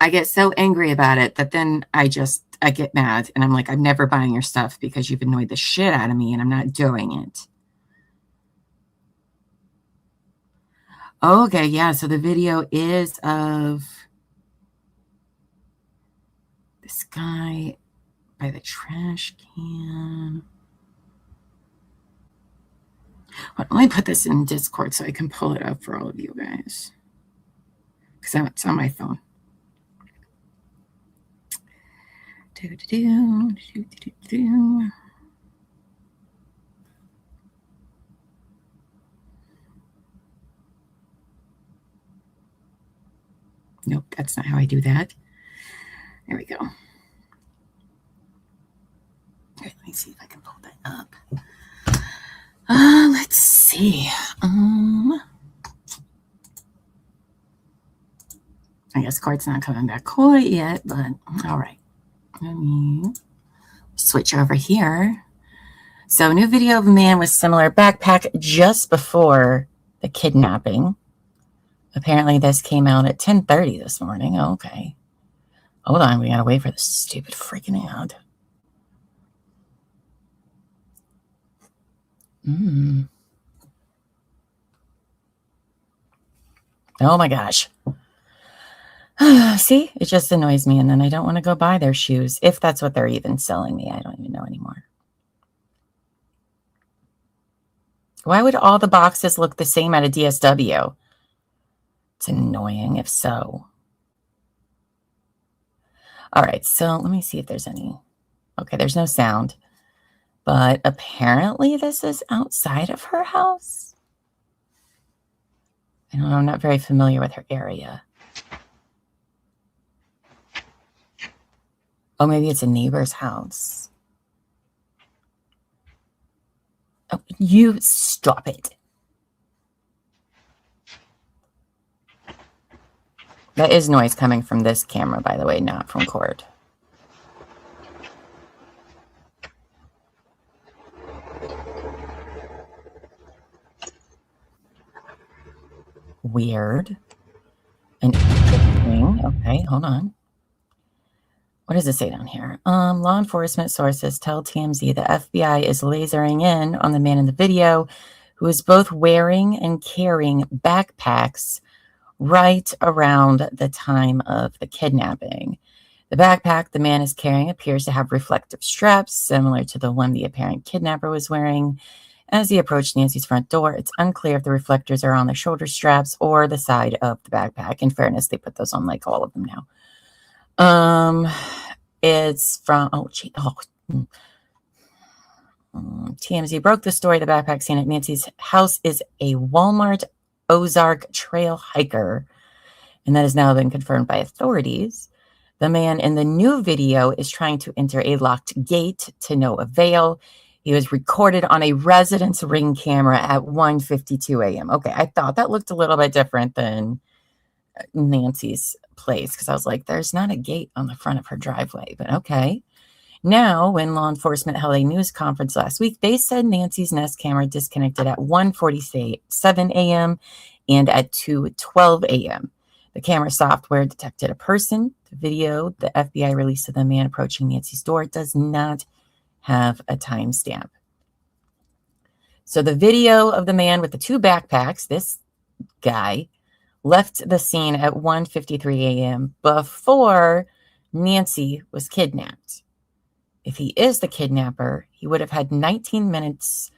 I get so angry about it that then I get mad and I'm like, I'm never buying your stuff because you've annoyed the shit out of me and I'm not doing it. Okay, yeah, so the video is of this guy by the trash can. Well, let me put this in Discord so I can pull it up for all of you guys. Because it's on my phone. Nope, that's not how I do that. There we go. All right, let me see if I can pull that up. Let's see. I guess court's not coming back quite yet, but all right. Let me switch over here. So, new video of a man with similar backpack just before the kidnapping. Apparently, this came out at 10:30 this morning. Oh, okay. Hold on, we gotta wait for this stupid freaking ad. Oh my gosh. See, it just annoys me, and then I don't want to go buy their shoes, if that's what they're even selling me. I don't even know anymore. Why would all the boxes look the same at a DSW? It's annoying if so. All right, so let me see if there's any. Okay, there's no sound. But apparently this is outside of her house. I don't know, I'm not very familiar with her area. Oh, maybe it's a neighbor's house. Oh, you stop it. That is noise coming from this camera, by the way, not from court. Weird. And interesting. Okay, hold on. What does it say down here? Law enforcement sources tell TMZ the FBI is lasering in on the man in the video who is both wearing and carrying backpacks right around the time of the kidnapping. The backpack the man is carrying appears to have reflective straps similar to the one the apparent kidnapper was wearing. As he approached Nancy's front door, it's unclear if the reflectors are on the shoulder straps or the side of the backpack. In fairness, they put those on like all of them now. It's from TMZ broke the story. The backpack seen at Nancy's house is a Walmart Ozark trail hiker, and that has now been confirmed by authorities. The man in the new video is trying to enter a locked gate to no avail. He was recorded on a residence ring camera at 1:52 a.m. Okay, I thought that looked a little bit different than Nancy's place, because I was like, there's not a gate on the front of her driveway, but okay. Now, when law enforcement held a news conference last week, they said Nancy's Nest camera disconnected at 1:47 a.m. and at 2:12 a.m. The camera software detected a person. The video the FBI released of the man approaching Nancy's door does not have a timestamp. So the video of the man with the two backpacks, this guy, left the scene at 1:53 a.m. before Nancy was kidnapped. If he is the kidnapper, he would have had 19 minutes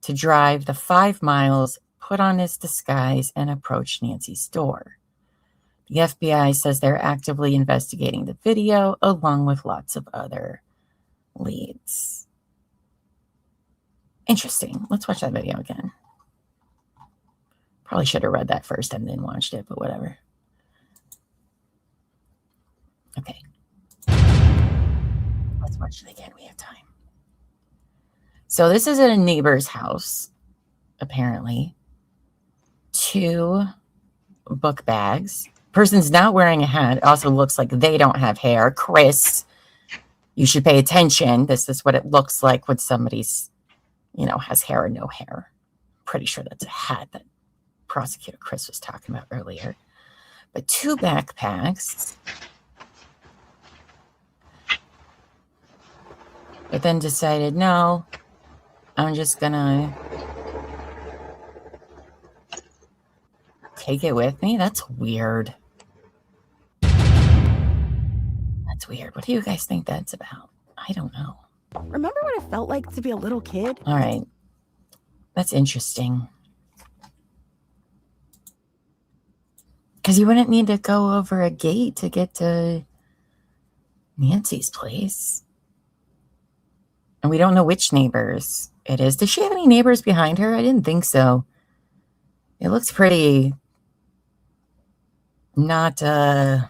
to drive the 5 miles, put on his disguise, and approach Nancy's door. The FBI says they're actively investigating the video along with lots of other leads. Interesting. Let's watch that video again. Probably should have read that first and then watched it, but whatever. Okay. Let's watch it again. We have time. So this is at a neighbor's house, apparently. 2 book bags. Person's not wearing a hat. It also looks like they don't have hair. Chris, you should pay attention. This is what it looks like when somebody's, has hair or no hair. Pretty sure that's a hat that Prosecutor Chris was talking about earlier. But 2 backpacks. But then decided, no, I'm just gonna take it with me. That's weird. That's weird. What do you guys think that's about? I don't know. Remember what it felt like to be a little kid? All right. That's interesting. Because you wouldn't need to go over a gate to get to Nancy's place. And we don't know which neighbors it is. Does she have any neighbors behind her? I didn't think so. It looks pretty not, didn't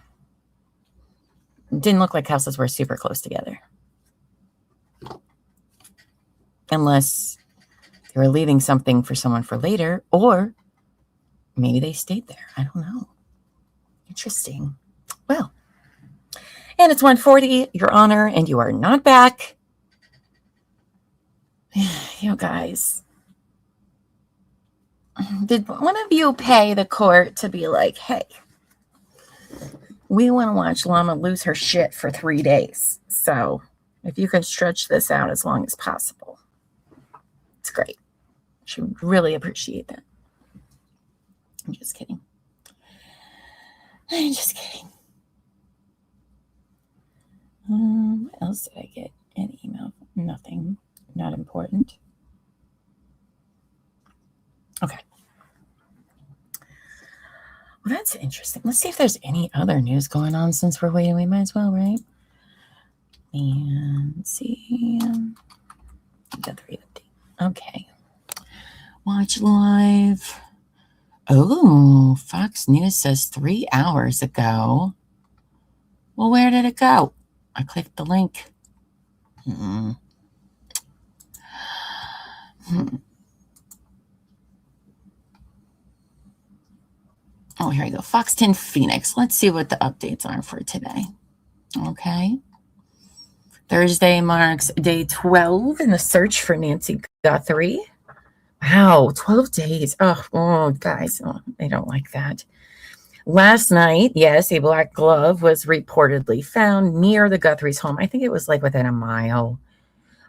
look like houses were super close together. Unless they were leaving something for someone for later, or maybe they stayed there. I don't know. Interesting. Well, and it's 1:40, Your Honor, and you are not back. You guys, did one of you pay the court to be like, hey, we want to watch Llama lose her shit for 3 days. So if you can stretch this out as long as possible, it's great. She would really appreciate that. I'm just kidding. I'm just kidding. What else did I get? An email? Nothing. Not important. Okay. Well, that's interesting. Let's see if there's any other news going on since we're waiting. We might as well, right? And see. Guthrie update. Okay. Watch live. Oh, Fox News says 3 hours ago. Well, where did it go? I clicked the link. Oh, here we go. Fox 10 Phoenix. Let's see what the updates are for today. Okay. Thursday marks day 12 in the search for Nancy Guthrie. Wow, 12 days. Oh, guys, I don't like that. Last night, yes, a black glove was reportedly found near the Guthrie's home. I think it was like within a mile.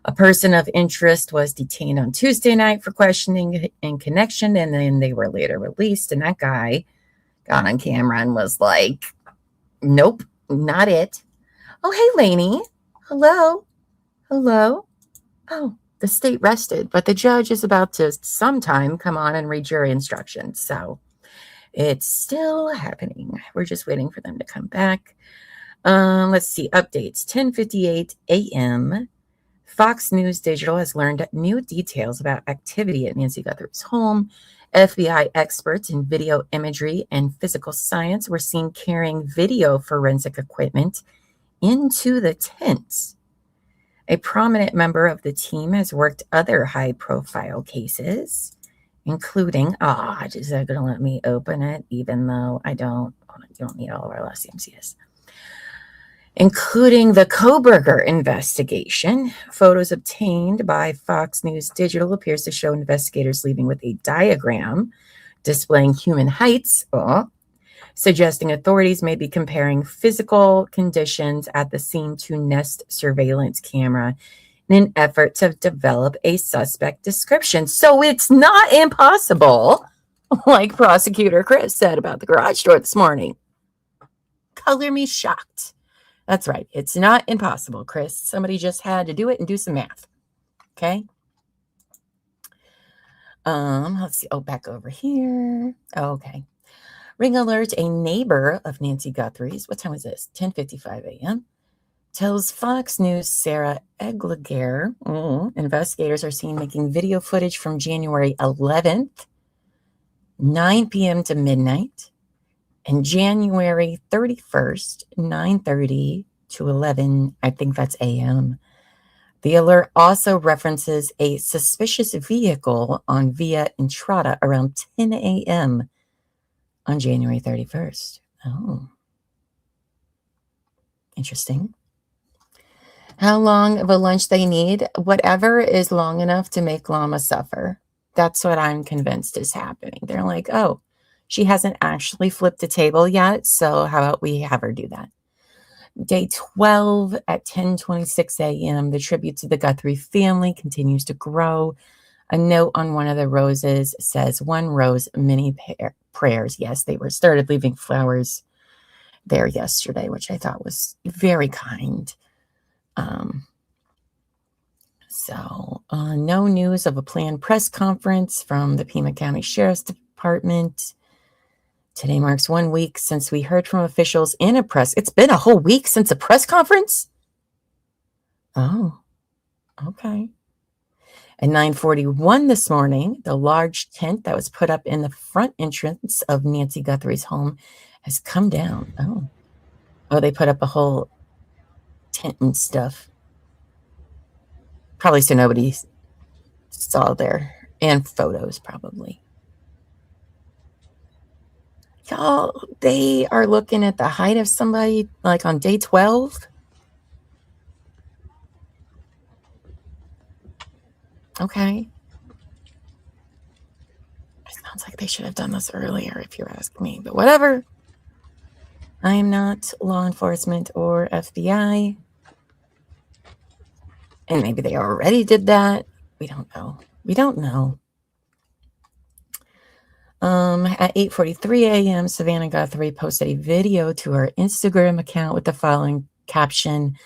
A person of interest was detained on Tuesday night for questioning in connection, and then they were later released. And that guy got on camera and was like, nope, not it. Oh, hey, Lainey. Hello. Oh, the state rested, but the judge is about to sometime come on and read jury instructions. So it's still happening. We're just waiting for them to come back. Let's see. Updates. 10:58 a.m. Fox News Digital has learned new details about activity at Nancy Guthrie's home. FBI experts in video imagery and physical science were seen carrying video forensic equipment into the tent. A prominent member of the team has worked other high-profile cases, including, is that going to let me open it, even though I don't need all of our last names, yes. Including the Koberger investigation. Photos obtained by Fox News Digital appears to show investigators leaving with a diagram displaying human heights, suggesting authorities may be comparing physical conditions at the scene to Nest surveillance camera in an effort to develop a suspect description. So it's not impossible, like Prosecutor Chris said about the garage door this morning. Color me shocked. That's right. It's not impossible, Chris. Somebody just had to do it and do some math. Okay. Let's see. Back over here. Okay. Ring alert. A neighbor of Nancy Guthrie's, what time is this? 10:55 a.m. tells Fox News Sarah Egliger investigators are seen making video footage from January 11th, 9 p.m. to midnight, and January 31st, 9:30 to 11, I think that's a.m. The alert also references a suspicious vehicle on Via Entrada around 10 a.m. on January 31st. Oh, interesting. How long of a lunch they need? Whatever is long enough to make Llama suffer. That's what I'm convinced is happening. They're like, oh, she hasn't actually flipped a table yet, so how about we have her do that? Day 12 at 10:26 a.m., the tribute to the Guthrie family continues to grow. A note on one of the roses says, one rose, many prayers. Yes, they were started leaving flowers there yesterday, which I thought was very kind. So, no news of a planned press conference from the Pima County Sheriff's Department. Today marks 1 week since we heard from officials in a press. It's been a whole week since a press conference? Oh, okay. At 9:41 this morning, the large tent that was put up in the front entrance of Nancy Guthrie's home has come down. Oh, they put up a whole tent and stuff. Probably so nobody saw there. And photos, probably. Y'all, they are looking at the height of somebody like on day 12. Okay. It sounds like they should have done this earlier, if you ask me. But whatever. I am not law enforcement or FBI. And maybe they already did that. We don't know. We don't know. At 8:43 a.m., Savannah Guthrie posted a video to her Instagram account with the following caption: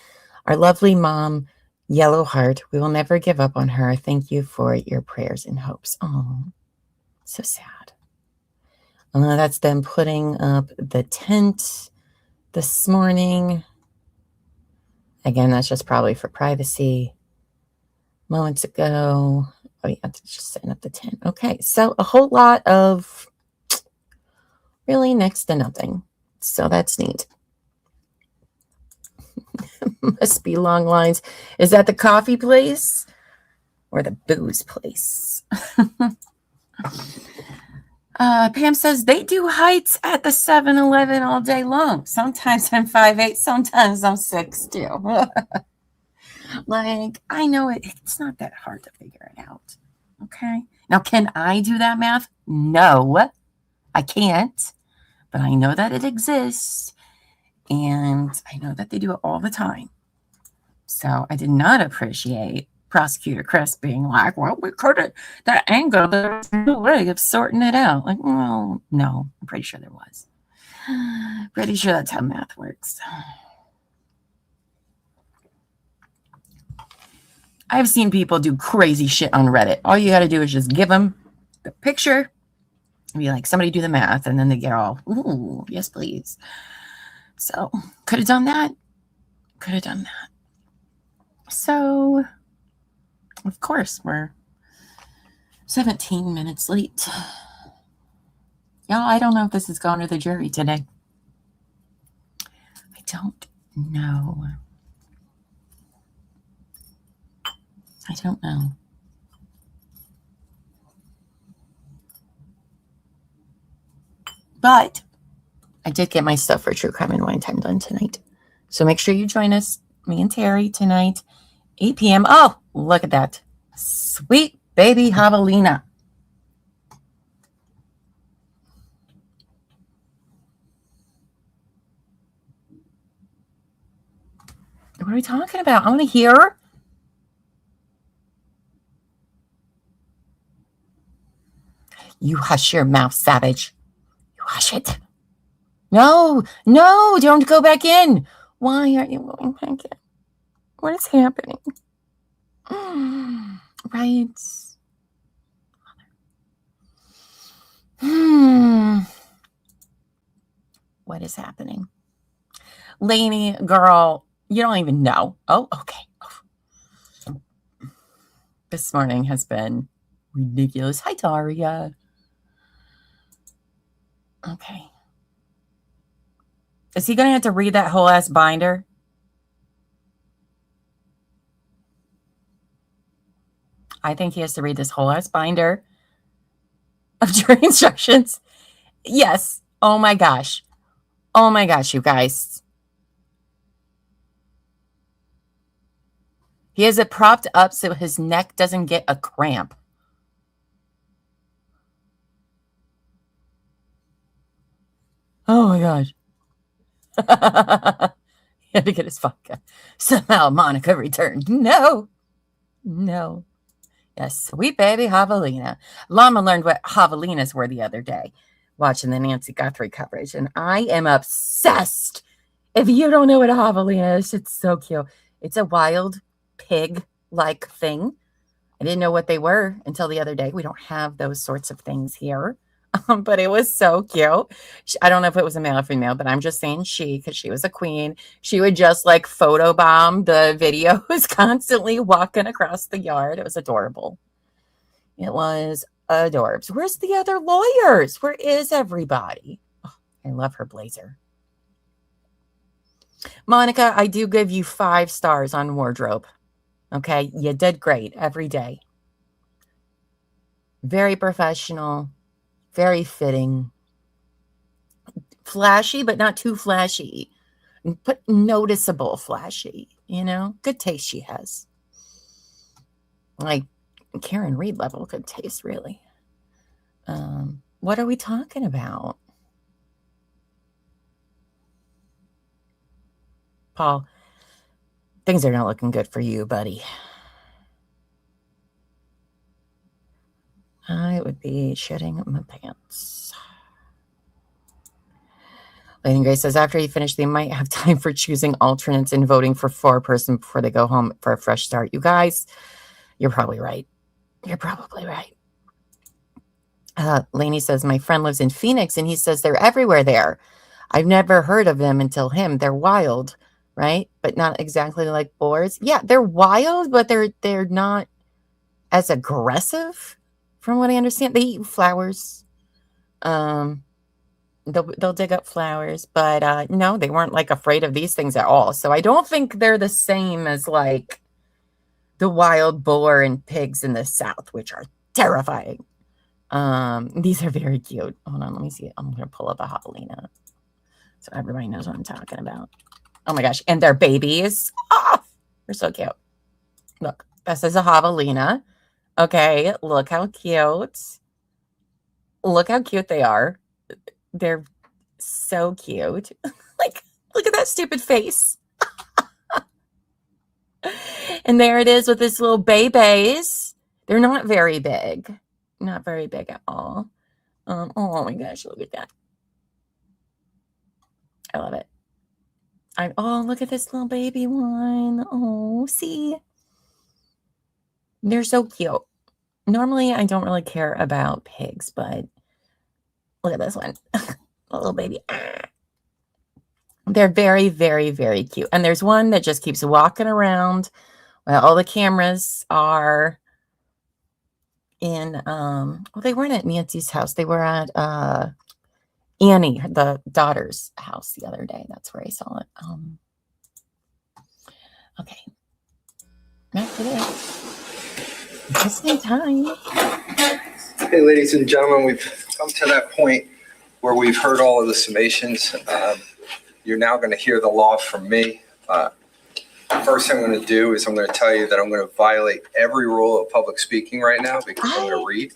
"Our lovely mom, Yellow Heart, we will never give up on her. Thank you for your prayers and hopes." Oh, so sad. That's them putting up the tent this morning. Again, that's just probably for privacy. Moments ago. Oh, yeah, just setting up the tent. Okay, so a whole lot of really next to nothing. So that's neat. Must be long lines. Is that the coffee place or the booze place? Pam says they do heights at the 7-Eleven all day long. Sometimes I'm 5'8", sometimes I'm 6'2". Like, I know it's not that hard to figure it out. Okay. Now, can I do that math? No, I can't. But I know that it exists. And I know that they do it all the time. So I did not appreciate Prosecutor Chris being like, well, we could have that angle. There's no way of sorting it out. Like, well, no, I'm pretty sure there was. Pretty sure that's how math works. I've seen people do crazy shit on Reddit. All you got to do is just give them the picture and be like, somebody do the math. And then they get all, ooh, yes, please. So could have done that. Could have done that. So, of course, we're 17 minutes late. Y'all, I don't know if this is going to the jury today. I don't know. I don't know. But I did get my stuff for True Crime and Wine Time done tonight. So make sure you join us, me and Terry, tonight, 8 p.m. Oh, look at that. Sweet baby javelina. What are we talking about? I want to hear. You hush your mouth, savage. You hush it. No, don't go back in. Why aren't you going back in? What is happening? Right. What is happening? Lainey, girl, you don't even know. Oh, okay. This morning has been ridiculous. Hi, Daria. Okay. Is he going to have to read that whole ass binder? I think he has to read this whole ass binder of jury instructions. Yes. Oh my gosh. Oh my gosh, you guys. He has it propped up so his neck doesn't get a cramp. Oh my gosh. He had to get his vodka. Somehow Monica returned. No. Yes, sweet baby javelina. Llama learned what javelinas were the other day watching the Nancy Guthrie coverage, and I am obsessed. If you don't know what a javelina is, it's so cute. It's a wild pig like thing. I didn't know what they were until the other day. We don't have those sorts of things here. But it was so cute. I don't know if it was a male or female, but I'm just saying she, because she was a queen. She would just like photobomb the videos constantly walking across the yard. It was adorable. It was adorbs. Where's the other lawyers? Where is everybody? Oh, I love her blazer. Monica, I do give you 5 stars on wardrobe. Okay, you did great every day. Very professional. Very fitting. Flashy, but not too flashy. But noticeable flashy, you know? Good taste she has. Like Karen Reed level good taste, really. What are we talking about? Paul, things are not looking good for you, buddy. I would be shitting my pants. Lady Grace says, after you finish, they might have time for choosing alternates and voting for 4-person before they go home for a fresh start. You guys, you're probably right. You're probably right. Lainey says, my friend lives in Phoenix, and he says they're everywhere there. I've never heard of them until him. They're wild, right? But not exactly like boars. Yeah, they're wild, but they're not as aggressive. From what I understand, they eat flowers. They'll dig up flowers, but no, they weren't like afraid of these things at all. So I don't think they're the same as like the wild boar and pigs in the South, which are terrifying. These are very cute. Hold on, let me see. I'm gonna pull up a javelina so everybody knows what I'm talking about. Oh my gosh, and they're babies. Oh, they're so cute. Look, this is a javelina. Okay, look how cute. Look how cute they are. They're so cute. Like, look at that stupid face. And there it is with this little babies. They're not very big. Not very big at all. Oh my gosh, look at that. I love it. Oh, look at this little baby one. Oh, see? They're so cute. Normally, I don't really care about pigs, but look at this one. A little baby. They're very, very, very cute. And there's one that just keeps walking around while all the cameras are in, well, they weren't at Nancy's house. They were at Annie, the daughter's house the other day. That's where I saw it. Okay. Back to this. Just in time. Hey, ladies and gentlemen, we've come to that point where we've heard all of the summations. You're now going to hear the law from me. First thing I'm going to do is I'm going to tell you that I'm going to violate every rule of public speaking right now because I'm going to read.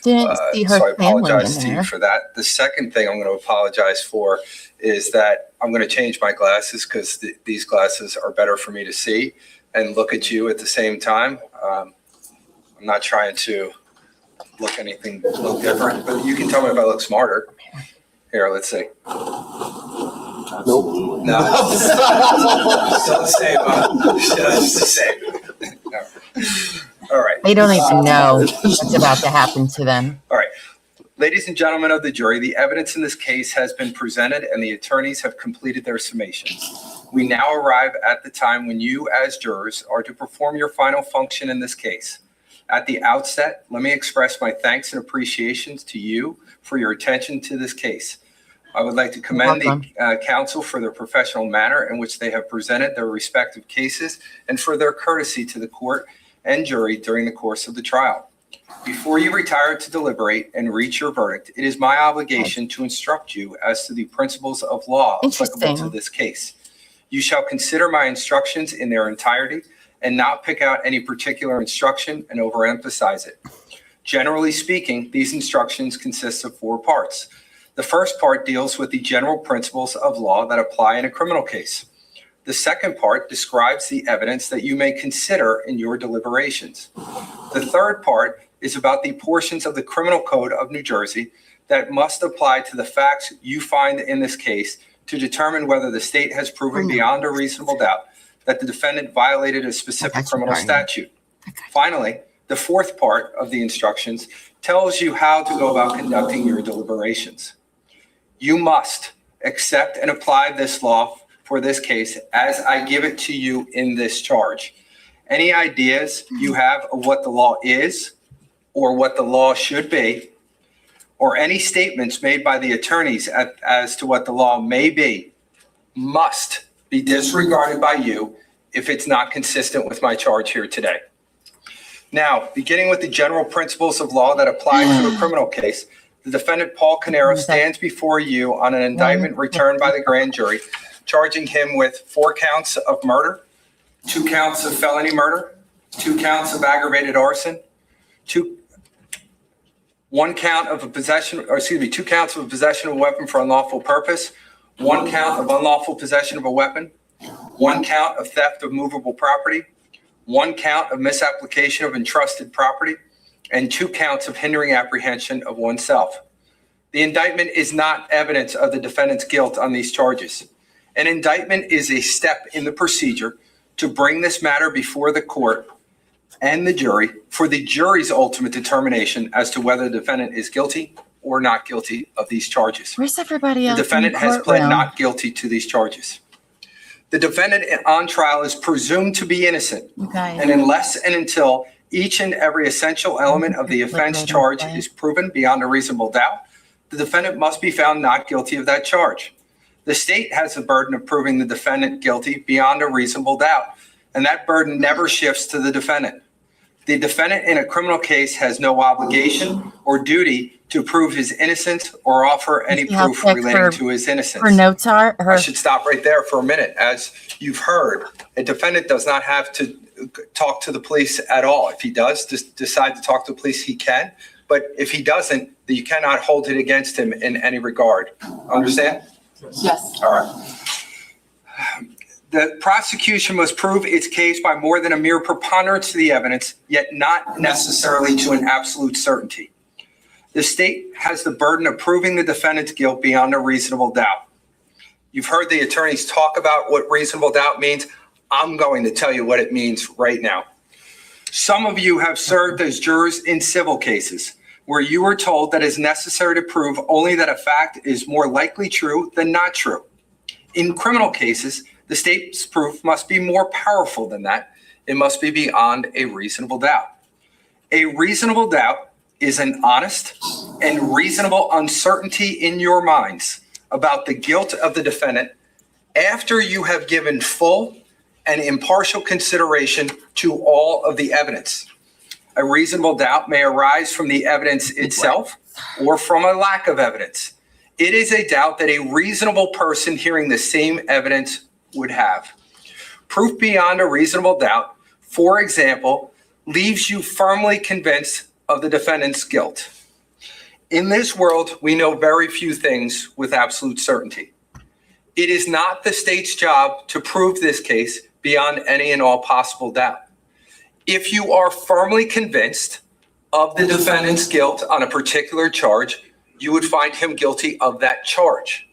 Didn't see her so I apologize in to you there. for that. The second thing I'm going to apologize for is that I'm going to change my glasses because these glasses are better for me to see and look at you at the same time. I'm not trying to look different, but you can tell me if I look smarter. Here, let's see. Nope. No. Still the same. It's the same. No. All right. They don't even know what's about to happen to them. All right. Ladies and gentlemen of the jury, the evidence in this case has been presented and the attorneys have completed their summations. We now arrive at the time when you as jurors are to perform your final function in this case. At the outset, let me express my thanks and appreciations to you for your attention to this case. I would like to commend the counsel for their professional manner in which they have presented their respective cases and for their courtesy to the court and jury during the course of the trial. Before you retire to deliberate and reach your verdict, it is my obligation to instruct you as to the principles of law applicable to this case. You shall consider my instructions in their entirety and not pick out any particular instruction and overemphasize it. Generally speaking, these instructions consist of 4 parts. The first part deals with the general principles of law that apply in a criminal case. The second part describes the evidence that you may consider in your deliberations. The third part is about the portions of the Criminal Code of New Jersey that must apply to the facts you find in this case to determine whether the state has proven beyond a reasonable doubt that the defendant violated a specific criminal statute. Finally, the fourth part of the instructions tells you how to go about conducting your deliberations. You must accept and apply this law for this case as I give it to you in this charge. Any ideas you have of what the law is or what the law should be, or any statements made by the attorneys as to what the law may be, must be disregarded by you if it's not consistent with my charge here today. Now, beginning with the general principles of law that apply to a criminal case, the defendant Paul Caneiro stands before you on an indictment returned by the grand jury, charging him with 4 counts of murder, 2 counts of felony murder, 2 counts of aggravated arson, 2 counts of a possession of a weapon for unlawful purpose, 1 count of unlawful possession of a weapon, 1 count of theft of movable property, 1 count of misapplication of entrusted property, and 2 counts of hindering apprehension of oneself. The indictment is not evidence of the defendant's guilt on these charges. An indictment is a step in the procedure to bring this matter before the court and the jury for the jury's ultimate determination as to whether the defendant is guilty or not guilty of these charges. Where's everybody else? The defendant has pled not guilty to these charges. The defendant on trial is presumed to be innocent, and unless and until each and every essential element of the offense charge is proven beyond a reasonable doubt, the defendant must be found not guilty of that charge. The state has the burden of proving the defendant guilty beyond a reasonable doubt, and that burden never shifts to the defendant. The defendant in a criminal case has no obligation or duty to prove his innocence or offer any proof relating to his innocence. Her notes are. I should stop right there for a minute. As you've heard, a defendant does not have to talk to the police at all. If he does decide to talk to the police, he can. But if he doesn't, you cannot hold it against him in any regard. Understand? Yes. All right. The prosecution must prove its case by more than a mere preponderance of the evidence, yet not necessarily to an absolute certainty. The state has the burden of proving the defendant's guilt beyond a reasonable doubt. You've heard the attorneys talk about what reasonable doubt means. I'm going to tell you what it means right now. Some of you have served as jurors in civil cases where you were told that it is necessary to prove only that a fact is more likely true than not true. In criminal cases, the state's proof must be more powerful than that. It must be beyond a reasonable doubt. A reasonable doubt is an honest and reasonable uncertainty in your minds about the guilt of the defendant after you have given full and impartial consideration to all of the evidence. A reasonable doubt may arise from the evidence itself or from a lack of evidence. It is a doubt that a reasonable person hearing the same evidence would have. Proof beyond a reasonable doubt, for example, leaves you firmly convinced of the defendant's guilt. In this world, we know very few things with absolute certainty. It is not the state's job to prove this case beyond any and all possible doubt. If you are firmly convinced of the defendant's guilt on a particular charge, you would find him guilty of that charge.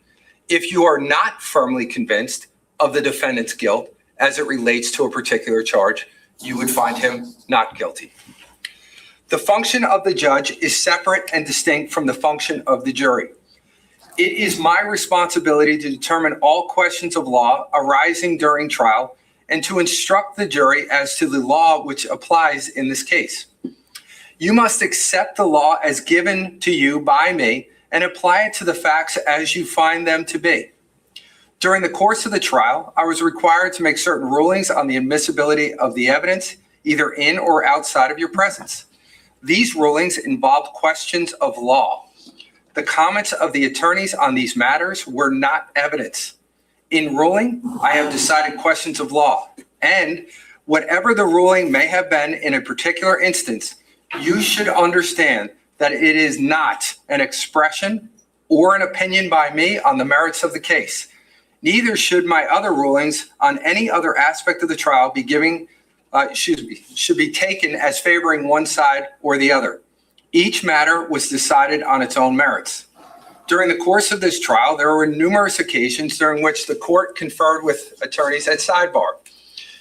If you are not firmly convinced of the defendant's guilt as it relates to a particular charge, you would find him not guilty. The function of the judge is separate and distinct from the function of the jury. It is my responsibility to determine all questions of law arising during trial and to instruct the jury as to the law which applies in this case. You must accept the law as given to you by me and apply it to the facts as you find them to be. During the course of the trial, I was required to make certain rulings on the admissibility of the evidence, either in or outside of your presence. These rulings involved questions of law. The comments of the attorneys on these matters were not evidence. In ruling, I have decided questions of law, and whatever the ruling may have been in a particular instance, you should understand that it is not an expression or an opinion by me on the merits of the case. Neither should my other rulings on any other aspect of the trial be should be taken as favoring one side or the other. Each matter was decided on its own merits. During the course of this trial, there were numerous occasions during which the court conferred with attorneys at sidebar.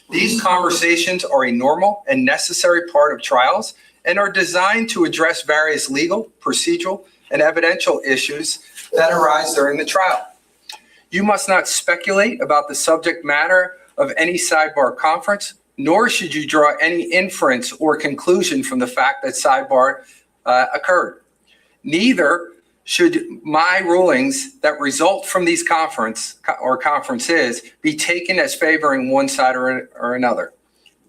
These conversations are a normal and necessary part of trials and are designed to address various legal, procedural, and evidential issues that arise during the trial. You must not speculate about the subject matter of any sidebar conference, nor should you draw any inference or conclusion from the fact that sidebar occurred. Neither should my rulings that result from these conferences be taken as favoring one side or another.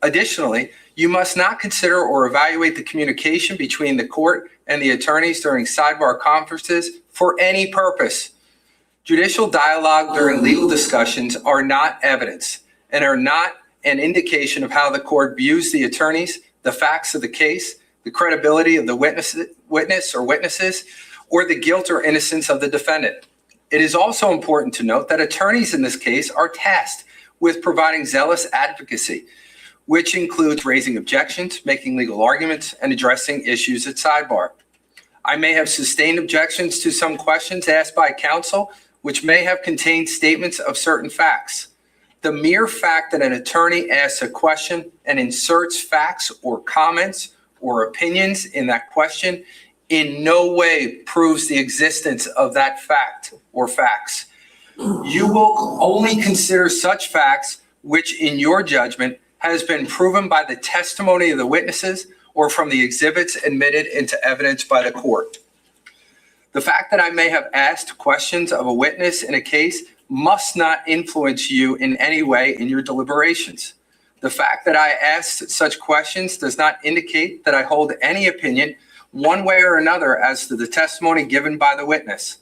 Additionally, you must not consider or evaluate the communication between the court and the attorneys during sidebar conferences for any purpose. Judicial dialogue during legal discussions are not evidence and are not an indication of how the court views the attorneys, the facts of the case, the credibility of the witness or witnesses, or the guilt or innocence of the defendant. It is also important to note that attorneys in this case are tasked with providing zealous advocacy, which includes raising objections, making legal arguments, and addressing issues at sidebar. I may have sustained objections to some questions asked by counsel, which may have contained statements of certain facts. The mere fact that an attorney asks a question and inserts facts or comments or opinions in that question in no way proves the existence of that fact or facts. You will only consider such facts which, in your judgment, has been proven by the testimony of the witnesses or from the exhibits admitted into evidence by the court. The fact that I may have asked questions of a witness in a case must not influence you in any way in your deliberations. The fact that I asked such questions does not indicate that I hold any opinion one way or another as to the testimony given by the witness.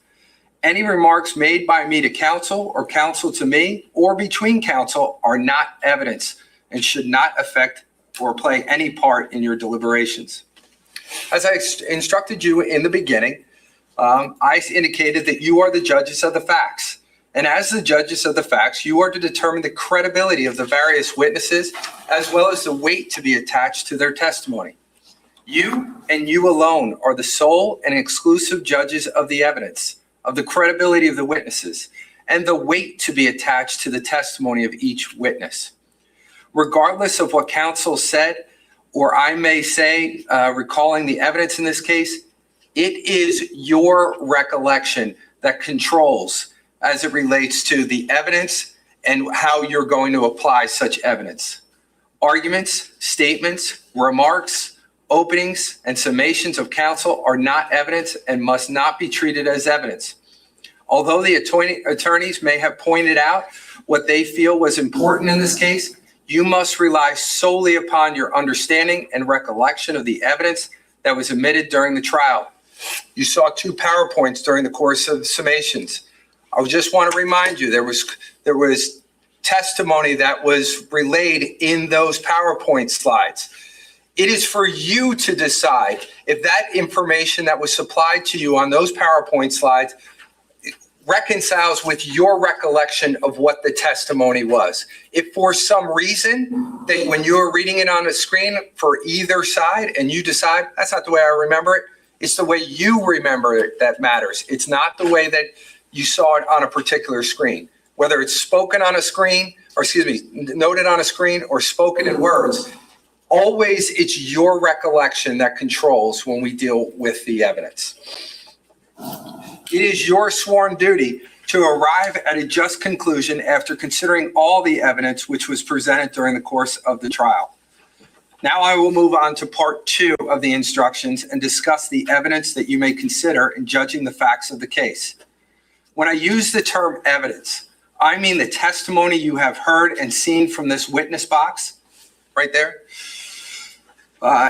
Any remarks made by me to counsel or counsel to me or between counsel are not evidence and should not affect or play any part in your deliberations. As I instructed you in the beginning, I indicated that you are the judges of the facts. And as the judges of the facts, you are to determine the credibility of the various witnesses, as well as the weight to be attached to their testimony. You and you alone are the sole and exclusive judges of the evidence, of the credibility of the witnesses, and the weight to be attached to the testimony of each witness. Regardless of what counsel said, or I may say, recalling the evidence in this case, it is your recollection that controls as it relates to the evidence and how you're going to apply such evidence. Arguments, statements, remarks, openings, and summations of counsel are not evidence and must not be treated as evidence. Although the attorneys may have pointed out what they feel was important in this case, you must rely solely upon your understanding and recollection of the evidence that was admitted during the trial. You saw 2 PowerPoints during the course of the summations. I just want to remind you, there was testimony that was relayed in those PowerPoint slides. It is for you to decide if that information that was supplied to you on those PowerPoint slides reconciles with your recollection of what the testimony was. If for some reason that when you were reading it on the screen for either side and you decide that's not the way I remember it, it's the way you remember it that matters. It's not the way that you saw it on a particular screen. Whether it's spoken on a screen, or noted on a screen or spoken in words, always it's your recollection that controls when we deal with the evidence. It is your sworn duty to arrive at a just conclusion after considering all the evidence which was presented during the course of the trial. Now I will move on to part 2 of the instructions and discuss the evidence that you may consider in judging the facts of the case. When I use the term evidence, I mean the testimony you have heard and seen from this witness box, right there.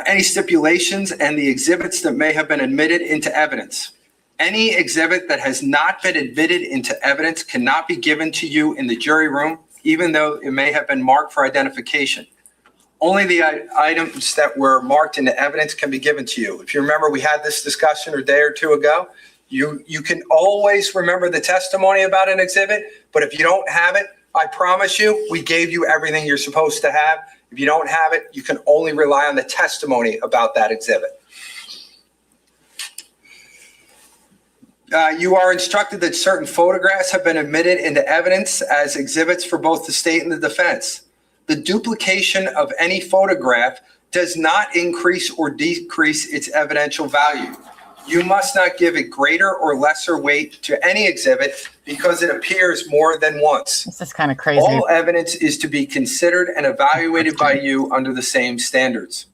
Any stipulations and the exhibits that may have been admitted into evidence. Any exhibit that has not been admitted into evidence cannot be given to you in the jury room, even though it may have been marked for identification. Only the items that were marked into evidence can be given to you. If you remember, we had this discussion a day or 2 ago. You can always remember the testimony about an exhibit, but if you don't have it, I promise you, we gave you everything you're supposed to have. If you don't have it, you can only rely on the testimony about that exhibit. You are instructed that certain photographs have been admitted into evidence as exhibits for both the state and the defense. the duplication of any photograph does not increase or decrease its evidential value. You must not give it greater or lesser weight to any exhibit because it appears more than once. This is kind of crazy. All evidence is to be considered and evaluated by you under the same standards.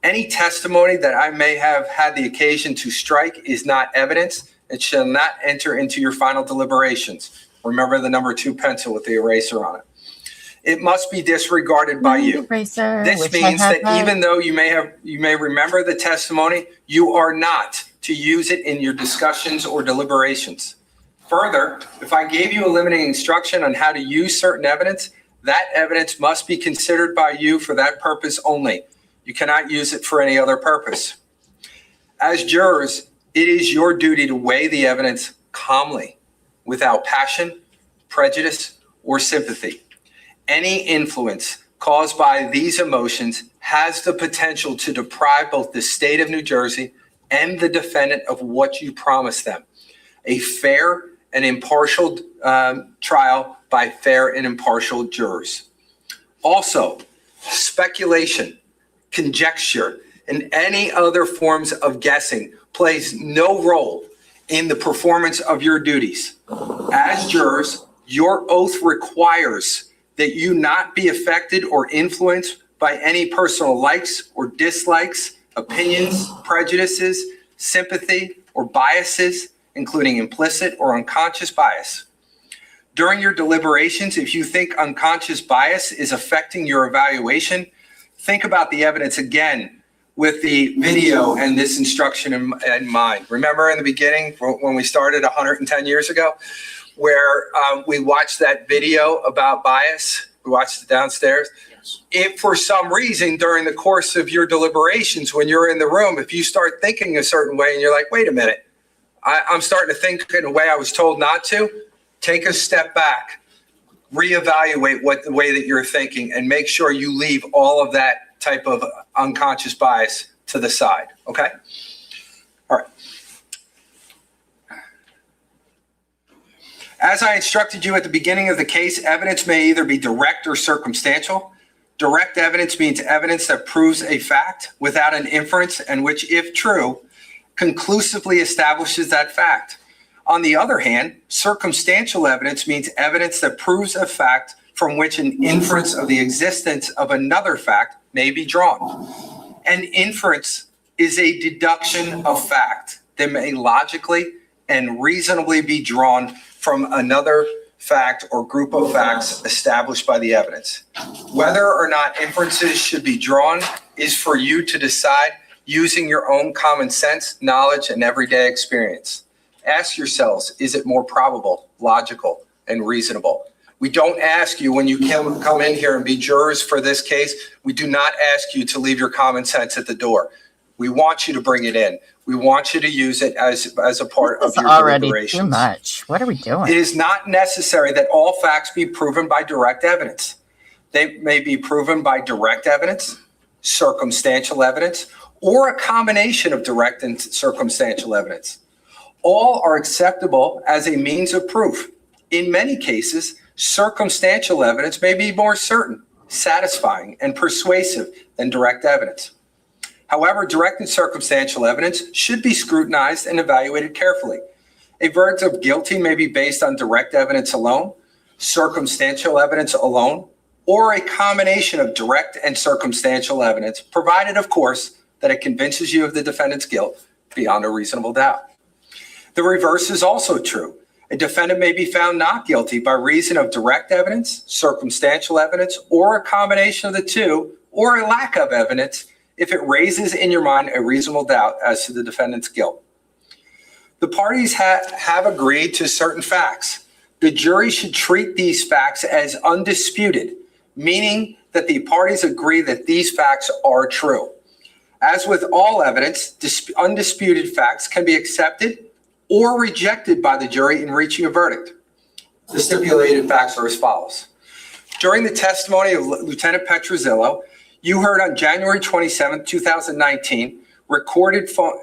Any testimony that I may have had the occasion to strike is not evidence. It shall not enter into your final deliberations. Remember the number 2 pencil with the eraser on it. It must be disregarded by you. Eraser, this means that even though you may remember the testimony, you are not to use it in your discussions or deliberations. Further, if I gave you a limiting instruction on how to use certain evidence, that evidence must be considered by you for that purpose only. You cannot use it for any other purpose. As jurors, it is your duty to weigh the evidence calmly, without passion, prejudice, or sympathy. Any influence caused by these emotions has the potential to deprive both the state of New Jersey and the defendant of what you promised them: a fair and impartial trial by fair and impartial jurors. Also, speculation, conjecture, and any other forms of guessing plays no role in the performance of your duties. As jurors, your oath requires that you not be affected or influenced by any personal likes or dislikes, opinions, prejudices, sympathy, or biases, including implicit or unconscious bias. During your deliberations, if you think unconscious bias is affecting your evaluation, think about the evidence again with the video and this instruction in mind. Remember in the beginning when we started 110 years ago, where we watched that video about bias? We watched it downstairs. Yes. If for some reason during the course of your deliberations, when you're in the room, if you start thinking a certain way and you're like, wait a minute, I'm starting to think in a way I was told not to, take a step back, reevaluate the way that you're thinking, and make sure you leave all of that type of unconscious bias to the side, okay? All right. As I instructed you at the beginning of the case, evidence may either be direct or circumstantial. Direct evidence means evidence that proves a fact without an inference and which, if true, conclusively establishes that fact. On the other hand, circumstantial evidence means evidence that proves a fact from which an inference of the existence of another fact may be drawn. An inference is a deduction of fact that may logically and reasonably be drawn from another fact or group of facts established by the evidence. Whether or not inferences should be drawn is for you to decide using your own common sense, knowledge, and everyday experience. Ask yourselves, is it more probable, logical, and reasonable? We don't ask you when you come in here and be jurors for this case, we do not ask you to leave your common sense at the door. We want you to bring it in. We want you to use it as a part of your deliberations. Too much. What are we doing? It is not necessary that all facts be proven by direct evidence. They may be proven by direct evidence, circumstantial evidence, or a combination of direct and circumstantial evidence. All are acceptable as a means of proof. In many cases, circumstantial evidence may be more certain, satisfying, and persuasive than direct evidence. However, direct and circumstantial evidence should be scrutinized and evaluated carefully. A verdict of guilty may be based on direct evidence alone, circumstantial evidence alone, or a combination of direct and circumstantial evidence, provided, of course, that it convinces you of the defendant's guilt beyond a reasonable doubt. The reverse is also true. A defendant may be found not guilty by reason of direct evidence, circumstantial evidence, or a combination of the two, or a lack of evidence, if it raises in your mind a reasonable doubt as to the defendant's guilt. The parties have agreed to certain facts. The jury should treat these facts as undisputed, meaning that the parties agree that these facts are true. As with all evidence, undisputed facts can be accepted or rejected by the jury in reaching a verdict. The stipulated facts are as follows. During the testimony of Lieutenant Petrozzillo, you heard on January 27, 2019, a recorded phone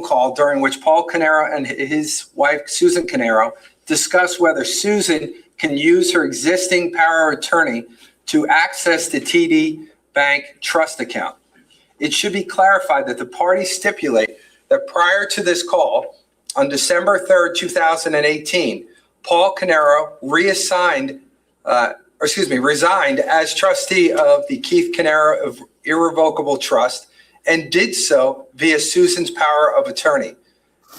call during which Paul Caneiro and his wife, Susan Caneiro, discussed whether Susan can use her existing power of attorney to access the TD Bank trust account. It should be clarified that the parties stipulate that prior to this call, on December 3rd, 2018, Paul Caneiro resigned as trustee of the Keith Caneiro of Irrevocable Trust and did so via Susan's power of attorney.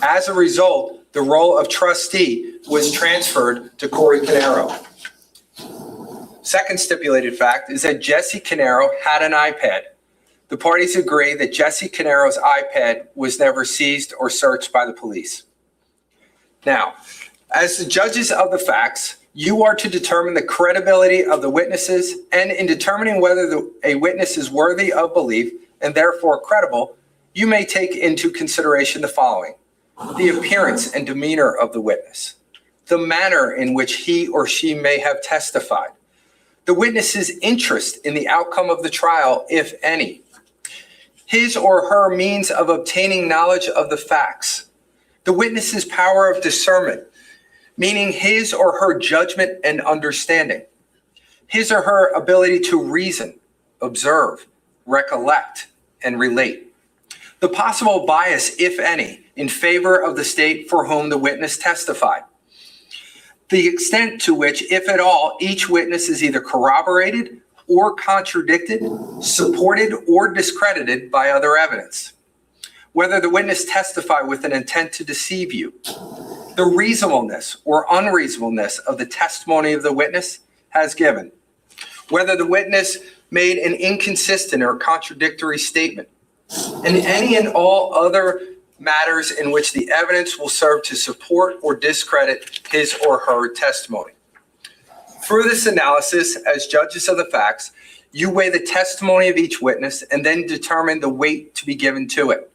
As a result, the role of trustee was transferred to Corey Caneiro. Second stipulated fact is that Jesse Caneiro had an iPad. The parties agree that Jesse Caneiro's iPad was never seized or searched by the police. Now, as the judges of the facts, you are to determine the credibility of the witnesses, and in determining whether a witness is worthy of belief and therefore credible, you may take into consideration the following: the appearance and demeanor of the witness, the manner in which he or she may have testified, the witness's interest in the outcome of the trial, if any, his or her means of obtaining knowledge of the facts, the witness's power of discernment, meaning his or her judgment and understanding, his or her ability to reason, observe, recollect, and relate, the possible bias, if any, in favor of the state for whom the witness testified, the extent to which, if at all, each witness is either corroborated or contradicted, supported or discredited by other evidence, whether the witness testified with an intent to deceive you, the reasonableness or unreasonableness of the testimony of the witness has given, whether the witness made an inconsistent or contradictory statement, and any and all other matters in which the evidence will serve to support or discredit his or her testimony. Through this analysis, as judges of the facts, you weigh the testimony of each witness and then determine the weight to be given to it.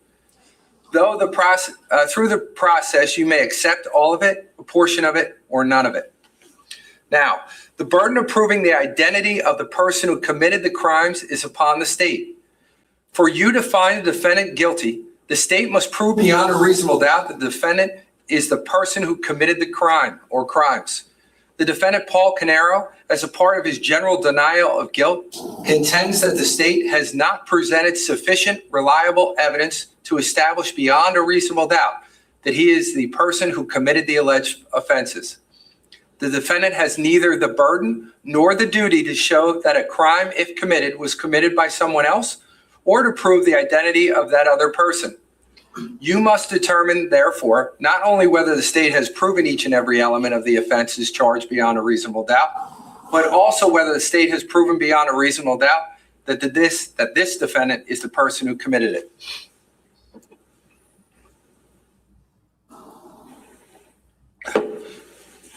Through the process, you may accept all of it, a portion of it, or none of it. Now, the burden of proving the identity of the person who committed the crimes is upon the state. For you to find the defendant guilty, the state must prove beyond a reasonable doubt that the defendant is the person who committed the crime or crimes. The defendant, Paul Caneiro, as a part of his general denial of guilt, contends that the state has not presented sufficient reliable evidence to establish beyond a reasonable doubt that he is the person who committed the alleged offenses. The defendant has neither the burden nor the duty to show that a crime, if committed, was committed by someone else, or to prove the identity of that other person. You must determine, therefore, not only whether the state has proven each and every element of the offense is charged beyond a reasonable doubt, but also whether the state has proven beyond a reasonable doubt that this defendant is the person who committed it.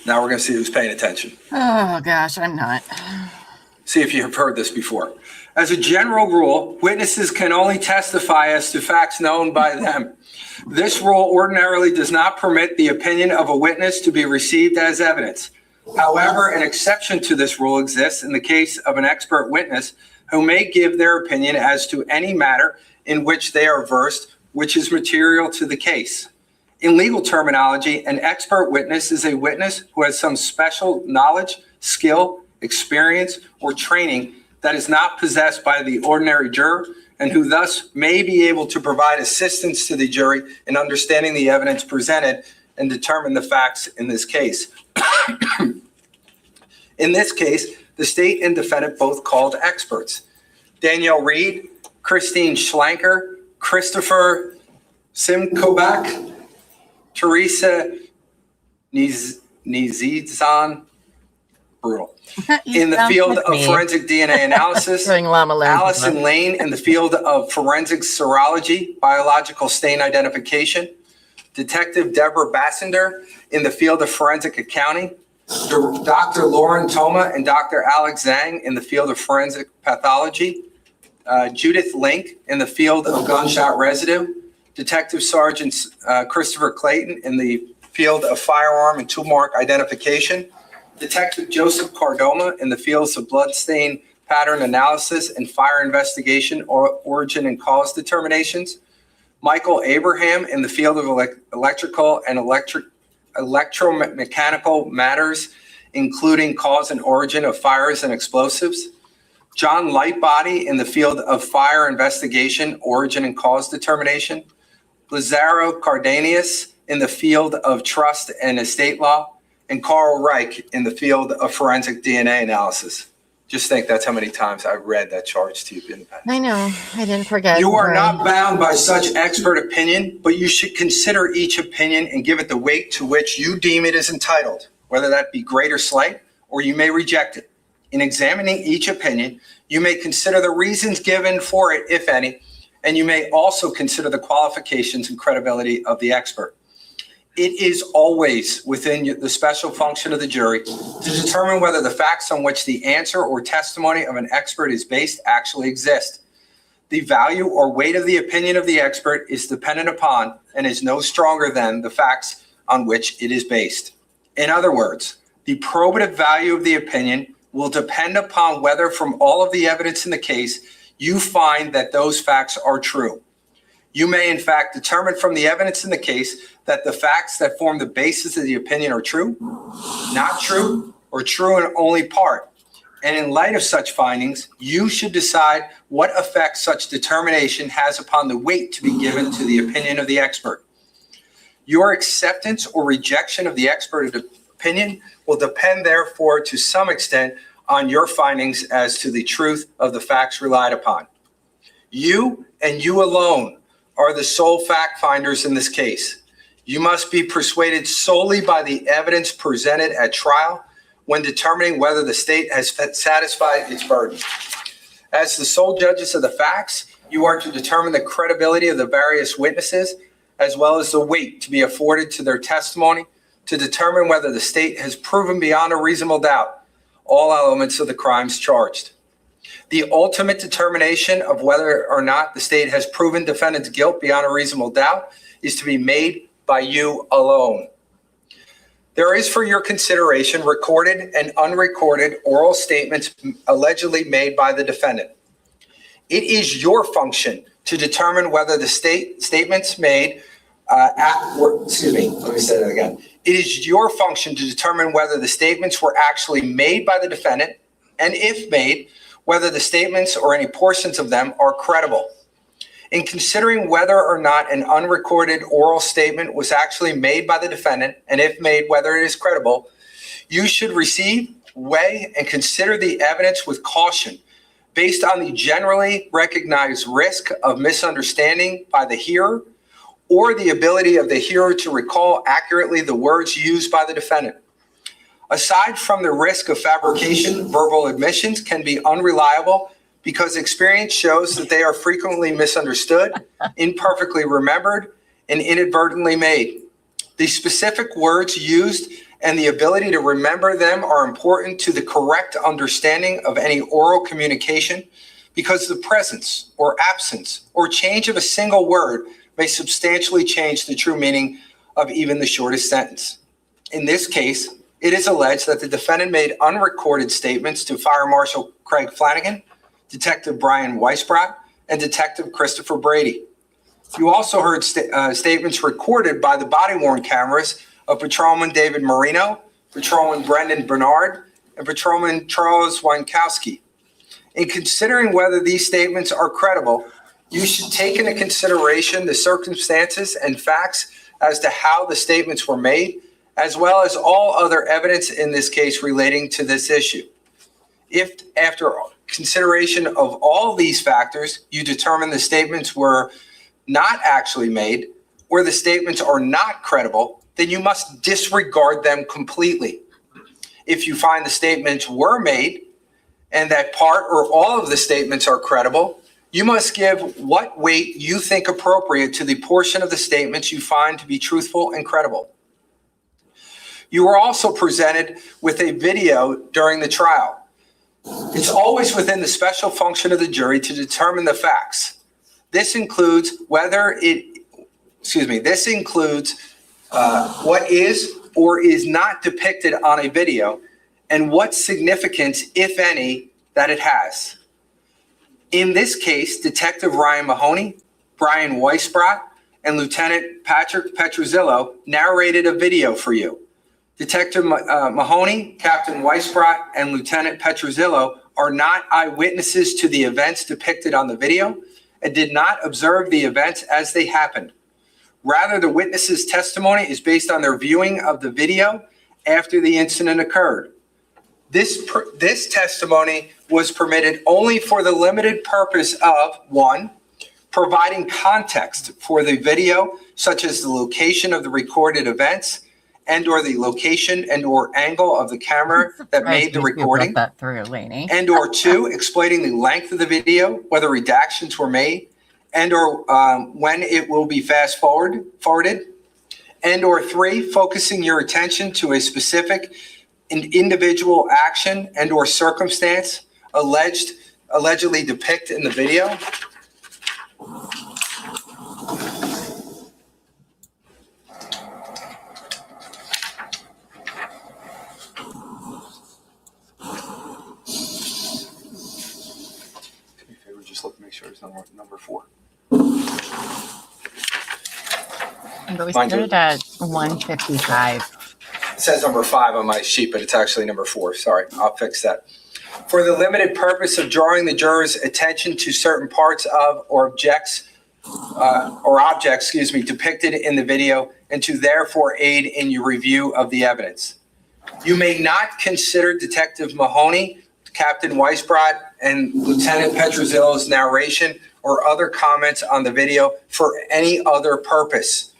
Now we're going to see who's paying attention. Oh, gosh, I'm not. See if you have heard this before. As a general rule, witnesses can only testify as to facts known by them. This rule ordinarily does not permit the opinion of a witness to be received as evidence. However, an exception to this rule exists in the case of an expert witness who may give their opinion as to any matter in which they are versed, which is material to the case. In legal terminology, an expert witness is a witness who has some special knowledge, skill, experience, or training that is not possessed by the ordinary juror, and who thus may be able to provide assistance to the jury in understanding the evidence presented and determine the facts in this case. In this case, the state and defendant both called experts: Danielle Reed, Christine Schlanker, Christopher Simkobak, Teresa Nizizan, brutal, in the field of forensic DNA analysis, Allison Lane in the field of forensic serology, biological stain identification, Detective Deborah Bassender in the field of forensic accounting, Dr. Lauren Toma and Dr. Alex Zhang in the field of forensic pathology, Judith Link in the field of gunshot residue, Detective Sergeant Christopher Clayton in the field of firearm and tool mark identification, Detective Joseph Cardoma in the fields of bloodstain pattern analysis and fire investigation or origin and cause determinations, Michael Abraham in the field of electrical and electromechanical matters including cause and origin of fires and explosives. John Lightbody in the field of fire investigation, origin and cause determination. Lazaro Cardenas in the field of trust and estate law. And Carl Reich in the field of forensic DNA analysis. Just think that's how many times I read that charge to you. Didn't I? I know. I didn't forget. You are not bound by such expert opinion, but you should consider each opinion and give it the weight to which you deem it is entitled, whether that be great or slight, or you may reject it. In examining each opinion, you may consider the reasons given for it, if any, and you may also consider the qualifications and credibility of the expert. It is always within the special function of the jury to determine whether the facts on which the answer or testimony of an expert is based actually exist. The value or weight of the opinion of the expert is dependent upon and is no stronger than the facts on which it is based. In other words, the probative value of the opinion will depend upon whether from all of the evidence in the case, you find that those facts are true. You may in fact determine from the evidence in the case that the facts that form the basis of the opinion are true, not true, or true in only part. And in light of such findings, you should decide what effect such determination has upon the weight to be given to the opinion of the expert. Your acceptance or rejection of the expert opinion will depend, therefore, to some extent on your findings as to the truth of the facts relied upon. You and you alone are the sole fact finders in this case. You must be persuaded solely by the evidence presented at trial when determining whether the state has satisfied its burden. As the sole judges of the facts, you are to determine the credibility of the various witnesses, as well as the weight to be afforded to their testimony, to determine whether the state has proven beyond a reasonable doubt all elements of the crimes charged. The ultimate determination of whether or not the state has proven defendant's guilt beyond a reasonable doubt is to be made by you alone. There is for your consideration recorded and unrecorded oral statements allegedly made by the defendant. It is your function to determine whether the statements made It is your function to determine whether the statements were actually made by the defendant, and if made, whether the statements or any portions of them are credible. In considering whether or not an unrecorded oral statement was actually made by the defendant, and if made, whether it is credible, you should receive, weigh, and consider the evidence with caution based on the generally recognized risk of misunderstanding by the hearer or the ability of the hearer to recall accurately the words used by the defendant. Aside from the risk of fabrication, verbal admissions can be unreliable because experience shows that they are frequently misunderstood, imperfectly remembered, and inadvertently made. The specific words used and the ability to remember them are important to the correct understanding of any oral communication because the presence or absence or change of a single word may substantially change the true meaning of even the shortest sentence. In this case, it is alleged that the defendant made unrecorded statements to Fire Marshal Craig Flanagan, Detective Brian Weisbrot, and Detective Christopher Brady. You also heard statements recorded by the body-worn cameras of Patrolman David Marino, Patrolman Brendan Bernard, and Patrolman Charles Winkowski. In considering whether these statements are credible, you should take into consideration the circumstances and facts as to how the statements were made, as well as all other evidence in this case relating to this issue. If, after consideration of all these factors, you determine the statements were not actually made, or the statements are not credible, then you must disregard them completely. If you find the statements were made and that part or all of the statements are credible, you must give what weight you think appropriate to the portion of the statements you find to be truthful and credible. You were also presented with a video during the trial. It's always within the special function of the jury to determine the facts. This includes what is or is not depicted on a video and what significance, if any, that it has. In this case, Detective Ryan Mahoney, Brian Weisbrot, and Lieutenant Patrick Petruzillo narrated a video for you. Detective Mahoney, Captain Weisbrot, and Lieutenant Petrozzillo are not eyewitnesses to the events depicted on the video and did not observe the events as they happened. Rather, the witnesses' testimony is based on their viewing of the video after the incident occurred. This testimony was permitted only for the limited purpose of, 1, providing context for the video, such as the location of the recorded events and or the location and or angle of the camera that made the recording, that through, Lainey. and or 2, explaining the length of the video, whether redactions were made, and or when it will be fast forwarded, and or 3, focusing your attention to a specific individual action and or circumstance allegedly depicted in the video. Just look to make sure it's number 4. But we started at 155. It says number 5 on my sheet, but it's actually number 4. Sorry, I'll fix that. For the limited purpose of drawing the jurors' attention to certain parts of or objects depicted in the video, and to therefore aid in your review of the evidence. You may not consider Detective Mahoney, Captain Weisbrot, and Lieutenant Petrozzillo's narration or other comments on the video for any other purpose.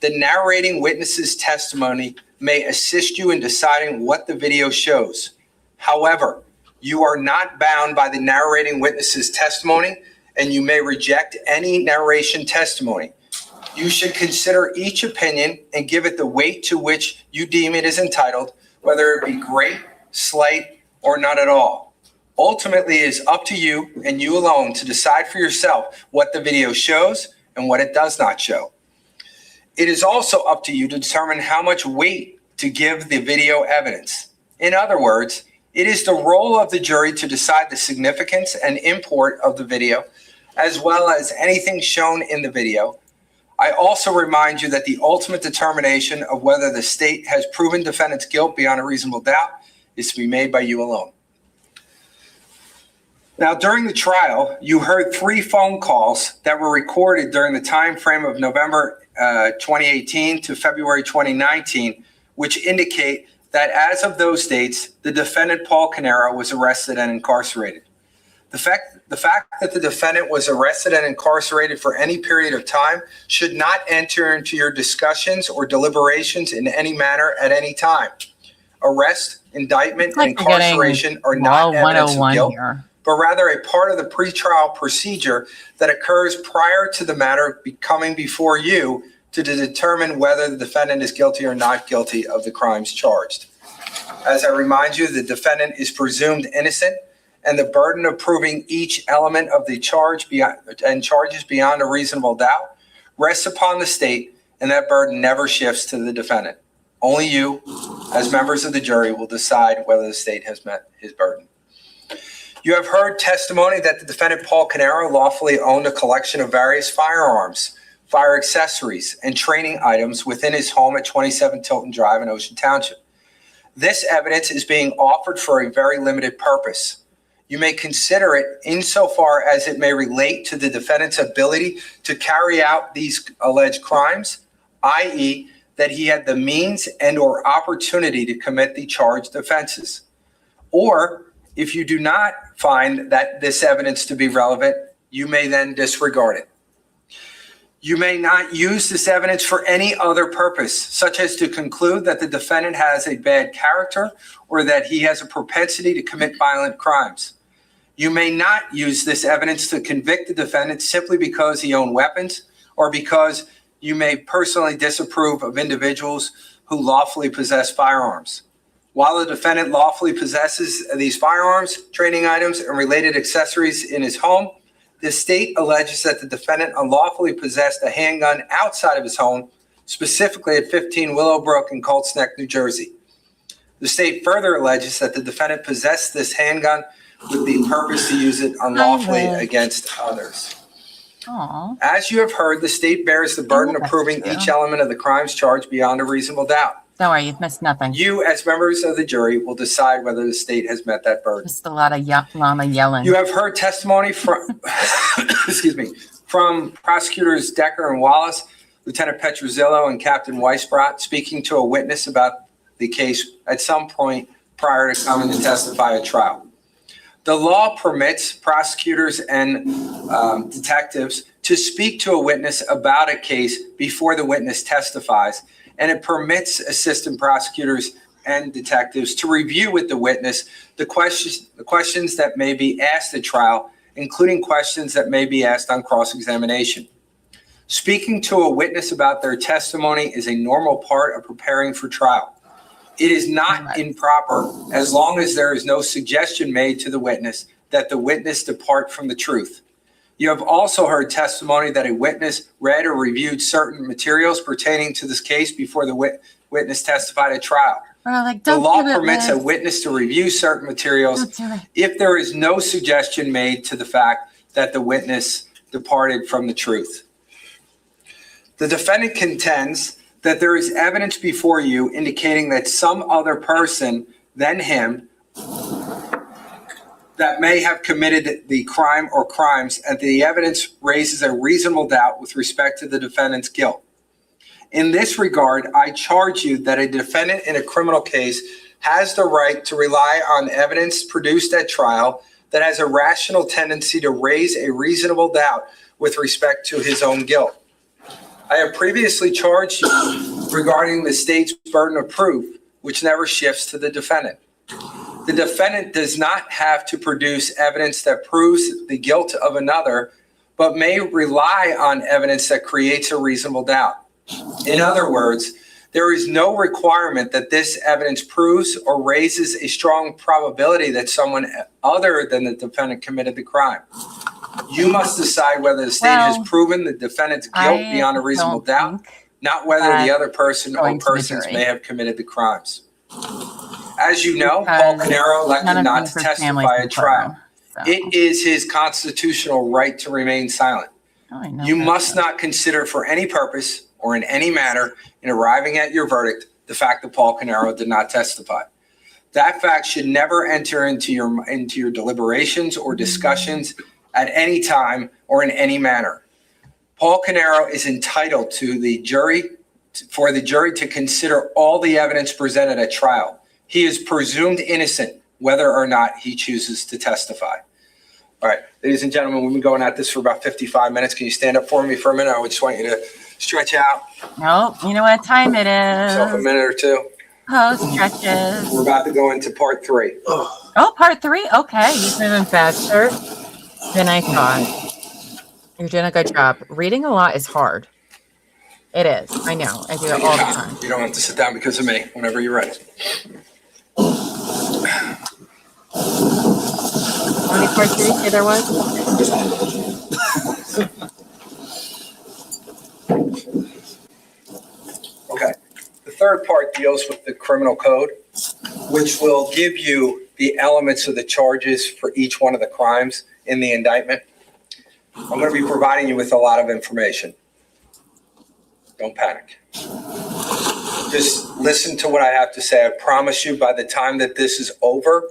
The narrating witness's testimony may assist you in deciding what the video shows. However, you are not bound by the narrating witness's testimony, and you may reject any narration testimony. You should consider each opinion and give it the weight to which you deem it is entitled, whether it be great, slight, or not at all. Ultimately, it is up to you and you alone to decide for yourself what the video shows and what it does not show. It is also up to you to determine how much weight to give the video evidence. In other words, it is the role of the jury to decide the significance and import of the video, as well as anything shown in the video. I also remind you that the ultimate determination of whether the state has proven defendant's guilt beyond a reasonable doubt is to be made by you alone. Now, during the trial, you heard 3 phone calls that were recorded during the time frame of November 2018 to February 2019, which indicate that as of those dates, the defendant, Paul Caneiro, was arrested and incarcerated. The fact that the defendant was arrested and incarcerated for any period of time should not enter into your discussions or deliberations in any manner at any time. Arrest, indictment, and incarceration are not evidence of guilt, but rather a part of the pretrial procedure that occurs prior to the matter coming before you to determine whether the defendant is guilty or not guilty of the crimes charged. As I remind you, the defendant is presumed innocent, and the burden of proving each element of the charge and charges beyond a reasonable doubt rests upon the state, and that burden never shifts to the defendant. Only you, as members of the jury, will decide whether the state has met his burden. You have heard testimony that the defendant, Paul Caneiro, lawfully owned a collection of various firearms, fire accessories, and training items within his home at 27 Tilton Drive in Ocean Township. This evidence is being offered for a very limited purpose. You may consider it insofar as it may relate to the defendant's ability to carry out these alleged crimes, i.e., that he had the means and or opportunity to commit the charged offenses. Or, if you do not find that this evidence to be relevant, you may then disregard it. You may not use this evidence for any other purpose, such as to conclude that the defendant has a bad character or that he has a propensity to commit violent crimes. You may not use this evidence to convict the defendant simply because he owned weapons or because you may personally disapprove of individuals who lawfully possess firearms. While the defendant lawfully possesses these firearms, training items, and related accessories in his home, the state alleges that the defendant unlawfully possessed a handgun outside of his home, specifically at 15 Willowbrook in Colts Neck, New Jersey. The state further alleges that the defendant possessed this handgun with the purpose to use it unlawfully against others. Aww. As you have heard, the state bears the burden of proving each element of the crimes charged beyond a reasonable doubt. Don't worry, you've missed nothing. You, as members of the jury, will decide whether the state has met that burden. Just a lot of llama yelling. You have heard testimony from, from prosecutors Decker and Wallace, Lieutenant Petrozzillo and Captain Weisbrot speaking to a witness about the case at some point prior to coming to testify at trial. The law permits prosecutors and detectives to speak to a witness about a case before the witness testifies, and it permits assistant prosecutors and detectives to review with the witness the questions that may be asked at trial, including questions that may be asked on cross-examination. Speaking to a witness about their testimony is a normal part of preparing for trial. It is not improper as long as there is no suggestion made to the witness that the witness depart from the truth. You have also heard testimony that a witness read or reviewed certain materials pertaining to this case before the witness testified at trial. The law permits a witness to review certain materials if there is no suggestion made to the fact that the witness departed from the truth. The defendant contends that there is evidence before you indicating that some other person than him that may have committed the crime or crimes, and the evidence raises a reasonable doubt with respect to the defendant's guilt. In this regard, I charge you that a defendant in a criminal case has the right to rely on evidence produced at trial that has a rational tendency to raise a reasonable doubt with respect to his own guilt. I have previously charged you regarding the state's burden of proof, which never shifts to the defendant. The defendant does not have to produce evidence that proves the guilt of another, but may rely on evidence that creates a reasonable doubt. In other words, there is no requirement that this evidence proves or raises a strong probability that someone other than the defendant committed the crime. You must decide whether the state has proven the defendant's guilt beyond a reasonable doubt, not whether the other person or persons may have committed the crimes. As you know, Paul Caneiro elected not to testify at trial. It is his constitutional right to remain silent. You must not consider for any purpose or in any manner in arriving at your verdict the fact that Paul Caneiro did not testify. That fact should never enter into your deliberations or discussions at any time or in any manner. Paul Caneiro is entitled to for the jury to consider all the evidence presented at trial. He is presumed innocent whether or not he chooses to testify. All right, ladies and gentlemen, we've been going at this for about 55 minutes. Can you stand up for me for a minute? I would just want you to stretch out. No, you know what time it is. Yourself a minute or two. Stretches. We're about to go into part 3. Oh, part 3? Okay, you're moving faster than I thought. You're doing a good job. Reading a lot is hard. It is. I know. I do it all the time. You don't have to sit down because of me whenever you're ready. How many parts did you say there was? Okay. The third part deals with the criminal code, which will give you the elements of the charges for each one of the crimes in the indictment. I'm going to be providing you with a lot of information. Don't panic. Just listen to what I have to say. I promise you by the time that this is over,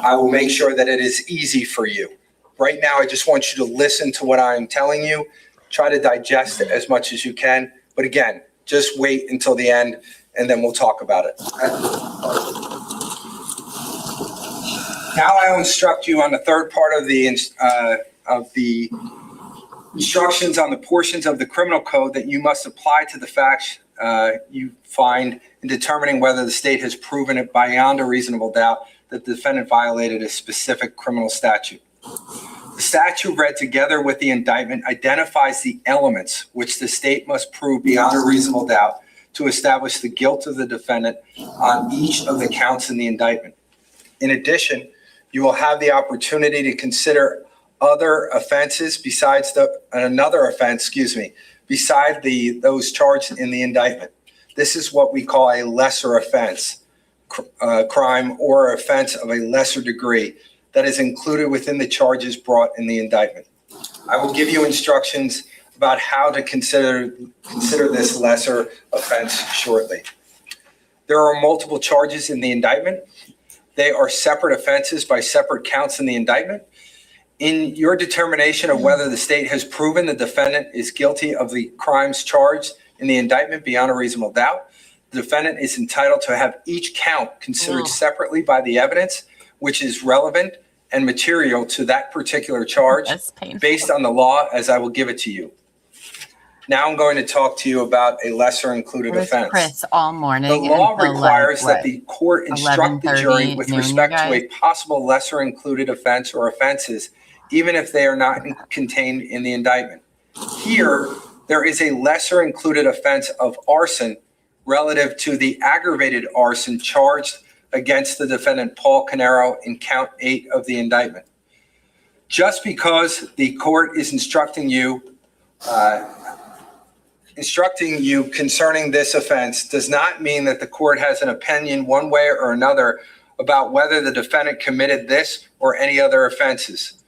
I will make sure that it is easy for you. Right now, I just want you to listen to what I'm telling you. Try to digest it as much as you can. But again, just wait until the end and then we'll talk about it. Now I will instruct you on the third part of the instructions on the portions of the criminal code that you must apply to the facts you find in determining whether the state has proven it beyond a reasonable doubt that the defendant violated a specific criminal statute. The statute read together with the indictment identifies the elements which the state must prove beyond a reasonable doubt to establish the guilt of the defendant on each of the counts in the indictment. In addition, you will have the opportunity to consider other offenses besides another offense, beside those charged in the indictment. This is what we call a lesser offense, crime or offense of a lesser degree that is included within the charges brought in the indictment. I will give you instructions about how to consider this lesser offense shortly. There are multiple charges in the indictment. They are separate offenses by separate counts in the indictment. In your determination of whether the state has proven the defendant is guilty of the crimes charged in the indictment beyond a reasonable doubt, the defendant is entitled to have each count considered separately by the evidence, which is relevant and material to that particular charge based on the law as I will give it to you. Now I'm going to talk to you about a lesser included offense. Chris all morning. The law requires like, that the court instruct the jury with respect to a possible lesser included offense or offenses, even if they are not contained in the indictment. Here, there is a lesser included offense of arson relative to the aggravated arson charged against the defendant Paul Caneiro in count 8 of the indictment. Just because the court is instructing you concerning this offense does not mean that the court has an opinion one way or another about whether the defendant committed this or any other offenses.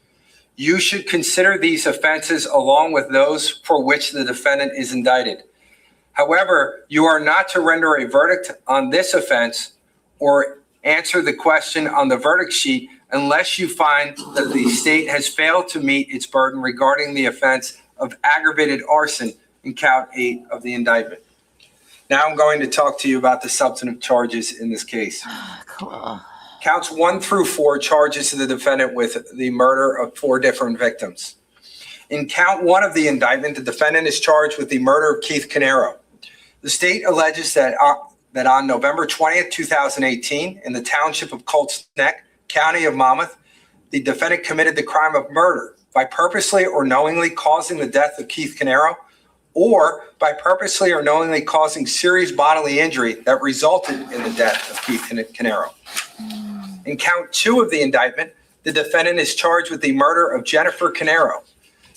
You should consider these offenses along with those for which the defendant is indicted. However, you are not to render a verdict on this offense or answer the question on the verdict sheet unless you find that the state has failed to meet its burden regarding the offense of aggravated arson in count 8 of the indictment. Now I'm going to talk to you about the substantive charges in this case. Cool. Counts 1 through 4 charges the defendant with the murder of 4 different victims. In count 1 of the indictment, the defendant is charged with the murder of Keith Caneiro. The state alleges that on November 20th, 2018, in the township of Colts Neck, county of Monmouth, the defendant committed the crime of murder by purposely or knowingly causing the death of Keith Caneiro, or by purposely or knowingly causing serious bodily injury that resulted in the death of Keith Caneiro. In count 2 of the indictment, the defendant is charged with the murder of Jennifer Caneiro.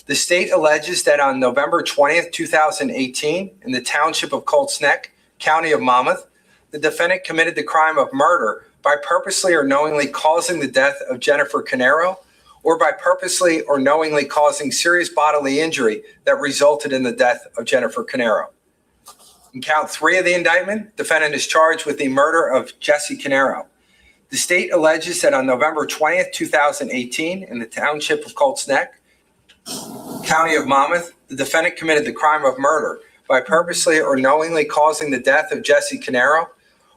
The state alleges that on November 20th, 2018, in the township of Colts Neck, county of Monmouth, the defendant committed the crime of murder by purposely or knowingly causing the death of Jennifer Caneiro, or by purposely or knowingly causing serious bodily injury that resulted in the death of Jennifer Caneiro. In count 3 of the indictment, defendant is charged with the murder of Jesse Caneiro. The state alleges that on November 20th, 2018, in the township of Colts Neck, county of Monmouth, the defendant committed the crime of murder by purposely or knowingly causing the death of Jesse Caneiro,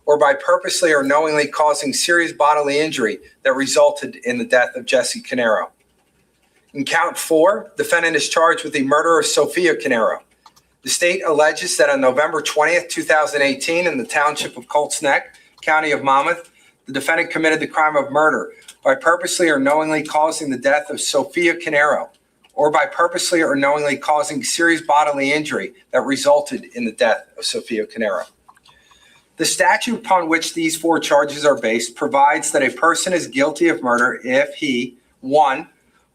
or by purposely or knowingly causing serious bodily injury that resulted in the death of Jesse Caneiro. In count 4, defendant is charged with the murder of Sophia Caneiro. The state alleges that on November 20th, 2018, in the township of Colts Neck, county of Monmouth, the defendant committed the crime of murder by purposely or knowingly causing the death of Sophia Caneiro, or by purposely or knowingly causing serious bodily injury that resulted in the death of Sophia Caneiro. The statute upon which these 4 charges are based provides that a person is guilty of murder if he, 1,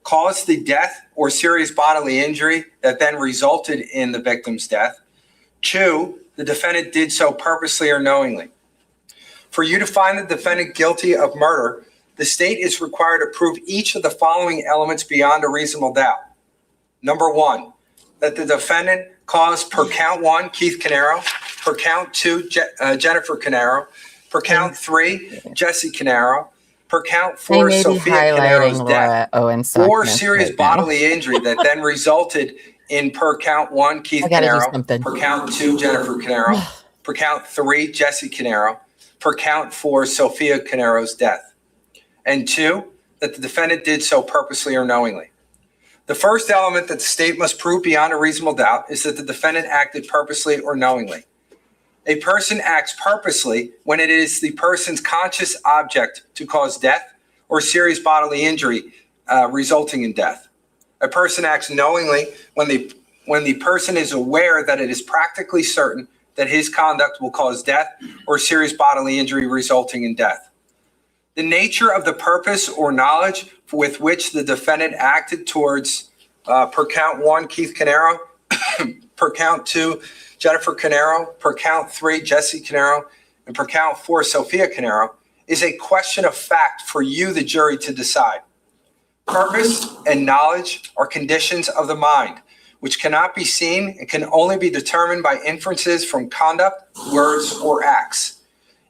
caused the death or serious bodily injury that then resulted in the victim's death. 2, the defendant did so purposely or knowingly. For you to find the defendant guilty of murder, the state is required to prove each of the following elements beyond a reasonable doubt. Number 1, that the defendant caused per count 1, Keith Caneiro, per count 2, Jennifer Caneiro, per count 3, Jesse Caneiro, per count 4, Sophia Caneiro's death, or serious bodily injury that then resulted in per count 1, Keith Caneiro, per count 2, Jennifer Caneiro, per count 3, Jesse Caneiro, per count 4, Sophia Caneiro's death. And 2, that the defendant did so purposely or knowingly. The first element that the state must prove beyond a reasonable doubt is that the defendant acted purposely or knowingly. A person acts purposely when it is the person's conscious object to cause death or serious bodily injury resulting in death. A person acts knowingly when the person is aware that it is practically certain that his conduct will cause death or serious bodily injury resulting in death. The nature of the purpose or knowledge with which the defendant acted towards per count 1, Keith Caneiro, per count 2, Jennifer Caneiro, per count 3, Jesse Caneiro, and per count 4, Sophia Caneiro, is a question of fact for you, the jury, to decide. Purpose and knowledge are conditions of the mind, which cannot be seen and can only be determined by inferences from conduct, words, or acts.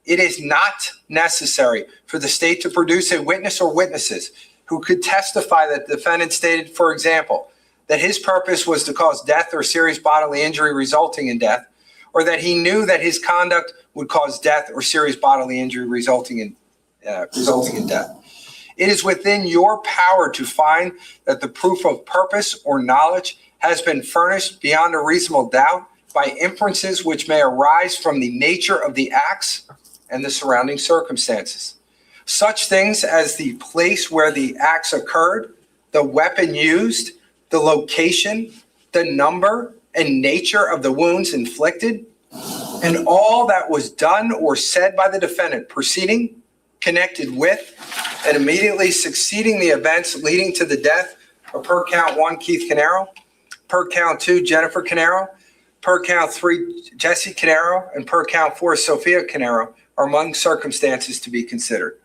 it is not necessary for the state to produce a witness or witnesses who could testify that the defendant stated, for example, that his purpose was to cause death or serious bodily injury resulting in death, or that he knew that his conduct would cause death or serious bodily injury resulting in death. It is within your power to find that the proof of purpose or knowledge has been furnished beyond a reasonable doubt by inferences which may arise from the nature of the acts and the surrounding circumstances. Such things as the place where the acts occurred, the weapon used, the location, the number and nature of the wounds inflicted, and all that was done or said by the defendant preceding, connected with, and immediately succeeding the events leading to the death of per count 1, Keith Caneiro, per count 2, Jennifer Caneiro, per count 3, Jesse Caneiro, and per count 4, Sophia Caneiro are among circumstances to be considered.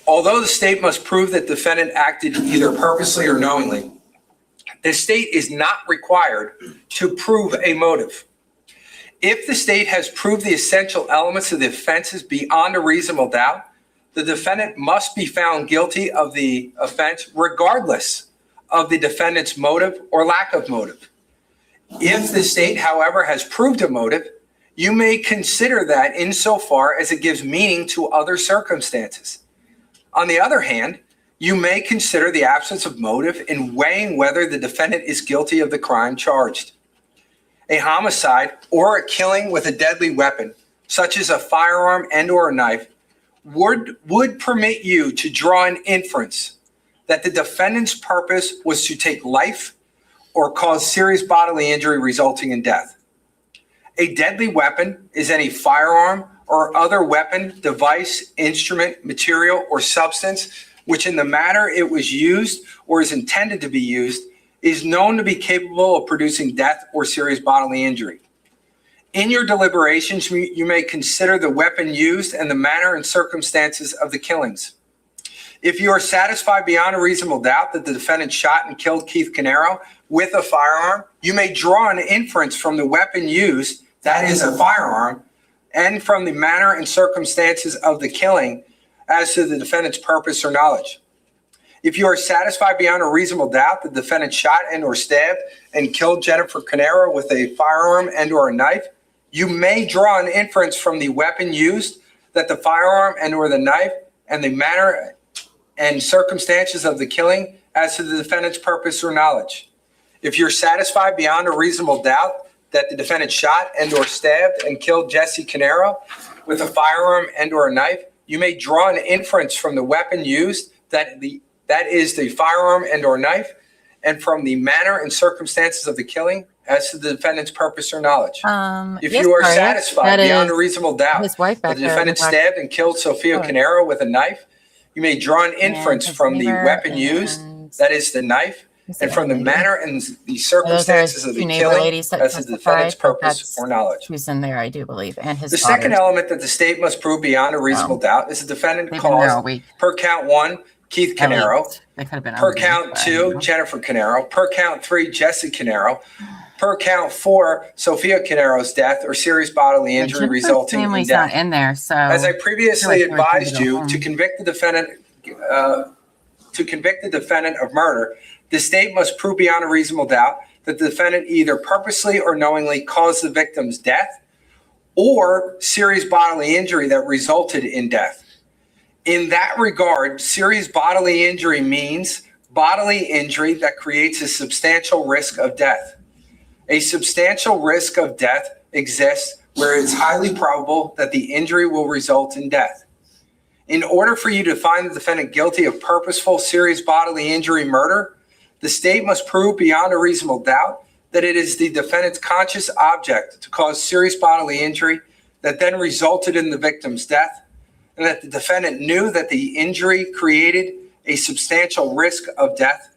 Although the state must prove that the defendant acted either purposely or knowingly, the state is not required to prove a motive. If the state has proved the essential elements of the offenses beyond a reasonable doubt, the defendant must be found guilty of the offense regardless of the defendant's motive or lack of motive. If the state, however, has proved a motive, you may consider that insofar as it gives meaning to other circumstances. On the other hand, you may consider the absence of motive in weighing whether the defendant is guilty of the crime charged. A homicide or a killing with a deadly weapon, such as a firearm and or a knife, would permit you to draw an inference that the defendant's purpose was to take life or cause serious bodily injury resulting in death. A deadly weapon is any firearm or other weapon, device, instrument, material, or substance which in the manner it was used or is intended to be used is known to be capable of producing death or serious bodily injury. In your deliberations, you may consider the weapon used and the manner and circumstances of the killings. If you are satisfied beyond a reasonable doubt that the defendant shot and killed Keith Caneiro with a firearm, you may draw an inference from the weapon used, that is a firearm, and from the manner and circumstances of the killing as to the defendant's purpose or knowledge. If you are satisfied beyond a reasonable doubt that the defendant shot and or stabbed and killed Jennifer Caneiro with a firearm and or a knife, you may draw an inference from the weapon used that the firearm and or the knife and the manner and circumstances of the killing as to the defendant's purpose or knowledge. If you're satisfied beyond a reasonable doubt that the defendant shot and or stabbed and killed Jesse Caneiro with a firearm and or a knife, you may draw an inference from the weapon used that is the firearm and or knife, and from the manner and circumstances of the killing as to the defendant's purpose or knowledge. If you are satisfied beyond a reasonable doubt that the defendant stabbed and killed Sophia Caneiro with a knife, you may draw an inference from the weapon used, that is the knife, and from the manner and the circumstances of the killing as to the defendant's purpose or knowledge. Who's in there, I do believe, and his The second element that the state must prove beyond a reasonable doubt is the defendant caused, per count 1, Keith Caneiro, per count 2, Jennifer Caneiro, per count 3, Jesse Caneiro, per count 4, Sophia Caneiro's death or serious bodily injury resulting in death. Not in there, so as I previously advised you, to convict the defendant of murder, the state must prove beyond a reasonable doubt that the defendant either purposely or knowingly caused the victim's death or serious bodily injury that resulted in death. In that regard, serious bodily injury means bodily injury that creates a substantial risk of death. A substantial risk of death exists where it's highly probable that the injury will result in death. In order for you to find the defendant guilty of purposeful serious bodily injury murder, the state must prove beyond a reasonable doubt that it is the defendant's conscious object to cause serious bodily injury that then resulted in the victim's death, and that the defendant knew that the injury created a substantial risk of death,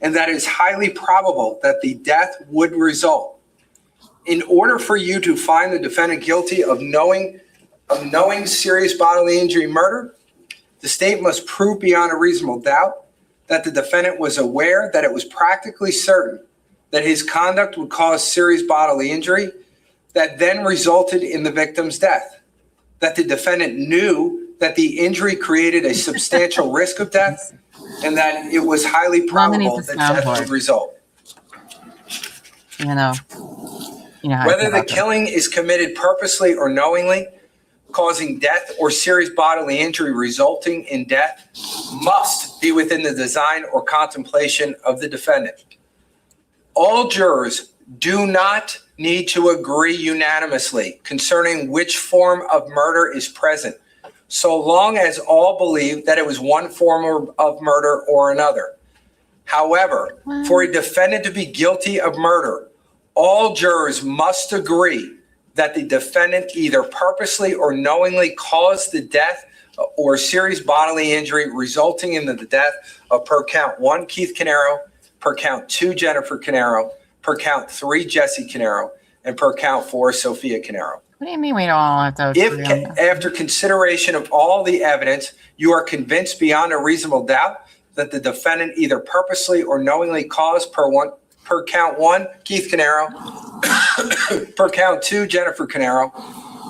and that it is highly probable that the death would result. In order for you to find the defendant guilty of knowing serious bodily injury murder, the state must prove beyond a reasonable doubt that the defendant was aware that it was practically certain that his conduct would cause serious bodily injury that then resulted in the victim's death, that the defendant knew that the injury created a substantial risk of death, and that it was highly probable that death would result. You know how Whether the killing is committed purposely or knowingly, causing death or serious bodily injury resulting in death must be within the design or contemplation of the defendant. All jurors do not need to agree unanimously concerning which form of murder is present, so long as all believe that it was one form of murder or another. However, for a defendant to be guilty of murder, all jurors must agree that the defendant either purposely or knowingly caused the death or serious bodily injury resulting in the death of, per count 1, Keith Caneiro, per count 2, Jennifer Caneiro, per count 3, Jesse Caneiro, and per count 4, Sophia Caneiro. What do you mean we don't all have those? If after consideration of all the evidence, you are convinced beyond a reasonable doubt that the defendant either purposely or knowingly caused per count 1, Keith Caneiro, per count 2, Jennifer Caneiro,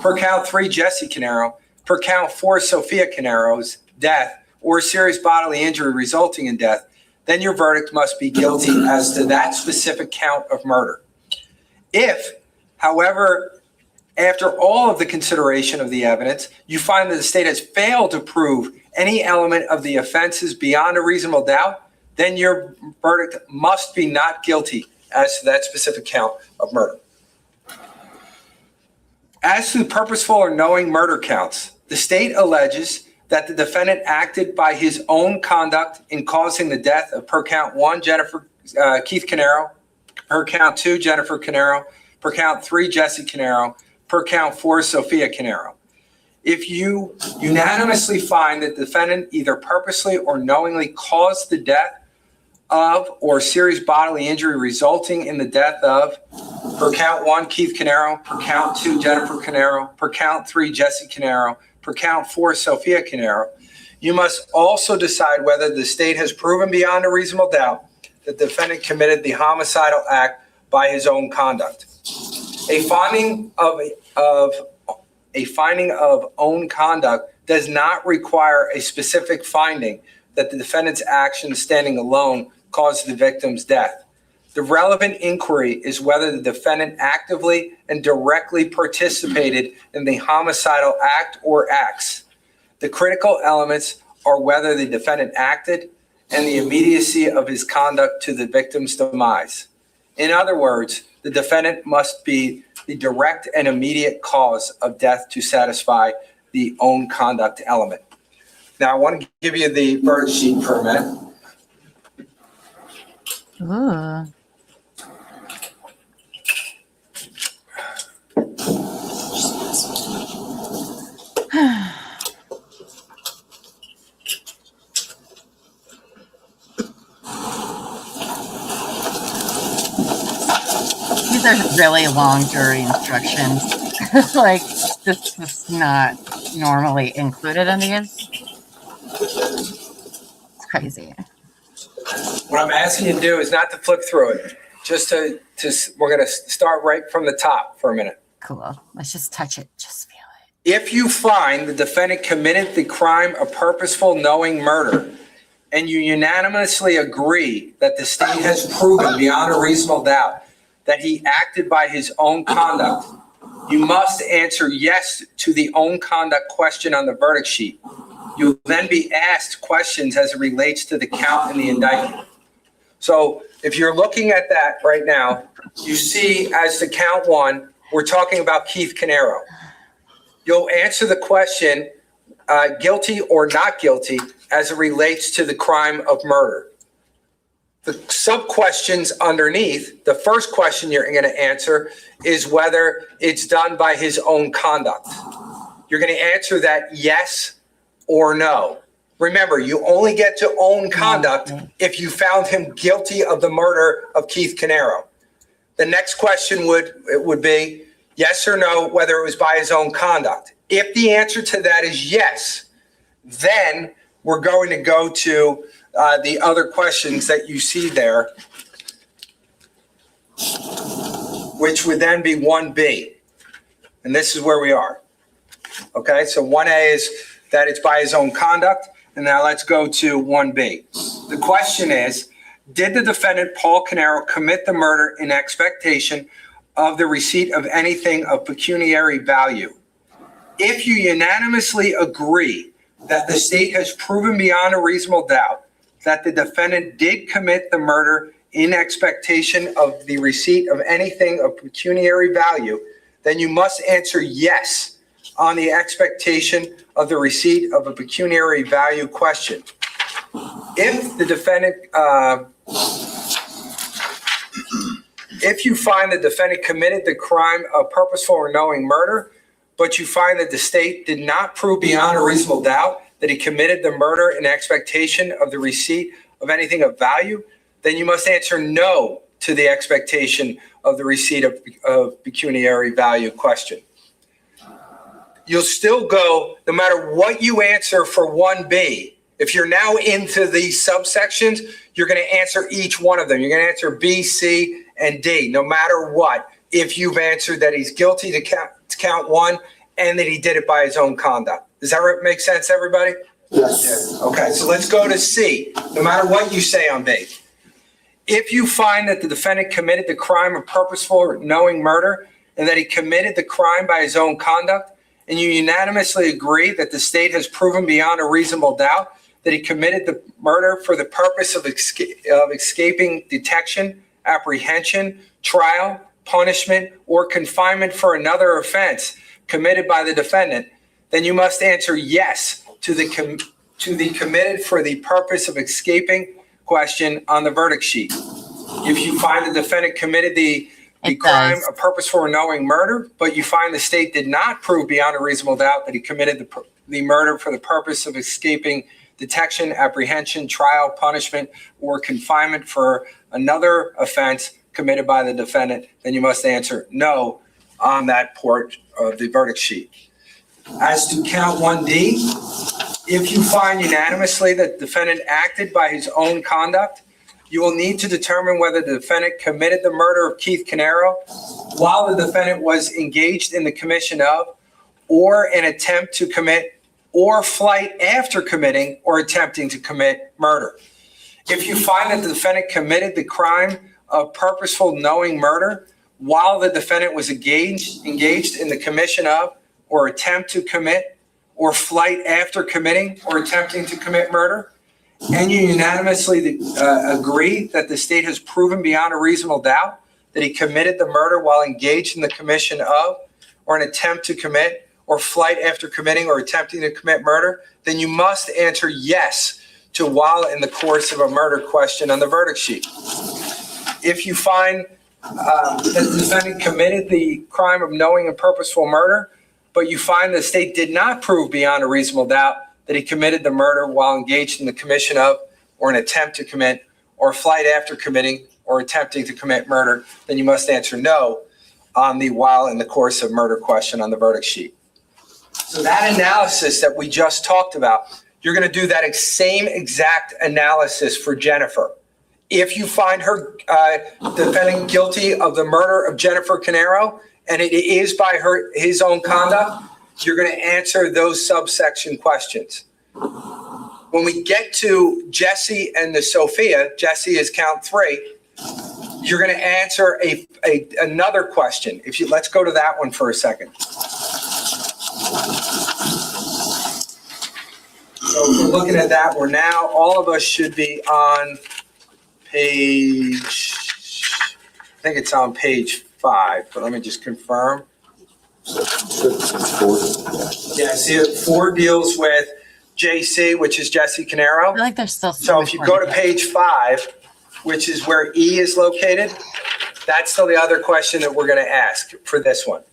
per count 3, Jesse Caneiro, per count 4, Sophia Caneiro's death or serious bodily injury resulting in death, then your verdict must be guilty as to that specific count of murder. If, however, after all of the consideration of the evidence, you find that the state has failed to prove any element of the offenses beyond a reasonable doubt, then your verdict must be not guilty as to that specific count of murder. As to the purposeful or knowing murder counts, the state alleges that the defendant acted by his own conduct in causing the death of, per count 1, Keith Caneiro, per count 2, Jennifer Caneiro, per count 3, Jesse Caneiro, per count 4, Sophia Caneiro. If you unanimously find that the defendant either purposely or knowingly caused the death of or serious bodily injury resulting in the death of, per count 1, Keith Caneiro, per count 2, Jennifer Caneiro, per count 3, Jesse Caneiro, per count 4, Sophia Caneiro, you must also decide whether the state has proven beyond a reasonable doubt that the defendant committed the homicidal act by his own conduct. A finding of own conduct does not require a specific finding that the defendant's actions standing alone caused the victim's death. The relevant inquiry is whether the defendant actively and directly participated in the homicidal act or acts. The critical elements are whether the defendant acted and the immediacy of his conduct to the victim's demise. In other words, the defendant must be the direct and immediate cause of death to satisfy the own conduct element. Now, I want to give you the verdict sheet for a minute. Ooh. These are really long jury instructions. Like, this was not normally included in these. It's crazy. What I'm asking you to do is not to flip through it. Just to we're going to start right from the top for a minute. Cool. Let's just touch it. Just feel it. If you find the defendant committed the crime of purposeful knowing murder, and you unanimously agree that the state has proven beyond a reasonable doubt that he acted by his own conduct, you must answer yes to the own conduct question on the verdict sheet. You'll then be asked questions as it relates to the count in the indictment. So if you're looking at that right now, you see as to count 1, we're talking about Keith Caneiro. You'll answer the question, guilty or not guilty, as it relates to the crime of murder. The sub-questions underneath, the first question you're going to answer is whether it's done by his own conduct. You're going to answer that yes or no. Remember, you only get to own conduct if you found him guilty of the murder of Keith Caneiro. The next question would be yes or no, whether it was by his own conduct. If the answer to that is yes, then we're going to go to the other questions that you see there. which would then be 1B. And this is where we are. Okay, so 1A is that it's by his own conduct. And now let's go to 1B. The question is, did the defendant, Paul Caneiro, commit the murder in expectation of the receipt of anything of pecuniary value? If you unanimously agree that the state has proven beyond a reasonable doubt that the defendant did commit the murder in expectation of the receipt of anything of pecuniary value, then you must answer yes on the expectation of the receipt of a pecuniary value question. If the defendant, if you find the defendant committed the crime of purposeful or knowing murder, but you find that the state did not prove beyond a reasonable doubt that he committed the murder in expectation of the receipt of anything of value, then you must answer no to the expectation of the receipt of pecuniary value question. You'll still go, no matter what you answer for 1B, if you're now into these subsections, you're going to answer each one of them. You're going to answer B, C, and D, no matter what, if you've answered that he's guilty to count one and that he did it by his own conduct. Does that make sense, everybody? Yes. Okay, so let's go to C, no matter what you say on B. If you find that the defendant committed the crime of purposeful or knowing murder and that he committed the crime by his own conduct, and you unanimously agree that the state has proven beyond a reasonable doubt that he committed the murder for the purpose of escaping detection, apprehension, trial, punishment, or confinement for another offense committed by the defendant, then you must answer yes to the committed for the purpose of escaping question on the verdict sheet. If you find the defendant committed the crime of purposeful or knowing murder, but you find the state did not prove beyond a reasonable doubt that he committed the murder for the purpose of escaping detection, apprehension, trial, punishment, or confinement for another offense committed by the defendant, then you must answer no on that part of the verdict sheet. As to count 1D, if you find unanimously that the defendant acted by his own conduct, you will need to determine whether the defendant committed the murder of Keith Caneiro while the defendant was engaged in the commission of, or an attempt to commit, or flight after committing or attempting to commit murder. If you find that the defendant committed the crime of purposeful knowing murder while the defendant was engaged in the commission of, or attempt to commit, or flight after committing or attempting to commit murder, and you unanimously agree that the state has proven beyond a reasonable doubt that he committed the murder while engaged in the commission of, or an attempt to commit, or flight after committing or attempting to commit murder, then you must answer yes to while in the course of a murder question on the verdict sheet. If you find that the defendant committed the crime of knowing and purposeful murder, but you find the state did not prove beyond a reasonable doubt that he committed the murder while engaged in the commission of, or an attempt to commit, or flight after committing or attempting to commit murder, then you must answer no on the while in the course of murder question on the verdict sheet. So that analysis that we just talked about, you're going to do that same exact analysis for Jennifer. If you find her defendant guilty of the murder of Jennifer Caneiro, and it is by his own conduct, you're going to answer those subsection questions. When we get to Jesse and the Sophia, Jesse is count 3, you're going to answer another question. Let's go to that one for a second. So if we're looking at that, all of us should be on page, I think it's on page 5, but let me just confirm. Yeah, see, 4 deals with JC, which is Jesse Caneiro. I feel like there's still So if you go to page 5, which is where E is located, that's still the other question that we're going to ask for this one.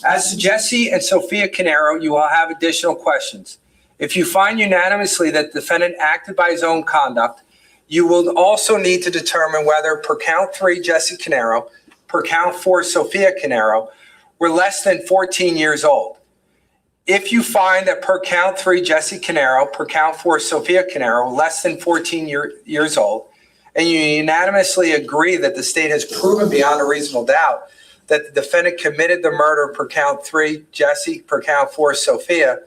As to Jesse and Sophia Caneiro, you will have additional questions. If you find unanimously that the defendant acted by his own conduct, you will also need to determine whether per count 3, Jesse Caneiro, per count 4, Sophia Caneiro, were less than 14 years old. If you find that per count 3, Jesse Caneiro, per count 4, Sophia Caneiro, were less than 14 years old, and you unanimously agree that the state has proven beyond a reasonable doubt that the defendant committed the murder per count 3, Jesse, per count 4, Sophia,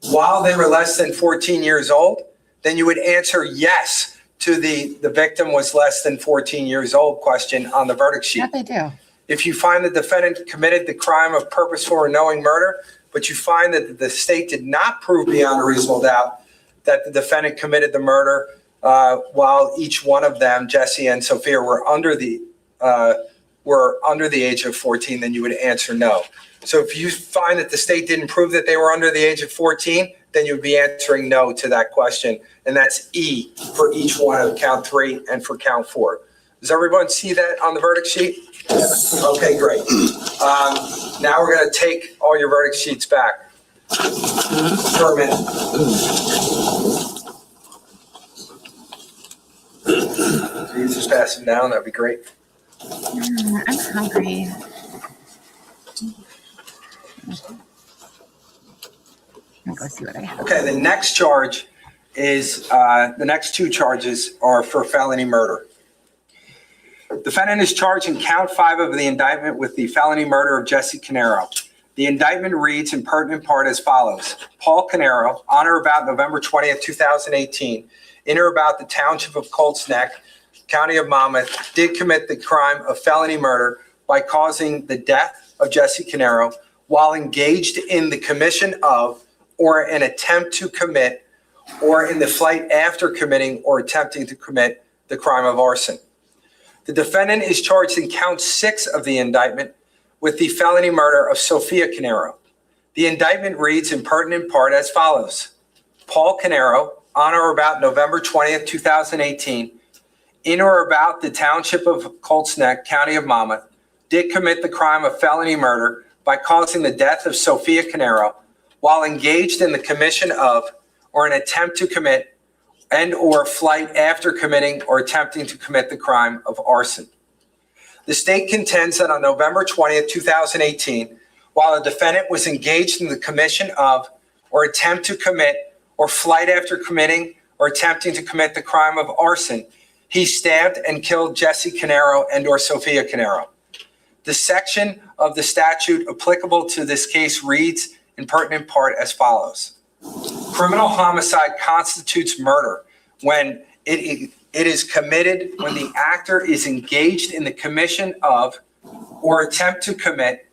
while they were less than 14 years old, then you would answer yes to the victim was less than 14 years old question on the verdict sheet. Yeah, they do. If you find the defendant committed the crime of purposeful or knowing murder, but you find that the state did not prove beyond a reasonable doubt that the defendant committed the murder while each one of them, Jesse and Sophia, were under the age of 14, then you would answer no. So if you find that the state didn't prove that they were under the age of 14, then you would be answering no to that question. And that's E for each one of count 3 and for count 4. Does everyone see that on the verdict sheet? Okay, great. Now we're going to take all your verdict sheets back for a minute. If you just pass them down, that'd be great. I'm hungry. I'll go see what I have. Okay, the next charge is, the next 2 charges are for felony murder. Defendant is charged in count 5 of the indictment with the felony murder of Jesse Caneiro. The indictment reads in pertinent part as follows. Paul Caneiro, on or about November 20th, 2018, in or about the township of Colts Neck, county of Monmouth, did commit the crime of felony murder by causing the death of Jesse Caneiro while engaged in the commission of or an attempt to commit or in the flight after committing or attempting to commit the crime of arson. The defendant is charged in count 6 of the indictment with the felony murder of Sophia Caneiro. The indictment reads in pertinent part as follows. Paul Caneiro, on or about November 20th, 2018, in or about the township of Colts Neck, county of Monmouth, did commit the crime of felony murder by causing the death of Sophia Caneiro while engaged in the commission of or an attempt to commit and or flight after committing or attempting to commit the crime of arson. The state contends that on November 20th, 2018, while the defendant was engaged in the commission of or attempt to commit or flight after committing or attempting to commit the crime of arson, he stabbed and killed Jesse Caneiro and or Sophia Caneiro. The section of the statute applicable to this case reads in pertinent part as follows. Criminal homicide constitutes murder when it is committed when the actor is engaged in the commission of or attempt to commit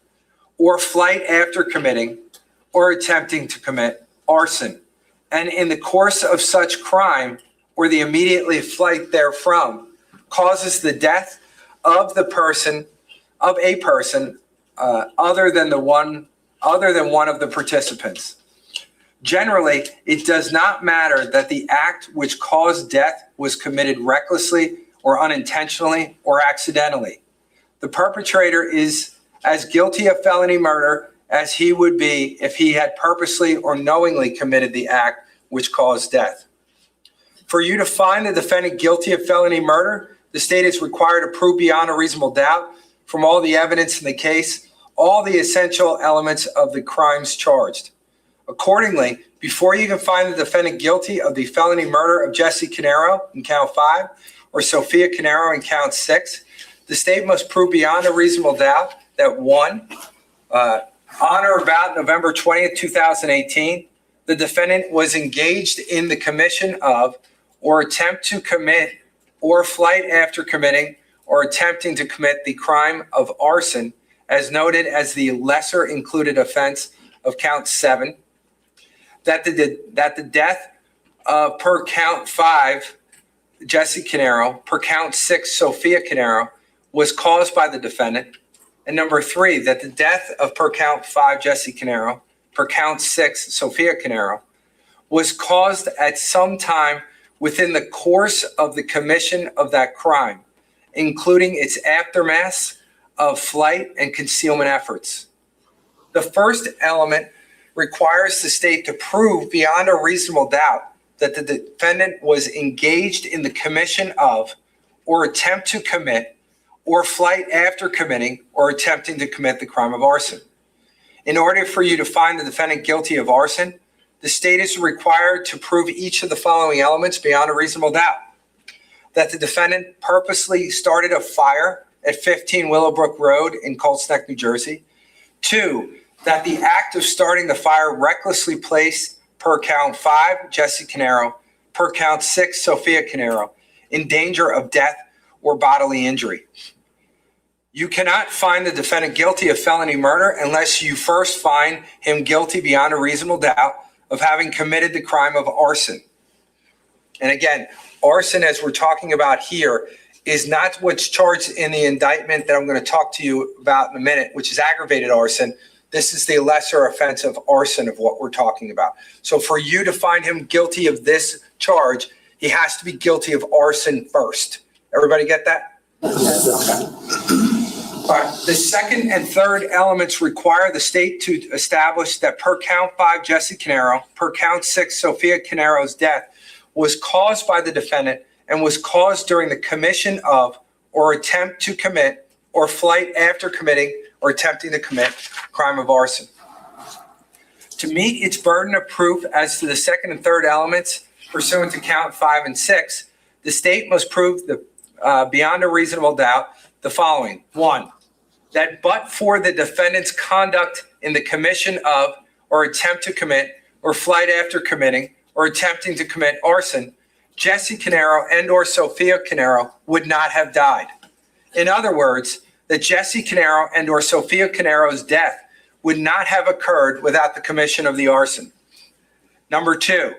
or flight after committing or attempting to commit arson, and in the course of such crime or the immediately flight therefrom causes the death of a person other than one of the participants. Generally, it does not matter that the act which caused death was committed recklessly or unintentionally or accidentally. The perpetrator is as guilty of felony murder as he would be if he had purposely or knowingly committed the act which caused death. For you to find the defendant guilty of felony murder, the state is required to prove beyond a reasonable doubt from all the evidence in the case, all the essential elements of the crimes charged. Accordingly, before you can find the defendant guilty of the felony murder of Jesse Caneiro in count 5 or Sophia Caneiro in count 6, the state must prove beyond a reasonable doubt that 1, on or about November 20th, 2018, the defendant was engaged in the commission of or attempt to commit or flight after committing or attempting to commit the crime of arson as noted as the lesser included offense of count 7, that the death per count 5, Jesse Caneiro, per count 6, Sophia Caneiro, was caused by the defendant. And number 3, that the death of per count 5, Jesse Caneiro, per count 6, Sophia Caneiro, was caused at some time within the course of the commission of that crime, including its aftermath of flight and concealment efforts. The first element requires the state to prove beyond a reasonable doubt that the defendant was engaged in the commission of or attempt to commit or flight after committing or attempting to commit the crime of arson. In order for you to find the defendant guilty of arson, the state is required to prove each of the following elements beyond a reasonable doubt. that the defendant purposely started a fire at 15 Willowbrook Road in Colts Neck, New Jersey. 2, that the act of starting the fire recklessly placed, per count 5, Jesse Caneiro, per count 6, Sophia Caneiro, in danger of death or bodily injury. You cannot find the defendant guilty of felony murder unless you first find him guilty beyond a reasonable doubt of having committed the crime of arson. And again, arson, as we're talking about here, is not what's charged in the indictment that I'm going to talk to you about in a minute, which is aggravated arson. This is the lesser offense of arson of what we're talking about. So for you to find him guilty of this charge, he has to be guilty of arson first. Everybody get that? Okay. All right. The second and third elements require the state to establish that per count 5, Jesse Caneiro, per count 6, Sophia Caneiro's death was caused by the defendant and was caused during the commission of or attempt to commit or flight after committing or attempting to commit crime of arson. To meet its burden of proof as to the second and third elements pursuant to count 5 and 6, the state must prove beyond a reasonable doubt the following. 1, that but for the defendant's conduct in the commission of or attempt to commit or flight after committing or attempting to commit arson, Jesse Caneiro and or Sophia Caneiro would not have died. In other words, that Jesse Caneiro and or Sophia Caneiro's death would not have occurred without the commission of the arson. Number 2,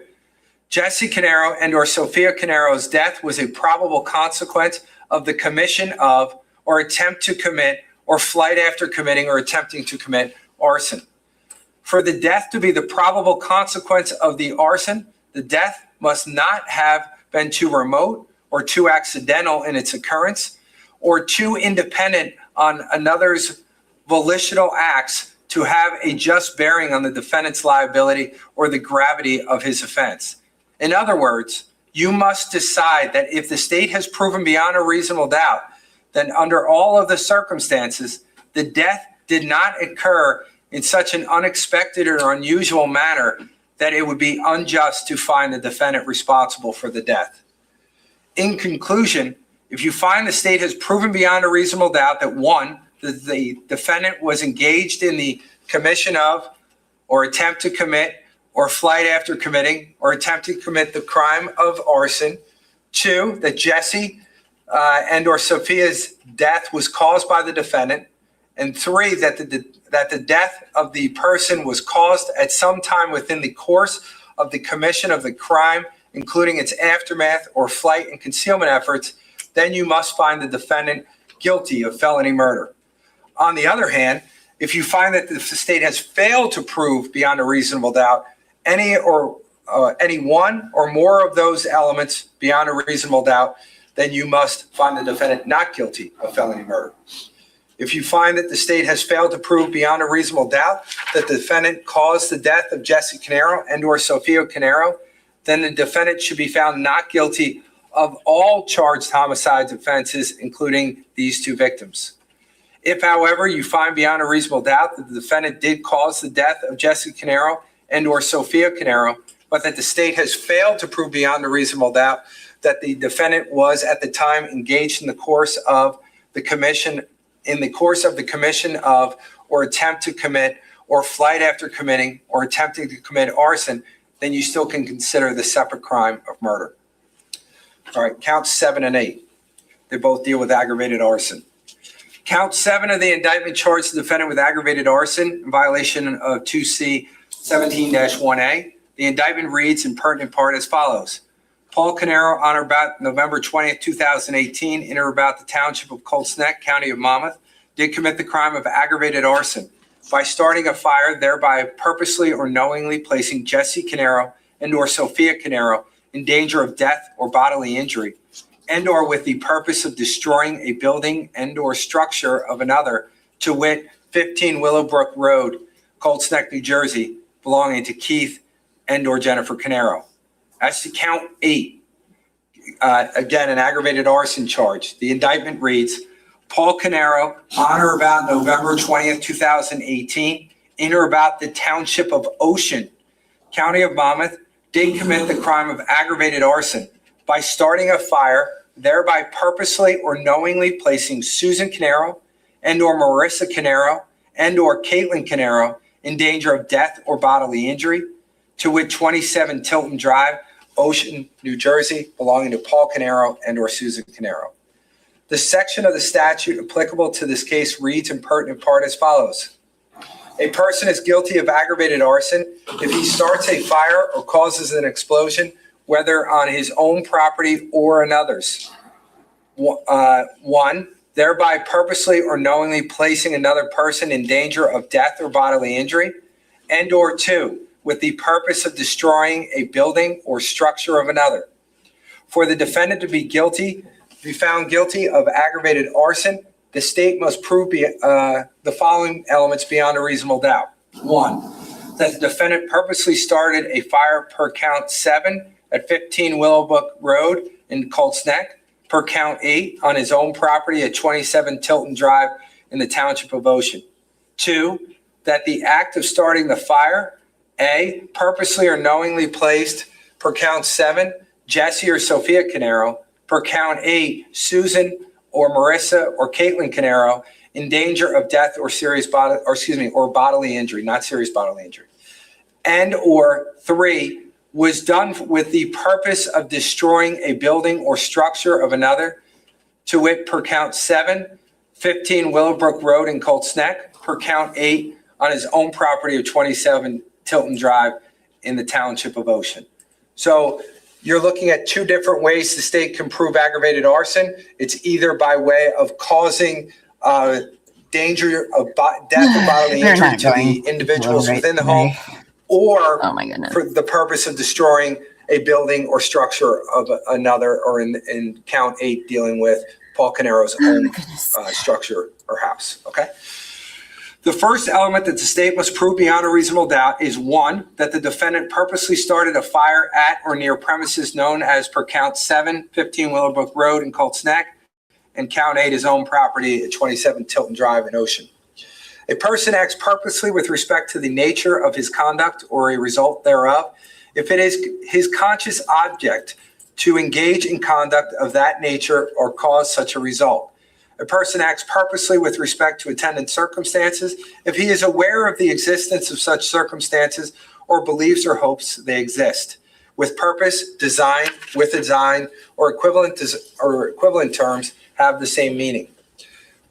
Jesse Caneiro and or Sophia Caneiro's death was a probable consequence of the commission of or attempt to commit or flight after committing or attempting to commit arson. For the death to be the probable consequence of the arson, the death must not have been too remote or too accidental in its occurrence or too independent on another's volitional acts to have a just bearing on the defendant's liability or the gravity of his offense. In other words, you must decide that if the state has proven beyond a reasonable doubt that under all of the circumstances, the death did not occur in such an unexpected or unusual manner that it would be unjust to find the defendant responsible for the death. In conclusion, if you find the state has proven beyond a reasonable doubt that 1, the defendant was engaged in the commission of or attempt to commit or flight after committing or attempt to commit the crime of arson, 2, that Jesse and or Sophia's death was caused by the defendant, and 3, that the death of the person was caused at some time within the course of the commission of the crime, including its aftermath or flight and concealment efforts, then you must find the defendant guilty of felony murder. On the other hand, if you find that the state has failed to prove beyond a reasonable doubt any one or more of those elements beyond a reasonable doubt, then you must find the defendant not guilty of felony murder. If you find that the state has failed to prove beyond a reasonable doubt that the defendant caused the death of Jesse Caneiro and or Sophia Caneiro, then the defendant should be found not guilty of all charged homicide offenses, including these 2 victims. If, however, you find beyond a reasonable doubt that the defendant did cause the death of Jesse Caneiro and or Sophia Caneiro, but that the state has failed to prove beyond a reasonable doubt that the defendant was at the time engaged in the course of the commission of or attempt to commit or flight after committing or attempting to commit arson, then you still can consider the separate crime of murder. All right, counts 7 and 8. They both deal with aggravated arson. Count 7 of the indictment charged the defendant with aggravated arson in violation of 2C 17-1A. The indictment reads in pertinent part as follows. Paul Caneiro, on or about November 20th, 2018, in or about the township of Colts Neck, county of Monmouth, did commit the crime of aggravated arson by starting a fire, thereby purposely or knowingly placing Jesse Caneiro and or Sophia Caneiro in danger of death or bodily injury, and or with the purpose of destroying a building and or structure of another, to wit, 15 Willowbrook Road, Colts Neck, New Jersey, belonging to Keith and or Jennifer Caneiro. As to count 8, again, an aggravated arson charge. The indictment reads, Paul Caneiro, on or about November 20th, 2018, in or about the township of Ocean, county of Monmouth, did commit the crime of aggravated arson by starting a fire, thereby purposely or knowingly placing Susan Caneiro and or Marissa Caneiro and or Caitlin Caneiro in danger of death or bodily injury, to wit 27 Tilton Drive, Ocean, New Jersey, belonging to Paul Caneiro and or Susan Caneiro. The section of the statute applicable to this case reads in pertinent part as follows. A person is guilty of aggravated arson if he starts a fire or causes an explosion, whether on his own property or another's. 1, thereby purposely or knowingly placing another person in danger of death or bodily injury, and or 2, with the purpose of destroying a building or structure of another. For the defendant to be found guilty of aggravated arson, the state must prove the following elements beyond a reasonable doubt. 1, that the defendant purposely started a fire per count 7 at 15 Willowbrook Road in Colts Neck, per count 8 on his own property at 27 Tilton Drive in the Township of Ocean. 2, that the act of starting the fire, A, purposely or knowingly placed, per count 7, Jesse or Sophia Caneiro, per count 8, Susan or Marissa or Caitlin Caneiro, in danger of death or or bodily injury, not serious bodily injury. And or 3, was done with the purpose of destroying a building or structure of another, to wit, per count 7, 15 Willowbrook Road in Colts Neck, per count 8, on his own property of 27 Tilton Drive in the Township of Ocean. So you're looking at 2 different ways the state can prove aggravated arson. It's either by way of causing danger of death or bodily injury to the individuals within the home, or for the purpose of destroying a building or structure of another, or in count 8 dealing with Paul Caneiro's own structure or house, okay? The first element that the state must prove beyond a reasonable doubt is 1, that the defendant purposely started a fire at or near premises known as per count 7, 15 Willowbrook Road in Colts Neck, and count 8 his own property at 27 Tilton Drive in Ocean. A person acts purposely with respect to the nature of his conduct or a result thereof if it is his conscious object to engage in conduct of that nature or cause such a result. A person acts purposely with respect to attendant circumstances if he is aware of the existence of such circumstances or believes or hopes they exist. With purpose, design, with design, or equivalent terms have the same meaning.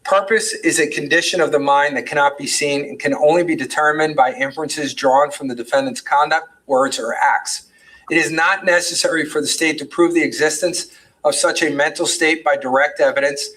Purpose is a condition of the mind that cannot be seen and can only be determined by inferences drawn from the defendant's conduct, words, or acts. It is not necessary for the state to prove the existence of such a mental state by direct evidence,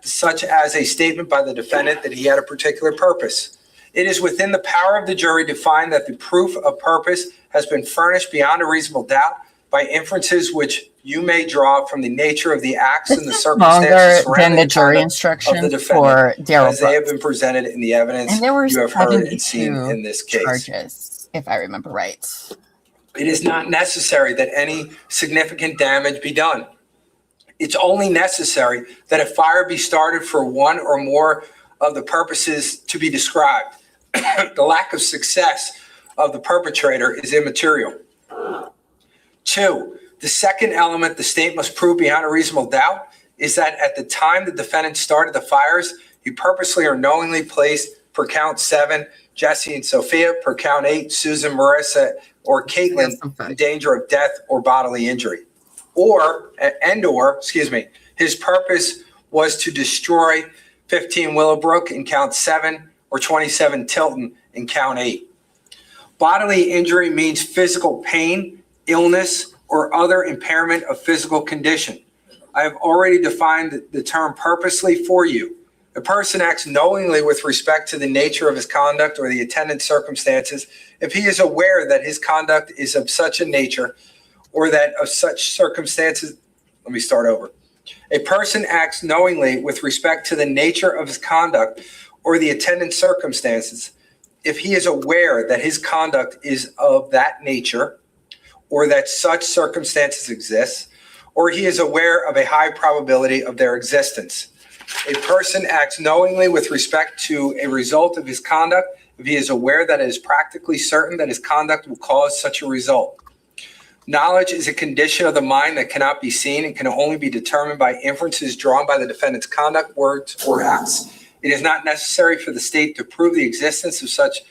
such as a statement by the defendant that he had a particular purpose. It is within the power of the jury to find that the proof of purpose has been furnished beyond a reasonable doubt by inferences which you may draw from the nature of the acts and the circumstances surrounding the jury instructions for Darryl as they have been presented in the evidence and there were you have heard and seen in this case. Charges, if I remember right. It is not necessary that any significant damage be done. It's only necessary that a fire be started for one or more of the purposes to be described. The lack of success of the perpetrator is immaterial. 2, the second element the state must prove beyond a reasonable doubt is that at the time the defendant started the fires, he purposely or knowingly placed per count 7, Jesse and Sophia, per count 8, Susan, Marissa, or Caitlin in danger of death or bodily injury. His purpose was to destroy 15 Willowbrook in count 7 or 27 Tilton in count 8. Bodily injury means physical pain, illness, or other impairment of physical condition. I have already defined the term purposely for you. A person acts knowingly with respect to the nature of his conduct or the attendant circumstances if he is aware that his conduct is of such a nature or that of such circumstances. Let me start over. A person acts knowingly with respect to the nature of his conduct or the attendant circumstances if he is aware that his conduct is of that nature or that such circumstances exist, or he is aware of a high probability of their existence. A person acts knowingly with respect to a result of his conduct if he is aware that it is practically certain that his conduct will cause such a result. Knowledge is a condition of the mind that cannot be seen and can only be determined by inferences drawn by the defendant's conduct, words, or acts. It is not necessary for the state to prove the existence of such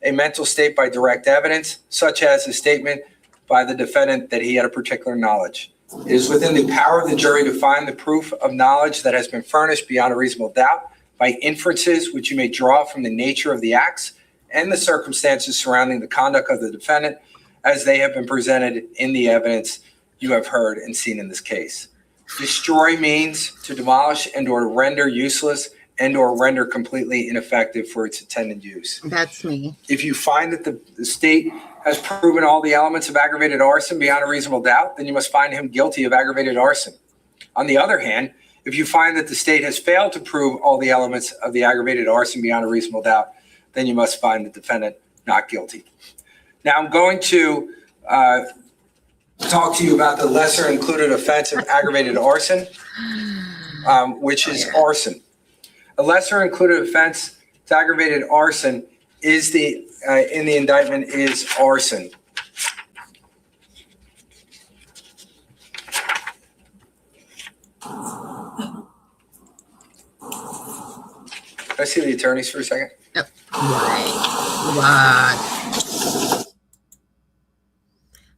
a mental state by direct evidence, such as a statement by the defendant that he had a particular knowledge. It is within the power of the jury to find the proof of knowledge that has been furnished beyond a reasonable doubt by inferences which you may draw from the nature of the acts and the circumstances surrounding the conduct of the defendant as they have been presented in the evidence you have heard and seen in this case. Destroy means to demolish and or render useless and or render completely ineffective for its intended use. That's me. If you find that the state has proven all the elements of aggravated arson beyond a reasonable doubt, then you must find him guilty of aggravated arson. On the other hand, if you find that the state has failed to prove all the elements of the aggravated arson beyond a reasonable doubt, then you must find the defendant not guilty. Now I'm going to talk to you about the lesser included offense of aggravated arson, which is arson. A lesser included offense to aggravated arson is in the indictment is arson. Can I see the attorneys for a second? Yep. What?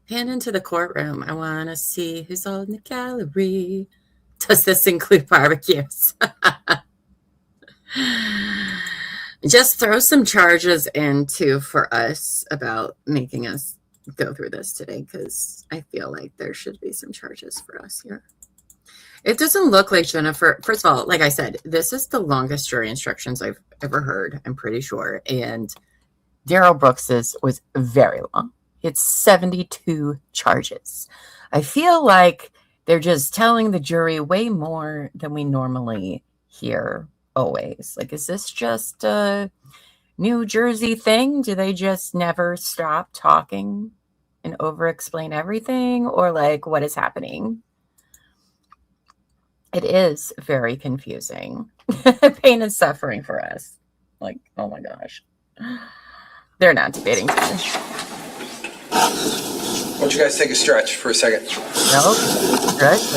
Pan into the courtroom. I want to see who's all in the gallery. Does this include barbecues? Just throw some charges in too for us about making us go through this today, because I feel like there should be some charges for us here. It doesn't look like Jennifer. First of all, like I said, this is the longest jury instructions I've ever heard, I'm pretty sure. And Darrell Brooks's was very long. It's 72 charges. I feel like they're just telling the jury way more than we normally hear always. Like, is this just a New Jersey thing? Do they just never stop talking and over-explain everything? Or, like, what is happening? It is very confusing. Pain and suffering for us. Like, oh my gosh. They're not debating today. Why don't you guys take a stretch for a second? Nope. Stretch,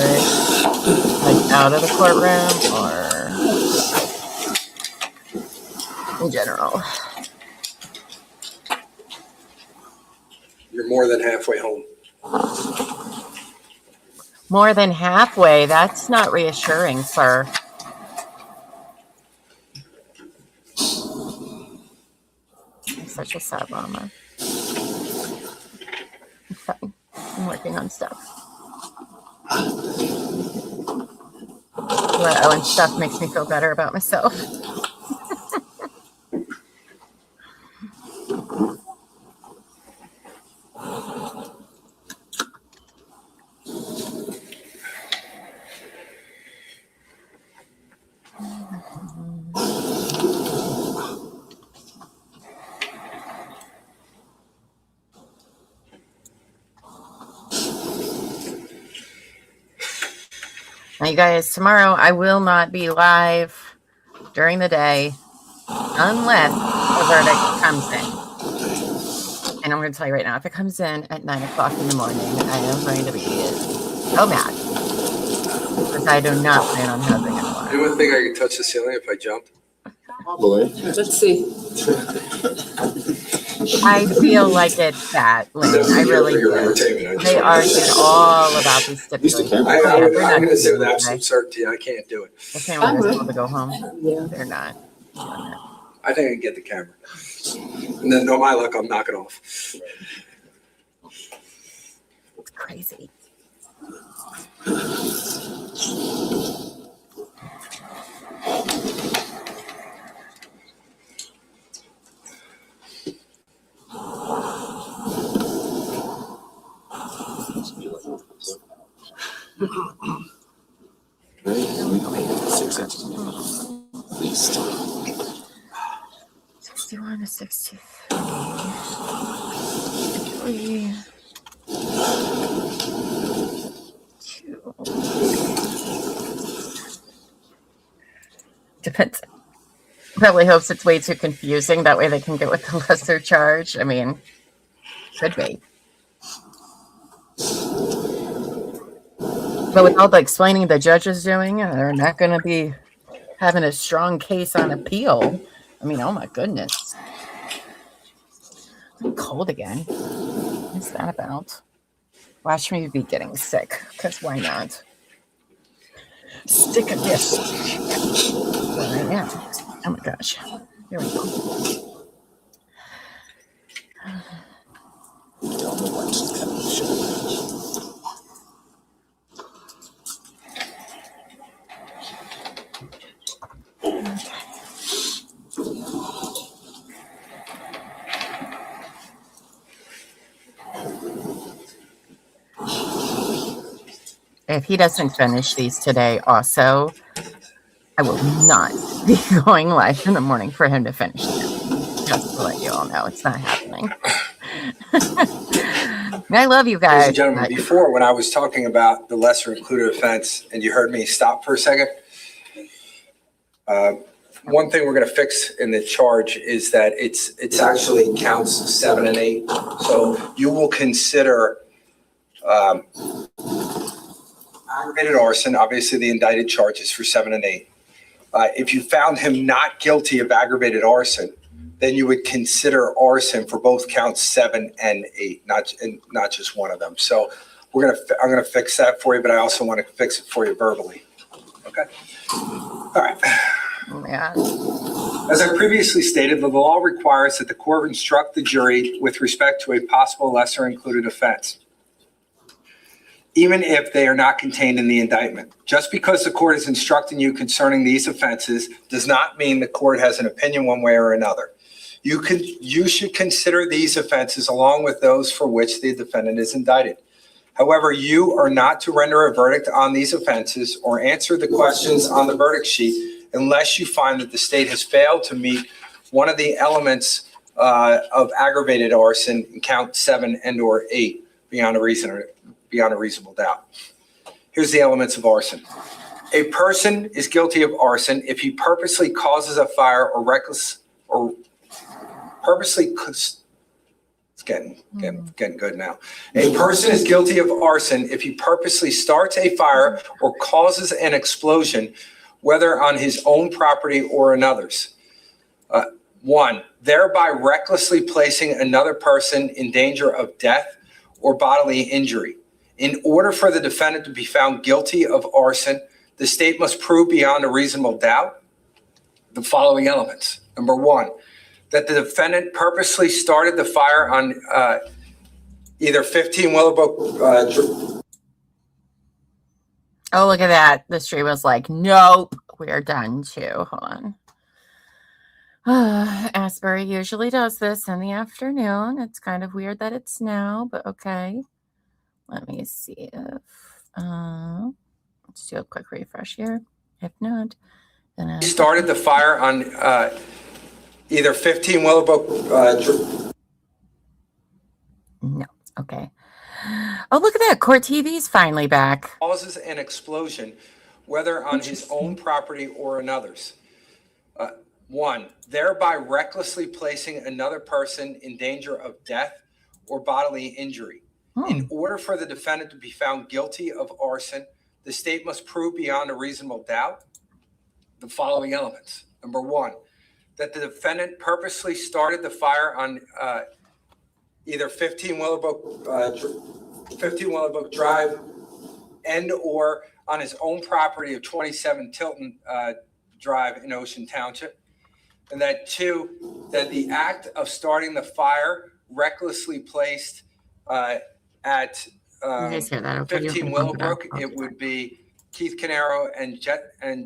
like out of the courtroom or in general. You're more than halfway home. More than halfway. That's not reassuring, sir. I'm such a sad mama. It's fine. I'm working on stuff. Well, and stuff makes me feel better about myself. Now, you guys, tomorrow I will not be live during the day unless a verdict comes in. And I'm going to tell you right now, if it comes in at 9 o'clock in the morning, I am going to be so mad. Because I do not plan on having it tomorrow. You would think I could touch the ceiling if I jumped? Probably. Let's see. I feel like it's that, Lynn. I really do. They argued all about these stipulations. I'm going to say with absolute certainty, I can't do it. The family was able to go home. Yeah. They're not. I think I can get the camera. And then, no, my luck, I'm knocking off. It's crazy. Right? And we go 6 inches at least. 61 to 63. 3. 2. Depends. Probably hopes it's way too confusing. That way they can get with the lesser charge. I mean, could be. But with all the explaining the judge is doing, they're not going to be having a strong case on appeal. I mean, oh my goodness. I'm cold again. What's that about? Watch me be getting sick, because why not? Stick of this. There I am. Oh my gosh. Here we go. Llama Rants is kind of shit. If he doesn't finish these today also, I will not be going live in the morning for him to finish them. Just to let you all know, it's not happening. I love you guys. Ladies and gentlemen, before when I was talking about the lesser included offense and you heard me stop for a second, one thing we're going to fix in the charge is that it's actually counts 7 and 8. So you will consider aggravated arson. Obviously, the indicted charges for 7 and 8. If you found him not guilty of aggravated arson, then you would consider arson for both counts 7 and 8, not just one of them. So I'm gonna fix that for you, but I also want to fix it for you verbally. Okay. All right. Yeah. As I previously stated, the law requires that the court instruct the jury with respect to a possible lesser included offense, even if they are not contained in the indictment. Just because the court is instructing you concerning these offenses does not mean the court has an opinion one way or another. You should consider these offenses along with those for which the defendant is indicted. However, you are not to render a verdict on these offenses or answer the questions on the verdict sheet unless you find that the state has failed to meet one of the elements of aggravated arson in count 7 and or 8 beyond a reasonable doubt. Here's the elements of arson. A person is guilty of arson if he purposely causes a fire or it's getting good now. A person is guilty of arson if he purposely starts a fire or causes an explosion, whether on his own property or another's. 1, thereby recklessly placing another person in danger of death or bodily injury. In order for the defendant to be found guilty of arson, the state must prove beyond a reasonable doubt the following elements. Number 1, that the defendant purposely started the fire on either 15 Willowbrook. Oh, look at that. The stream was like, nope, we're done too. Hold on. Asbury usually does this in the afternoon. It's kind of weird that it's now, but okay. Let me see if let's do a quick refresh here. If not, then He started the fire on either 15 Willowbrook. No. Okay. Oh, look at that. Court TV's finally back. Causes an explosion, whether on his own property or another's. 1, thereby recklessly placing another person in danger of death or bodily injury. In order for the defendant to be found guilty of arson, the state must prove beyond a reasonable doubt the following elements. Number 1, that the defendant purposely started the fire on either 15 Willowbrook Drive and or on his own property of 27 Tilton Drive in Ocean Township. And that 2, that the act of starting the fire recklessly placed at 15 Willowbrook, it would be Keith Caneiro and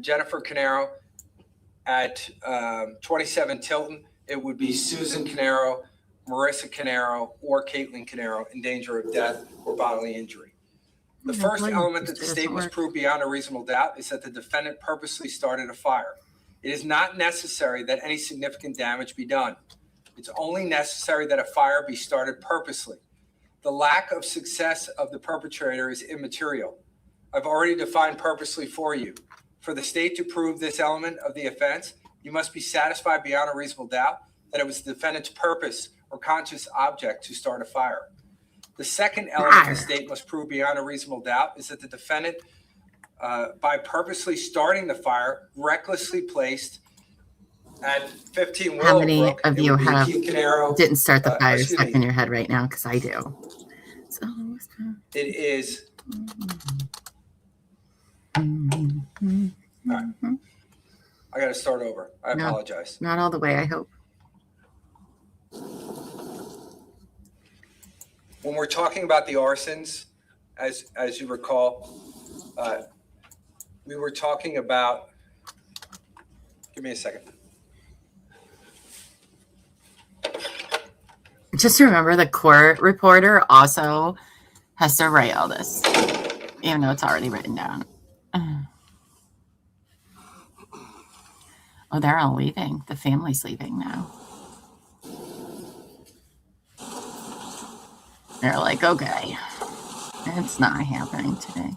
Jennifer Caneiro. At 27 Tilton, it would be Susan Caneiro, Marissa Caneiro, or Caitlin Caneiro in danger of death or bodily injury. The first element that the state must prove beyond a reasonable doubt is that the defendant purposely started a fire. It is not necessary that any significant damage be done. It's only necessary that a fire be started purposely. The lack of success of the perpetrator is immaterial. I've already defined purposely for you. For the state to prove this element of the offense, you must be satisfied beyond a reasonable doubt that it was the defendant's purpose or conscious object to start a fire. The second element the state must prove beyond a reasonable doubt is that the defendant by purposely starting the fire, recklessly placed at 15 How many Willowbrook. of It you would be have Keith Caneiro, didn't start the fire excuse stuck me. in your head right now? Because I do. So, It is. All right. I got to start over. I No. apologize. Not all the way, I hope. When we're talking about the arsons, as you recall, we were talking about. Give me a second. Just remember the court reporter also has to write all this, even though it's already written down. Oh, they're all leaving. The family's leaving now. They're like, okay, it's not happening today.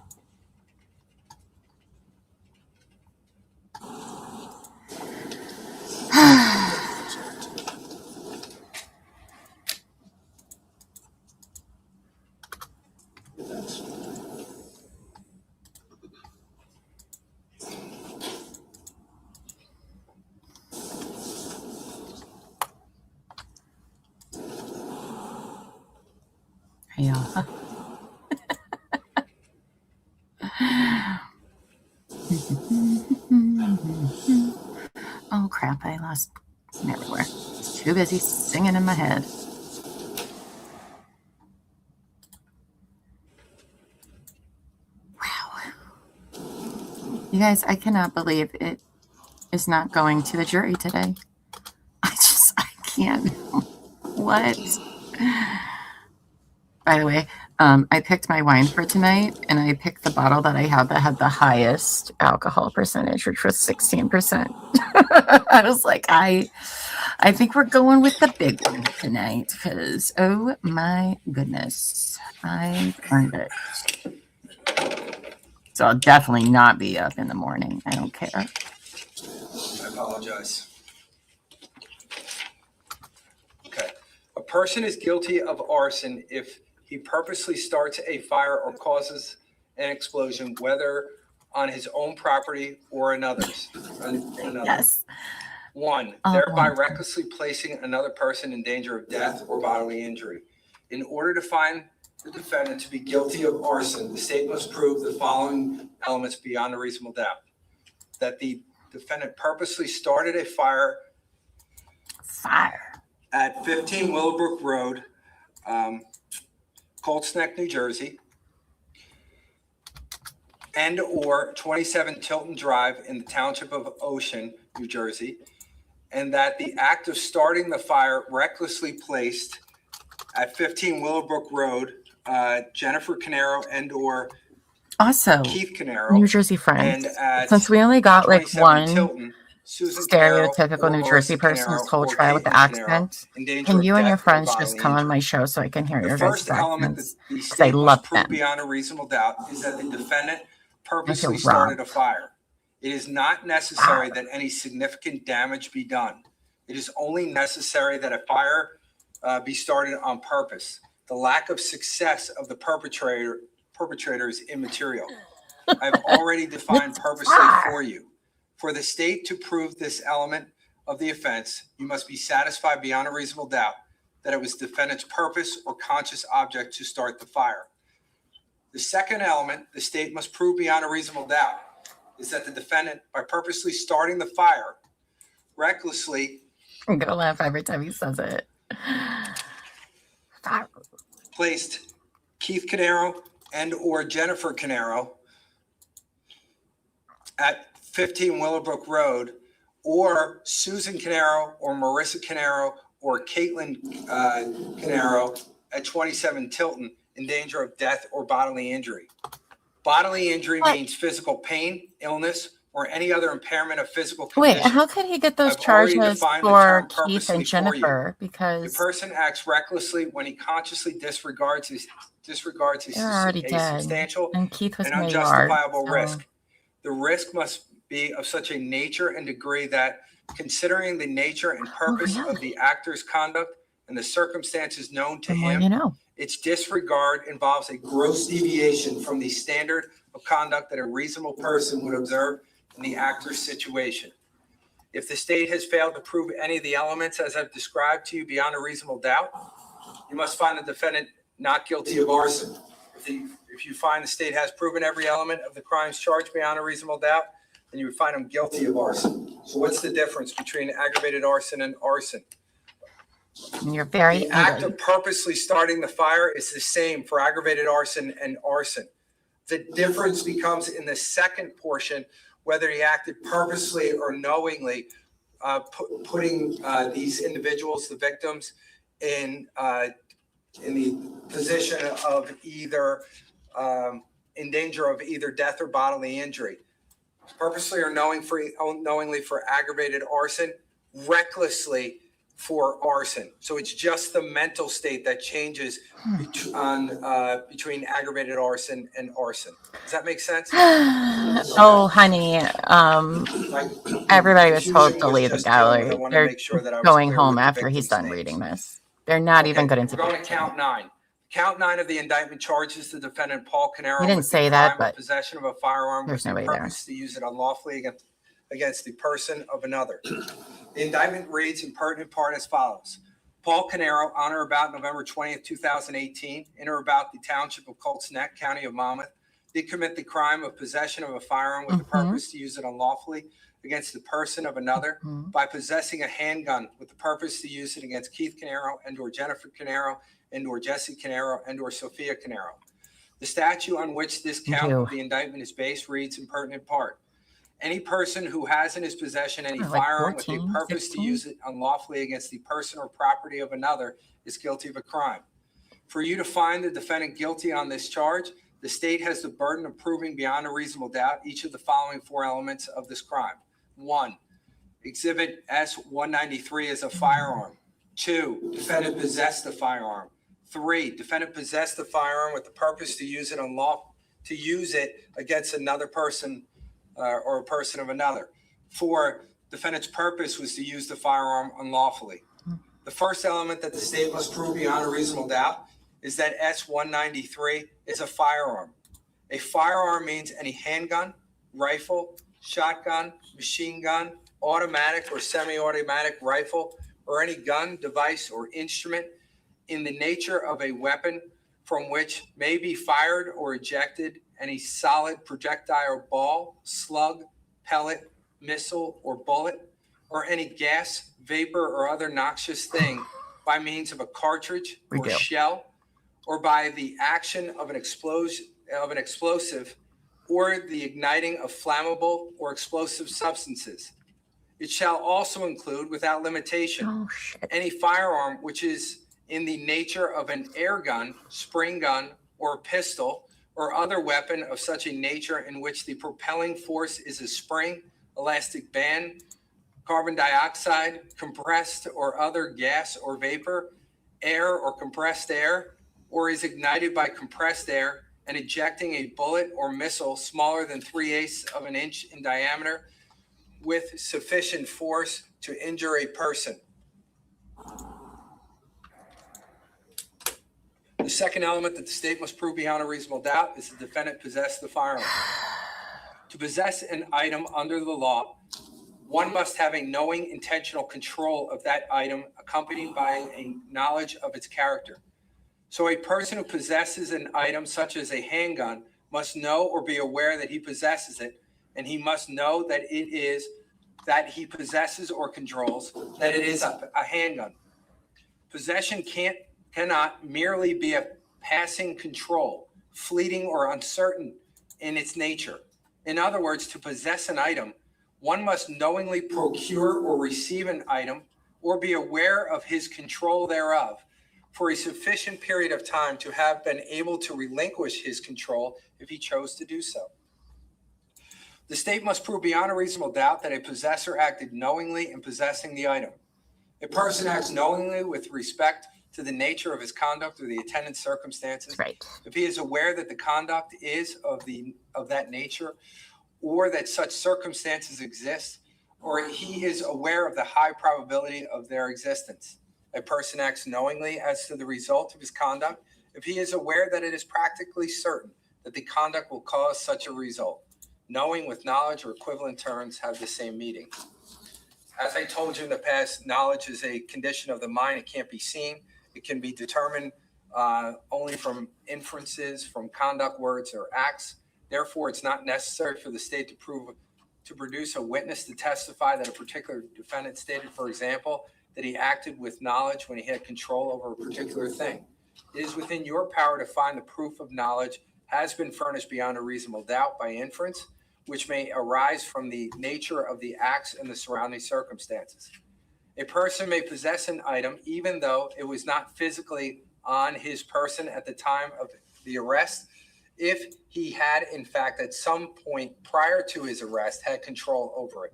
Yeah. Oh crap, I lost him everywhere. Too busy singing in my head. Wow. You guys, I cannot believe it is not going to the jury today. I can't. What? By the way, I picked my wine for tonight, and I picked the bottle that I had that had the highest alcohol percentage, which was 16%. I was like, I think we're going with the big one tonight, because, oh my goodness, I earned it. So I'll definitely not be up in the morning. I don't care. I apologize. Okay. A person is guilty of arson if he purposely starts a fire or causes an explosion, whether on his own property or another's. Yes. 1, thereby recklessly placing another person in danger of death or bodily injury. In order to find the defendant to be guilty of arson, the state must prove the following elements beyond a reasonable doubt. That the defendant purposely started a fire at 15 Willowbrook Road, Colts Neck, New Jersey, and or 27 Tilton Drive in the township of Ocean, New Jersey, and that the act of starting the fire recklessly placed at 15 Willowbrook Road, Jennifer Caneiro and or Also, Keith Caneiro, New Jersey friends. and at Since we only got like 27 one Tilton, Susan stereotypical Caneiro New or Jersey Marissa person this Caneiro whole or trial with the Caitlin accent, Caneiro in danger can of you and your death or friends just bodily come on injury. my show so I can hear The your guys' first element that accents? the Because I state love must prove them. beyond a reasonable doubt is that the defendant purposely robbed. started a fire. It is not necessary that any significant damage be done. It is only necessary that a fire be started on purpose. The lack of success of the perpetrator is immaterial. I've already defined purposely for you. For the state to prove this element of the offense, you must be satisfied beyond a reasonable doubt that it was defendant's purpose or conscious object to start the fire. The second element the state must prove beyond a reasonable doubt is that the defendant, by purposely starting the fire, recklessly I'm gonna laugh every time he says it. placed Keith Caneiro and or Jennifer Caneiro at 15 Willowbrook Road, or Susan Caneiro or Marissa Caneiro or Caitlin Caneiro at 27 Tilton in danger of death or bodily injury. Bodily injury means physical pain, illness, or any other impairment of physical condition. Wait, how could he get those I've already charges defined the for term Keith purposely and for Jennifer? The Because person acts recklessly when he consciously disregards a they're already dead. substantial And Keith was and my unjustifiable yard. risk. The risk must be of such a nature and degree that, considering the nature and purpose of the actor's conduct and the circumstances known to him, You know. its disregard involves a gross deviation from the standard of conduct that a reasonable person would observe in the actor's situation. If the state has failed to prove any of the elements as I've described to you beyond a reasonable doubt, you must find the defendant not guilty of arson. If you find the state has proven every element of the crimes charged beyond a reasonable doubt, then you would find them guilty of arson. So what's the difference between aggravated arson and arson? You're very The act angry. of purposely starting the fire is the same for aggravated arson and arson. The difference becomes in the second portion, whether he acted purposely or knowingly, putting these individuals, the victims, in the position of either in danger of either death or bodily injury. Purposely or knowingly for aggravated arson, recklessly for arson. So it's just the mental state that changes between aggravated arson and arson. Does that make sense? Oh, honey, everybody was told to leave the gallery. They're going home after he's done reading this. They're not even going to. We're going to count 9. Count 9 of the indictment charges the defendant Paul Caneiro. He didn't say that, but possession of a firearm with there's the nobody there. purpose to use it unlawfully against the person of another. The indictment reads in pertinent part as follows. Paul Caneiro, on or about November 20th, 2018, in or about the township of Colts Neck, county of Monmouth, did commit the crime of possession of a firearm with the purpose to use it unlawfully against the person of another by possessing a handgun with the purpose to use it against Keith Caneiro and or Jennifer Caneiro and or Jesse Caneiro and or Sophia Caneiro. The statute on which this count of the indictment is based reads in pertinent part. Any person who has in his possession any firearm with the purpose to use it unlawfully against the person or property of another is guilty of a crime. For you to find the defendant guilty on this charge, the state has the burden of proving beyond a reasonable doubt each of the following 4 elements of this crime. 1, Exhibit S-193 is a firearm. 2, defendant possessed the firearm. 3, defendant possessed the firearm with the purpose to use it against another person or a person of another. 4, defendant's purpose was to use the firearm unlawfully. The first element that the state must prove beyond a reasonable doubt is that S-193 is a firearm. A firearm means any handgun, rifle, shotgun, machine gun, automatic or semi-automatic rifle, or any gun, device, or instrument in the nature of a weapon from which may be fired or ejected any solid projectile or ball, slug, pellet, missile, or bullet, or any gas, vapor, or other noxious thing by means of a cartridge or shell, or by the action of an explosive, or the igniting of flammable or explosive substances. It shall also include, without limitation, any firearm which is in the nature of an air gun, spring gun, or pistol, or other weapon of such a nature in which the propelling force is a spring, elastic band, carbon dioxide, compressed or other gas or vapor, air or compressed air, or is ignited by compressed air and ejecting a bullet or missile smaller than 3/8 of an inch in diameter with sufficient force to injure a person. The second element that the state must prove beyond a reasonable doubt is the defendant possessed the firearm. To possess an item under the law, one must have a knowing, intentional control of that item accompanied by a knowledge of its character. So a person who possesses an item such as a handgun must know or be aware that he possesses it, and he must know that he possesses or controls that it is a handgun. Possession cannot merely be a passing control, fleeting or uncertain in its nature. In other words, to possess an item, one must knowingly procure or receive an item or be aware of his control thereof for a sufficient period of time to have been able to relinquish his control if he chose to do so. The state must prove beyond a reasonable doubt that a possessor acted knowingly in possessing the item. A person acts knowingly with respect to the nature of his conduct or the attendant circumstances. Right. If he is aware that the conduct is of that nature, or that such circumstances exist, or he is aware of the high probability of their existence. A person acts knowingly as to the result of his conduct if he is aware that it is practically certain that the conduct will cause such a result. Knowing with knowledge or equivalent terms have the same meaning. As I told you in the past, knowledge is a condition of the mind. It can't be seen. It can be determined only from inferences, from conduct, words, or acts. Therefore, it's not necessary for the state to produce a witness to testify that a particular defendant stated, for example, that he acted with knowledge when he had control over a particular thing. It is within your power to find the proof of knowledge has been furnished beyond a reasonable doubt by inference, which may arise from the nature of the acts and the surrounding circumstances. A person may possess an item even though it was not physically on his person at the time of the arrest, if he had, in fact, at some point prior to his arrest, had control over it.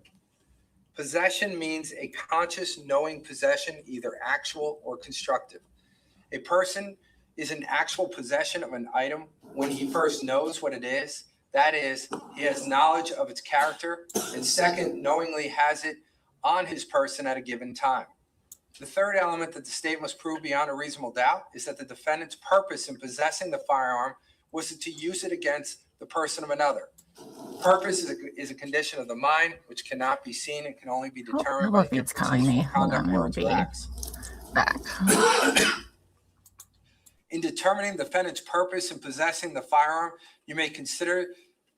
Possession means a conscious, knowing possession, either actual or constructive. A person is in actual possession of an item when he first knows what it is. That is, he has knowledge of its character, and second, knowingly has it on his person at a given time. The third element that the state must prove beyond a reasonable doubt is that the defendant's purpose in possessing the firearm was to use it against the person of another. Purpose is a condition of the mind which cannot be seen and can only be determined by it's calling me. Hold on, I will be back. In determining the defendant's purpose in possessing the firearm, you may consider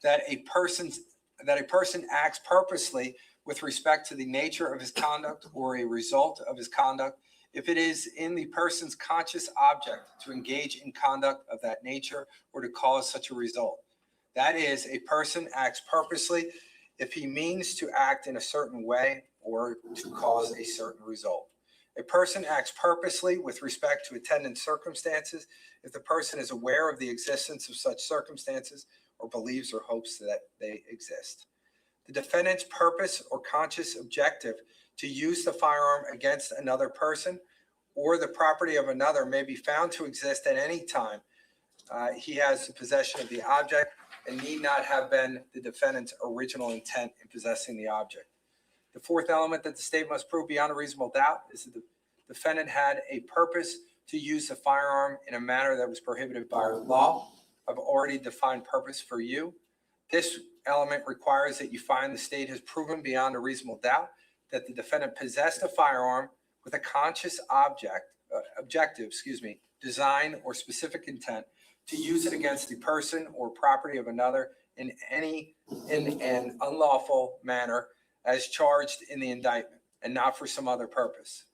that a person acts purposely with respect to the nature of his conduct or a result of his conduct if it is in the person's conscious object to engage in conduct of that nature or to cause such a result. That is, a person acts purposely if he means to act in a certain way or to cause a certain result. A person acts purposely with respect to attendant circumstances if the person is aware of the existence of such circumstances or believes or hopes that they exist. The defendant's purpose or conscious objective to use the firearm against another person or the property of another may be found to exist at any time he has the possession of the object and need not have been the defendant's original intent in possessing the object. The fourth element that the state must prove beyond a reasonable doubt is that the defendant had a purpose to use the firearm in a manner that was prohibited by law. I've already defined purpose for you. This element requires that you find the state has proven beyond a reasonable doubt that the defendant possessed a firearm with a conscious objective, design or specific intent to use it against the person or property of another in an unlawful manner as charged in the indictment and not for some other purpose.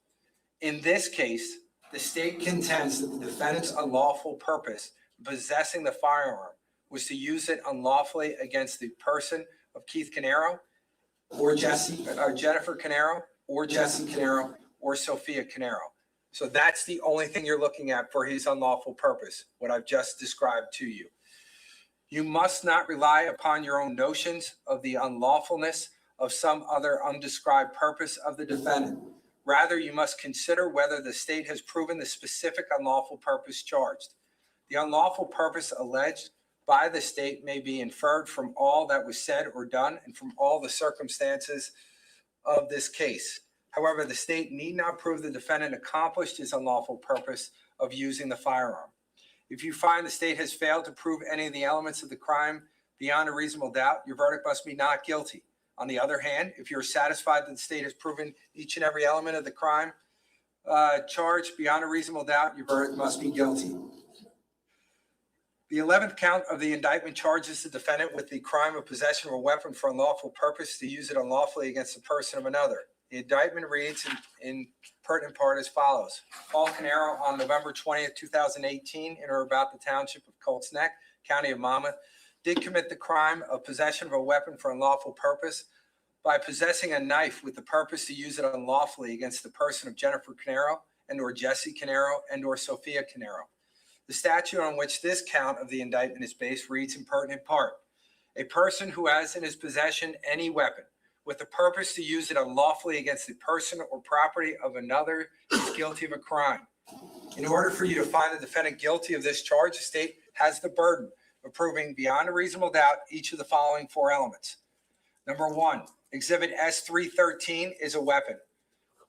In this case, the state contends that the defendant's unlawful purpose in possessing the firearm was to use it unlawfully against the person of Keith Caneiro or Jennifer Caneiro or Jesse Caneiro or Sophia Caneiro. So that's the only thing you're looking at for his unlawful purpose, what I've just described to you. You must not rely upon your own notions of the unlawfulness of some other undescribed purpose of the defendant. Rather, you must consider whether the state has proven the specific unlawful purpose charged. The unlawful purpose alleged by the state may be inferred from all that was said or done and from all the circumstances of this case. However, the state need not prove the defendant accomplished his unlawful purpose of using the firearm. If you find the state has failed to prove any of the elements of the crime beyond a reasonable doubt, your verdict must be not guilty. On the other hand, if you're satisfied that the state has proven each and every element of the crime charged beyond a reasonable doubt, your verdict must be guilty. The 11th count of the indictment charges the defendant with the crime of possession of a weapon for unlawful purpose to use it unlawfully against the person of another. The indictment reads in pertinent part as follows. Paul Caneiro, on November 20th, 2018, in or about the township of Colts Neck, county of Monmouth, did commit the crime of possession of a weapon for unlawful purpose by possessing a knife with the purpose to use it unlawfully against the person of Jennifer Caneiro and or Jesse Caneiro and or Sophia Caneiro. The statute on which this count of the indictment is based reads in pertinent part. A person who has in his possession any weapon with the purpose to use it unlawfully against the person or property of another is guilty of a crime. In order for you to find the defendant guilty of this charge, the state has the burden of proving beyond a reasonable doubt each of the following four elements. Number one, Exhibit S313 is a weapon.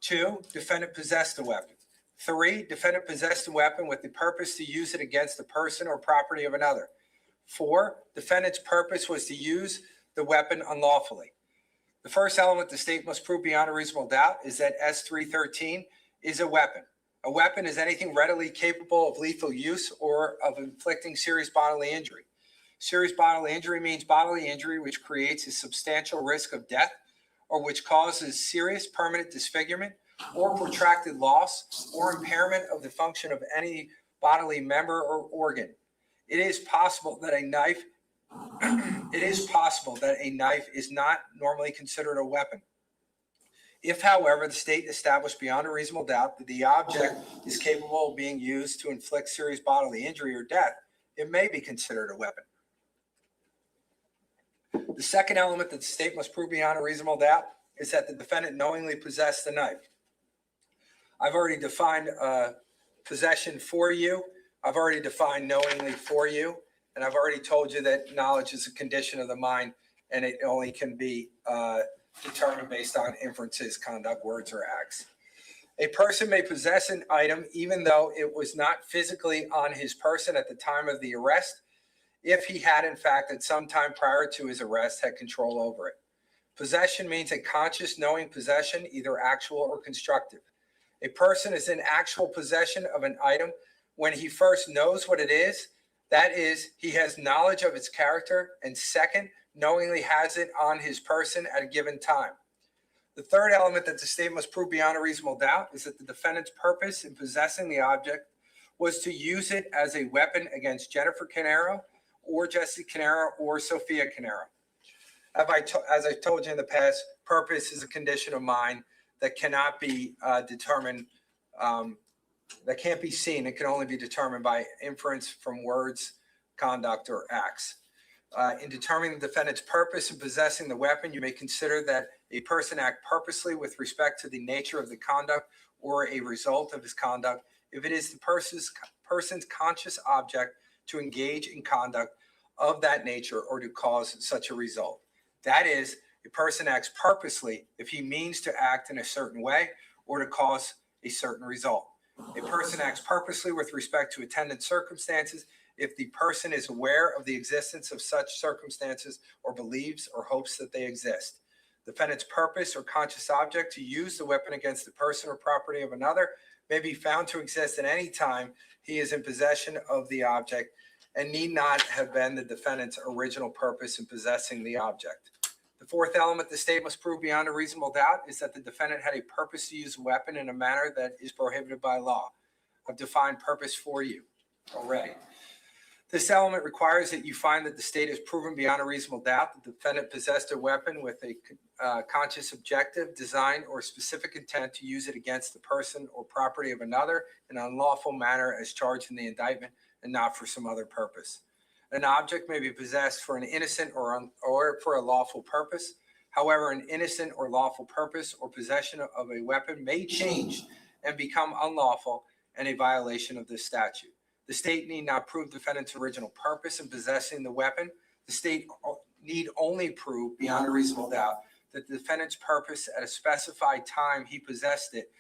2, defendant possessed a weapon. 3, defendant possessed a weapon with the purpose to use it against the person or property of another. 4, defendant's purpose was to use the weapon unlawfully. The first element the state must prove beyond a reasonable doubt is that S313 is a weapon. A weapon is anything readily capable of lethal use or of inflicting serious bodily injury. Serious bodily injury means bodily injury which creates a substantial risk of death or which causes serious permanent disfigurement or protracted loss or impairment of the function of any bodily member or organ. It is possible that a knife is not normally considered a weapon. If, however, the state established beyond a reasonable doubt that the object is capable of being used to inflict serious bodily injury or death, it may be considered a weapon. The second element that the state must prove beyond a reasonable doubt is that the defendant knowingly possessed the knife. I've already defined possession for you. I've already defined knowingly for you. And I've already told you that knowledge is a condition of the mind and it only can be determined based on inferences, conduct, words, or acts. A person may possess an item even though it was not physically on his person at the time of the arrest, if he had, in fact, at some time prior to his arrest, had control over it. Possession means a conscious, knowing possession, either actual or constructive. A person is in actual possession of an item when he first knows what it is, that is, he has knowledge of its character, and second, knowingly has it on his person at a given time. The third element that the state must prove beyond a reasonable doubt is that the defendant's purpose in possessing the object was to use it as a weapon against Jennifer Caneiro or Jesse Caneiro or Sophia Caneiro. As I told you in the past, purpose is a condition of mind that cannot be determined, that can't be seen. It can only be determined by inference from words, conduct, or acts. In determining the defendant's purpose in possessing the weapon, you may consider that a person act purposely with respect to the nature of the conduct or a result of his conduct if it is the person's conscious object to engage in conduct of that nature or to cause such a result. That is, a person acts purposely if he means to act in a certain way or to cause a certain result. A person acts purposely with respect to attendant circumstances if the person is aware of the existence of such circumstances or believes or hopes that they exist. Defendant's purpose or conscious object to use the weapon against the person or property of another may be found to exist at any time he is in possession of the object and need not have been the defendant's original purpose in possessing the object. The fourth element the state must prove beyond a reasonable doubt is that the defendant had a purpose to use a weapon in a manner that is prohibited by law. I've defined purpose for you already. This element requires that you find that the state has proven beyond a reasonable doubt that the defendant possessed a weapon with a conscious objective, design, or specific intent to use it against the person or property of another in an unlawful manner as charged in the indictment and not for some other purpose. An object may be possessed for an innocent or for a lawful purpose. However, an innocent or lawful purpose or possession of a weapon may change and become unlawful and a violation of this statute. The state need not prove defendant's original purpose in possessing the weapon. The state need only prove beyond a reasonable doubt that the defendant's purpose at a specified time he possessed it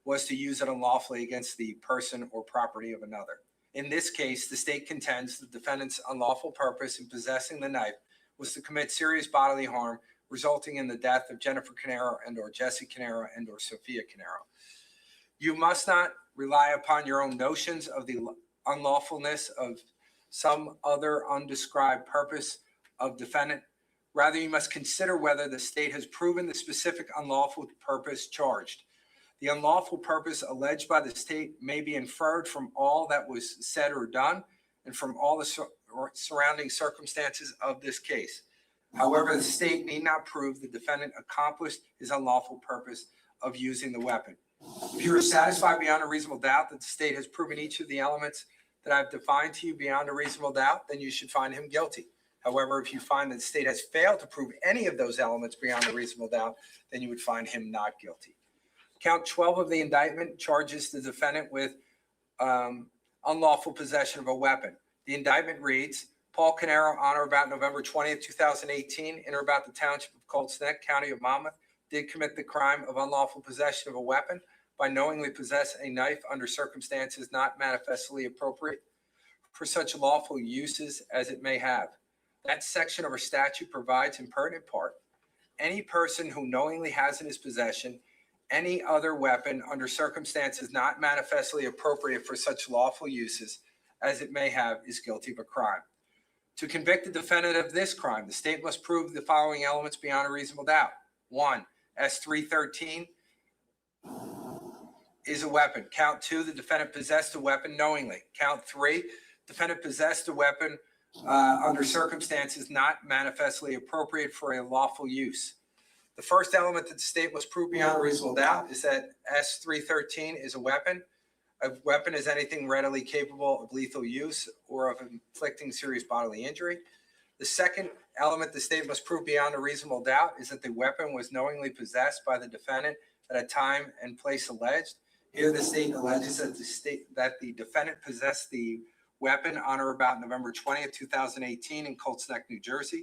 was to use it unlawfully against the person or property of another. In this case, the state contends the defendant's unlawful purpose in possessing the knife was to commit serious bodily harm, resulting in the death of Jennifer Caneiro and or Jesse Caneiro and or Sophia Caneiro. You must not rely upon your own notions of the unlawfulness of some other undescribed purpose of defendant. Rather, you must consider whether the state has proven the specific unlawful purpose charged. The unlawful purpose alleged by the state may be inferred from all that was said or done and from all the surrounding circumstances of this case. However, the state need not prove the defendant accomplished his unlawful purpose of using the weapon. If you are satisfied beyond a reasonable doubt that the state has proven each of the elements that I've defined to you beyond a reasonable doubt, then you should find him guilty. However, if you find that the state has failed to prove any of those elements beyond a reasonable doubt, then you would find him not guilty. Count 12 of the indictment charges the defendant with unlawful possession of a weapon. The indictment reads, Paul Caneiro, on or about November 20th, 2018, in or about the township of Colts Neck, county of Monmouth, did commit the crime of unlawful possession of a weapon by knowingly possess a knife under circumstances not manifestly appropriate for such lawful uses as it may have. That section of our statute provides in pertinent part, any person who knowingly has in his possession any other weapon under circumstances not manifestly appropriate for such lawful uses as it may have is guilty of a crime. To convict the defendant of this crime, the state must prove the following elements beyond a reasonable doubt. 1, S313 is a weapon. Count 2, the defendant possessed a weapon knowingly. Count 3, defendant possessed a weapon under circumstances not manifestly appropriate for a lawful use. The first element that the state must prove beyond a reasonable doubt is that S313 is a weapon. A weapon is anything readily capable of lethal use or of inflicting serious bodily injury. The second element the state must prove beyond a reasonable doubt is that the weapon was knowingly possessed by the defendant at a time and place alleged. Here the state alleges that the defendant possessed the weapon on or about November 20th, 2018 in Colts Neck, New Jersey.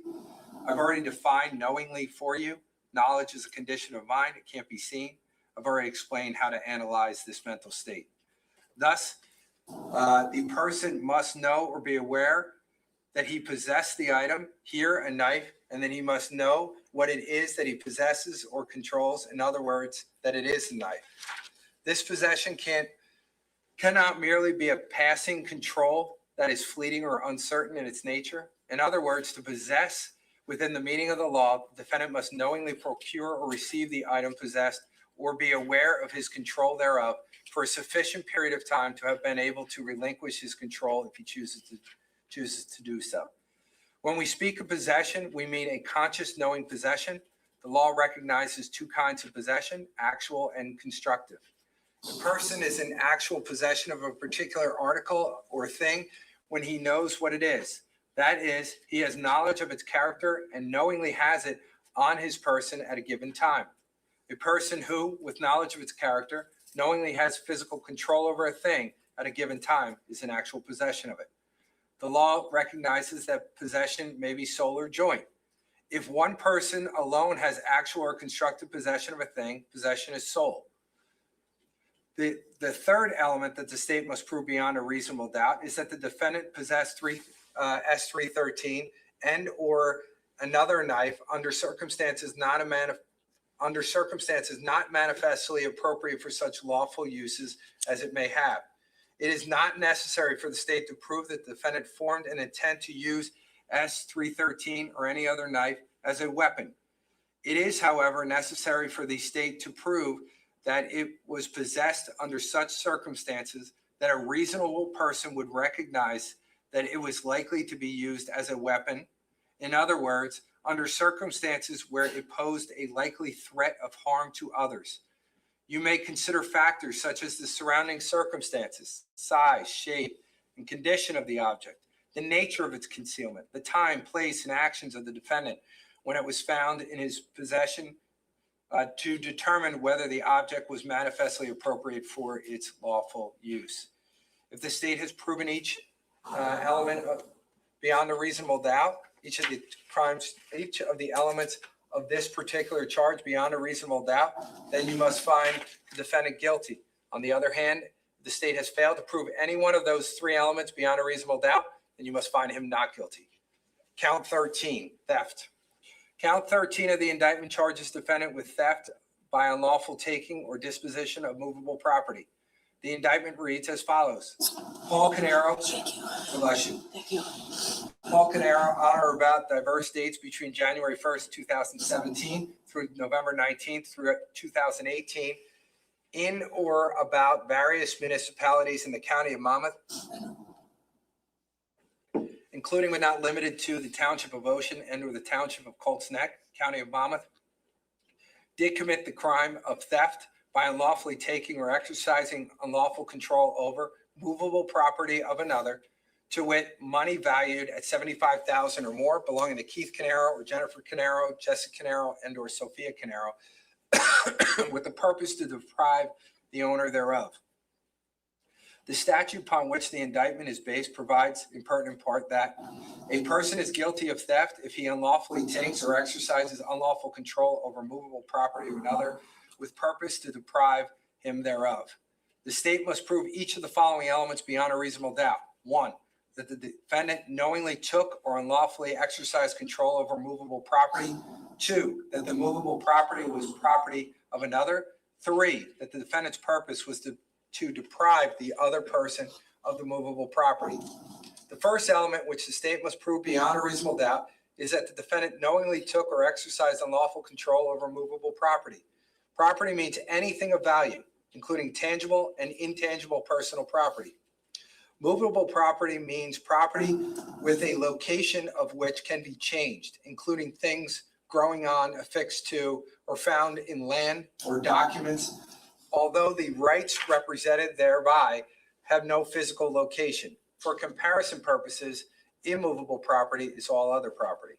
I've already defined knowingly for you. Knowledge is a condition of mind. It can't be seen. I've already explained how to analyze this mental state. Thus, the person must know or be aware that he possessed the item, here a knife, and then he must know what it is that he possesses or controls. In other words, that it is a knife. This possession cannot merely be a passing control that is fleeting or uncertain in its nature. In other words, to possess within the meaning of the law, the defendant must knowingly procure or receive the item possessed or be aware of his control thereof for a sufficient period of time to have been able to relinquish his control if he chooses to do so. When we speak of possession, we mean a conscious knowing possession. The law recognizes two kinds of possession, actual and constructive. The person is in actual possession of a particular article or thing when he knows what it is. That is, he has knowledge of its character and knowingly has it on his person at a given time. A person who, with knowledge of its character, knowingly has physical control over a thing at a given time is in actual possession of it. The law recognizes that possession may be sole or joint. If one person alone has actual or constructive possession of a thing, possession is sole. The third element that the state must prove beyond a reasonable doubt is that the defendant possessed S313 and or another knife under circumstances not manifestly appropriate for such lawful uses as it may have. It is not necessary for the state to prove that the defendant formed an intent to use S313 or any other knife as a weapon. It is, however, necessary for the state to prove that it was possessed under such circumstances that a reasonable person would recognize that it was likely to be used as a weapon. In other words, under circumstances where it posed a likely threat of harm to others. You may consider factors such as the surrounding circumstances, size, shape, and condition of the object, the nature of its concealment, the time, place, and actions of the defendant when it was found in his possession to determine whether the object was manifestly appropriate for its lawful use. If the state has proven each element beyond a reasonable doubt, each of the elements of this particular charge beyond a reasonable doubt, then you must find the defendant guilty. On the other hand, if the state has failed to prove any one of those three elements beyond a reasonable doubt, then you must find him not guilty. Count 13, theft. Count 13 of the indictment charges defendant with theft by unlawful taking or disposition of movable property. The indictment reads as follows. Paul Caneiro, bless you. Thank you. Paul Caneiro, on or about diverse dates between January 1st, 2017 through November 19th through 2018, in or about various municipalities in the county of Monmouth, including but not limited to the township of Ocean and or the township of Colts Neck, county of Monmouth, did commit the crime of theft by unlawfully taking or exercising unlawful control over movable property of another, to wit, money valued at $75,000 or more belonging to Keith Caneiro or Jennifer Caneiro, Jessica Caneiro, and or Sophia Caneiro, with the purpose to deprive the owner thereof. The statute upon which the indictment is based provides in pertinent part that a person is guilty of theft if he unlawfully takes or exercises unlawful control over movable property of another with purpose to deprive him thereof. The state must prove each of the following elements beyond a reasonable doubt. 1, the that the defendant knowingly took or unlawfully exercised control over movable property. 2, that the movable property was property of another. 3, that the defendant's purpose was to deprive the other person of the movable property. The first element, which the state must prove beyond a reasonable doubt, is that the defendant knowingly took or exercised unlawful control over movable property. Property means anything of value, including tangible and intangible personal property. Movable property means property with a location of which can be changed, including things growing on, affixed to, or found in land or documents, although the rights represented thereby have no physical location. For comparison purposes, immovable property is all other property.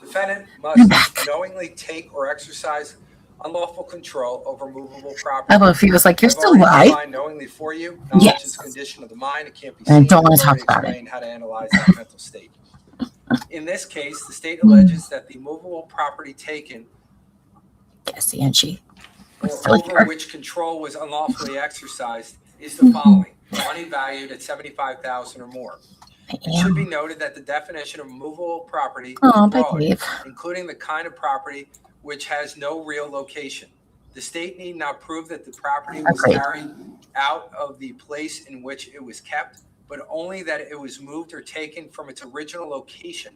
Defendant must knowingly take or exercise unlawful control over movable property. I love feels like you're I've still already live. defined knowingly for you. Knowledge Yes. is a condition of the mind. It can't be And I seen. don't want I've to talk already about it. explained how to analyze that mental state. In this case, the state alleges that the movable property taken Yes, Angie. or Still over here. which control was unlawfully exercised is the following: money valued at $75,000 or more. It should be noted that the definition of movable property Oh, is bye, broad, Dave. including the kind of property which has no real location. The state need not prove that the property was Agreed. carried out of the place in which it was kept, but only that it was moved or taken from its original location,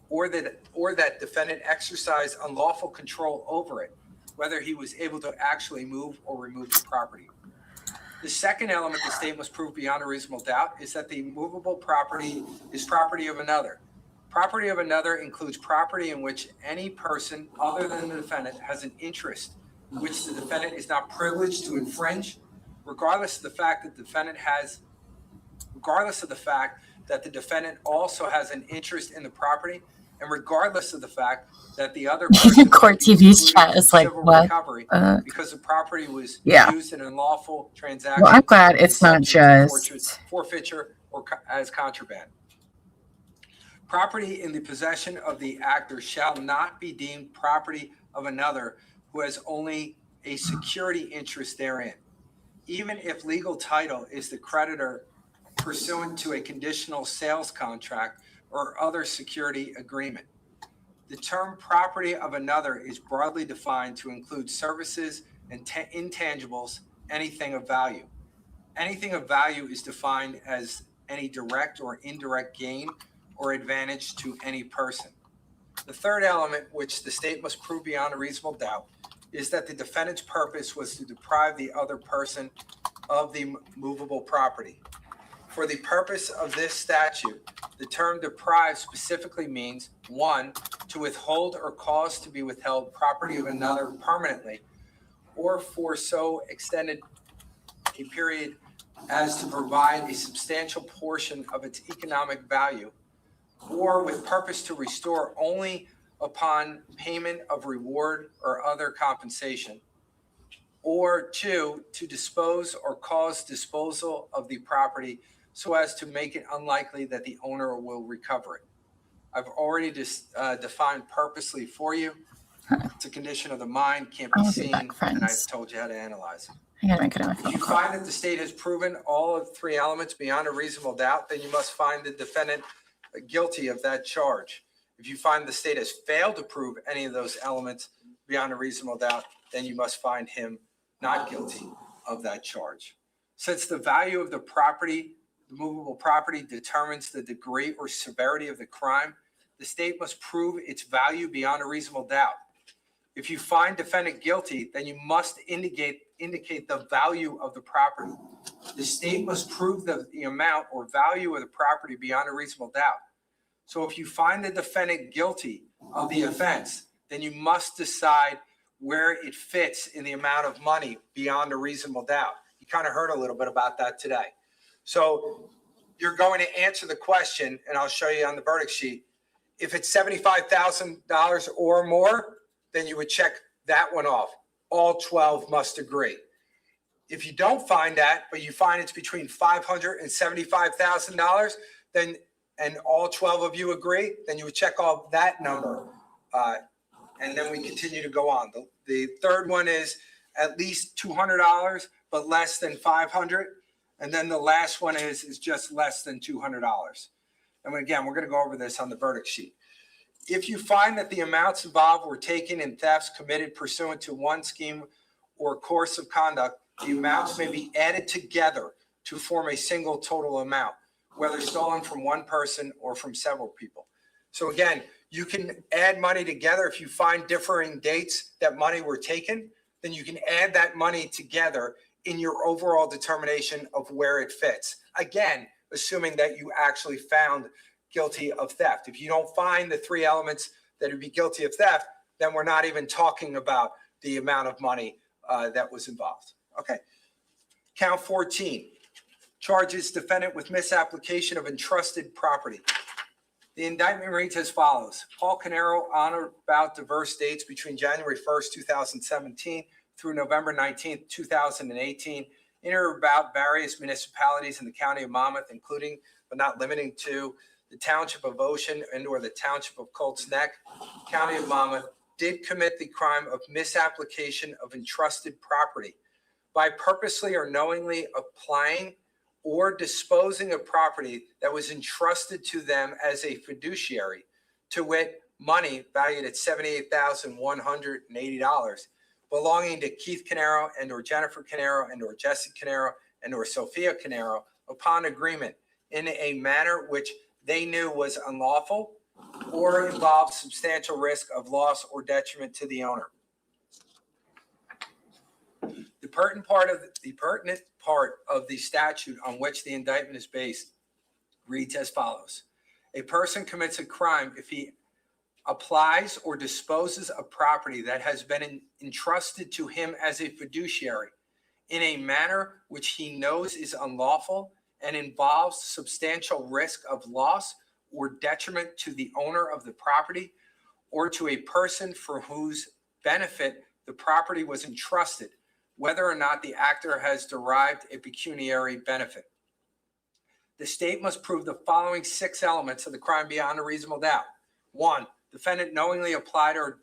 or that defendant exercised unlawful control over it, whether he was able to actually move or remove the property. The second element the state must prove beyond a reasonable doubt is that the movable property is property of another. Property of another includes property in which any person other than the defendant has an interest, which the defendant is not privileged to infringe, regardless of the fact that the defendant also has an interest in the property, and regardless of the fact that the other person Court may be TV's excluded chat from is like, civil what? recovery because the property was Yeah. used in an unlawful transaction. Well, I'm glad it's not subject to just forfeiture or as contraband. Property in the possession of the actor shall not be deemed property of another who has only a security interest therein, even if legal title is the creditor pursuant to a conditional sales contract or other security agreement. The term property of another is broadly defined to include services and intangibles, anything of value. Anything of value is defined as any direct or indirect gain or advantage to any person. The third element, which the state must prove beyond a reasonable doubt, is that the defendant's purpose was to deprive the other person of the movable property. For the purpose of this statute, the term deprive specifically means, 1, to withhold or cause to be withheld property of another permanently, or for so extended a period as to provide a substantial portion of its economic value, or with purpose to restore only upon payment of reward or other compensation, or 2, to dispose or cause disposal of the property so as to make it unlikely that the owner will recover it. I've already defined purposely for you. It's a condition of the mind, can't be seen, and I've told you how to analyze it. I gotta make it on my If phone. you find that the state has proven all of 3 elements beyond a reasonable doubt, then you must find the defendant guilty of that charge. If you find the state has failed to prove any of those elements beyond a reasonable doubt, then you must find him not guilty of that charge. Since the value of the property, the movable property, determines the degree or severity of the crime, the state must prove its value beyond a reasonable doubt. If you find defendant guilty, then you must indicate the value of the property. The state must prove the amount or value of the property beyond a reasonable doubt. So if you find the defendant guilty of the offense, then you must decide where it fits in the amount of money beyond a reasonable doubt. You kind of heard a little bit about that today. So you're going to answer the question, and I'll show you on the verdict sheet. If it's $75,000 or more, then you would check that one off. All 12 must agree. If you don't find that, but you find it's between $500,000 and $75,000, then, and all 12 of you agree, then you would check off that number. And then we continue to go on. The third one is at least $200, but less than $500. And then the last one is just less than $200. And again, we're going to go over this on the verdict sheet. If you find that the amounts involved were taken in thefts committed pursuant to one scheme or course of conduct, the amounts may be added together to form a single total amount, whether stolen from one person or from several people. So again, you can add money together. If you find differing dates that money were taken, then you can add that money together in your overall determination of where it fits. Again, assuming that you actually found guilty of theft. If you don't find the three elements that would be guilty of theft, then we're not even talking about the amount of money that was involved. Okay. Count 14. Charges defendant with misapplication of entrusted property. The indictment reads as follows. Paul Caneiro, on or about diverse dates between January 1st, 2017 through November 19th, 2018, in or about various municipalities in the county of Monmouth, including but not limiting to the township of Ocean and or the township of Colts Neck, county of Monmouth, did commit the crime of misapplication of entrusted property by purposely or knowingly applying or disposing of property that was entrusted to them as a fiduciary, to wit, money valued at $78,180 belonging to Keith Caneiro and or Jennifer Caneiro and or Jesse Caneiro and or Sophia Caneiro upon agreement in a manner which they knew was unlawful or involved substantial risk of loss or detriment to the owner. The pertinent part of the statute on which the indictment is based reads as follows. A person commits a crime if he applies or disposes of property that has been entrusted to him as a fiduciary in a manner which he knows is unlawful and involves substantial risk of loss or detriment to the owner of the property or to a person for whose benefit the property was entrusted, whether or not the actor has derived a pecuniary benefit. The state must prove the following 6 elements of the crime beyond a reasonable doubt. 1, defendant knowingly applied or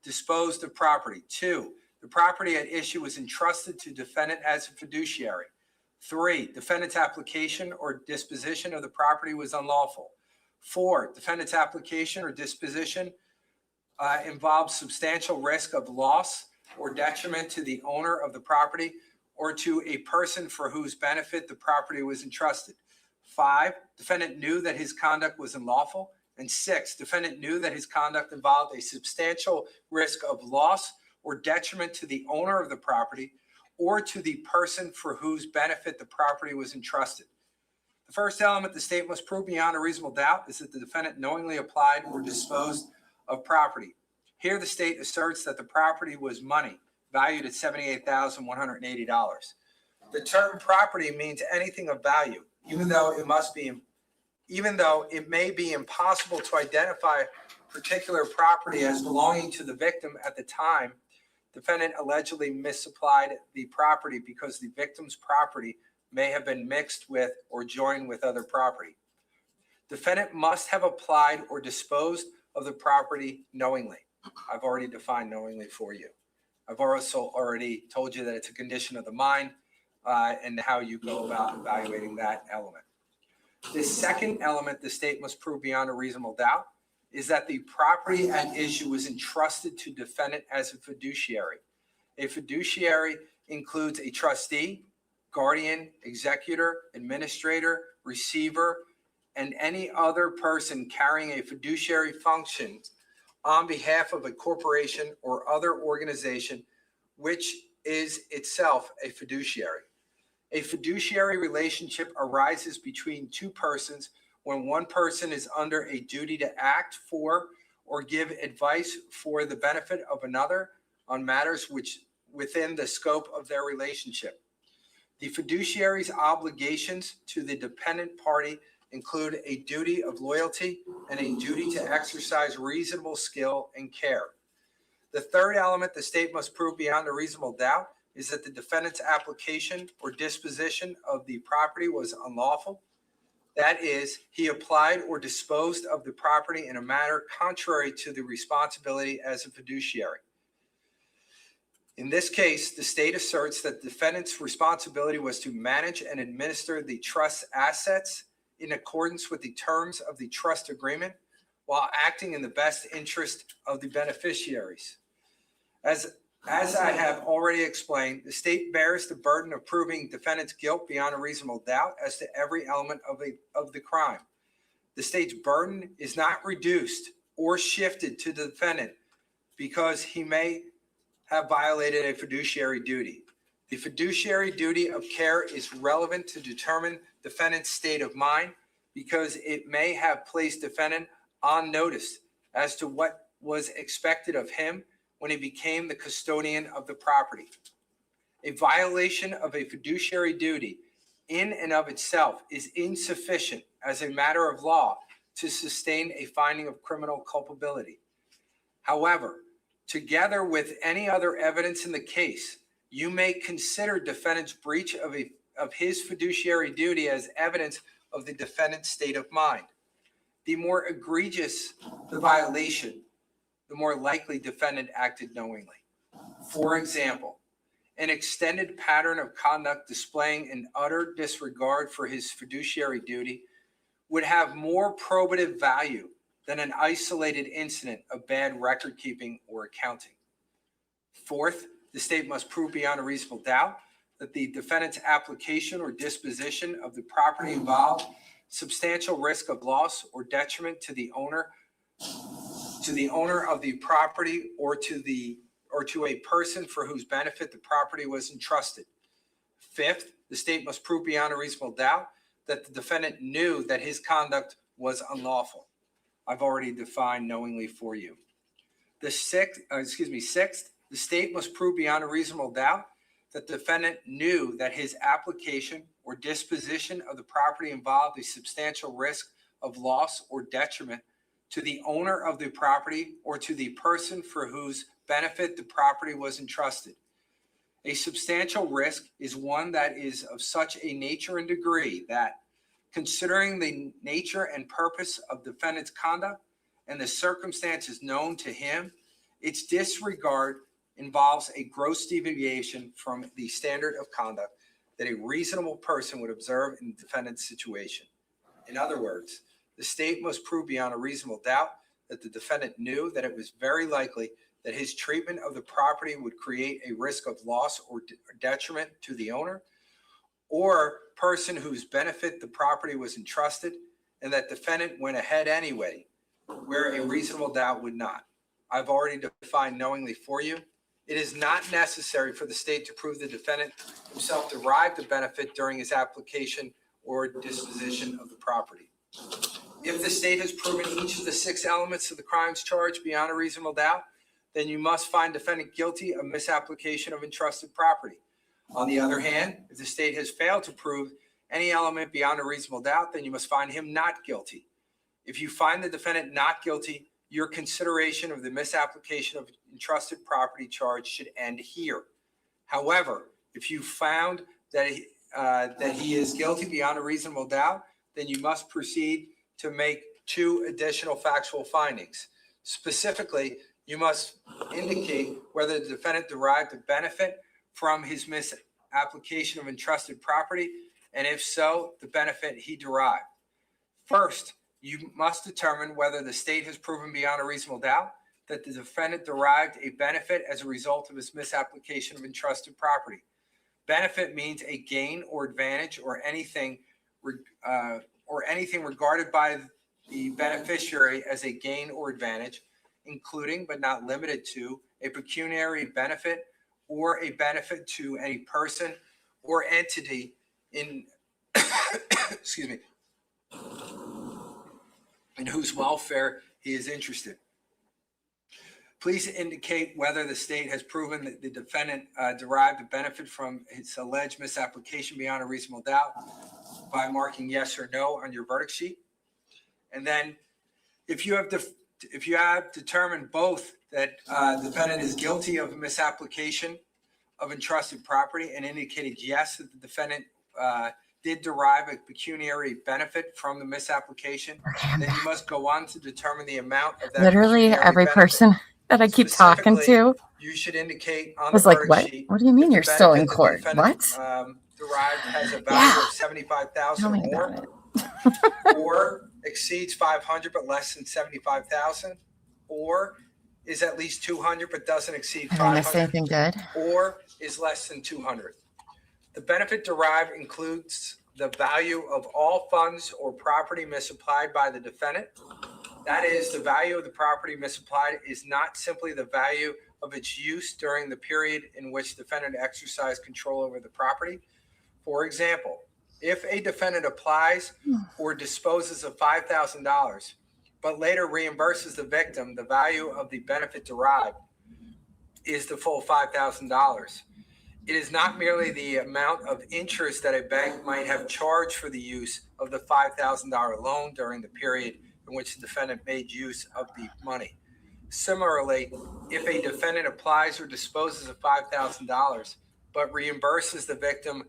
disposed of property. 2, the property at issue was entrusted to defendant as a fiduciary. 3, defendant's application or disposition of the property was unlawful. 4, defendant's application or disposition involves substantial risk of loss or detriment to the owner of the property or to a person for whose benefit the property was entrusted. 5, defendant knew that his conduct was unlawful. And 6, defendant knew that his conduct involved a substantial risk of loss or detriment to the owner of the property or to the person for whose benefit the property was entrusted. The first element the state must prove beyond a reasonable doubt is that the defendant knowingly applied or disposed of property. Here the state asserts that the property was money valued at $78,180. The term property means anything of value, even though it may be impossible to identify particular property as belonging to the victim at the time. Defendant allegedly misapplied the property because the victim's property may have been mixed with or joined with other property. Defendant must have applied or disposed of the property knowingly. I've already defined knowingly for you. I've also already told you that it's a condition of the mind and how you go about evaluating that element. The second element the state must prove beyond a reasonable doubt is that the property at issue was entrusted to defendant as a fiduciary. A fiduciary includes a trustee, guardian, executor, administrator, receiver, and any other person carrying a fiduciary function on behalf of a corporation or other organization which is itself a fiduciary. A fiduciary relationship arises between two persons when one person is under a duty to act for or give advice for the benefit of another on matters which within the scope of their relationship. The fiduciary's obligations to the dependent party include a duty of loyalty and a duty to exercise reasonable skill and care. The third element the state must prove beyond a reasonable doubt is that the defendant's application or disposition of the property was unlawful. That is, he applied or disposed of the property in a manner contrary to the responsibility as a fiduciary. In this case, the state asserts that the defendant's responsibility was to manage and administer the trust's assets in accordance with the terms of the trust agreement while acting in the best interest of the beneficiaries. As I have already explained, the state bears the burden of proving defendant's guilt beyond a reasonable doubt as to every element of the crime. The state's burden is not reduced or shifted to the defendant because he may have violated a fiduciary duty. The fiduciary duty of care is relevant to determine defendant's state of mind because it may have placed defendant on notice as to what was expected of him when he became the custodian of the property. A violation of a fiduciary duty in and of itself is insufficient as a matter of law to sustain a finding of criminal culpability. However, together with any other evidence in the case, you may consider defendant's breach of his fiduciary duty as evidence of the defendant's state of mind. The more egregious the violation, the more likely defendant acted knowingly. For example, an extended pattern of conduct displaying an utter disregard for his fiduciary duty would have more probative value than an isolated incident of bad record keeping or accounting. Fourth, the state must prove beyond a reasonable doubt that the defendant's application or disposition of the property involved substantial risk of loss or detriment to the owner of the property or to a person for whose benefit the property was entrusted. Fifth, the state must prove beyond a reasonable doubt that the defendant knew that his conduct was unlawful. I've already defined knowingly for you. Sixth, the state must prove beyond a reasonable doubt that the defendant knew that his application or disposition of the property involved a substantial risk of loss or detriment to the owner of the property or to the person for whose benefit the property was entrusted. A substantial risk is one that is of such a nature and degree that, considering the nature and purpose of defendant's conduct and the circumstances known to him, its disregard involves a gross deviation from the standard of conduct that a reasonable person would observe in the defendant's situation. In other words, the state must prove beyond a reasonable doubt that the defendant knew that it was very likely that his treatment of the property would create a risk of loss or detriment to the owner or person whose benefit the property was entrusted, and that defendant went ahead anyway, where a reasonable doubt would not. I've already defined knowingly for you. It is not necessary for the state to prove the defendant himself derived the benefit during his application or disposition of the property. If the state has proven each of the 6 elements of the crimes charged beyond a reasonable doubt, then you must find defendant guilty of misapplication of entrusted property. On the other hand, if the state has failed to prove any element beyond a reasonable doubt, then you must find him not guilty. If you find the defendant not guilty, your consideration of the misapplication of entrusted property charge should end here. However, if you found that he is guilty beyond a reasonable doubt, then you must proceed to make 2 additional factual findings. Specifically, you must indicate whether the defendant derived a benefit from his misapplication of entrusted property, and if so, the benefit he derived. First, you must determine whether the state has proven beyond a reasonable doubt that the defendant derived a benefit as a result of his misapplication of entrusted property. Benefit means a gain or advantage or anything regarded by the beneficiary as a gain or advantage, including but not limited to a pecuniary benefit or a benefit to any person or entity in in whose welfare he is interested. Please indicate whether the state has proven that the defendant derived a benefit from his alleged misapplication beyond a reasonable doubt by marking yes or no on your verdict sheet. And then if you have determined both that the defendant is guilty of misapplication of entrusted property and indicated yes that the defendant did derive a pecuniary benefit from the misapplication, then you must go on to determine the amount of that. Literally every benefit. person that I keep talking to You should indicate on was the like, verdict what? sheet What do you mean if you're the still in benefit that the court? defendant, What? derived has a value of 75,000 Tell or me more, about it. or exceeds 500 but less than 75,000, or is at least 200 but doesn't exceed Have I missed 500, anything good? or is less than 200. The benefit derived includes the value of all funds or property misapplied by the defendant. That is, the value of the property misapplied is not simply the value of its use during the period in which the defendant exercised control over the property. For example, if a defendant applies or disposes of $5,000, but later reimburses the victim, the value of the benefit derived is the full $5,000. It is not merely the amount of interest that a bank might have charged for the use of the $5,000 loan during the period in which the defendant made use of the money. Similarly, if a defendant applies or disposes of $5,000, but reimburses the victim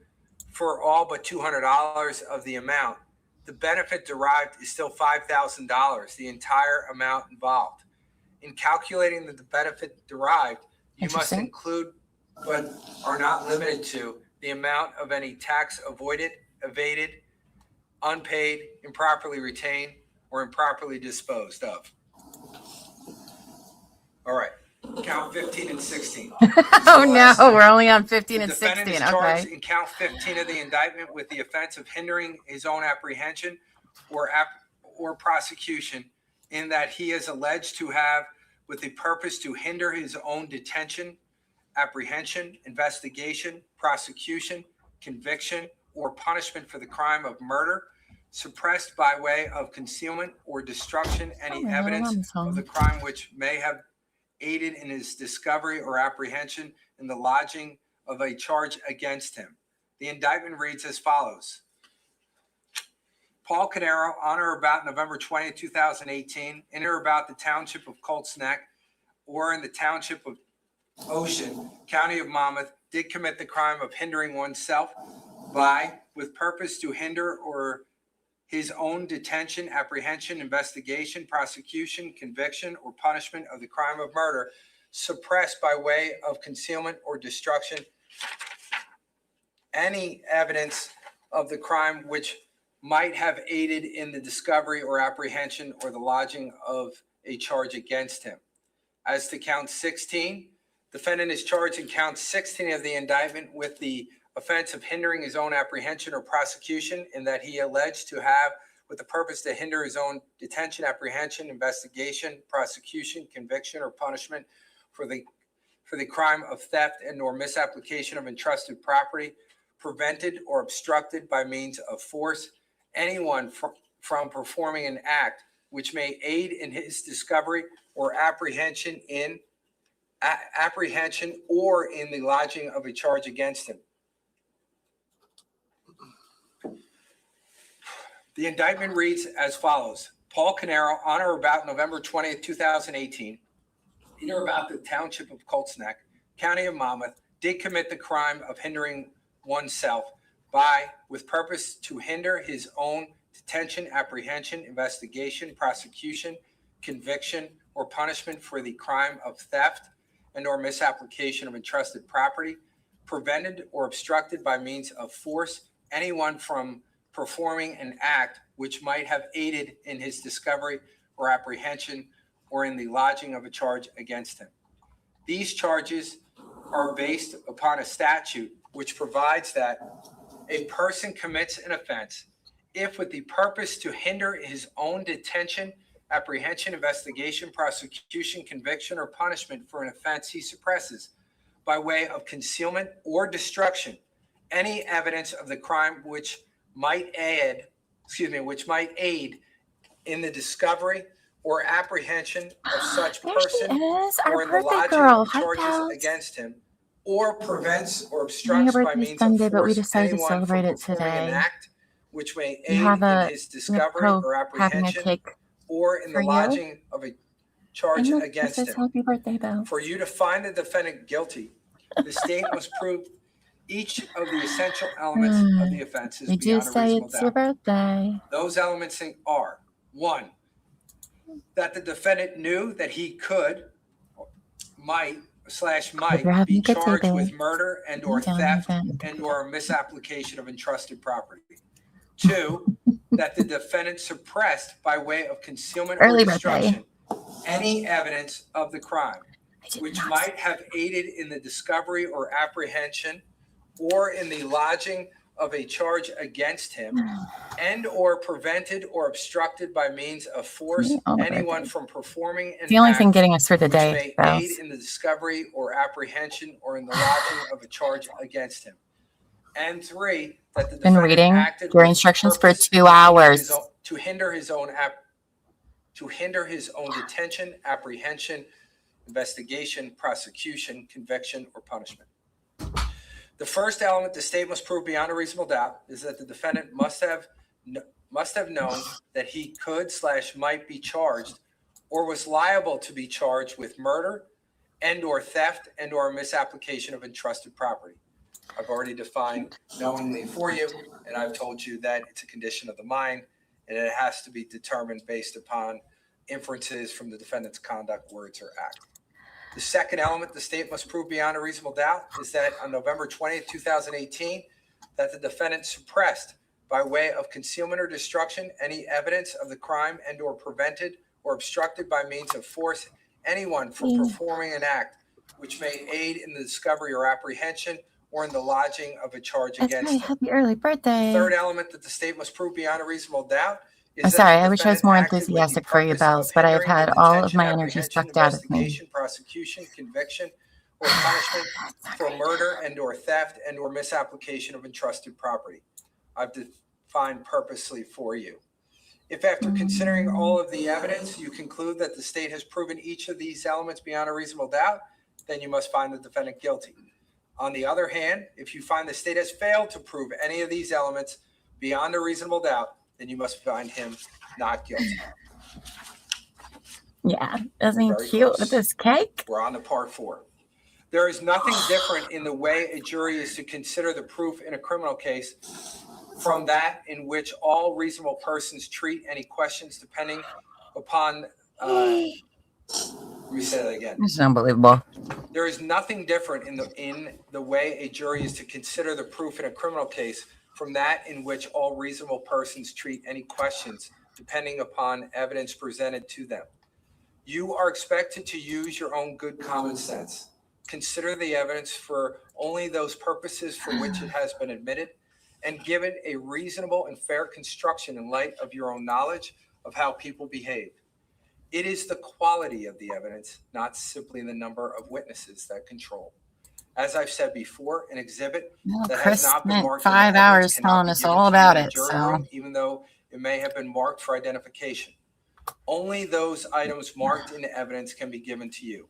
for all but $200 of the amount, the benefit derived is still $5,000, the entire amount involved. In calculating the benefit derived, you must include, but are not limited to, the amount of any tax avoided, evaded, unpaid, improperly retained, or improperly disposed of. All right, count 15 and 16. Oh no, we're only on 15 and The defendant 16. is charged Okay. in count 15 of the indictment with the offense of hindering his own apprehension or prosecution, in that he is alleged to have, with the purpose to hinder his own detention, apprehension, investigation, prosecution, conviction, or punishment for the crime of murder, suppressed by way of concealment or destruction any my little evidence llama's home. of the crime which may have aided in his discovery or apprehension in the lodging of a charge against him. The indictment reads as follows. Paul Caneiro, on or about November 20, 2018, in or about the township of Colts Neck or in the township of Ocean, county of Monmouth, did commit the crime of hindering oneself by, with purpose to hinder or his own detention, apprehension, investigation, prosecution, conviction, or punishment of the crime of murder, suppressed by way of concealment or destruction any evidence of the crime which might have aided in the discovery or apprehension or the lodging of a charge against him. As to count 16, defendant is charged in count 16 of the indictment with the offense of hindering his own apprehension or prosecution, in that he alleged to have, with the purpose to hinder his own detention, apprehension, investigation, prosecution, conviction, or punishment for the crime of theft and or misapplication of entrusted property, prevented or obstructed by means of force anyone from performing an act which may aid in his discovery or apprehension or in the lodging of a charge against him. The indictment reads as follows. Paul Caneiro, on or about November 20th, 2018, in or about the township of Colts Neck, county of Monmouth, did commit the crime of hindering oneself by, with purpose to hinder his own detention, apprehension, investigation, prosecution, conviction, or punishment for the crime of theft and or misapplication of entrusted property, prevented or obstructed by means of force anyone from performing an act which might have aided in his discovery or apprehension or in the lodging of a charge against him. These charges are based upon a statute which provides that a person commits an offense if, with the purpose to hinder his own detention, apprehension, investigation, prosecution, conviction, or punishment for an offense he suppresses by way of concealment or destruction any evidence of the crime which might aid in the discovery or apprehension of such There she person is, or our in the birthday lodging girl. of Hi, charges pals. against him, or prevents or Your obstructs by birthday's means Sunday, of but we force decided to anyone celebrate from it performing an today. act which may You aid have in his we have discovery or having a apprehension cake or in for the you. lodging of a charge And look, it against says him. happy birthday, Belle. For you to find the defendant guilty, the state must prove each of the essential elements of the offenses We do beyond a say reasonable it's your doubt. birthday. Those elements are: 1, that the defendant knew that he might be charged with murder and or theft and or misapplication of entrusted property. 2, that the defendant suppressed by way of concealment or destruction any evidence of the crime, which might have aided in the discovery or apprehension or in the lodging of a charge against him, and or prevented or obstructed by means of force anyone from performing an The only act thing getting us through the which day, may aid in the discovery or apprehension or in the lodging of a charge against him. And 3, that the Been defendant reading acted your with instructions for purpose 2 hours. to hinder his own detention, apprehension, investigation, prosecution, conviction, or punishment. The first element the state must prove beyond a reasonable doubt is that the defendant must have known that he could/might be charged or was liable to be charged with murder and or theft and or misapplication of entrusted property. I've already defined knowingly for you, and I've told you that it's a condition of the mind, and it has to be determined based upon inferences from the defendant's conduct, words, or act. The second element the state must prove beyond a reasonable doubt is that on November 20th, 2018, that the defendant suppressed by way of concealment or destruction any evidence of the crime and or prevented or obstructed by means of force anyone from performing an act which may aid in the discovery or apprehension or in the lodging of a charge against him. Happy early birthday. Third element that the state must prove beyond a reasonable doubt is I'm that sorry, the I wish I was defendant more acted with the enthusiastic for you, purpose Bells, of but I have hindering had the all of detention, my energy apprehension, sucked out of me. investigation, prosecution, conviction, or punishment for murder and or theft and or misapplication of entrusted property. I've defined purposely for you. If after considering all of the evidence, you conclude that the state has proven each of these elements beyond a reasonable doubt, then you must find the defendant guilty. On the other hand, if you find the state has failed to prove any of these elements beyond a reasonable doubt, then you must find him not guilty. Yeah, isn't he cute with this cake? We're on to part 4. There is nothing different in the way a jury is to consider the proof in a criminal case from that in which all reasonable persons treat any questions depending upon let me say that again. This is unbelievable. There is nothing different in the way a jury is to consider the proof in a criminal case from that in which all reasonable persons treat any questions depending upon evidence presented to them. You are expected to use your own good common sense. Consider the evidence for only those purposes for which it has been admitted, and give it a reasonable and fair construction in light of your own knowledge of how people behave. It is the quality of the evidence, not simply the number of witnesses, that control. As I've said before, an exhibit that has not been marked 5 hours telling us all about it. So even though it may have been marked for identification. Only those items marked in the evidence can be given to you.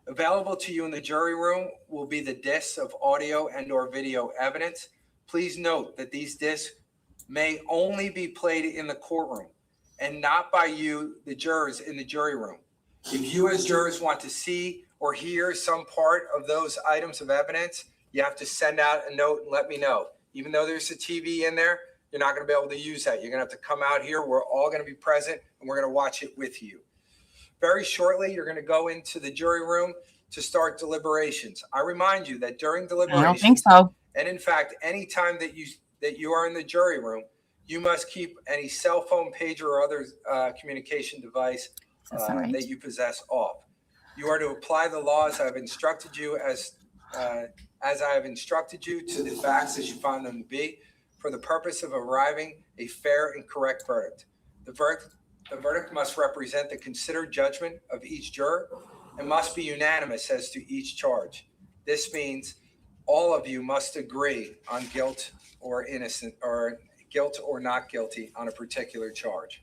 Available to you in the jury room will be the discs of audio and or video evidence. Please note that these discs may only be played in the courtroom and not by you, the jurors, in the jury room. If you as jurors want to see or hear some part of those items of evidence, you have to send out a note and let me know. Even though there's a TV in there, you're not going to be able to use that. You're going to have to come out here. We're all going to be present, and we're going to watch it with you. Very shortly, you're going to go into the jury room to start deliberations. I remind you that during deliberations, I don't think so. and in fact, any time that you are in the jury room, you must keep any cell phone, pager, or other communication device that you possess off. You are to apply the laws I've instructed you as I have instructed you to the facts as you find them to be, for the purpose of arriving a fair and correct verdict. The verdict must represent the considered judgment of each juror and must be unanimous as to each charge. This means all of you must agree on guilt or innocent, or guilt or not guilty on a particular charge.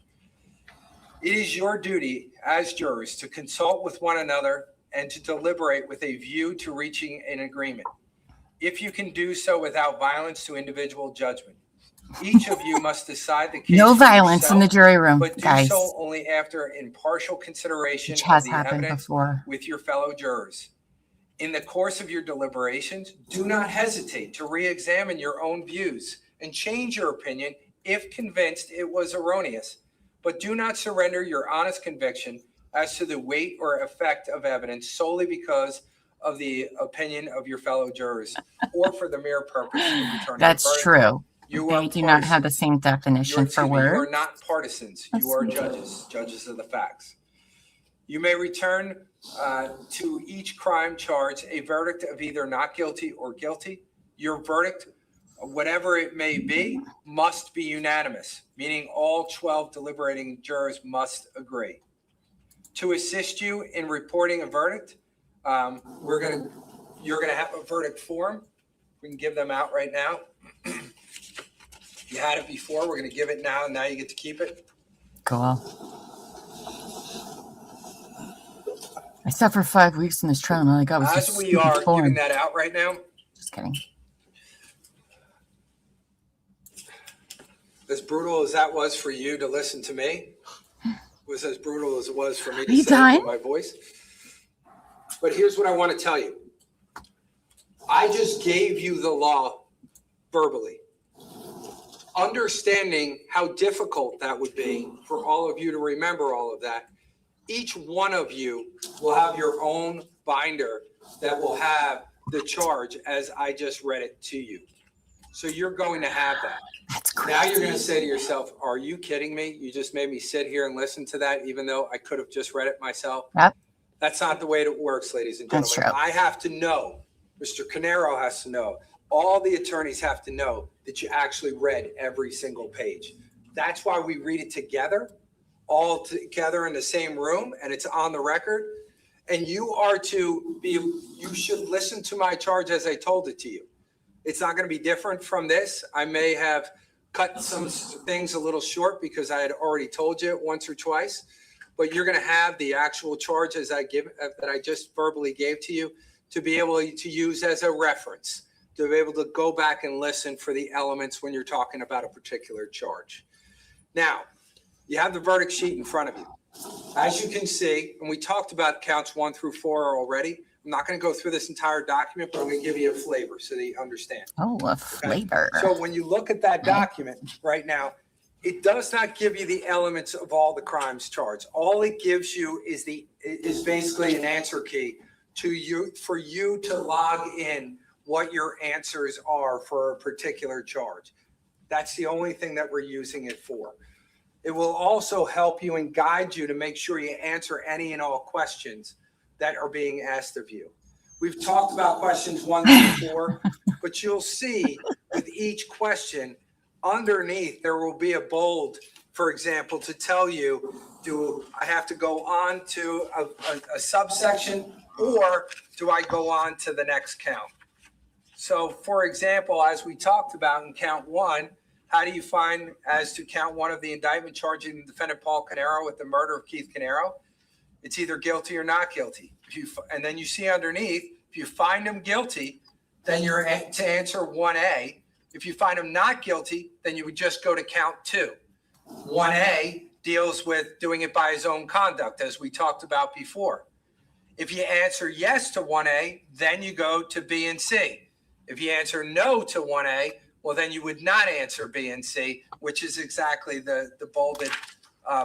It is your duty as jurors to consult with one another and to deliberate with a view to reaching an agreement, if you can do so without violence to individual judgment. Each of you must decide the case. No violence yourself, in the jury room, but do guys. so only after impartial consideration Which has of the happened evidence before. with your fellow jurors. In the course of your deliberations, do not hesitate to re-examine your own views and change your opinion if convinced it was erroneous, but do not surrender your honest conviction as to the weight or effect of evidence solely because of the opinion of your fellow jurors or for the mere purpose of returning a verdict. That's true. You They are do not have the partisans. same definition for You are words. not partisans. Yes, You are we do. judges of the facts. You may return to each crime charge a verdict of either not guilty or guilty. Your verdict, whatever it may be, must be unanimous, meaning all 12 deliberating jurors must agree. To assist you in reporting a verdict, you're going to have a verdict form. We can give them out right now. You had it before. We're going to give it now, and now you get to keep it. Cool. I suffered 5 weeks in this trial, and all I got was As this we stupid are form. giving that out right now, Just kidding. as brutal as that was for you to listen to me, was as brutal as it was for me to You say dying? with my voice. But here's what I want to tell you. I just gave you the law verbally. Understanding how difficult that would be for all of you to remember all of that, each one of you will have your own binder that will have the charge as I just read it to you. So you're going to have that. That's crazy. Now you're going to say to yourself, are you kidding me? You just made me sit here and listen to that, even though I could have just read it myself. Yep. That's not the way it works, ladies and That's gentlemen. true. I have to know, Mr. Caneiro has to know, all the attorneys have to know that you actually read every single page. That's why we read it together, all together in the same room, and it's on the record. And you should listen to my charge as I told it to you. It's not going to be different from this. I may have cut some things a little short because I had already told you it once or twice, but you're going to have the actual charge as that I just verbally gave to you to be able to use as a reference, to be able to go back and listen for the elements when you're talking about a particular charge. Now, you have the verdict sheet in front of you. As you can see, and we talked about counts 1 through 4 already. I'm not going to go through this entire document, but I'm going to give you a flavor so that you understand. Oh, a flavor. So when you look at that document right now, it does not give you the elements of all the crimes charged. All it gives you is basically an answer key for you to log in what your answers are for a particular charge. That's the only thing that we're using it for. It will also help you and guide you to make sure you answer any and all questions that are being asked of you. We've talked about questions 1 through 4, but you'll see with each question underneath, there will be a bold, for example, to tell you, do I have to go on to a subsection or do I go on to the next count? So for example, as we talked about in count 1, how do you find as to count 1 of the indictment charging the defendant Paul Caneiro with the murder of Keith Caneiro? It's either guilty or not guilty. And then you see underneath, if you find him guilty, then you're to answer 1A. If you find him not guilty, then you would just go to count 2. 1A deals with doing it by his own conduct, as we talked about before. If you answer yes to 1A, then you go to B and C. If you answer no to 1A, well, then you would not answer B and C, which is exactly the bolded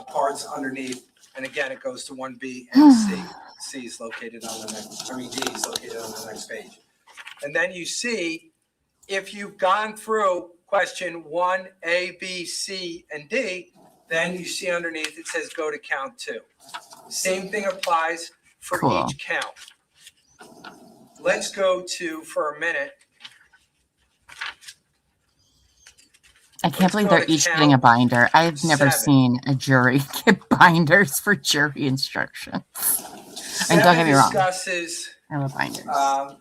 parts underneath. And again, it goes to 1B and C. C is located on the next, D is located on the next page. And then you see, if you've gone through question 1, A, B, C, and D, then you see underneath it says go to count 2. Same thing applies for each count. Let's go to, for a minute. I can't believe they're each getting a binder. I've never seen a jury get binders for jury instructions. And don't get me wrong. Discusses I love binders.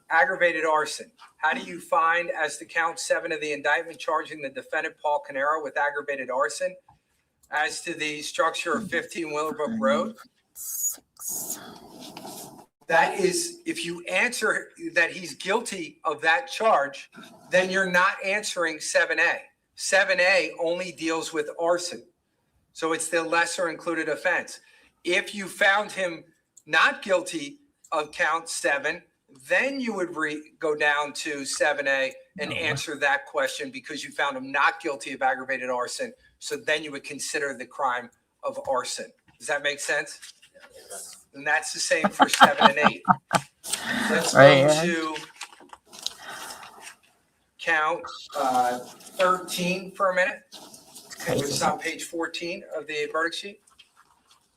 Aggravated arson. How do you find as to count 7 of the indictment charging the defendant Paul Caneiro with aggravated arson? As to the structure of 15 Willowbrook Road? That is, if you answer that he's guilty of that charge, then you're not answering 7A. 7A only deals with arson. So it's the lesser included offense. If you found him not guilty of count 7, then you would go down to 7A and answer that question because you found him not guilty of aggravated arson. So then you would consider the crime of arson. Does that make sense? And that's the same for 7 and 8. Let's Right, go yeah. to count 13 for a minute, which is on page 14 of the verdict sheet.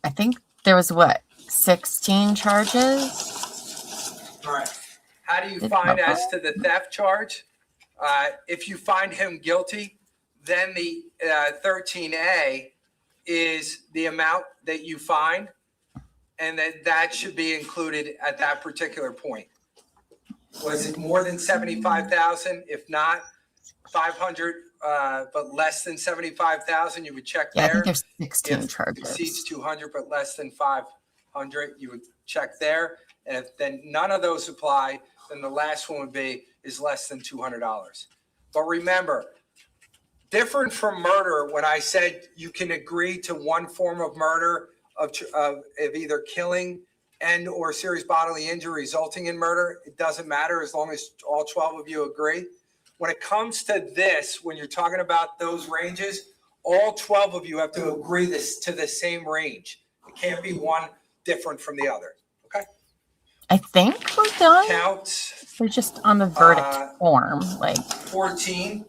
I think there was what, 16 charges? All right. How do you Did find Papa? as to the theft charge? If you find him guilty, then the 13A is the amount that you find, and that should be included at that particular point. Was it more than 75,000? If not, 500, but less than 75,000, you would check Yeah, I there. think there's 16 If charges. exceeds 200, but less than 500, you would check there. And if then none of those apply, then the last one would be is less than $200. But remember, different from murder, when I said you can agree to one form of murder of either killing and or serious bodily injury resulting in murder, it doesn't matter as long as all 12 of you agree. When it comes to this, when you're talking about those ranges, all 12 of you have to agree to the same range. It can't be one different from the other. Okay? I think we're done. Count. We're just on the verdict form, like 14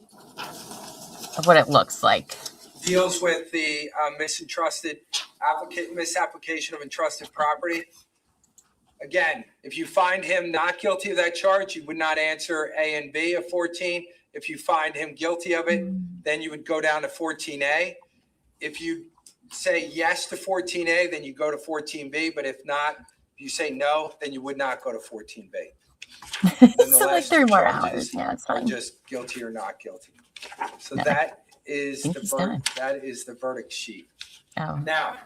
of what it looks like. deals with the misapplication of entrusted property. Again, if you find him not guilty of that charge, you would not answer A and B of 14. If you find him guilty of it, then you would go down to 14A. If you say yes to 14A, then you go to 14B. But if not, if you say no, then you would not go to 14B. So like 3 more hours. Yeah, it's are fine. just guilty or not guilty. So No, that is think the he's verdict. That is the verdict sheet. Oh. Now,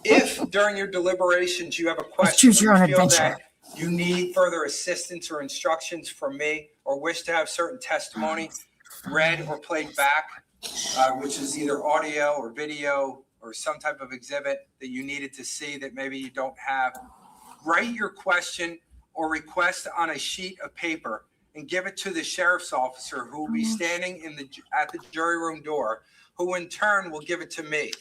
if during your deliberations you have a question, choose your or own you feel adventure. that you need further assistance or instructions from me, or wish to have certain testimony read or played back, which is either audio or video or some type of exhibit that you needed to see that maybe you don't have, write your question or request on a sheet of paper and give it to the sheriff's officer, who will be standing at the jury room door, who in turn will give it to me.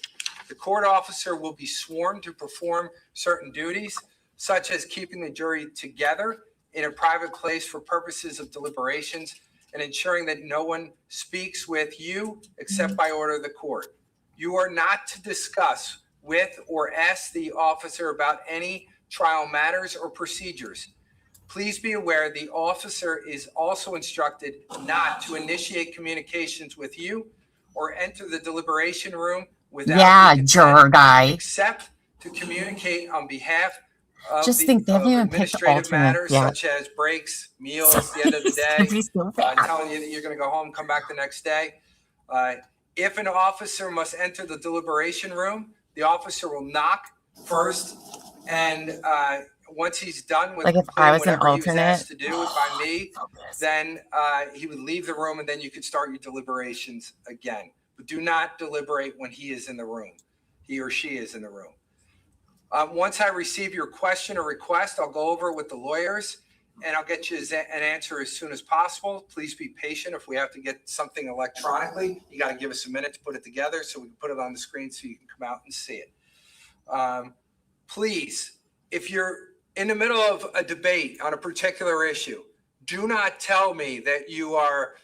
The court officer will be sworn to perform certain duties, such as keeping the jury together in a private place for purposes of deliberations and ensuring that no one speaks with you except by order of the court. You are not to discuss with or ask the officer about any trial matters or procedures. Please be aware the officer is also instructed not to initiate communications with you or enter the deliberation room without Yeah, your consent, juror guy. except to communicate on behalf of Just think they haven't even picked the administrative alternate matters yet. such as breaks, meals, the end of the It's gonna day, be so bad. telling you that you're going to go home, come back the next day. If an officer must enter the deliberation room, the officer will knock first, and once he's done with Like if I was an whatever he was alternate, asked to do by me, then he would leave the room, and then you could start your deliberations again. But do not deliberate when he is in the room, he or she is in the room. Once I receive your question or request, I'll go over it with the lawyers, and I'll get you an answer as soon as possible. Please be patient. If we have to get something electronically, you got to give us a minute to put it together so we can put it on the screen so you can come out and see it. Please, if you're in the middle of a debate on a particular issue, do not tell me that you are,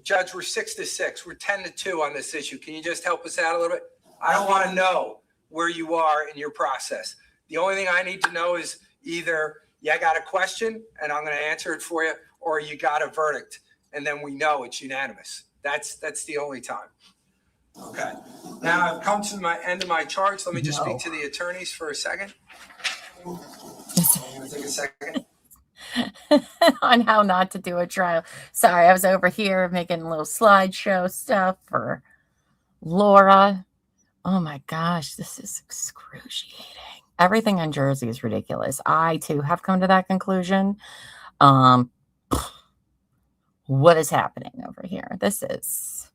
Judge, we're 6-6, we're 10-2 on this issue. Can you just help us out a little bit? I don't want to know where you are in your process. The only thing I need to know is either, yeah, I got a question and I'm going to answer it for you, or you got a verdict and then we know it's unanimous. That's the only time. Okay. Now I've come to my end of my charge. Let me just speak to the attorneys for a second. I'm going to take a second. On how not to do a trial. Sorry, I was over here making a little slideshow stuff for Laura. Oh my gosh, this is excruciating. Everything on Jersey is ridiculous. I too have come to that conclusion. What is happening over here? It's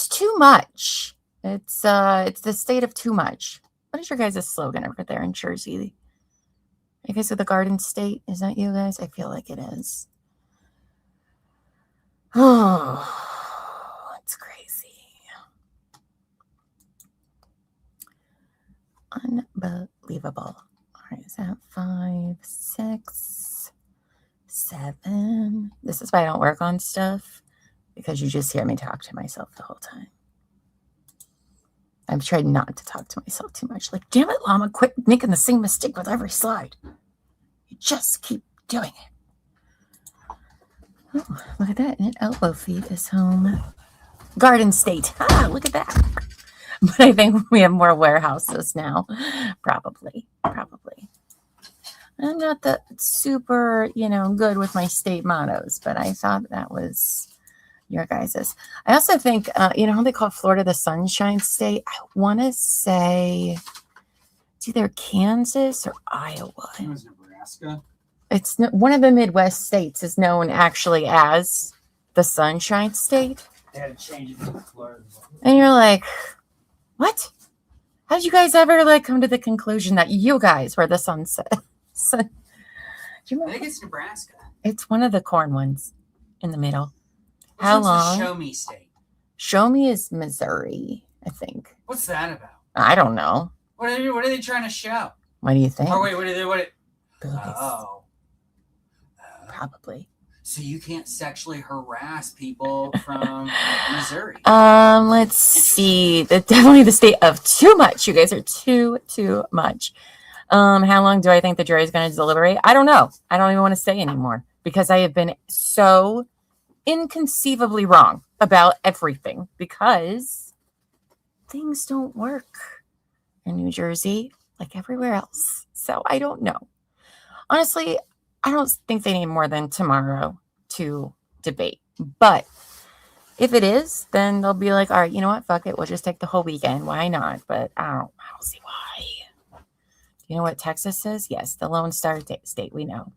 too much. It's the state of too much. What is your guys' slogan over there in Jersey? You guys are the Garden State? Is that you guys? I feel like it is. Oh, it's crazy. Unbelievable. All right, is that 5, 6, 7? This is why I don't work on stuff, because you just hear me talk to myself the whole time. I've tried not to talk to myself too much. Like, damn it, Llama, quit making the same mistake with every slide. You just keep doing it. Oh, look at that. An elbow feed is home. Garden State. Ah, look at that. But I think we have more warehouses now. Probably. I'm not that super, good with my state mottos, but I thought that was your guys's. I also think, how they call Florida the Sunshine State? I want to say it's either Kansas or Iowa. It was Nebraska. It's one of the Midwest states is known actually as the Sunshine State. They had to change it to Florida. And you're like, what? How did you guys ever come to the conclusion that you guys were the sunset? Do you remember? I think it's Nebraska. It's one of the corn ones in the middle. How long? Show me state. Show me is Missouri, I think. What's that about? I don't know. What are they trying to show? What do you think? Oh wait, what are they? Boobies. Oh. Probably. So you can't sexually harass people from Missouri. Let's see. Definitely the state of too much. You guys are too much. How long do I think the jury is going to deliberate? I don't know. I don't even want to say anymore because I have been so inconceivably wrong about everything because things don't work in New Jersey like everywhere else. So I don't know. Honestly, I don't think they need more than tomorrow to debate. But if it is, then they'll be like, all right, you know what? Fuck it. We'll just take the whole weekend. Why not? But I don't see why. You know what Texas is? Yes, the Lone Star State. We know.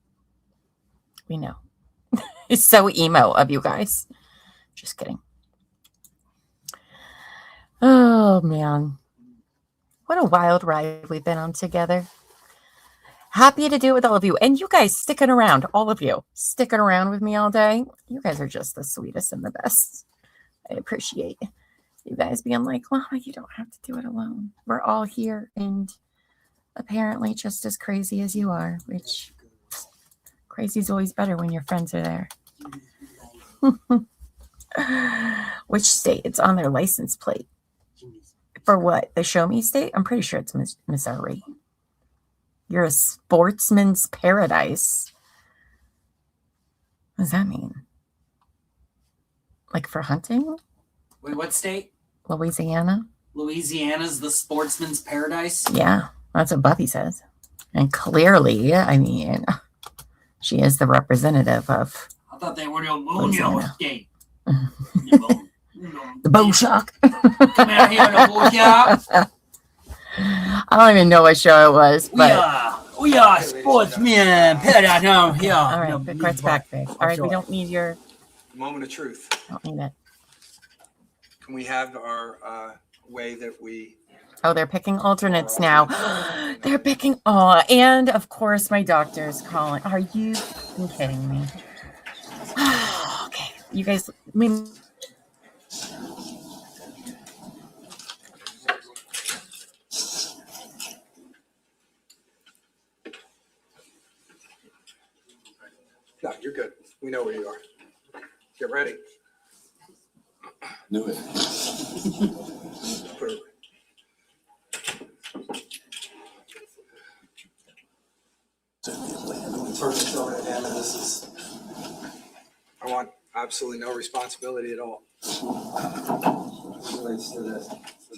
It's so emo of you guys. Just kidding. Oh, man. What a wild ride we've been on together. Happy to do it with all of you. And you guys sticking around, all of you, sticking around with me all day. You guys are just the sweetest and the best. I appreciate you guys being like, Llama, you don't have to do it alone. We're all here and apparently just as crazy as you are, which crazy is always better when your friends are there. Which state? It's on their license plate. For what? The Show Me State? I'm pretty sure it's Missouri. You're a sportsman's paradise. What does that mean? Like for hunting? Wait, what state? Louisiana? Louisiana's the sportsman's paradise? Yeah, that's what Buffy says. And clearly, I mean, she is the representative of... I thought they were the Munoz state. The bow shock. Come out here, the bow shock. I don't even know what show it was, but... We are sportsmen. Paradise here. All right, the card's back, babe. All right, we don't need your... Moment of truth. Don't need it. Can we have our way that we... Oh, they're picking alternates now. They're picking... Oh, and of course my doctor's calling. Are you kidding me? Okay, you guys... No, you're good. We know where you are. Get ready. Knew it. Put it away. I want absolutely no responsibility at all. So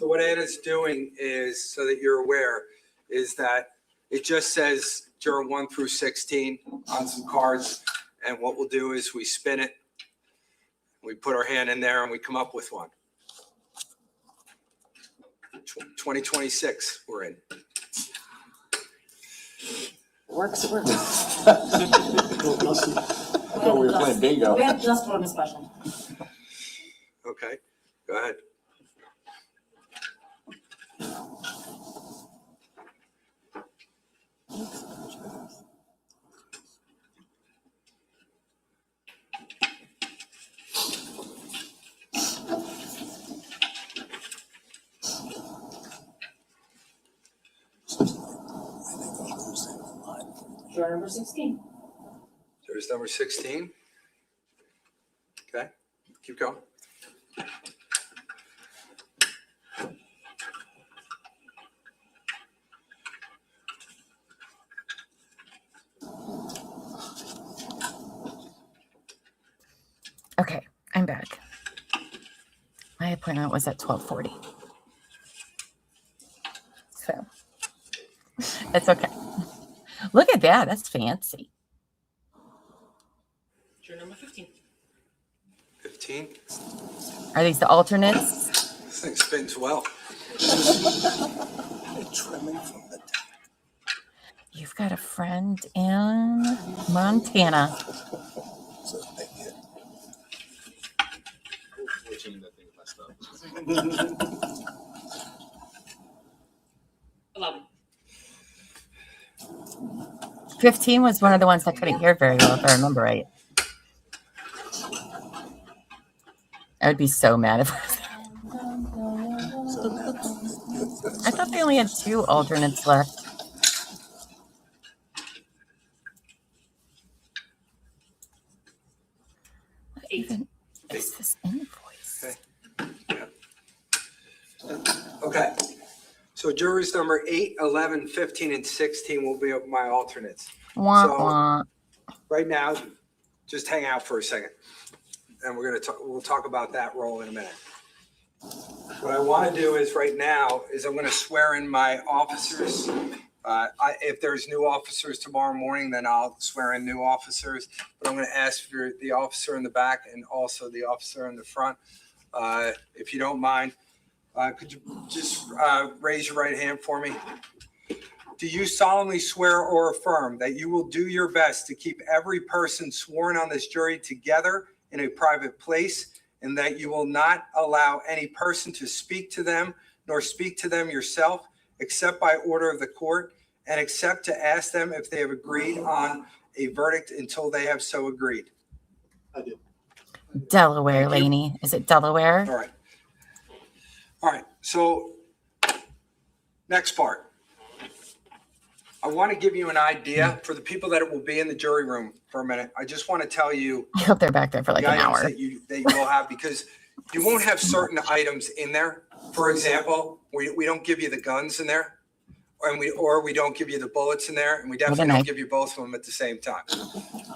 what Anna's doing is, so that you're aware, is that it just says juror 1 through 16 on some cards. And what we'll do is we spin it. We put our hand in there and we come up with one. 2026, we're in. Works. I thought we were playing bingo. We have just one discussion. Okay, go ahead. juror number 16. Jurors number 16. Okay, keep going. Okay, I'm back. My appointment was at 12:40. So it's okay. Look at that. That's fancy. Juror number 15. 15. Are these the alternates? This thing spins well. You've got a friend in Montana. $11. 15 was one of the ones that couldn't hear very well, if I remember right. I would be so mad if I thought they only had 2 alternates left. What even is this invoice? Okay. So jurors number 8, 11, 15, and 16 will be my alternates. Wah, So- wah. Right now, just hang out for a second. And we'll talk about that role in a minute. What I want to do is right now is I'm going to swear in my officers. If there's new officers tomorrow morning, then I'll swear in new officers. But I'm going to ask for the officer in the back and also the officer in the front. If you don't mind, could you just raise your right hand for me? Do you solemnly swear or affirm that you will do your best to keep every person sworn on this jury together in a private place, and that you will not allow any person to speak to them nor speak to them yourself except by order of the court, and except to ask them if they have agreed on a verdict until they have so agreed? I did. Delaware, Thank you. Laney. Is it Delaware? All right. All right. So next part. I want to give you an idea for the people that will be in the jury room for a minute. I just want to tell you I hope they're back there for like the an items hour. that you will have, because you won't have certain items in there. For example, we don't give you the guns in there, and we don't give you the bullets in there, and we definitely don't give you both of them at the same time.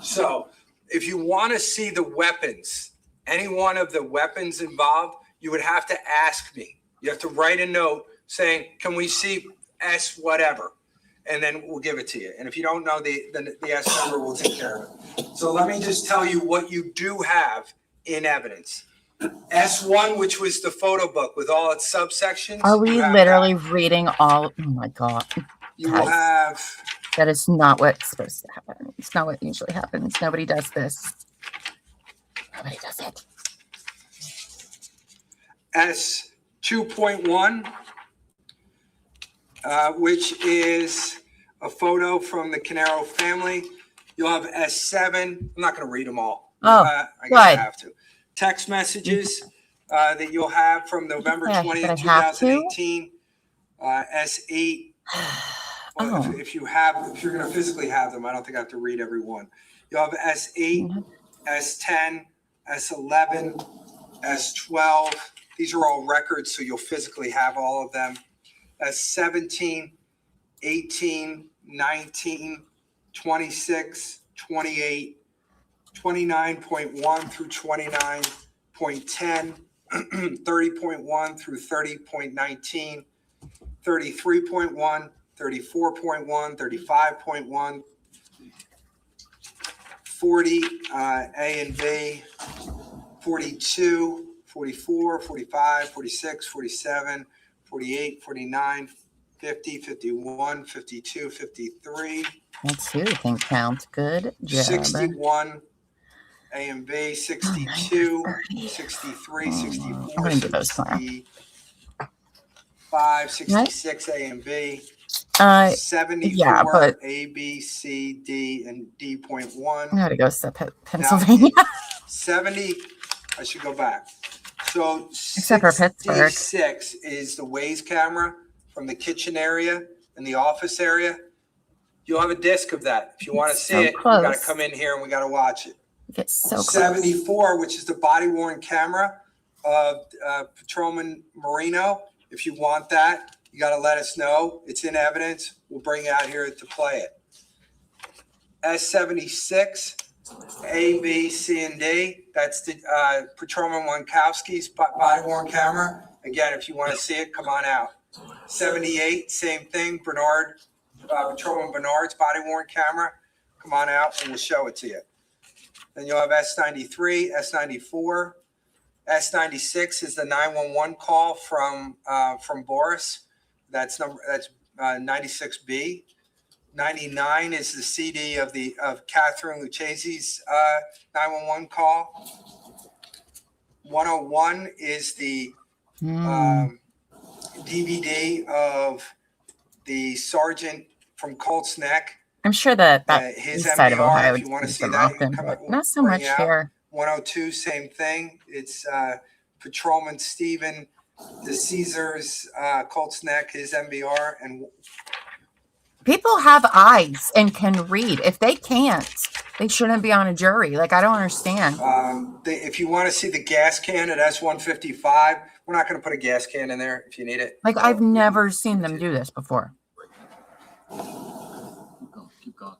So if you want to see the weapons, any one of the weapons involved, you would have to ask me. You have to write a note saying, can we see S whatever? And then we'll give it to you. And if you don't know the S number, we'll take care of it. So let me just tell you what you do have in evidence. S1, which was the photo book with all its subsections. Are we you have literally reading all? Oh my God. You will have. That is not what's supposed to happen. It's not what usually happens. Nobody does this. Nobody does it. S2.1, which is a photo from the Caneiro family. You'll have S7. I'm not going to read them all. Oh, I guess good. I have to. Text messages that you'll have from November Yeah, 20th, but I have to? 2018. S8. Well, if you're going to physically have them, I don't think I have to read every one. You'll have S8, S10, S11, S12. These are all records, so you'll physically have all of them. S17, 18, 19, 26, 28, 29.1 through 29.10, 30.1 through 30.19, 33.1, 34.1, 35.1, 40, A and B, 42, 44, 45, 46, 47, 48, 49, 50, 51, 52, 53. That's who can count. Good job. 61, A and B, 62, 63, 64, 65, 66, A and B, 74, yeah, but A, B, C, D, and D.1. I gotta go to Pennsylvania. 70, I should go back. So Except for Pittsburgh. 66 is the Waze camera from the kitchen area and the office area. You'll have a disc of that. If you want to see so it, close. you got to come in here and we got to watch it. It's so close. 74, which is the body worn camera of Patrolman Marino. If you want that, you got to let us know. It's in evidence. We'll bring you out here to play it. S76, A, B, C, and D. That's the Patrolman Wankowski's body worn camera. Again, if you want to see it, come on out. 78, same thing. Patrolman Bernard's body worn camera. Come on out and we'll show it to you. Then you'll have S93, S94. S96 is the 911 call from Boris. That's 96B. 99 is the CD of Catherine Lucchese's 911 call. 101 is the DVD of the sergeant from Colts Neck. I'm sure that His east side of MBR, Ohio if you want to would see be that, often, you can but come, not so bring much it out. here. 102, same thing. It's Patrolman Stephen DeCaesar's Colts Neck, his MBR. And People have eyes and can read. If they can't, they shouldn't be on a jury. Like, I don't understand. if you want to see the gas can at S155, we're not going to put a gas can in there if you need it. Like, I've never seen them do this before. Keep going.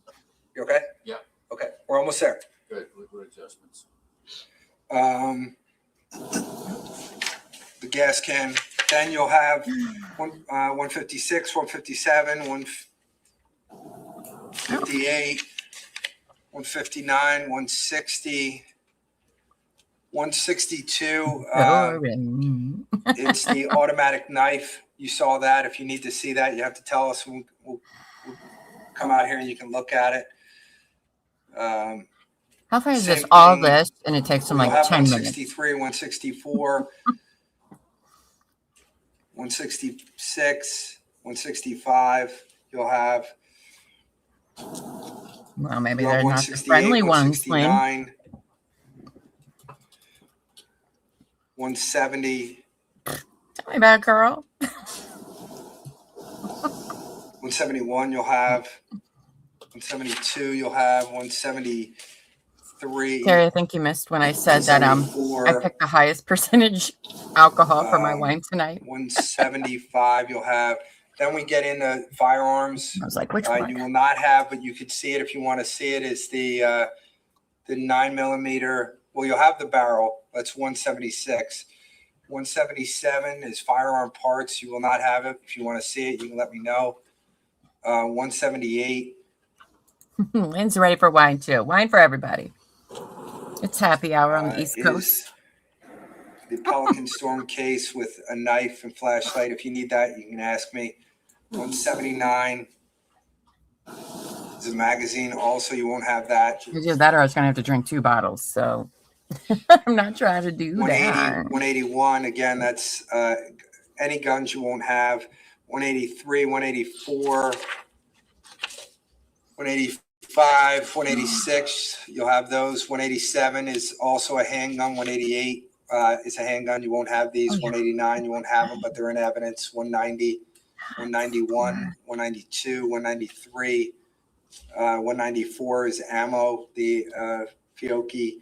You okay? Yeah. Okay, we're almost there. Good. Liquid adjustments. The gas can. Then you'll have 156, 157, 158, 159, 160, 162. It's the automatic knife. You saw that. If you need to see that, you have to tell us. We'll come out here and you can look at it. How far is Same this? All thing. this, and it takes them You'll like have 10 minutes. 163, 164, 166, 165. You'll have. Well, maybe You'll have they're not the friendly ones, Lynn. 170. Tell me about it, girl. 171. You'll have 172. You'll have 173. Terry, I think you missed when I said that I picked the highest percentage alcohol for my wine tonight. 175. You'll have. Then we get into firearms. I was like, which one? You will not have, but you could see it if you want to see it. Is the 9mm. Well, you'll have the barrel. That's 176. 177 is firearm parts. You will not have it. If you want to see it, you can let me know. 178. Lynn's ready for wine too. Wine for everybody. It's happy hour on the East Coast. The Pelican Storm case with a knife and flashlight. If you need that, you can ask me. 179 is a magazine. Also, you won't have that. Either that or I was going to have to drink 2 bottles. So I'm not trying to do 180, that. 181. Again, that's any guns you won't have. 183, 184, 185, 186. You'll have those. 187 is also a handgun. 188 is a handgun. You won't have these. 189, you won't have them, but they're in evidence. 190, 191, 192, 193, 194 is ammo. The Fiocchi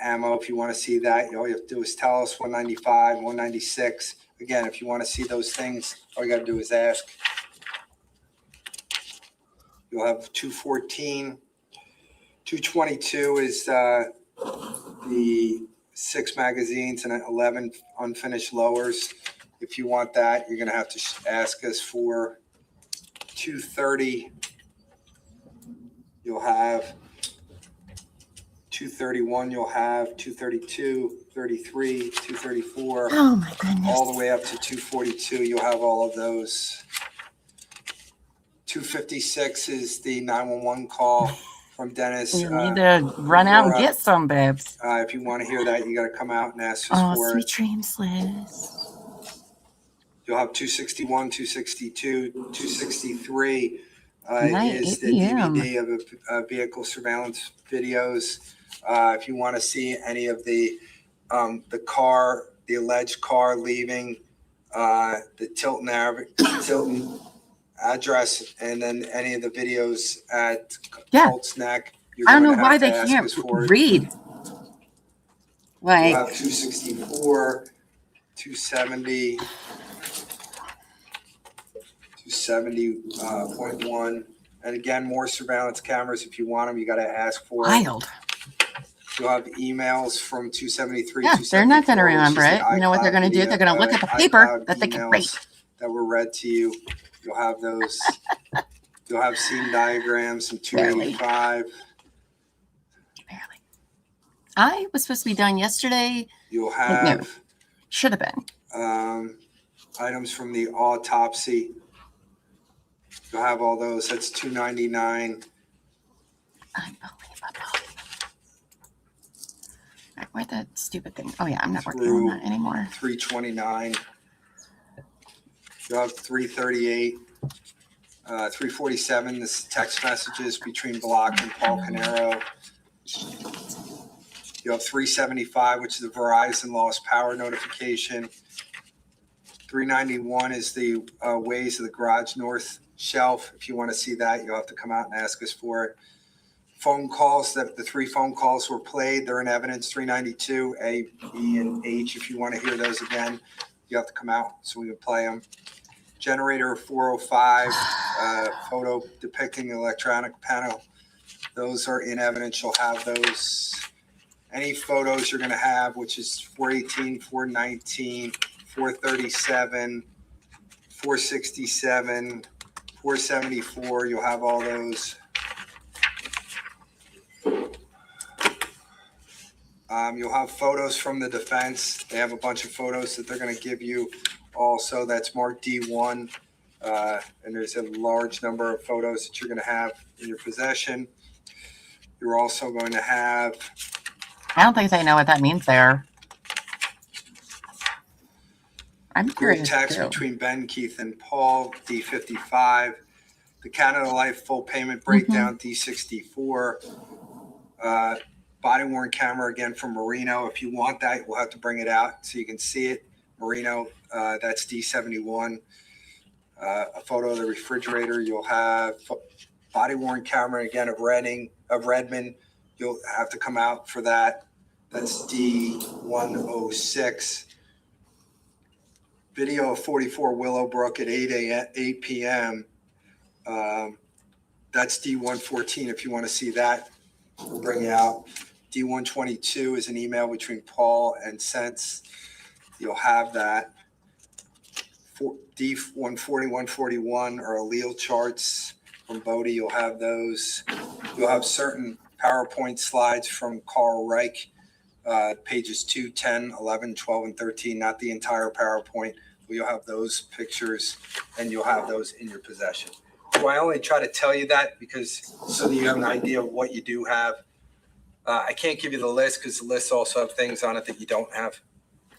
ammo. If you want to see that, all you have to do is tell us. 195, 196. Again, if you want to see those things, all you got to do is ask. You'll have 214. 222 is the 6 magazines and 11 unfinished lowers. If you want that, you're going to have to ask us for 230. You'll have 231. You'll have 232, 33, 234. Oh my goodness. All the way up to 242. You'll have all of those. 256 is the 911 call from Dennis. You need to run out and get some, babes. If you want to hear that, you got to come out and ask us for Sweet it. dreams, Liz. You'll have 261, 262, 263 is the 8 p.m. DVD of vehicle surveillance videos. If you want to see any of the car, the alleged car leaving the Tilton address, and then any of the videos at Yeah. Colts Neck. I don't know why they can't read. You'll Like, have 264, 270, 270.1. And again, more surveillance cameras if you want them. You got to ask for it. wild. You'll have emails from 273. Yeah, they're not going to 274, which is remember it. the You know what they're going to do? iCloud They're going to look at the paper iCloud that they can emails read. that were read to you. You'll have those. You'll have scene diagrams from 285. Barely. I was supposed to be done yesterday. You'll No, have should have been. items from the autopsy. You'll have all those. That's 299. Unbelievable. Right, where'd that stupid thing? Oh, yeah, I'm not working on Through that anymore. 329. You'll have 338. 347, this is text messages between Block and Paul Caneiro. You have 375, which is the Verizon lost power notification. 391 is the ways of the garage north shelf. If you want to see that, you'll have to come out and ask us for it. Phone calls, the 3 phone calls were played. They're in evidence. 392, A, B, and H. If you want to hear those again, you have to come out so we can play them. Generator 405, photo depicting the electronic panel. Those are in evidence. You'll have those. Any photos you're going to have, which is 418, 419, 437, 467, 474. You'll have all those. You'll have photos from the defense. They have a bunch of photos that they're going to give you. Also, that's marked D1, and there's a large number of photos that you're going to have in your possession. You're also going to have... I don't think they know what that means there. I'm group curious text too. between Ben, Keith, and Paul, D55. The Canada Life full payment breakdown, D64. Body worn camera again from Marino. If you want that, we'll have to bring it out so you can see it. Marino, that's D71. A photo of the refrigerator. You'll have body worn camera again of Redmond. You'll have to come out for that. That's D106. Video of 44 Willowbrook at 8 p.m. That's D114. If you want to see that, we'll bring it out. D122 is an email between Paul and Sense. You'll have that. D140, 141 are allele charts from Bodie. You'll have those. You'll have certain PowerPoint slides from Carl Reich, pages 2, 10, 11, 12, and 13, not the entire PowerPoint. You'll have those pictures, and you'll have those in your possession. So I only try to tell you that because so that you have an idea of what you do have. I can't give you the list because the lists also have things on it that you don't have. So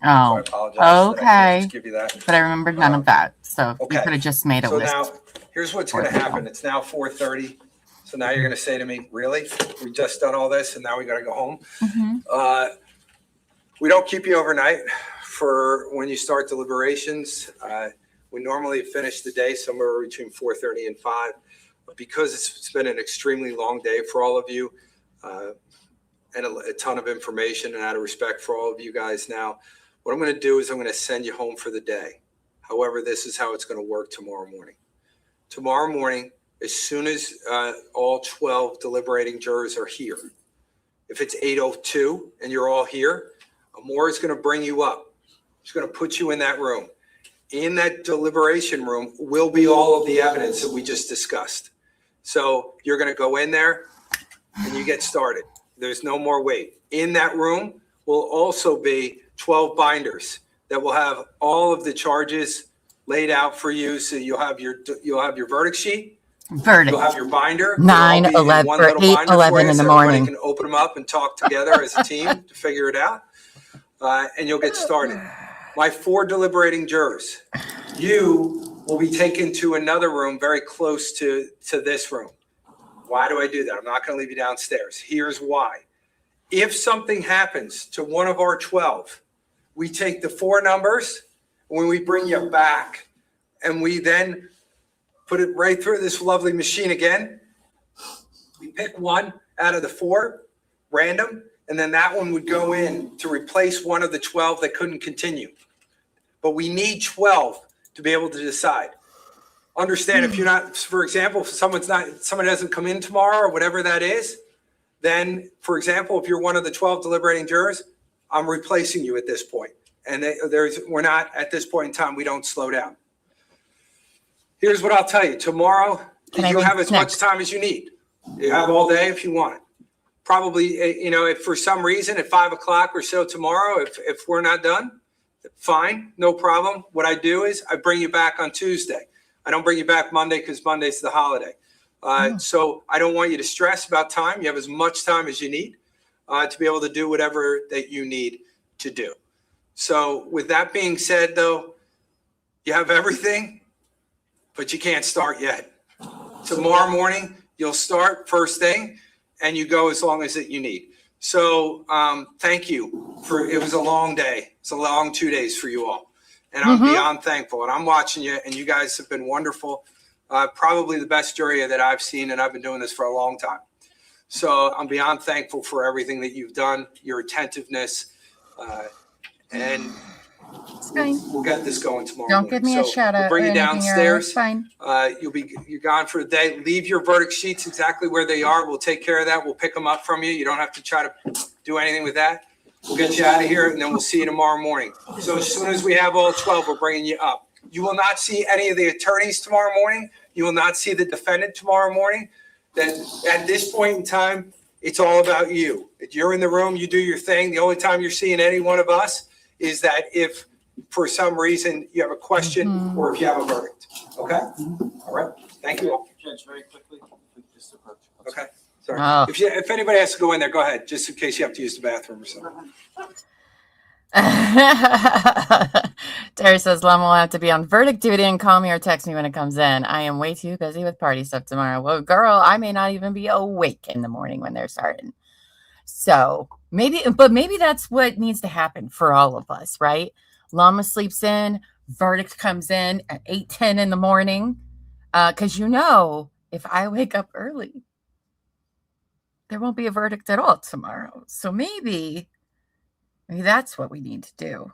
I Oh, apologize that I can't okay. just give you that. But I remembered none of that. So you Okay. could have just made a So list. now, here's what's going to happen. It's now 4:30. So now you're going to say to me, really? We just done all this and now we got to go home? Mhm. We don't keep you overnight for when you start deliberations. We normally finish the day somewhere between 4:30 and 5. But because it's been an extremely long day for all of you and a ton of information, and out of respect for all of you guys now, what I'm going to do is I'm going to send you home for the day. However, this is how it's going to work tomorrow morning. Tomorrow morning, as soon as all 12 deliberating jurors are here, if it's 8:02 and you're all here, Amora is going to bring you up. She's going to put you in that room. In that deliberation room will be all of the evidence that we just discussed. So you're going to go in there and you get started. There's no more wait. In that room will also be 12 binders that will have all of the charges laid out for you. So you'll have your verdict sheet. Verdict. You'll have your binder. 9, They'll all be in 11, one or little 8, binder 11 for you, in the so everybody morning. can open them up and talk together as a team to figure it out. And you'll get started. My 4 deliberating jurors, you will be taken to another room very close to this room. Why do I do that? I'm not going to leave you downstairs. Here's why. If something happens to one of our 12, we take the 4 numbers when we bring you back, and we then put it right through this lovely machine again. We pick one out of the 4, random, and then that one would go in to replace one of the 12 that couldn't continue. But we need 12 to be able to decide. Understand, if you're not, for example, if someone doesn't come in tomorrow or whatever that is, then, for example, if you're one of the 12 deliberating jurors, I'm replacing you at this point. And we're not, at this point in time, we don't slow down. Here's what I'll tell you. Tomorrow, you have as much time as you need. You have all day if you want. Probably, if for some reason at 5 o'clock or so tomorrow, if we're not done, fine, no problem. What I do is I bring you back on Tuesday. I don't bring you back Monday because Monday's the holiday. So I don't want you to stress about time. You have as much time as you need to be able to do whatever that you need to do. So with that being said, though, you have everything, but you can't start yet. Tomorrow morning, you'll start first thing, and you go as long as that you need. So thank you it was a long day. It's a long 2 days for you all. And I'm beyond thankful. And I'm watching you, and you guys have been wonderful. Probably the best jury that I've seen, and I've been doing this for a long time. So I'm beyond thankful for everything that you've done, your attentiveness, and we'll get this going tomorrow. Don't give me a shout out. We'll bring you downstairs. Fine. You're gone for the day. Leave your verdict sheets exactly where they are. We'll take care of that. We'll pick them up from you. You don't have to try to do anything with that. We'll get you out of here, and then we'll see you tomorrow morning. So as soon as we have all 12, we're bringing you up. You will not see any of the attorneys tomorrow morning. You will not see the defendant tomorrow morning. Then at this point in time, it's all about you. If you're in the room, you do your thing. The only time you're seeing any one of us is that if for some reason you have a question or if you have a verdict. Okay? All right. Thank you all. Judge, very quickly, just approach. Okay. Sorry. If anybody has to go in there, go ahead, just in case you have to use the bathroom or something. Terry says Llama will have to be on verdict duty and call me or text me when it comes in. I am way too busy with party stuff tomorrow. Well, girl, I may not even be awake in the morning when they're starting. So maybe that's what needs to happen for all of us, right? Llama sleeps in, verdict comes in at 8:10 in the morning. Because if I wake up early, there won't be a verdict at all tomorrow. So maybe that's what we need to do.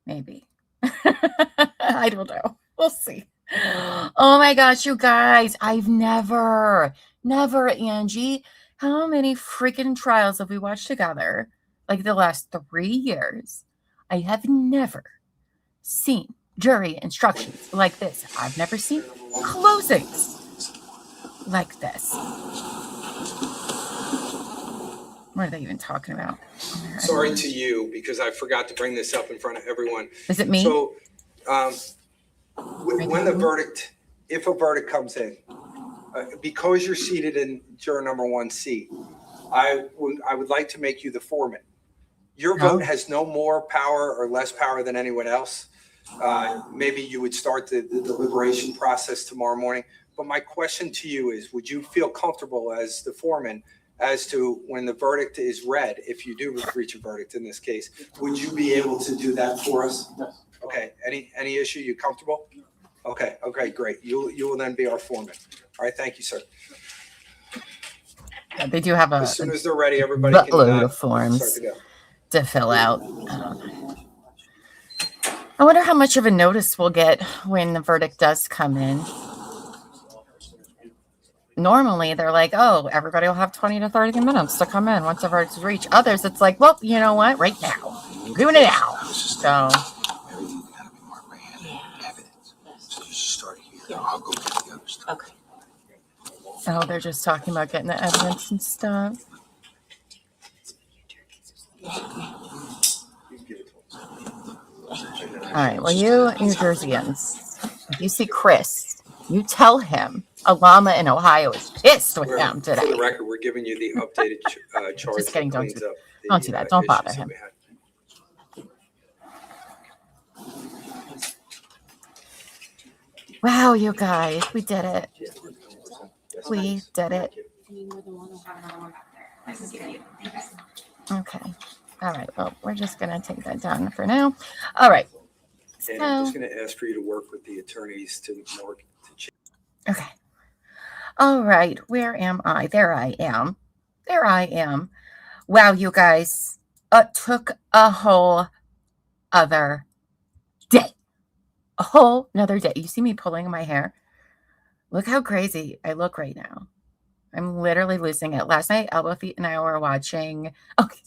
Maybe. I don't know. We'll see. Oh my gosh, you guys. I've never, Angie, how many freaking trials have we watched together? Like the last 3 years. I have never seen jury instructions like this. I've never seen closings like this. What are they even talking about? Sorry to you, because I forgot to bring this up in front of everyone. Is it me? So when the verdict, if a verdict comes in, because you're seated in juror number 1C, I would like to make you the foreman. Your vote has no more power or less power than anyone else. Maybe you would start the deliberation process tomorrow morning. But my question to you is, would you feel comfortable as the foreman as to when the verdict is read, if you do reach a verdict in this case, would you be able to do that for us? Yes. Okay. Any issue? You comfortable? Okay, great. You will then be our foreman. All right. Thank you, sir. They do have as soon as they're ready, everybody buttload of forms to fill out. I wonder how much of a notice we'll get when the verdict does come in. Normally, they're like, oh, everybody will have 20 to 30 minutes to come in once the verdict is reached. Others, it's like, well, you know what? Right now. I'm doing it now. So. Okay. Oh, they're just talking about getting the evidence and stuff. All right. Well, you New Jerseyans, if you see Chris, you tell him a llama in Ohio is pissed with him today. For the record, we're giving you the updated charge. Just kidding. Don't do that. Don't bother him. Wow, you guys, we did it. We did it. Okay. All right. Well, we're just going to take that down for now. All right. And I'm just going to ask for you to work with the attorneys to Okay. All right. Where am I? There I am. There I am. Wow, you guys. It took a whole other day. A whole another day. You see me pulling my hair? Look how crazy I look right now. I'm literally losing it. Last night, Elbow Feet and I were watching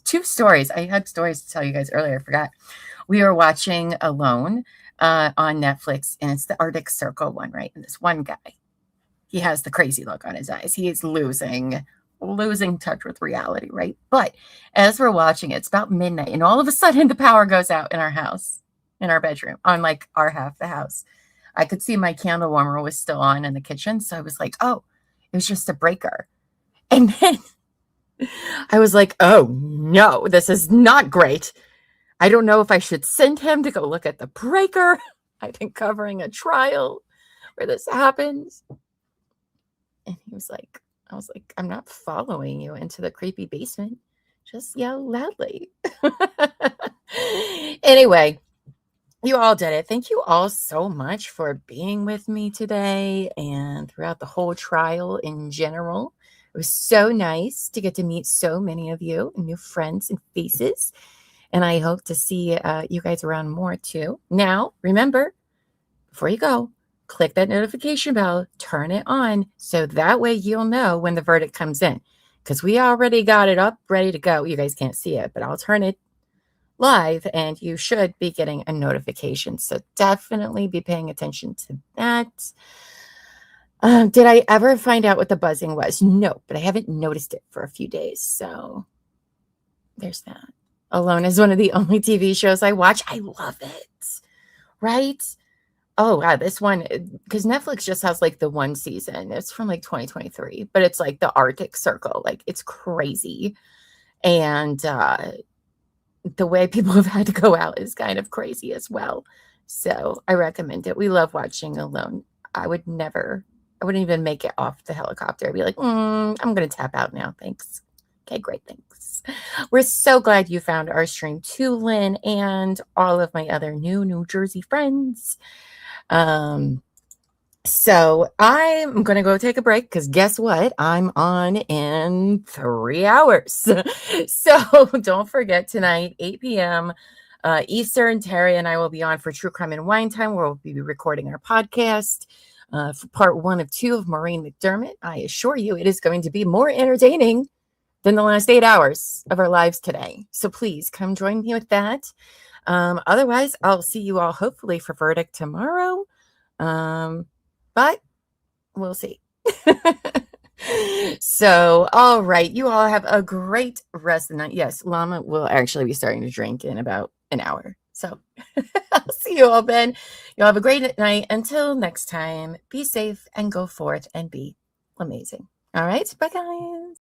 2 stories. I had stories to tell you guys earlier. I forgot. We were watching Alone on Netflix, and it's the Arctic Circle one, right? And this one guy, he has the crazy look on his eyes. He is losing touch with reality, right? But as we're watching it, it's about midnight, and all of a sudden the power goes out in our house, in our bedroom, on like our half the house. I could see my candle warmer was still on in the kitchen, so I was like, oh, it was just a breaker. And then I was like, oh no, this is not great. I don't know if I should send him to go look at the breaker. I've been covering a trial where this happens. And he was like, I was like, I'm not following you into the creepy basement. Just yell loudly. Anyway, you all did it. Thank you all so much for being with me today and throughout the whole trial in general. It was so nice to get to meet so many of you, new friends and faces. And I hope to see you guys around more too. Now, remember, before you go, click that notification bell, turn it on, so that way you'll know when the verdict comes in. Because we already got it up, ready to go. You guys can't see it, but I'll turn it live and you should be getting a notification. So definitely be paying attention to that. Did I ever find out what the buzzing was? No, but I haven't noticed it for a few days. So there's that. Alone is one of the only TV shows I watch. I love it. Right? Oh, wow. This one, because Netflix just has like the one season. It's from like 2023, but it's like the Arctic Circle. Like it's crazy. And the way people have had to go out is kind of crazy as well. So I recommend it. We love watching Alone. I wouldn't even make it off the helicopter. I'd be like, I'm going to tap out now. Thanks. Okay, great. Thanks. We're so glad you found our stream too, Lynn, and all of my other New Jersey friends. So I'm going to go take a break because guess what? I'm on in 3 hours. So don't forget tonight, 8 p.m. Eastern, Terry and I will be on for True Crime and Wine Time, where we'll be recording our podcast for part 1 of 2 of Maureen McDermott. I assure you it is going to be more entertaining than the last 8 hours of our lives today. So please come join me with that. Otherwise, I'll see you all hopefully for verdict tomorrow. But we'll see. So, all right. You all have a great rest of the night. Yes, Llama will actually be starting to drink in about an hour. So I'll see you all then. You'll have a great night. Until next time, be safe and go forth and be amazing. All right. Bye, guys.